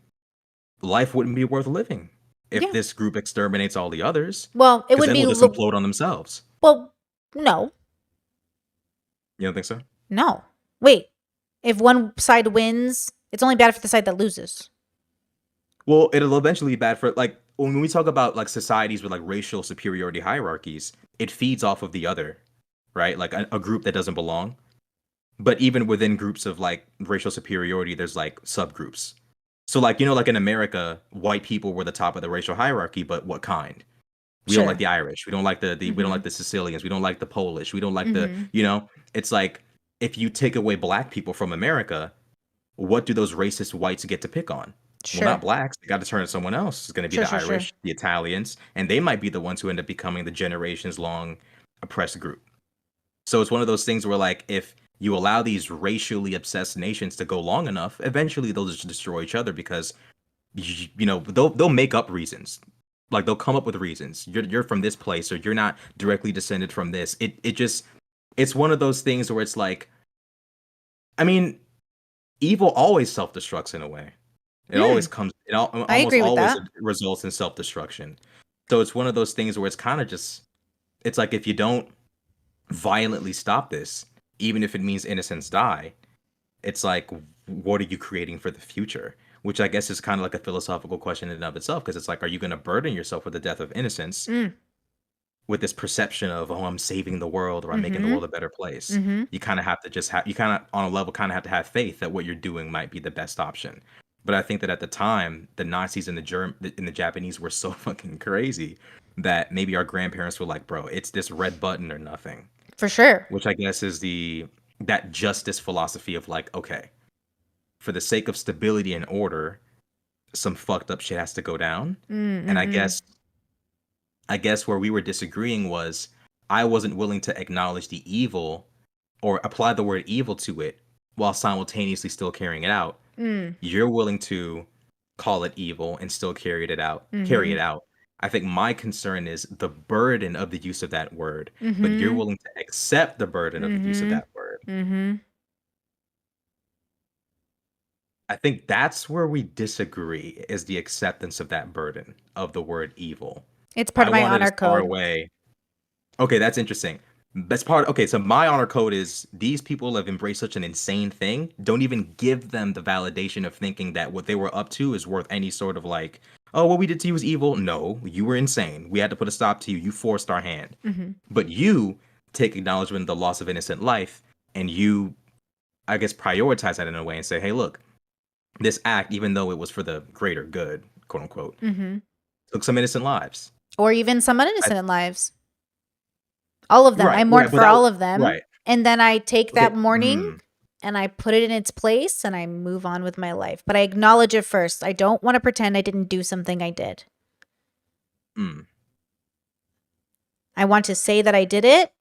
life wouldn't be worth living if Yeah. this group exterminates all the others, Well, it because would then be we'll just implode on themselves. well, no. You don't think so? No. Wait. If one side wins, it's only bad for the side that loses. Well, it'll eventually be bad for like when we talk about like societies with like racial superiority hierarchies, it feeds off of the other, right? Like a group that doesn't belong. But even within groups of like racial superiority, there's like subgroups. So like like in America, white people were the top of the racial hierarchy, but what kind? We don't like Sure. the Irish. We don't like the we don't like Mhm. the Sicilians. We don't like the Polish. We don't like the, Mhm. it's like if you take away black people from America, what do those racist whites get to pick on? Well, not Sure. blacks. They got to turn to someone else. It's going to be Sure, the sure, sure. Irish, the Italians, and they might be the ones who end up becoming the generations long oppressed group. So it's one of those things where, like, if you allow these racially obsessed nations to go long enough, eventually they'll just destroy each other because, they'll make up reasons. Like they'll come up with reasons. You're from this place, or you're not directly descended from this. It's one of those things where it's like, I mean, evil always self destructs in a way. It always Mm, comes. I Almost agree with always that. results in self destruction. So it's one of those things where it's kind of just. It's like if you don't violently stop this, even if it means innocents die, it's like, what are you creating for the future? Which I guess is kind of like a philosophical question in and of itself, because it's like, are you going to burden yourself with the death of innocence Mm. with this perception of, oh, I'm saving the world or I'm making the world Mhm. a better place? Mhm. You kind of have to just have, you kind of, on a level, kind of have to have faith that what you're doing might be the best option. But I think that at the time, the Nazis and the Japanese were so fucking crazy that maybe our grandparents were like, bro, it's this red button or nothing, For sure. which I guess is that justice philosophy of like, okay, for the sake of stability and order, some fucked up shit has to go down. Mm, And mm-mm. I guess where we were disagreeing was I wasn't willing to acknowledge the evil or apply the word evil to it while simultaneously still carrying it out. Mm. You're willing to call it evil and still carry it Mhm. out. I think my concern is the burden of the use of that word, but you're Mhm. willing to accept the burden of the use of Mhm. that word. Mhm. I think that's where we disagree, is the acceptance of that burden of the word evil. It's part I of my wanted honor as far code. away. Okay, that's interesting. That's part. Okay, so my honor code is these people have embraced such an insane thing. Don't even give them the validation of thinking that what they were up to is worth any sort of like, oh, what we did to you was evil. No, you were insane. We had to put a stop to you. You forced our hand. Mhm. But you take acknowledgement of the loss of innocent life, and you, I guess, prioritize that in a way and say, hey, look, this act, even though it was for the greater good, quote unquote, Mhm. took some innocent lives. Or even some I, innocent lives. All of them. I right, mourn right, but for that all of them, right. and then I take Okay. that mourning and I put it in its place and I move on with my life. But I acknowledge it first. I don't want to pretend I didn't do something I did. Mm. I want to say that I did it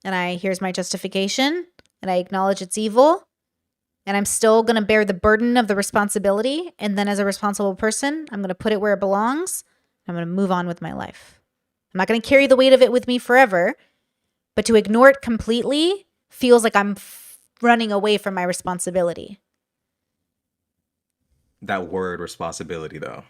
and here's my justification and I acknowledge it's evil and I'm still going to bear the burden of the responsibility, and then as a responsible person, I'm going to put it where it belongs. I'm going to move on with my life. I'm not going to carry the weight of it with me forever, but to ignore it completely feels like I'm running away from my responsibility. That word responsibility, though,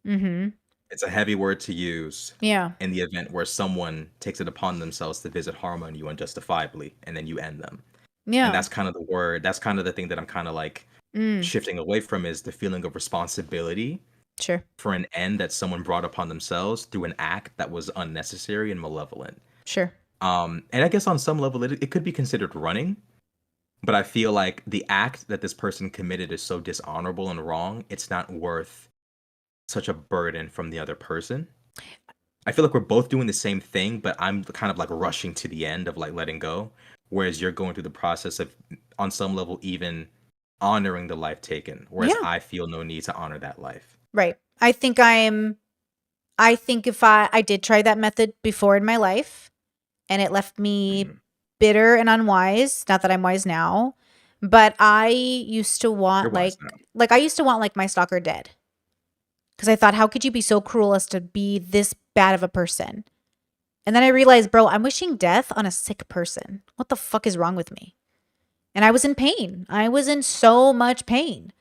Mhm. it's a heavy word to use Yeah. in the event where someone takes it upon themselves to visit harm on you unjustifiably, and then you end them. And Yeah. that's kind of the word. That's kind of the thing that I'm kind of like Mm. shifting away from, is the feeling of responsibility Sure. for an end that someone brought upon themselves through an act that was unnecessary and malevolent. Sure. And I guess on some level, it could be considered running, but I feel like the act that this person committed is so dishonorable and wrong, it's not worth such a burden from the other person. I feel like we're both doing the same thing, but I'm kind of like rushing to the end of like letting go, whereas you're going through the process of, on some level, even honoring the life taken, whereas Yeah. I feel no need to honor that life. Right. I think if I did try that method before in my life and it left me Mhm. bitter and unwise, not that I'm wise now, but I used to You're want wise now. like I used to want like my stalker dead because I thought how could you be so cruel as to be this bad of a person? And then I realized, bro, I'm wishing death on a sick person. What the fuck is wrong with me? And I was in pain. I was in so much pain.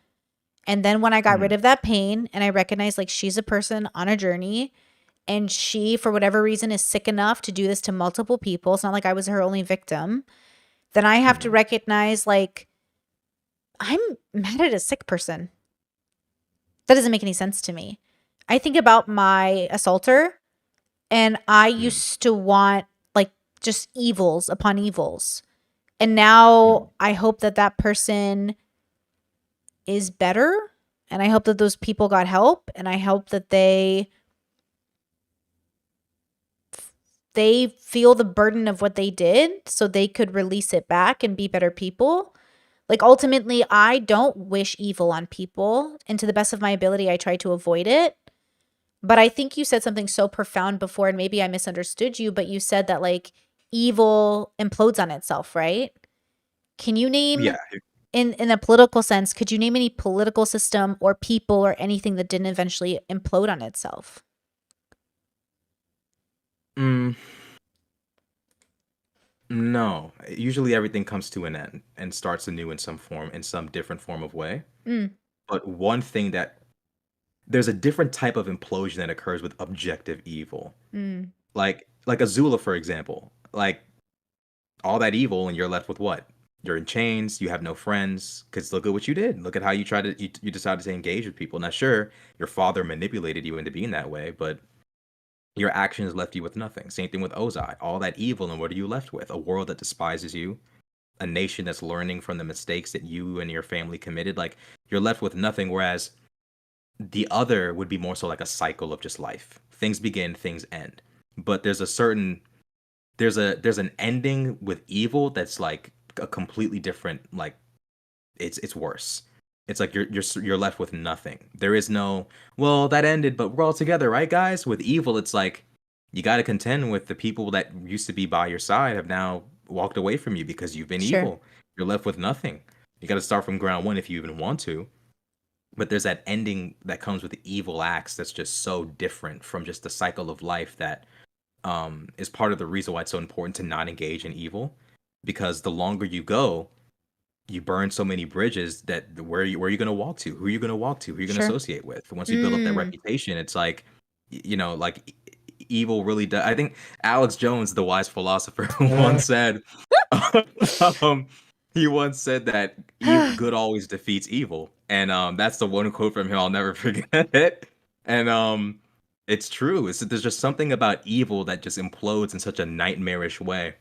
And then when I got rid Mhm. of that pain and I recognized like she's a person on a journey and she, for whatever reason, is sick enough to do this to multiple people. It's not like I was her only victim. Then I have to Mhm. recognize like I'm mad at a sick person. That doesn't make any sense to me. I think about my assaulter and I Mhm. used to want like just evils upon evils. And now Mhm. I hope that that person is better and I hope that those people got help and I hope that they feel the burden of what they did so they could release it back and be better people. Like ultimately, I don't wish evil on people, and to the best of my ability I try to avoid it. But I think you said something so profound before and maybe I misunderstood you, but you said that like evil implodes on itself, right? Can you name Yeah. in a political sense, could you name any political system or people or anything that didn't eventually implode on itself? Mm, no. Usually everything comes to an end and starts anew in some form, in some different form of way. Mm, But one thing that there's a different type of implosion that occurs with objective evil. mm, Like Azula, for example. Like all that evil, and you're left with what? You're in chains. You have no friends. Because look at what you did. Look at how you tried to you decided to engage with people. Now, sure, your father manipulated you into being that way, but your actions left you with nothing. Same thing with Ozai. All that evil, and what are you left with? A world that despises you, a nation that's learning from the mistakes that you and your family committed. Like you're left with nothing. Whereas the other would be more so like a cycle of just life. Things begin, things end. But there's an ending with evil that's like a completely different, like it's worse. It's like you're left with nothing. There is no, well, that ended, but we're all together, right, guys? With evil, it's like you got to contend with the people that used to be by your side have now walked away from you because you've been sure. evil. You're left with nothing. You got to start from ground one if you even want to. But there's that ending that comes with the evil acts that's just so different from just the cycle of life that is part of the reason why it's so important to not engage in evil, because the longer you go, you burn so many bridges that where are you going to walk to? Who are you going to walk to? Who are you going to Sure. associate with? Once you build up that Mm. reputation, it's like like evil really does. I think Alex Jones, the wise philosopher, once said, um, he once said that good always defeats evil, and that's the one quote from him I'll never forget. And it's true. There's just something about evil that just implodes in such a nightmarish way.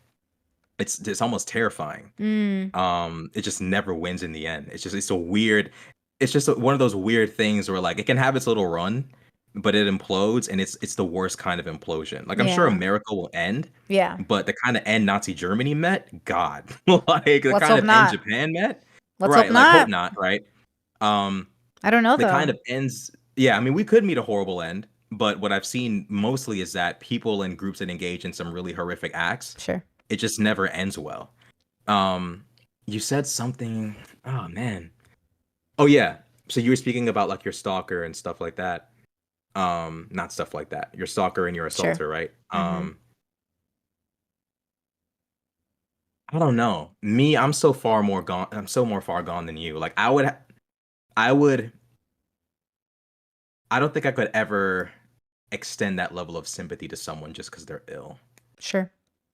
It's almost terrifying. Mm. It just never wins in the end. It's a weird. It's just one of those weird things where like it can have its little run, but it implodes, and it's the worst kind of implosion. Like I'm sure Yeah. America will end, Yeah. but the kind of end Nazi Germany met, God, like the Let's kind hope of end not. Japan met, Let's hope right? Like hope not. not, right? Um, I don't know the kind though. of ends. Yeah, I mean we could meet a horrible end, but what I've seen mostly is that people and groups that engage in some really horrific acts, Sure. it just never ends well. Um, you said something. Oh man. Oh yeah. So you were speaking about like your stalker and stuff like that. Not stuff like that. Your stalker and your Sure. assaulter, right? Mhm. I don't know. Me, I'm so far more gone. I'm so more far gone than you. Like I would. I don't think I could ever extend that level of sympathy to someone just because they're ill. Sure.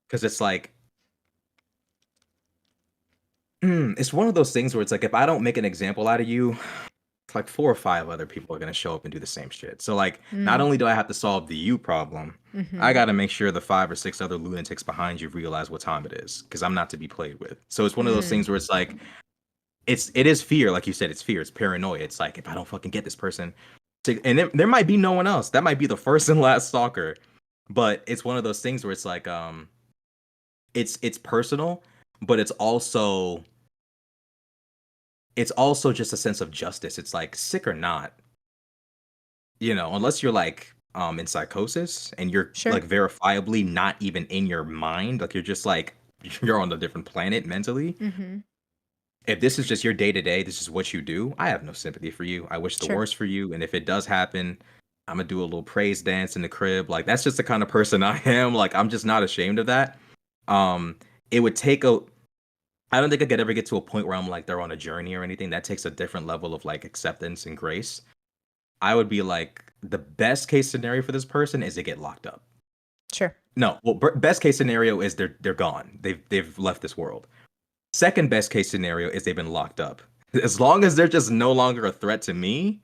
Because it's like, it's one of those things where it's like if I don't make an example out of you, like 4 or 5 other people are gonna show up and do the same shit. So like, not Mm. only do I have to solve the you problem, I Mm-hmm. gotta make sure the 5 or 6 other lunatics behind you realize what time it is, because I'm not to be played with. So it's one of those Mm. things where it's like, it is fear, like you said, it's fear, it's paranoia. It's like, if I don't fucking get this person, and there might be no one else. That might be the first and last stalker. But it's one of those things where it's like, it's personal, but it's also just a sense of justice. It's like, sick or not, unless you're like in psychosis and you're Sure. like verifiably not even in your mind, like you're just like you're on a different planet mentally. Mm-hmm. If this is just your day to day, this is what you do, I have no sympathy for you. I wish the Sure. worst for you. And if it does happen, I'm gonna do a little praise dance in the crib. Like, that's just the kind of person I am. Like, I'm just not ashamed of that. Um, it would take a I don't think I could ever get to a point where I'm like they're on a journey or anything. That takes a different level of like acceptance and grace. I would be like, the best case scenario for this person is they get locked up. Sure. No, well, best case scenario is they're gone. They've left this world. Second best case scenario is they've been locked up. As long as they're just no longer a threat to me,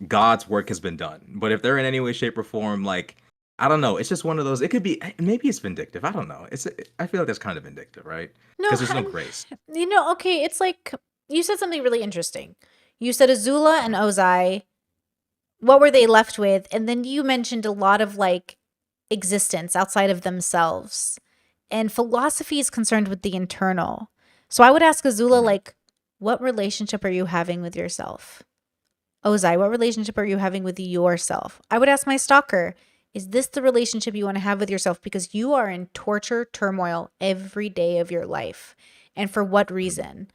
God's work has been done. But if they're in any way, shape, or form, like, I don't know, it's just one of those. It could be, maybe it's vindictive. I don't know. I feel like that's kind of vindictive, right? No, Because there's no grace. okay, it's like you said something really interesting. You said Azula and Ozai, what were they left with? And then you mentioned a lot of like existence outside of themselves. And philosophy is concerned with the internal. So I would ask Azula, Mhm. like, what relationship are you having with yourself? Ozai, what relationship are you having with yourself? I would ask my stalker, is this the relationship you want to have with yourself? Because you are in torture, turmoil every day of your life. And for what Mhm. reason?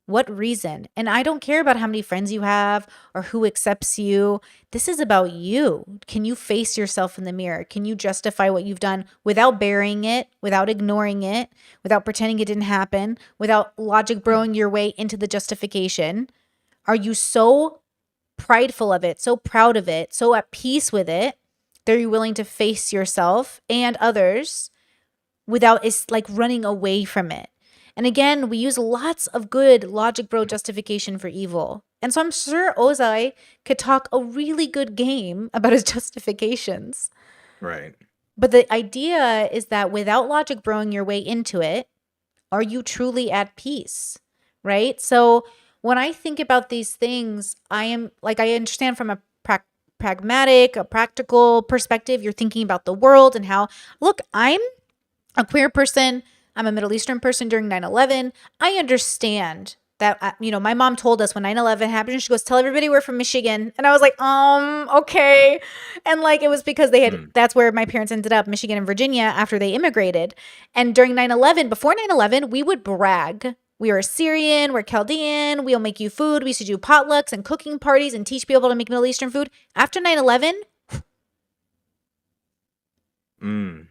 What reason? And I don't care about how many friends you have or who accepts you. This is about you. Can you face yourself in the mirror? Can you justify what you've done without burying it, without ignoring it, without pretending it didn't happen, without logic Mhm. broing your way into the justification? Are you so prideful of it, so proud of it, so at peace with it, that you're willing to face yourself and others without it's like running away from it? And again, we use lots of good logic bro justification for evil. And so I'm sure Ozai could talk a really good game about his justifications. Right. But the idea is that without logic broing your way into it, are you truly at peace? Right? So when I think about these things, I am like, I understand from a pragmatic, a practical perspective, you're thinking about the world and how, look, I'm a queer person. I'm a Middle Eastern person during 9/11. I understand that, my mom told us when 9/11 happened, she goes, tell everybody we're from Michigan. And I was like, okay. And like, it was because Mm. that's where my parents ended up, Michigan and Virginia, after they immigrated. And during 9/11, before 9/11, we would brag. We are Assyrian, we're Chaldean, we'll make you food. We used to do potlucks and cooking parties and teach people to make Middle Eastern food. After 9/11, Mm.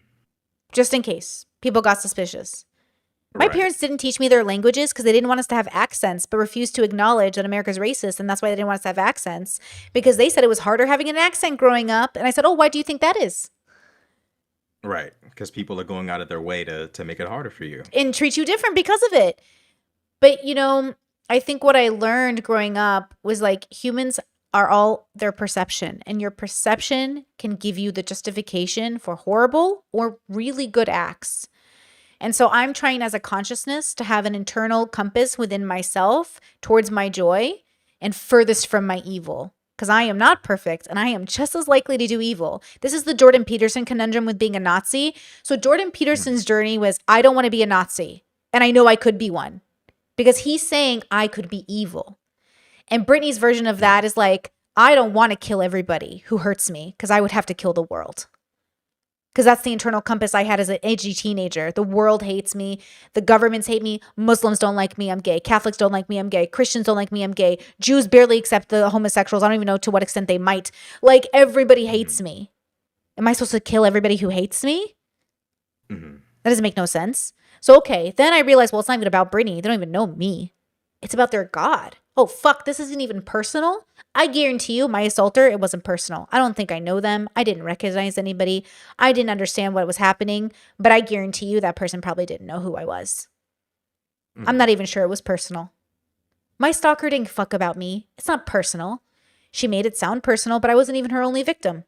just in case people got suspicious. My Right. parents didn't teach me their languages because they didn't want us to have accents, but refused to acknowledge that America's racist. And that's why they didn't want us to have accents, because they said it was harder having an accent growing up. And I said, oh, why do you think that is? Right. Because people are going out of their way to make it harder for you. And treat you different because of it. But, I think what I learned growing up was like humans are all their perception, and your perception can give you the justification for horrible or really good acts. And so I'm trying as a consciousness to have an internal compass within myself towards my joy and furthest from my evil. Because I am not perfect and I am just as likely to do evil. This is the Jordan Peterson conundrum with being a Nazi. So Jordan Mhm. Peterson's journey was, I don't want to be a Nazi. And I know I could be one because he's saying I could be evil. And Brittany's version of Mhm. that is like, I don't want to kill everybody who hurts me because I would have to kill the world. Because that's the internal compass I had as an edgy teenager. The world hates me. The governments hate me. Muslims don't like me. I'm gay. Catholics don't like me. I'm gay. Christians don't like me. I'm gay. Jews barely accept the homosexuals. I don't even know to what extent they might. Like, everybody hates Mhm. me. Am I supposed to kill everybody who hates me? Mhm. That doesn't make no sense. So, okay. Then I realized, well, it's not even about Brittany. They don't even know me. It's about their God. Oh, fuck. This isn't even personal. I guarantee you, my assaulter, it wasn't personal. I don't think I know them. I didn't recognize anybody. I didn't understand what was happening. But I guarantee you that person probably didn't know who I was. I'm Mhm. not even sure it was personal. My stalker didn't fuck about me. It's not personal. She made it sound personal, but I wasn't even her only victim.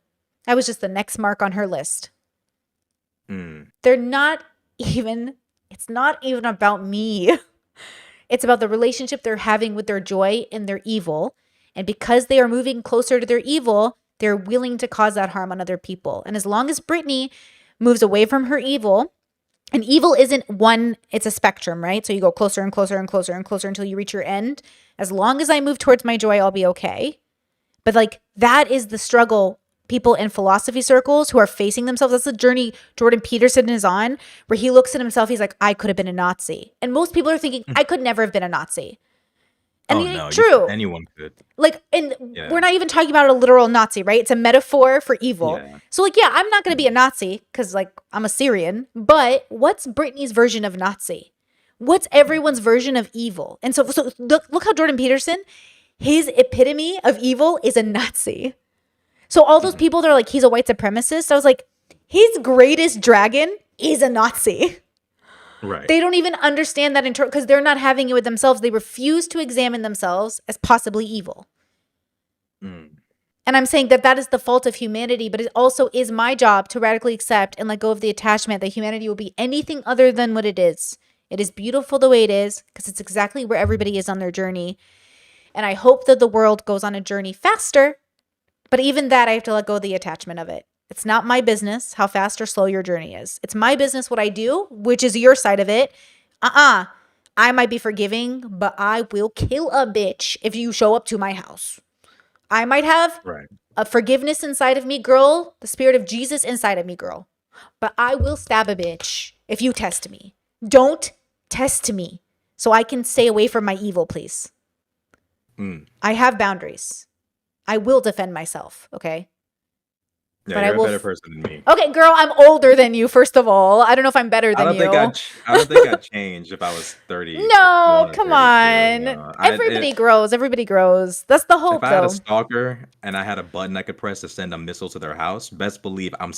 I was just the next mark on her list. They're not even, it's not even about me. It's about the relationship they're having with their joy and their evil. And because they are moving closer to their evil, they're willing to cause that harm on other people. And as long as Brittany moves away from her evil, and evil isn't one, it's a spectrum, right? So you go closer and closer and closer and closer until you reach your end. As long as I move towards my joy, I'll be okay. But like that is the struggle people in philosophy circles who are facing themselves. That's the journey Jordan Peterson is on, where he looks at himself. He's like, I could have been a Nazi. And most people are thinking, I could never have been a Nazi. And true. Anyone could. Like, and we're not even talking about a literal Nazi, right? It's a metaphor for evil. Yeah. So like, yeah, I'm not going to be a Nazi because like I'm a Syrian, but what's Brittany's version of Nazi? What's everyone's version of evil? And so look how Jordan Peterson, his epitome of evil is a Nazi. So all those people that are like, he's a white supremacist, I was like, his greatest dragon is a Nazi. Right. They don't even understand that because they're not having it with themselves. They refuse to examine themselves as possibly evil. And I'm saying that is the fault of humanity, but it also is my job to radically accept and let go of the attachment that humanity will be anything other than what it is. It is beautiful the way it is because it's exactly where everybody is on their journey. And I hope that the world goes on a journey faster. But even that, I have to let go of the attachment of it. It's not my business how fast or slow your journey is. It's my business what I do, which is your side of it. I might be forgiving, but I will kill a bitch if you show up to my house. I might have a forgiveness inside of me, girl. The spirit of Jesus inside of me, girl. But I will stab a bitch if you test me. Don't test me so I can stay away from my evil, please. I have boundaries. I will defend myself, okay? Yeah, but you're a better person than me. Okay, girl, I'm older than you, first of all. I don't know if I'm better than you. I don't think I'd change if I was 30. No, come on. Everybody grows. Everybody grows. That's the hope, though. If I had a stalker and I had a button I could press to send a missile to their house, best believe I would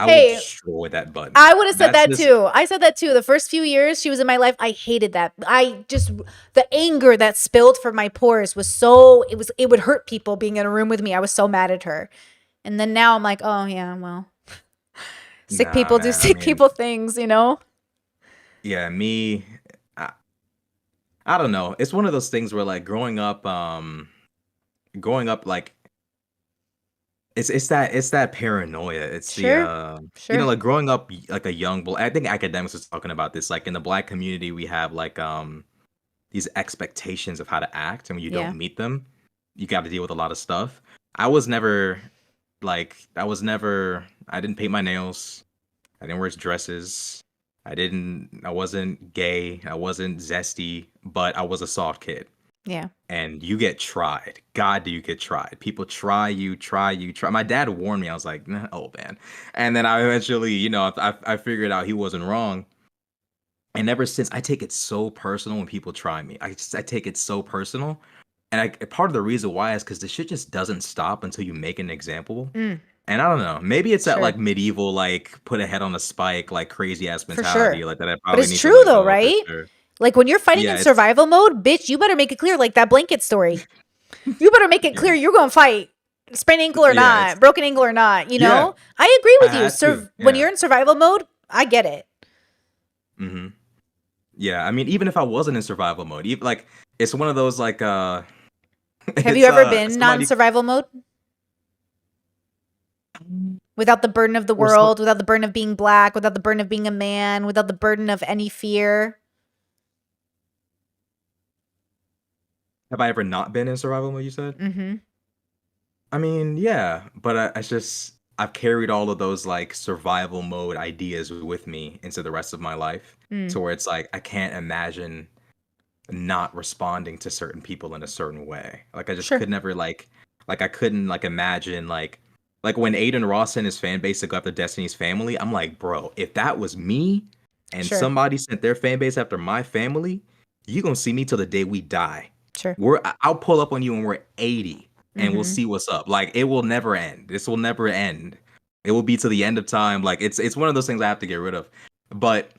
destroy that button. I would have said that too. I said that too. The first few years she was in my life, I hated that. The anger that spilled from my pores was it would hurt people being in a room with me. I was so mad at her. And then now I'm like, oh yeah, well, sick people do sick people things, you know? Yeah, me, I don't know. It's one of those things where like growing up, like it's that paranoia. It's sure. You know, like growing up like a young boy. I think academics was talking about this. Like in the Black community, we have like these expectations of how to act, and when you don't meet them, you got to deal with a lot of stuff. I didn't paint my nails. I didn't wear dresses. I wasn't gay. I wasn't zesty, but I was a soft kid. Yeah. And you get tried. God, do you get tried? People try you. My dad warned me. I was like, nah, oh man. And then I eventually, you know, I figured out he wasn't wrong. And ever since, I take it so personal when people try me. I take it so personal. And part of the reason why is because the shit just doesn't stop until you make an example. And I don't know, maybe it's that like medieval, like put a head on a spike, like crazy ass mentality, like that. I probably but it's true though, right? Sure. Like when you're fighting in survival mode, bitch, you better make it clear, like that blanket story. You better make it clear you're gonna fight, sprained ankle or not, broken ankle or not. You know, I agree with you. When you're in survival mode, I get it. Yeah, I mean, even if I wasn't in survival mode, even like it's one of those like Have you ever been non-survival mode? Without the burden of the world, without the burden of being black, without the burden of being a man, without the burden of any fear? Have I ever not been in survival mode, you said? I mean, yeah, but I've carried all of those like survival mode ideas with me into the rest of my life. To where it's like, I can't imagine not responding to certain people in a certain way. Like I just could never like I couldn't like imagine like when Aiden Ross and his fan base to go after Destiny's Family, I'm like, bro, if that was me and somebody sent their fan base after my family, you gonna see me till the day we die. Sure. I'll pull up on you when we're 80 and we'll see what's up. Like it will never end. This will never end. It will be to the end of time. Like it's one of those things I have to get rid of. But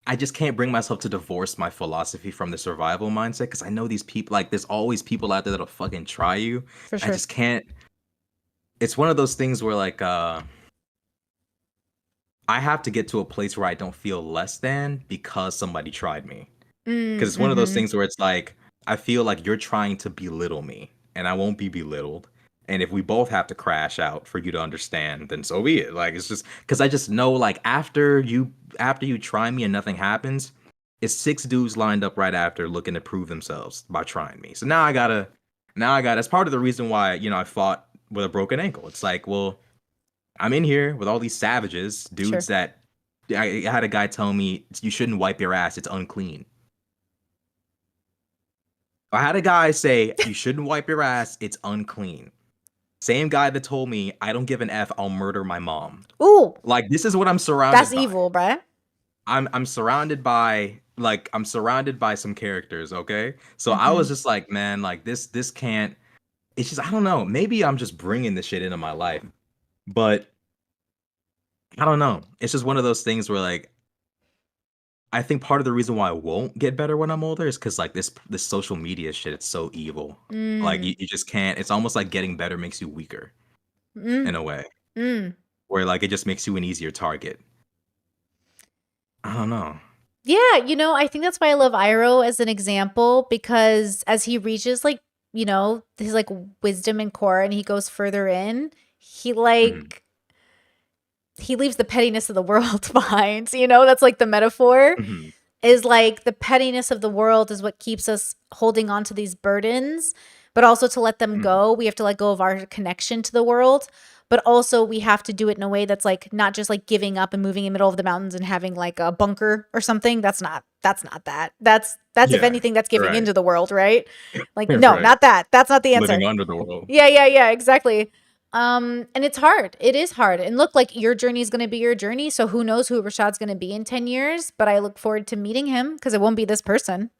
I just can't bring myself to divorce my philosophy from the survival mindset because I know these people, like, there's always people out there that'll fucking try you. For I sure. just can't. It's one of those things where, like, I have to get to a place where I don't feel less than because somebody tried me. Because it's one of those Mm-hmm. things where it's like, I feel like you're trying to belittle me, and I won't be belittled. And if we both have to crash out for you to understand, then so be it. Like, it's just because I just know, like, after you try me and nothing happens, it's six dudes lined up right after looking to prove themselves by trying me. So now I got. That's part of the reason why I fought with a broken ankle. It's like, well, I'm in here with all these savages, Sure. dudes that I had a guy tell me you shouldn't wipe your ass; it's unclean. I had a guy say you shouldn't wipe your ass; it's unclean. Same guy that told me I don't give an F, I'll murder my mom. Ooh, Like, this is what I'm that's surrounded by. evil, bruh. I'm surrounded by some characters, okay? So I Mm-hmm. was just like, man, like this can't. It's just, I don't know. Maybe I'm just bringing this shit into my life, but I don't know. It's just one of those things where, like, I think part of the reason why I won't get better when I'm older is because, like, this social media shit, it's so evil. Like, Mm. you just can't. It's almost like getting better makes you weaker in Mm. a way, Mm. where, like, it just makes you an easier target. I don't know. Yeah, I think that's why I love Iroh as an example because as he reaches like, his like wisdom and core and he goes further in, he Mhm, like he leaves the pettiness of the world behind. That's like the metaphor mhm, is like the pettiness of the world is what keeps us holding on to these burdens, but also to let them mhm. go, we have to let go of our connection to the world. But also, we have to do it in a way that's like not just like giving up and moving in the middle of the mountains and having like a bunker or something. That's not that. That's if Yeah, anything, that's giving right, into the world, right? Like, no, right. not that. That's not the Living answer. under the world. Yeah, yeah, yeah, exactly. And it's hard. It is hard. And look, like your journey is going to be your journey. So who knows who Rashad's going to be in 10 years, but I look forward to meeting him because it won't be this person.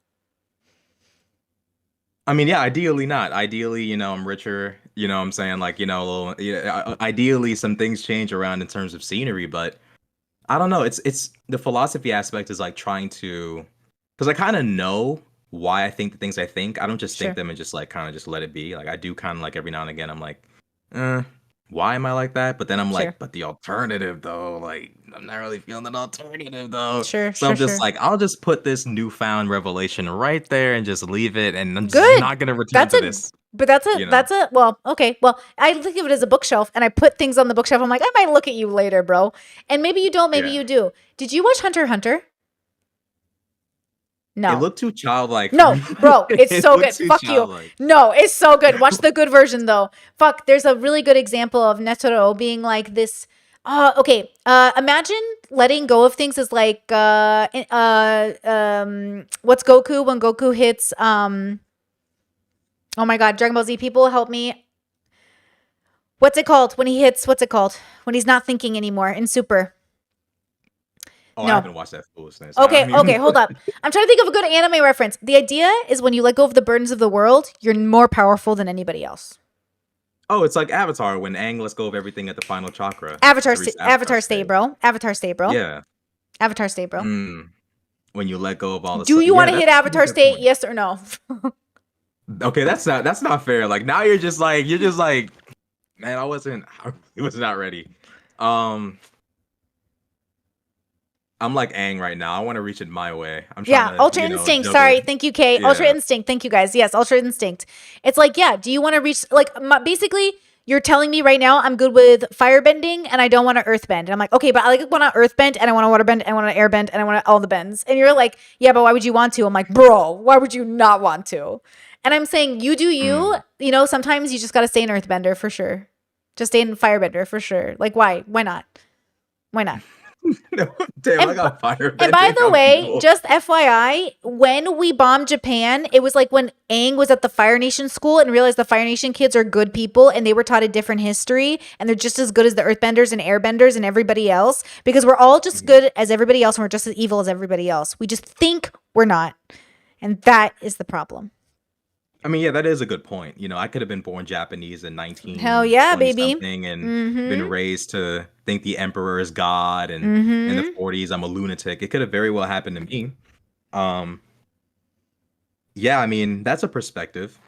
I mean, yeah, ideally not. Ideally, I'm richer. You know what I'm saying? Like, a little, yeah, ideally some things change around in terms of scenery, but I don't know. It's the philosophy aspect is like trying to, because I kind of know why I think the things I think. I don't just think Sure. them and just like kind of just let it be. Like, I do kind of like every now and again I'm like, eh, why am I like that? But then I'm Sure. like, but the alternative though, like, I'm not really feeling an alternative though. Sure. So Sure. I'm just Sure. like, I'll just put this newfound revelation right there and just leave it, and I'm just Good. not gonna return That's to a this. but that's a You know? that's a well, okay. Well, I think of it as a bookshelf and I put things on the bookshelf. I'm like, I might look at you later, bro. And maybe you don't, maybe Yeah. you do. Did you watch Hunter x Hunter? It No. looked too childlike for No, me. bro, it's It so looked good. too Fuck you. childlike. No, it's so good. Watch the good version though. Fuck, there's a really good example of Netero being like this. Okay. Imagine letting go of things is like what's Goku when Goku hits oh my god, Dragon Ball Z people help me. What's it called when he hits what's it called? When he's not thinking anymore in Super. Oh, I No. haven't watched that foolishness. I Okay, don't even okay, know. hold up. I'm trying to think of a good anime reference. The idea is when you let go of the burdens of the world, you're more powerful than anybody else. Oh, it's like Avatar when Aang lets go of everything at the final chakra Avatar, to reach the Avatar Avatar state, state. bro. Avatar state, bro. Yeah. Avatar state, bro. Mm. When you let go of all the Do you want yeah, to that's hit a Avatar good state? point. Yes or no? Okay, that's not fair. Like, now you're just like, man, I was not ready. Um, I'm like Aang right now. I want to reach it my way. I'm trying Yeah, to, Ultra Instinct. juggle. Sorry, thank you, Kay. Ultra Yeah. Instinct. Thank you, guys. Yes, Ultra Instinct. It's like, yeah. Do you want to reach like basically? You're telling me right now I'm good with firebending and I don't want to earthbend. And I'm like, okay, but I like want to earthbend and I want to waterbend and I want to airbend and I want all the bends. And you're like, yeah, but why would you want to? I'm like, bro, why would you not want to? And I'm saying, you do you. Mm. Sometimes you just got to stay an earthbender for sure. Just stay in firebender for sure. Like, why? Why not? Why not? Damn, I And got and by firebending. the I'm way, evil. just FYI, when we bombed Japan, it was like when Aang was at the Fire Nation school and realized the Fire Nation kids are good people and they were taught a different history and they're just as good as the Earthbenders and Airbenders and everybody else because we're all just Mhm. good as everybody else and we're just as evil as everybody else. We just think we're not. And that is the problem. I mean, yeah, that is a good point. I could have been born Japanese in Hell yeah, 1920 baby. something and been Mm-hmm. raised to think the emperor is God, and in the Mm-hmm. 40s I'm a lunatic. It could have very well happened to me. Um, yeah, I mean, that's a perspective.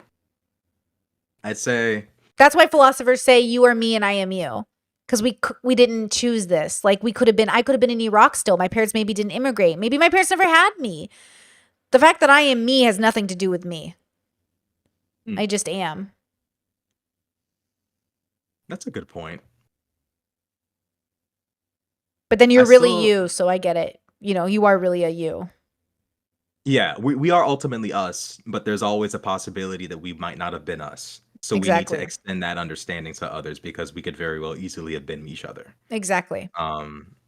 I'd say, That's why philosophers say you are me and I am you. Because we didn't choose this. Like we could have been, I could have been in Iraq still. My parents maybe didn't immigrate. Maybe my parents never had me. The fact that I am me has nothing to do with me. hmm, I just am. that's a good point. But then I you're really still, you, so I get it. You are really a you. yeah, we are ultimately us, but there's always a possibility that we might not have been us. So we need to Exactly. extend that understanding to others because we could very well easily have been each other. Exactly.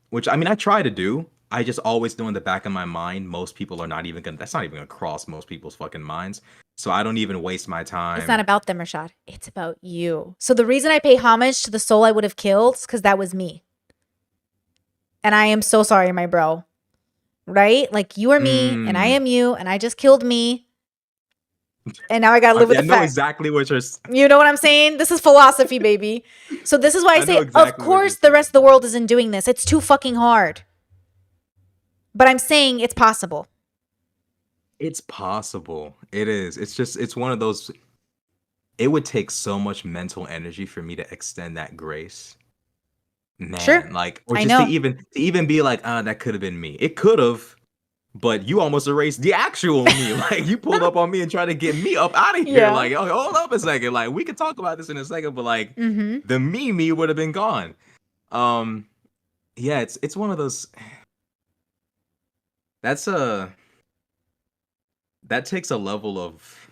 Which I mean, I try to do. I just always know in the back of my mind, most people are not even gonna. That's not even gonna cross most people's fucking minds. So I don't even waste my It's not time. about them, Rashad. It's about you. So the reason I pay homage to the soul I would have killed is because that was me. And I am so sorry, my bro. Right? Like you are me and I Mm, am you and I just killed me. And now I gotta live with I the know fact. exactly what you're. You know what I'm saying? This is philosophy, baby. So this is why I I know say, of exactly what you're course, the rest saying. of the world isn't doing this. It's too fucking hard. But I'm saying it's possible. It's possible. It is. It's just. It's one of those. It would take so much mental energy for me to extend that grace. Sure. Man, like, or I just to know. even be like, that could have been me. It could have, but you almost erased the actual me. Like you pulled up on me and tried to get me up out of here. Yeah. Like, oh, hold up a second. Like we could talk about this in a second, but like Mm-hmm. the me would have been gone. Um, yeah, it's one of those. That's a that takes a level of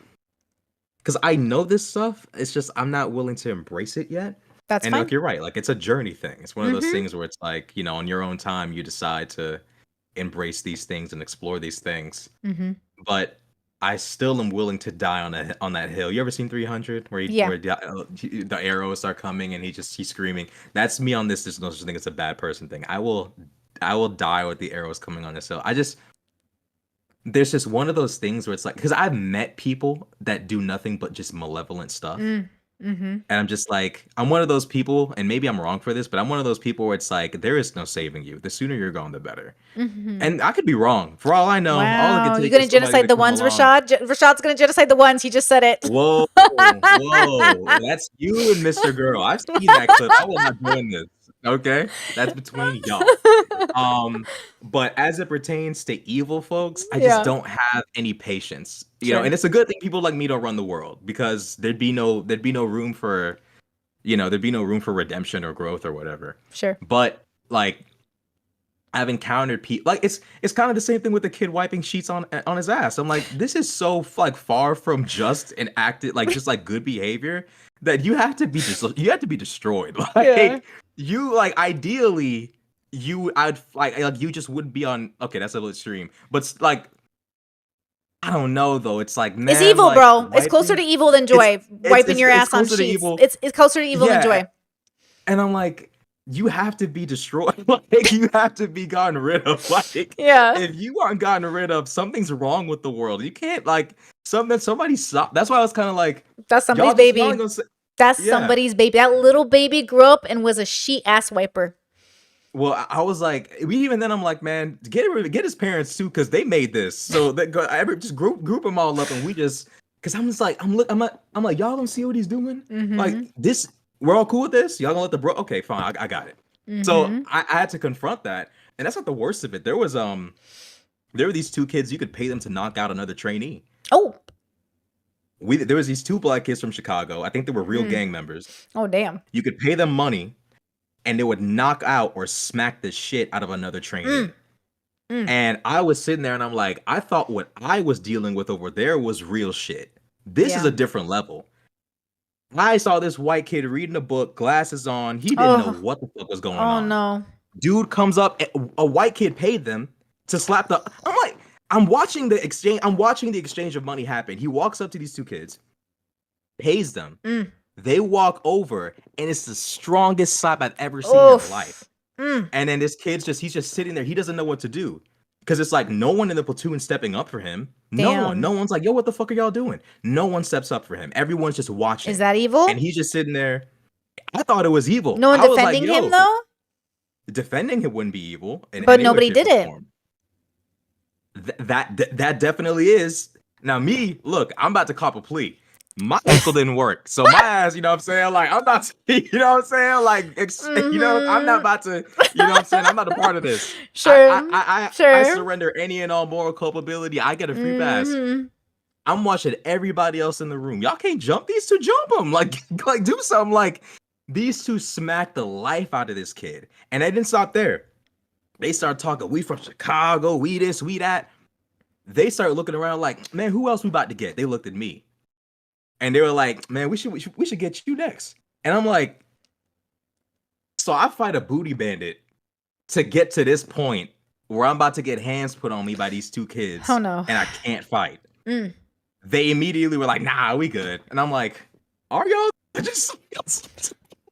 because I know this stuff. It's just I'm not willing to embrace it yet. That's And like fine. you're right, like it's a journey thing. It's one of those Mm-hmm. things where it's like on your own time you decide to embrace these things and explore these things. Mm-hmm. But I still am willing to die on that hill. You ever seen 300 where Yeah. the arrows are coming and he's screaming? That's me on this. There's no such thing as a bad person thing. I will die with the arrows coming on this hill. There's just one of those things where it's like because I've met people that do nothing but just malevolent stuff. Mm. Mm-hmm. And I'm just like, I'm one of those people, and maybe I'm wrong for this, but I'm one of those people where it's like, there is no saving you. The sooner you're gone, the better. Mm-hmm. And I could be wrong. For all I know, all it could Wow. You take gonna is somebody genocide to the come ones, along. Rashad? Rashad's gonna genocide the ones. He just said it. Whoa, whoa. That's you and Mr. Girl. I've seen that clip. I will not join this. Okay? That's between y'all. Um, but as it pertains to evil folks, I just Yeah. don't have any patience. Sure. And it's a good thing people like me don't run the world because there'd be no room for there'd be no room for redemption or growth or whatever. Sure. But like I've encountered people like it's kind of the same thing with the kid wiping sheets on his ass. I'm like, this is so like far from just an acted like just like good behavior that you have to be destroyed. Yeah. Like you like ideally I'd like you just wouldn't be on okay, that's a little extreme. But like I don't know though. It's like It's man, evil, like bro. It's closer to wiping evil than it's joy. Wiping your it's ass on closer to sheets. evil. It's closer to evil than Yeah, joy. and I'm like, you have to be destroyed. Like you have to be gotten rid of. Like Yeah. if you aren't gotten rid of, something's wrong with the world. You can't like somebody stop. That's why I was kind of like, That's somebody's y'all baby. ain't gonna say, That's yeah. somebody's baby. That little baby grew up and was a sheet ass wiper. Well, I was like, we even then I'm like, man, get his parents too, because they made this. So that just group them all up, and we just because I'm just like I'm like y'all don't see what he's doing. Like Mm-hmm. this, we're all cool with this. Y'all gonna let the bro? Okay, fine, I got it. So Mm-hmm. I had to confront that, and that's not the worst of it. There were these two kids you could pay them to knock out another trainee. Oh. There was these two black kids from Chicago. I think they were real Mm. gang members. Oh damn. You could pay them money, and they would knock out or smack the shit out of another trainee. Mm. Mm. And I was sitting there, and I'm like, I thought what I was dealing with over there was real shit. This is Yeah. a different level. I saw this white kid reading a book, glasses on. He didn't know Oh. what the fuck was going Oh on. no. Dude comes up, a white kid paid them to slap the. I'm like, I'm watching the exchange of money happen. He walks up to these two kids, pays them. Mm. They walk over, and it's the strongest slap I've ever seen in life. Mm. And then he's just sitting there. He doesn't know what to do. Because it's like no one in the platoon stepping up for him. No one. Damn. No one's like, yo, what the fuck are y'all doing? No one steps up for him. Everyone's just Is watching. that evil? And he's just sitting there. I thought it was evil. No one I was like, defending him yo, though? defending him wouldn't be evil in But any way, nobody shape, did or it. form. That definitely is. Now me, look, I'm about to cop a plea. My ankle didn't work, so my ass, you know what I'm saying? Like I'm not, you know what I'm saying? Like you know, I'm not about to, you know what I'm saying? I'm not a part of this. Sure. I Sure. surrender any and all moral culpability. I get a free pass. Mhm. I'm watching everybody else in the room. Y'all can't jump these two. Jump them. Like do something. Like these two smacked the life out of this kid, and they didn't stop there. They started talking. We from Chicago. We this. We that. They started looking around like, man, who else we about to get? They looked at me, and they were like, man, we should get you next. And I'm like, so I fight a booty bandit to get to this point where I'm about to get hands put on me by these two kids. Oh no. And I can't fight. Mm. They immediately were like, nah, we good. And I'm like, are y'all just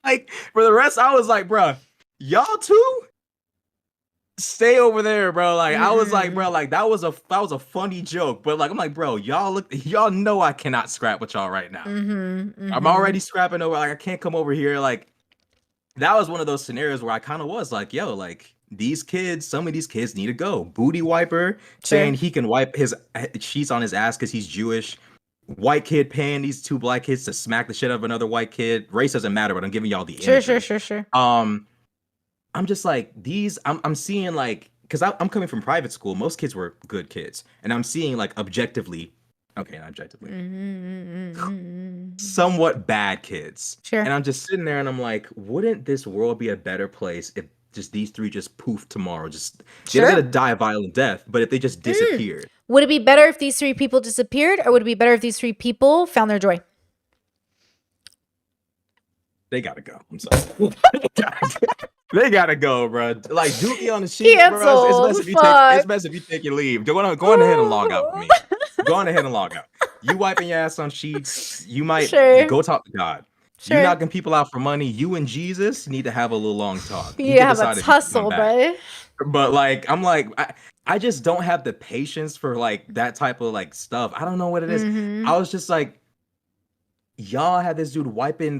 like for the rest? I was like, bro, y'all too? Stay over there, bro. Like I was like, bro, like that was a funny joke. But like I'm like, bro, y'all know I cannot scrap with y'all right now. I'm already scrapping over, like I can't come over here. Like that was one of those scenarios where I kind of was like, yo, like these kids, some of these kids need to go. Booty wiper saying he can wipe his sheets on his ass because he's Jewish. White kid paying these two black kids to smack the shit out of another white kid. Race doesn't matter, but I'm giving y'all the imagery. Sure. I'm just like these. I'm seeing like because I'm coming from private school. Most kids were good kids, and I'm seeing like objectively, okay, not objectively, somewhat bad kids. Sure. And I'm just sitting there, and I'm like, wouldn't this world be a better place if just these three just poof tomorrow? Just they're gonna die a violent death, but if they just disappeared, would it be better if these three people disappeared, or would it be better if these three people found their joy? they gotta go. I'm sorry. They gotta go, bro. Like Dookie on the sheet, bro. It's best if you take your leave. Go on ahead and log out for me. Go on ahead and log out. You wiping your ass on sheets. You might go talk to God. You knocking people out for money. You and Jesus need to have a little long talk. You have a tussle, bro. But like, I'm like, I just don't have the patience for like that type of like stuff. I don't know what it is. I was just like, y'all had this dude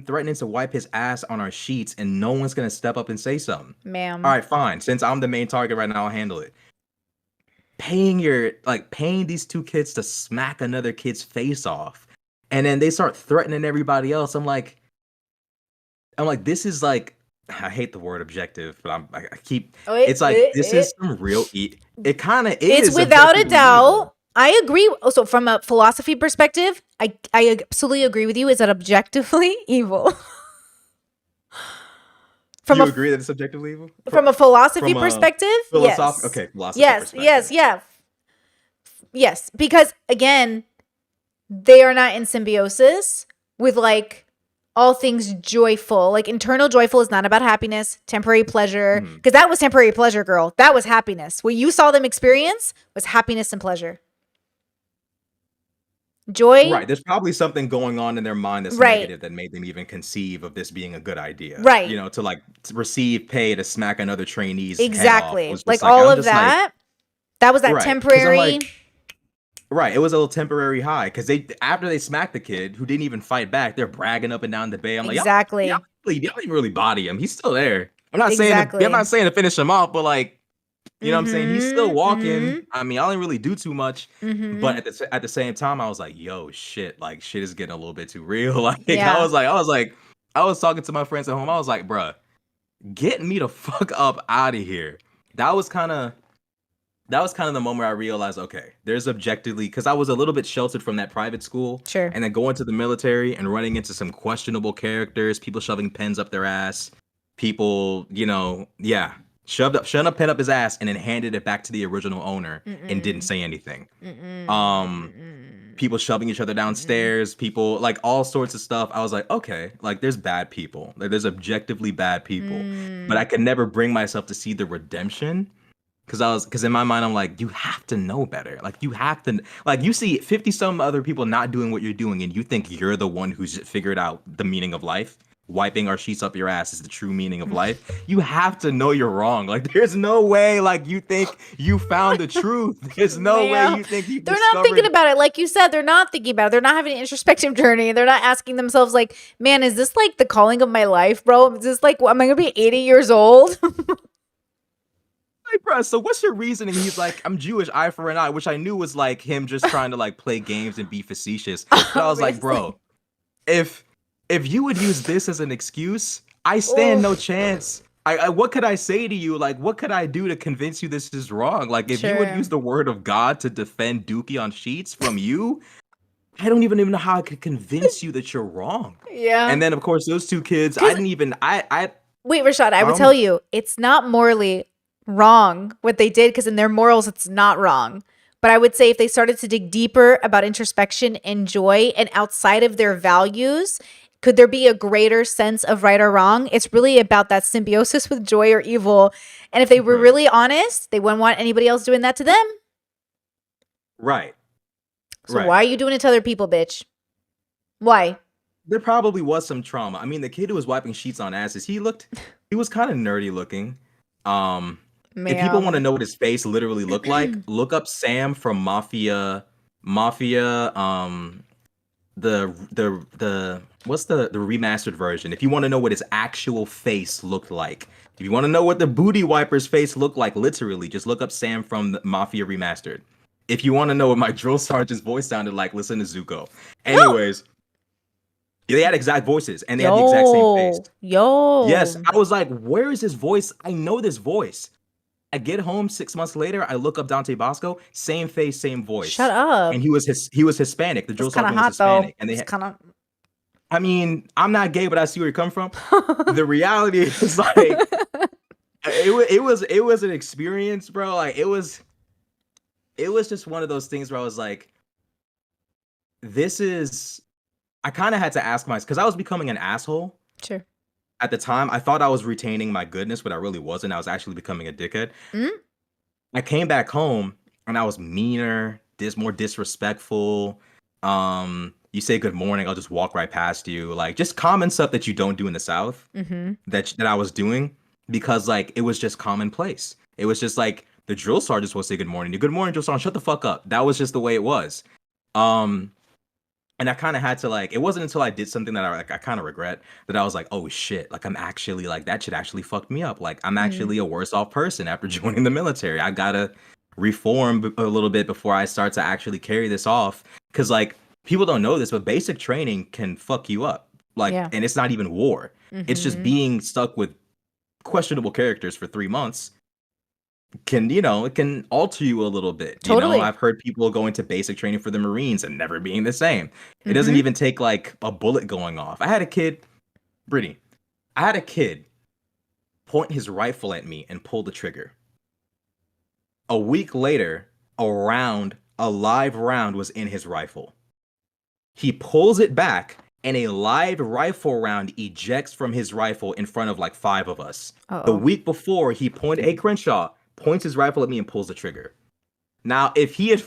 threatening to wipe his ass on our sheets, and no one's gonna step up and say something. Ma'am. All right, fine. Since I'm the main target right now, I'll handle it. Paying these two kids to smack another kid's face off, and then they start threatening everybody else. I'm like, this is like, I hate the word objective, but it's like this is some real it kind of is. It's without a doubt. I agree. So from a philosophy perspective, I absolutely agree with you. Is that objectively evil? You agree that it's objectively evil? From a philosophy perspective? Yes. Okay, philosophy yes. Yes, because again, they are not in symbiosis with like all things joyful. Like internal joyful is not about happiness, temporary pleasure. Because that was temporary pleasure, girl. That was happiness. What you saw them experience was happiness and pleasure. Joy. Right. There's probably something going on in their mind that's negative that made them even conceive of this being a good idea. Right. You know, to receive pay to smack another trainee's exactly. head off. Like all of that. That was that temporary. Right. It was a little temporary high because after they smacked the kid who didn't even fight back, they're bragging up and down the bay. I'm like, y'all didn't really body him. He's still there. I'm not saying to finish him off, but like, you know what I'm saying? He's still walking. I mean, I didn't really do too much, but at the same time, I was like, yo, shit, like shit is getting a little bit too real. Like I was talking to my friends at home. I was like, bruh, get me the fuck up out of here. That was kind of the moment I realized, okay, there's objectively, because I was a little bit sheltered from that private school. Sure. And then going to the military and running into some questionable characters, people shoving pens up their ass, people, shoved a pen up his ass and then handed it back to the original owner and didn't say anything. People shoving each other downstairs, people like all sorts of stuff. I was like, okay, like there's bad people. Like there's objectively bad people. But I could never bring myself to see the redemption. Because in my mind, I'm like, you have to know better. Like you have to, like you see 50 some other people not doing what you're doing and you think you're the one who's figured out the meaning of life. wiping our sheets up your ass is the true meaning of life, you have to know you're wrong. Like, there's no way, like, you think you found the truth. There's no way Man, you think you they're not thinking discovered. about it. Like you said, they're not thinking about it. They're not having an introspective journey. They're not asking themselves, like, man, is this like the calling of my life, bro? Is this like, am I going to be 80 years old? Like, bro, so what's your reasoning? He's like, I'm Jewish, eye for an eye, which I knew was like him just trying to like play games and be facetious. But I was like, Obviously. bro, if you would use this as an excuse, I stand no Oof. chance. What could I say to you? Like, what could I do to convince you this is wrong? Like, if you would Sure. use the word of God to defend Dookie on sheets from you, I don't even know how I could convince you that you're wrong. Yeah. And then, of course, those two kids, I 'Cause- didn't even, Wait, Rashad, I would Um, tell you, it's not morally wrong what they did because in their morals, it's not wrong. But I would say if they started to dig deeper about introspection and joy and outside of their values, could there be a greater sense of right or wrong? It's really about that symbiosis with joy or evil. And if they were Right. really honest, they wouldn't want anybody else doing that to them. right. So Right. why are you doing it to other people, bitch? Why? There probably was some trauma. I mean, the kid who was wiping sheets on asses, he was kind of nerdy looking. If people want to know what his face literally looked like, look up Sam from Mafia, the what's the remastered version? If you want to know what his actual face looked like, if you want to know what the booty wiper's face looked like, literally, just look up Sam from the Mafia remastered. If you want to know what my drill sergeant's voice sounded like, listen to Zuko. Anyways, they had exact voices and they had the exact same face. Yo. Yes, I was like, where is his voice? I know this voice. I get home 6 months later, I look up Dante Bosco, same face, same voice. Shut up. And he was Hispanic. The drill It's kind of sergeant was hot though. Hispanic. And they It's had, kind of. I mean, I'm not gay, but I see where you come from. The reality is like it was an experience, bro. Like it was just one of those things where I was like, this is I kind of had to ask myself because I was becoming an asshole. Sure. At the time, I thought I was retaining my goodness, but I really wasn't. I was actually becoming a dickhead. Mm? I came back home and I was meaner, more disrespectful. You say good morning, I'll just walk right past you. Like just common stuff that you don't do in the South Mm-hmm. that I was doing because like it was just commonplace. It was just like the drill sergeant will say good morning. Good morning, drill sergeant. Shut the fuck up. That was just the way it was. And I kind of had to like, it wasn't until I did something that I kind of regret that I was like, oh shit, like I'm actually like, that shit actually fucked me up. Like I'm actually a worse off person after joining the military. I gotta reform a little bit before I start to actually carry this off. Cause like people don't know this, but basic training can fuck you up. Like, Yeah. and it's not even war. It's just Mhm. being stuck with questionable characters for 3 months can it can alter you a little bit. Totally. I've heard people go into basic training for the Marines and never being the same. It doesn't Mhm. even take like a bullet going off. I had a kid point his rifle at me and pull the trigger. A week later, a live round was in his rifle. He pulls it back and a live rifle round ejects from his rifle in front of like 5 of us. The Uh-oh. week before, Crenshaw points his rifle at me and pulls the trigger. Now, if it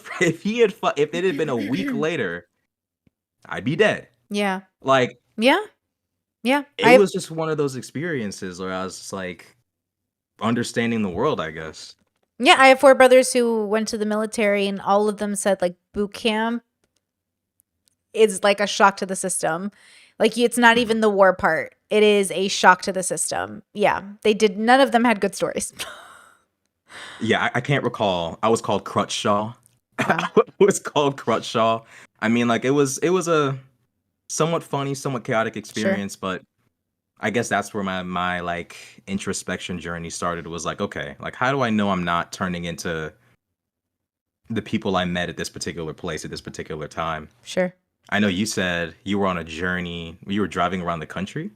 had been a week later, I'd be dead. Yeah. Like Yeah. Yeah. it was just one of those experiences where I was just like understanding the world, I guess. Yeah, I have 4 brothers who went to the military and all of them said like boot camp is like a shock to the system. Like it's not even the war part. It is a shock to the system. Yeah. None of them had good stories. Yeah, I can't recall. I was called Crutchshaw. Wow. It was called Crutchshaw. I mean, like it was a somewhat funny, somewhat chaotic experience, but I guess that's where my like introspection journey started. Was like, okay, like how do I know I'm not turning into the people I met at this particular place at this particular time? Sure. I know you said you were on a journey. You were driving around the country.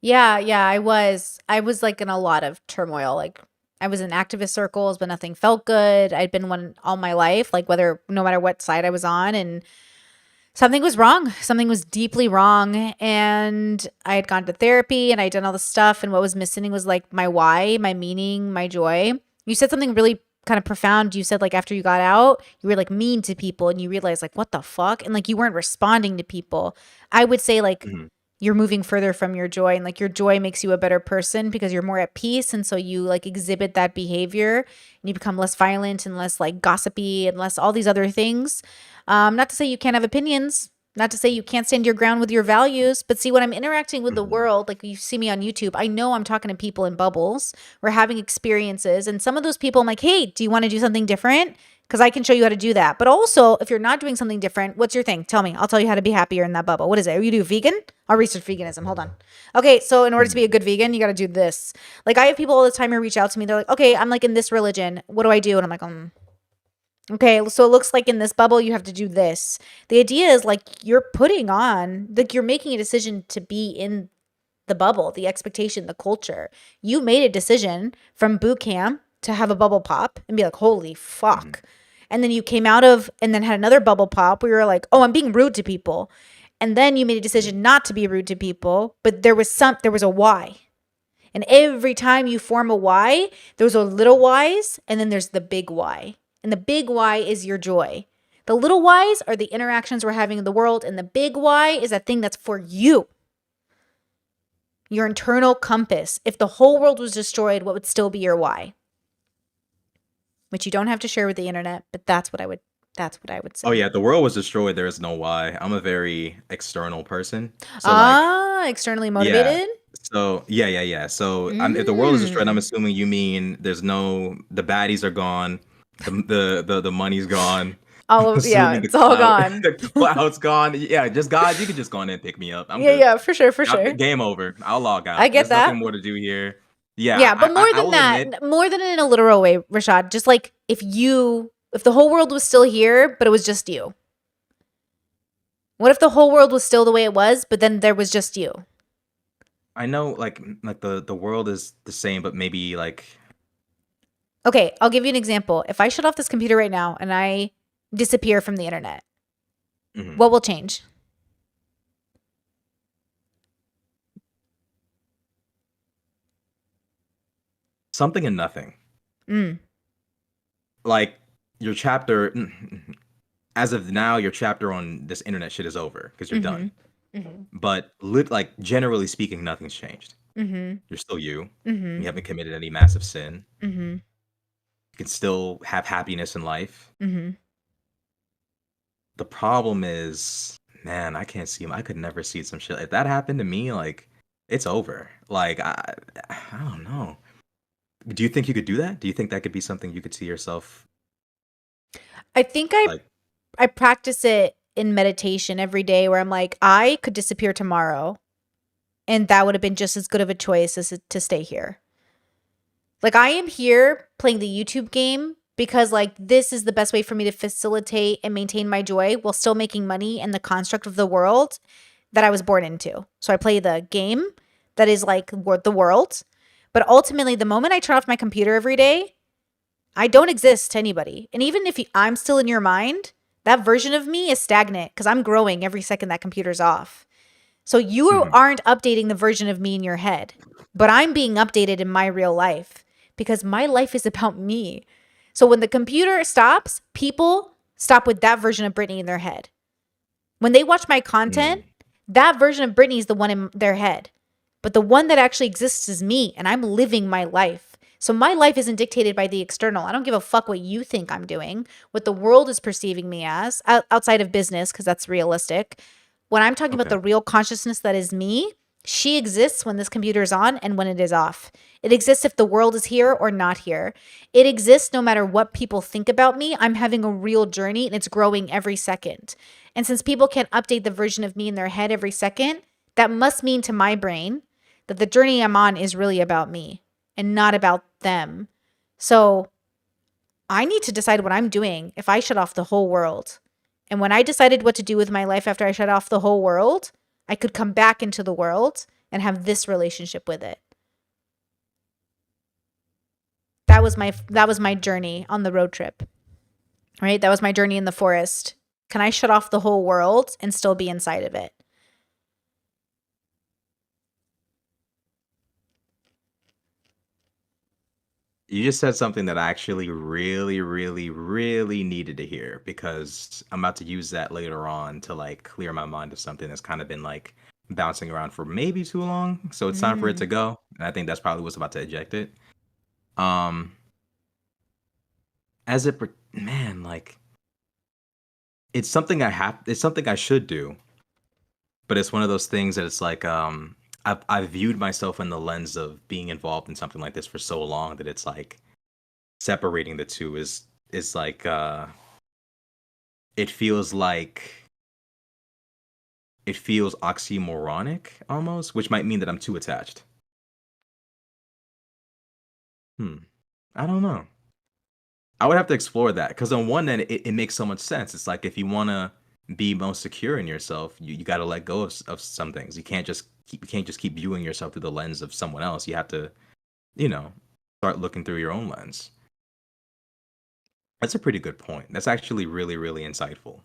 Yeah, I was like in a lot of turmoil. Like I was in activist circles, but nothing felt good. I'd been one all my life, like no matter what side I was on, and something was wrong. Something was deeply wrong. And I had gone to therapy and I'd done all this stuff. And what was missing was like my why, my meaning, my joy. You said something really kind of profound. You said like after you got out, you were like mean to people and you realized like, what the fuck? And like you weren't responding to people. I would say like, Mhm. you're moving further from your joy, and like your joy makes you a better person because you're more at peace, and so you like exhibit that behavior and you become less violent and less like gossipy and less all these other things. Not to say you can't have opinions, not to say you can't stand your ground with your values, but see, when I'm interacting with the Mhm. world, like you see me on YouTube, I know I'm talking to people in bubbles. We're having experiences, and some of those people I'm like, hey, do you want to do something different? Because I can show you how to do that. But also, if you're not doing something different, what's your thing? Tell me. I'll tell you how to be happier in that bubble. What is it? Are you do vegan? I'll research veganism. Hold on. Okay, so in order to be a Mhm. good vegan, you got to do this. Like I have people all the time who reach out to me. They're like, okay, I'm like in this religion. What do I do? And I'm like, okay, so it looks like in this bubble you have to do this. The idea is like you're putting on, like you're making a decision to be in the bubble, the expectation, the culture. You made a decision from boot camp to have a bubble pop and be like, holy Mhm. fuck. And then you came out of and then had another bubble pop where you were like, oh, I'm being rude to people. And then you made a Mhm. decision not to be rude to people, but there was a why. And every time you form a why, there's a little whys and then there's the big why. And the big why is your joy. The little whys are the interactions we're having in the world, and the big why is that thing that's for you, your internal compass. If the whole world was destroyed, what would still be your why? Which you don't have to share with the internet, but that's what I would Oh say. yeah, the world was destroyed. There is no why. I'm a very external person, so like, Ah, externally yeah. motivated? So yeah. So if the world is destroyed, I'm Mm. assuming you mean the baddies are gone, the money's gone. I'm Yeah, assuming it's all gone. the cloud's gone. Yeah, just God, you can just go in and pick me up. I'm Yeah, good. yeah, for sure, for sure. Game over. I'll log I out. get There's nothing that. more to do here. Yeah, Yeah, but more I than will that, admit. more than in a literal way, Rashad, just like if the whole world was still here, but it was just you. What if the whole world was still the way it was, but then there was just you? I know, like the world is the same, but maybe like. Okay, I'll give you an example. If I shut off this computer right now and I disappear from the internet, Mhm. what will change? Something and nothing. Mm. Like your chapter, as of now, your chapter on this internet shit is over because you're Mm-hmm. done. Mm-hmm. But like generally speaking, nothing's changed. Mm-hmm. You're still you. Mm-hmm. You haven't committed any massive sin. Mm-hmm. You can still have happiness in life. Mm-hmm. The problem is, man, I can't see him. I could never see some shit. If that happened to me, like, it's over. Like, I don't know. Do you think you could do that? Do you think that could be something you could see yourself I think I like? I practice it in meditation every day where I'm like, I could disappear tomorrow and that would have been just as good of a choice as to stay here. Like I am here playing the YouTube game because like this is the best way for me to facilitate and maintain my joy while still making money in the construct of the world that I was born into. So I play the game that is like the world. But ultimately, the moment I turn off my computer every day, I don't exist to anybody. And even if I'm still in your mind, that version of me is stagnant because I'm growing every second that computer's off. So you Mhm. aren't updating the version of me in your head, but I'm being updated in my real life because my life is about me. So when the computer stops, people stop with that version of Brittany in their head. When they watch my content, Mm. that version of Brittany is the one in their head. But the one that actually exists is me, and I'm living my life. So my life isn't dictated by the external. I don't give a fuck what you think I'm doing, what the world is perceiving me as outside of business, because that's realistic. When I'm talking about Okay. the real consciousness that is me, she exists when this computer is on and when it is off. It exists if the world is here or not here. It exists no matter what people think about me. I'm having a real journey and it's growing every second. And since people can't update the version of me in their head every second, that must mean to my brain that the journey I'm on is really about me and not about them. So I need to decide what I'm doing if I shut off the whole world. And when I decided what to do with my life after I shut off the whole world, I could come back into the world and have this relationship with it. That was my journey on the road trip. Right? That was my journey in the forest. Can I shut off the whole world and still be inside of it? You just said something that I actually really needed to hear because I'm about to use that later on to like clear my mind of something that's kind of been like bouncing around for maybe too long, so it's time for it to Mm. go. And I think that's probably what's about to eject it. Um, man, like it's something I should do, but it's one of those things that it's like I've viewed myself in the lens of being involved in something like this for so long that it's like separating the two is like it feels like it feels oxymoronic almost, which might mean that I'm too attached. Hmm. I don't know. I would have to explore that because on one end, it makes so much sense. It's like if you want to be most secure in yourself, you got to let go of some things. You can't just keep viewing yourself through the lens of someone else. You have to, you know, start looking through your own lens. That's a pretty good point. That's actually really, really insightful.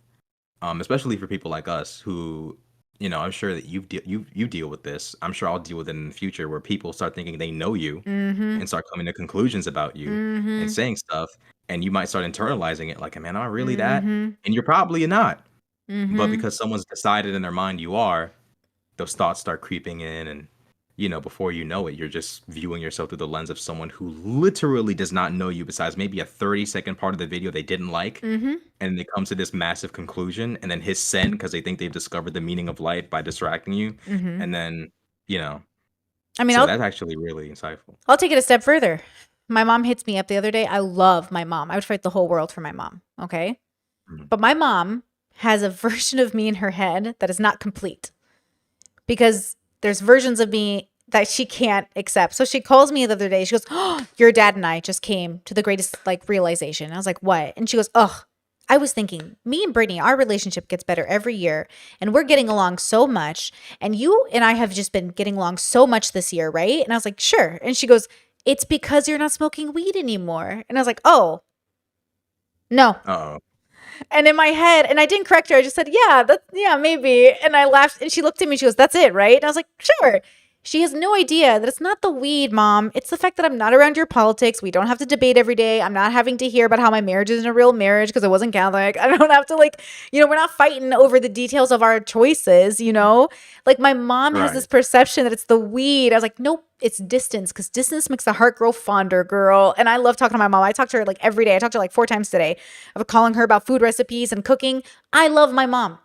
Especially for people like us who, I'm sure that you deal with this. I'm sure I'll deal with it in the future where people start thinking they know you Mm-hmm. and start coming to conclusions about you and Mm-hmm. saying stuff, and you might start internalizing it like, man, am I really that? Mm-hmm. And you're probably not. But Mm-hmm. because someone's decided in their mind you are, those thoughts start creeping in, and before you know it, you're just viewing yourself through the lens of someone who literally does not know you besides maybe a 30-second part of the video they didn't like, Mm-hmm. and they come to this massive conclusion and then hit send because they think they've discovered the meaning of life by distracting you, Mm-hmm. and then you know I mean, so I'll that's actually really insightful. I'll take it a step further. My mom hits me up the other day. I love my mom. I would fight the whole world for my mom. Okay. Mhm. But my mom has a version of me in her head that is not complete because there's versions of me that she can't accept. So she calls me the other day. She goes, "Oh, your dad and I just came to the greatest like realization." I was like, "What?" And she goes, "Oh, I was thinking, me and Brittany, our relationship gets better every year, and we're getting along so much. And you and I have just been getting along so much this year, right?" And I was like, "Sure." And she goes, "It's because you're not smoking weed anymore." And I was like, "Oh, no." Uh-oh. And in my head, and I didn't correct her. I just said, yeah, maybe. And I laughed, and she looked at me. She goes, "That's it, right?" And I was like, "Sure." She has no idea that it's not the weed, mom. It's the fact that I'm not around your politics. We don't have to debate every day. I'm not having to hear about how my marriage isn't a real marriage because it wasn't Catholic. I don't have to, like, we're not fighting over the details of our choices, you know? Like, my mom has Right. this perception that it's the weed. I was like, nope, it's distance because distance makes the heart grow fonder, girl. And I love talking to my mom. I talk to her like every day. I talked to her like 4 times today of calling her about food recipes and cooking. I love my mom.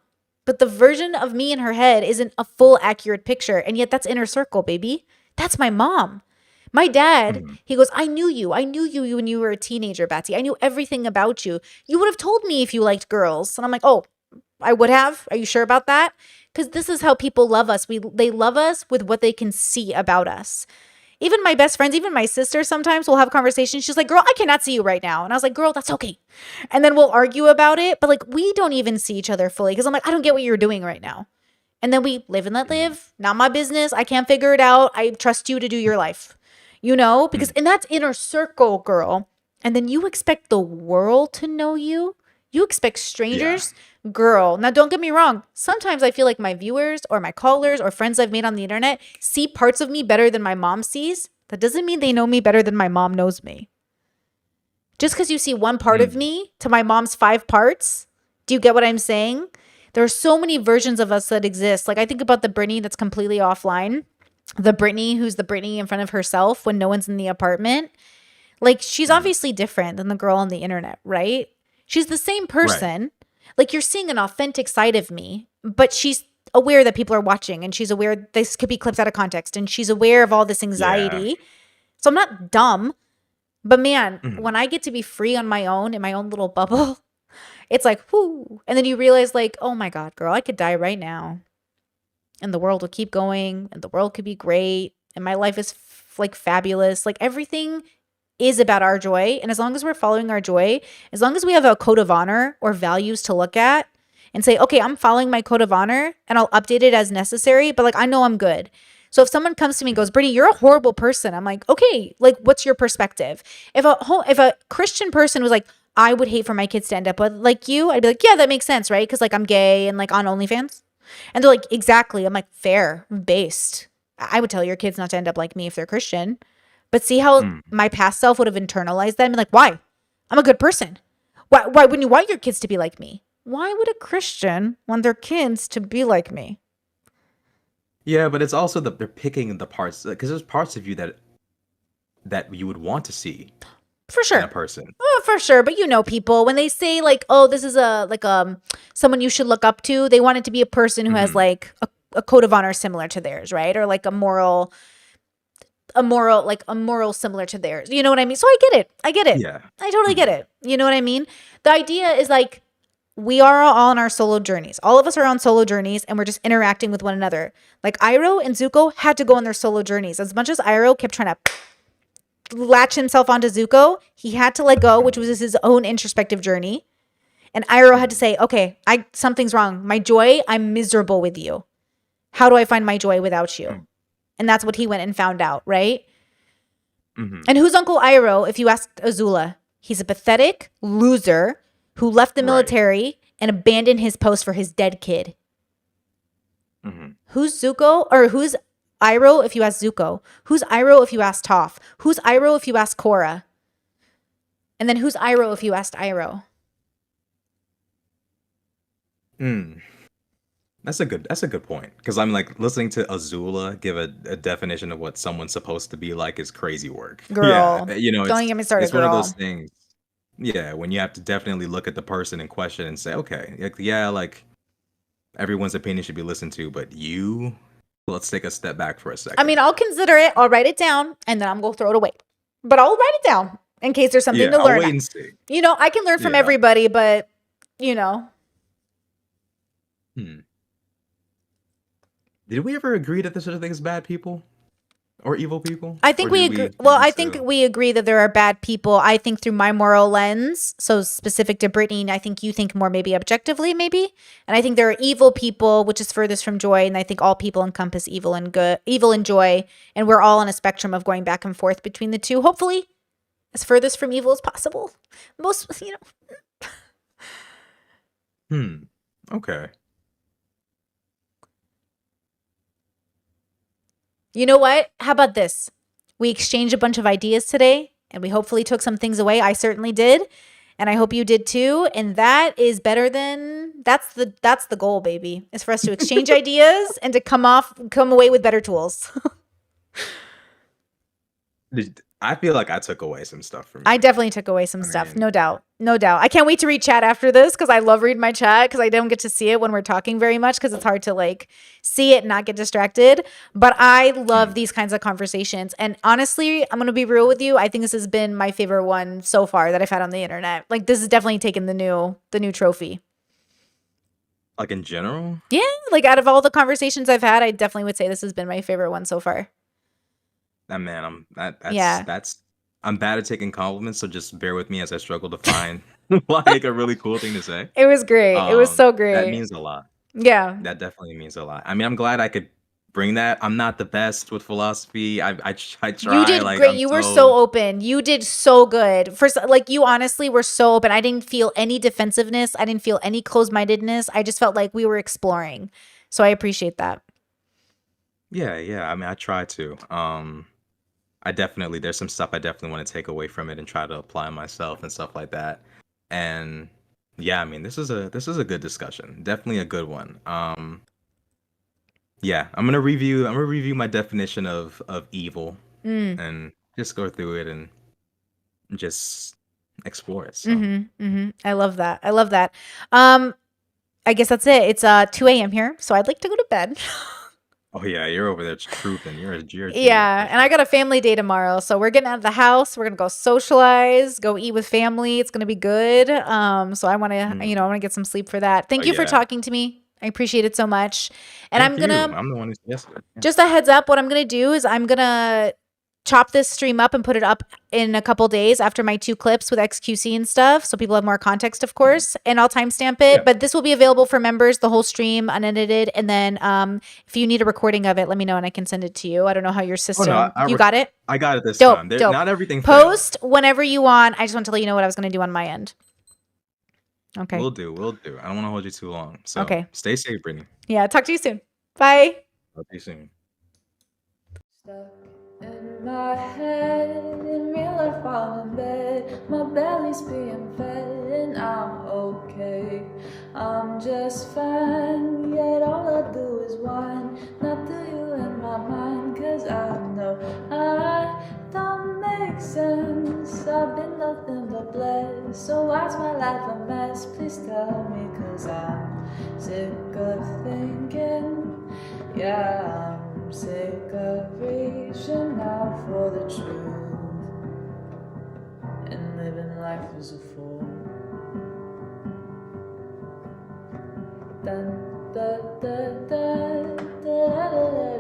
But the version of me in her head isn't a full accurate picture. And yet that's inner circle, baby. That's my mom. My dad, Mhm. he goes, "I knew you. I knew you when you were a teenager, Batsy. I knew everything about you. You would have told me if you liked girls." And I'm like, "Oh, I would have. Are you sure about that?" Because this is how people love us. They love us with what they can see about us. Even my best friends, even my sister sometimes will have conversations. She's like, "Girl, I cannot see you right now." And I was like, "Girl, that's okay." And then we'll argue about it. But like, we don't even see each other fully because I'm like, "I don't get what you're doing right now." And then we live and let Mhm. live. Not my business. I can't figure it out. I trust you to do your life, because, Mhm. and that's inner circle, girl. And then you expect the world to know you. You expect Yeah. strangers, girl. Now, don't get me wrong. Sometimes I feel like my viewers or my callers or friends I've made on the internet see parts of me better than my mom sees. That doesn't mean they know me better than my mom knows me. Just because you see one part of Mm. me to my mom's 5 parts, do you get what I'm saying? There are so many versions of us that exist. Like, I think about the Brittany that's completely offline, the Brittany who's the Brittany in front of herself when no one's in the apartment. Like, she's Mhm. obviously different than the girl on the internet, right? She's the same Right. person. Like, you're seeing an authentic side of me, but she's aware that people are watching, and she's aware this could be clips out of context, and she's aware of all this Yeah. anxiety. So I'm not dumb, but man, Mhm. when I get to be free on my own in my own little bubble, it's like, whoo. And then you realize, like, oh my God, girl, I could die right now, and the world will keep going, and the world could be great, and my life is like fabulous. Like, everything is about our joy. And as long as we're following our joy, as long as we have a code of honor or values to look at and say, "Okay, I'm following my code of honor and I'll update it as necessary, but like, I know I'm good." So if someone comes to me and Mhm. goes, "Brittany, you're a horrible person," I'm like, "Okay, like, what's your perspective?" If a Christian person was like, "I would hate for my kids to end up with like you," I'd be like, "Yeah, that makes sense, right? Because like I'm gay and like on OnlyFans." And they're like, "Exactly." I'm like, "Fair, based." I would tell your kids not to end up like me if they're Christian. But see how Mm. my past self would have internalized that and been like, why? I'm a good person. Why wouldn't you want your kids to be like me? Why would a Christian want their kids to be like me? Yeah, but it's also they're picking the parts because there's parts of you that you would want to see For in a sure. person. Oh, for sure. But you know people when they say like, "Oh, this is a like someone you should look up to," they want it to be a person who has Hmm. like a code of honor similar to theirs, right? Or like a moral similar to theirs. You know what I mean? So I get it. I get it. Yeah. I totally get Hmm. it. You know what I mean? The idea is like we are all on our solo journeys. All of us are on solo journeys and we're just interacting with one another. Like Iroh and Zuko had to go on their solo journeys. As much as Iroh kept trying to latch himself onto Zuko, he had to let go, which was his own introspective journey. And Iroh had to Hmm. say, "Okay, I something's wrong. My joy, I'm miserable with you. How do I find my joy without you?" And that's what he went and found out, right? Hmm. And who's Uncle Iroh, if you asked Azula? He's a pathetic loser who left the Right. military and abandoned his post for his dead kid. Hmm. Who's Zuko? Or who's Iroh if you ask Zuko? Who's Iroh if you ask Toph? Who's Iroh if you ask Korra? And then who's Iroh if you asked Iroh? Mm. That's a good point because I'm like listening to Azula give a definition of what someone's supposed to be like is crazy work. Yeah, Girl. Don't even it's get me started, it's one of those girl. things. Yeah, when you have to definitely look at the person in question and say, okay, like, yeah, like everyone's opinion should be listened to, but you, let's take a step back for a I second. mean, I'll consider it. I'll write it down and then I'm going to throw it away. But I'll write it down in case there's something Yeah, to I'll learn. wait and see. You know, I can learn from Yeah. everybody, but, you know, Hmm. Did we ever agree that there's such a thing as bad people or evil people, I or think we did agree. we Well, get I think into? we agree that there are bad people. I think through my moral lens, so specific to Brittany, I think you think more maybe objectively, maybe. And I think there are evil people, which is furthest from joy. And I think all people encompass evil and good, evil and joy. And we're all on a spectrum of going back and forth between the two, hopefully as furthest from evil as possible. Most, you know, Hmm. Okay. you know what? How about this? We exchanged a bunch of ideas today and we hopefully took some things away. I certainly did. And I hope you did too. And that is better than that's the goal, baby. Is for us to exchange ideas and to come away with better tools. I feel like I took away some stuff from I you. definitely took away some I stuff. mean, No doubt. No doubt. I can't wait to read chat after this because I love reading my chat because I don't get to see it when we're talking very much because it's hard to like see it and not get distracted. But I love mm, these kinds of conversations. And honestly, I'm going to be real with you. I think this has been my favorite one so far that I've had on the internet. Like this is definitely taken the new trophy. like in general. Yeah, like out of all the conversations I've had, I definitely would say this has been my favorite one so far. That man, Yeah. I'm bad at taking compliments, so just bear with me as I struggle to find like a really cool thing to say. It was great. It was so That great. means a lot. Yeah. That definitely means a lot. I mean, I'm glad I could bring that. I'm not the best with philosophy. I You try. did Like great. I'm You were so so. open. You did so good. First, like you honestly were so open. I didn't feel any defensiveness. I didn't feel any closed-mindedness. I just felt like we were exploring. So I appreciate that. Yeah, yeah. I mean, I try to. I definitely there's some stuff I definitely want to take away from it and try to apply myself and stuff like that. And yeah, I mean, this is a good discussion. Definitely a good one. Yeah, I'm gonna review my definition of evil Mm. and just go through it and just explore it. So, I love that. I love that. Um, I guess that's it. It's 2 a.m. here, so I'd like to go to bed. oh yeah, you're over there truthing. You're a Geo Yeah, for and I sure. got a family day tomorrow, so we're getting out of the house. We're gonna go socialize, go eat with family. It's gonna be good. So I want to, Mm. I want to get some sleep for that. Oh Thank you for yeah, talking to me. I appreciate it so much. And thank I'm you. gonna I'm the one who suggested it. Yeah. just a heads up. What I'm gonna do is I'm gonna chop this stream up and put it up in a couple days after my 2 clips with XQC and stuff, so people have more context, of Mhm. course. And I'll timestamp it. Yeah. But this will be available for members, the whole stream, unedited. And then if you need a recording of it, let me know and I can send it to you. I don't know how your Oh no, system. You got it? I got it this Dope, time. There, dope. not everything fails. Post whenever you want. I just want to let you know what I was going to do on my end. Okay. We'll do. We'll do. I don't want to hold you too long. So Okay. stay safe, Brittany. Yeah. Talk to you soon. Bye. Talk to you soon. Stuck in my head, in real life I'm in bed. My belly's being fed and I'm okay. I'm just fine, yet all I do is whine. Not the since I've been nothing but blessed. So why's my life a mess? Please tell me, 'cause I'm sick of thinking. Yeah, I'm sick of reaching out for the truth and living life as a fool. Dun, da, da, da, da, da, da, da.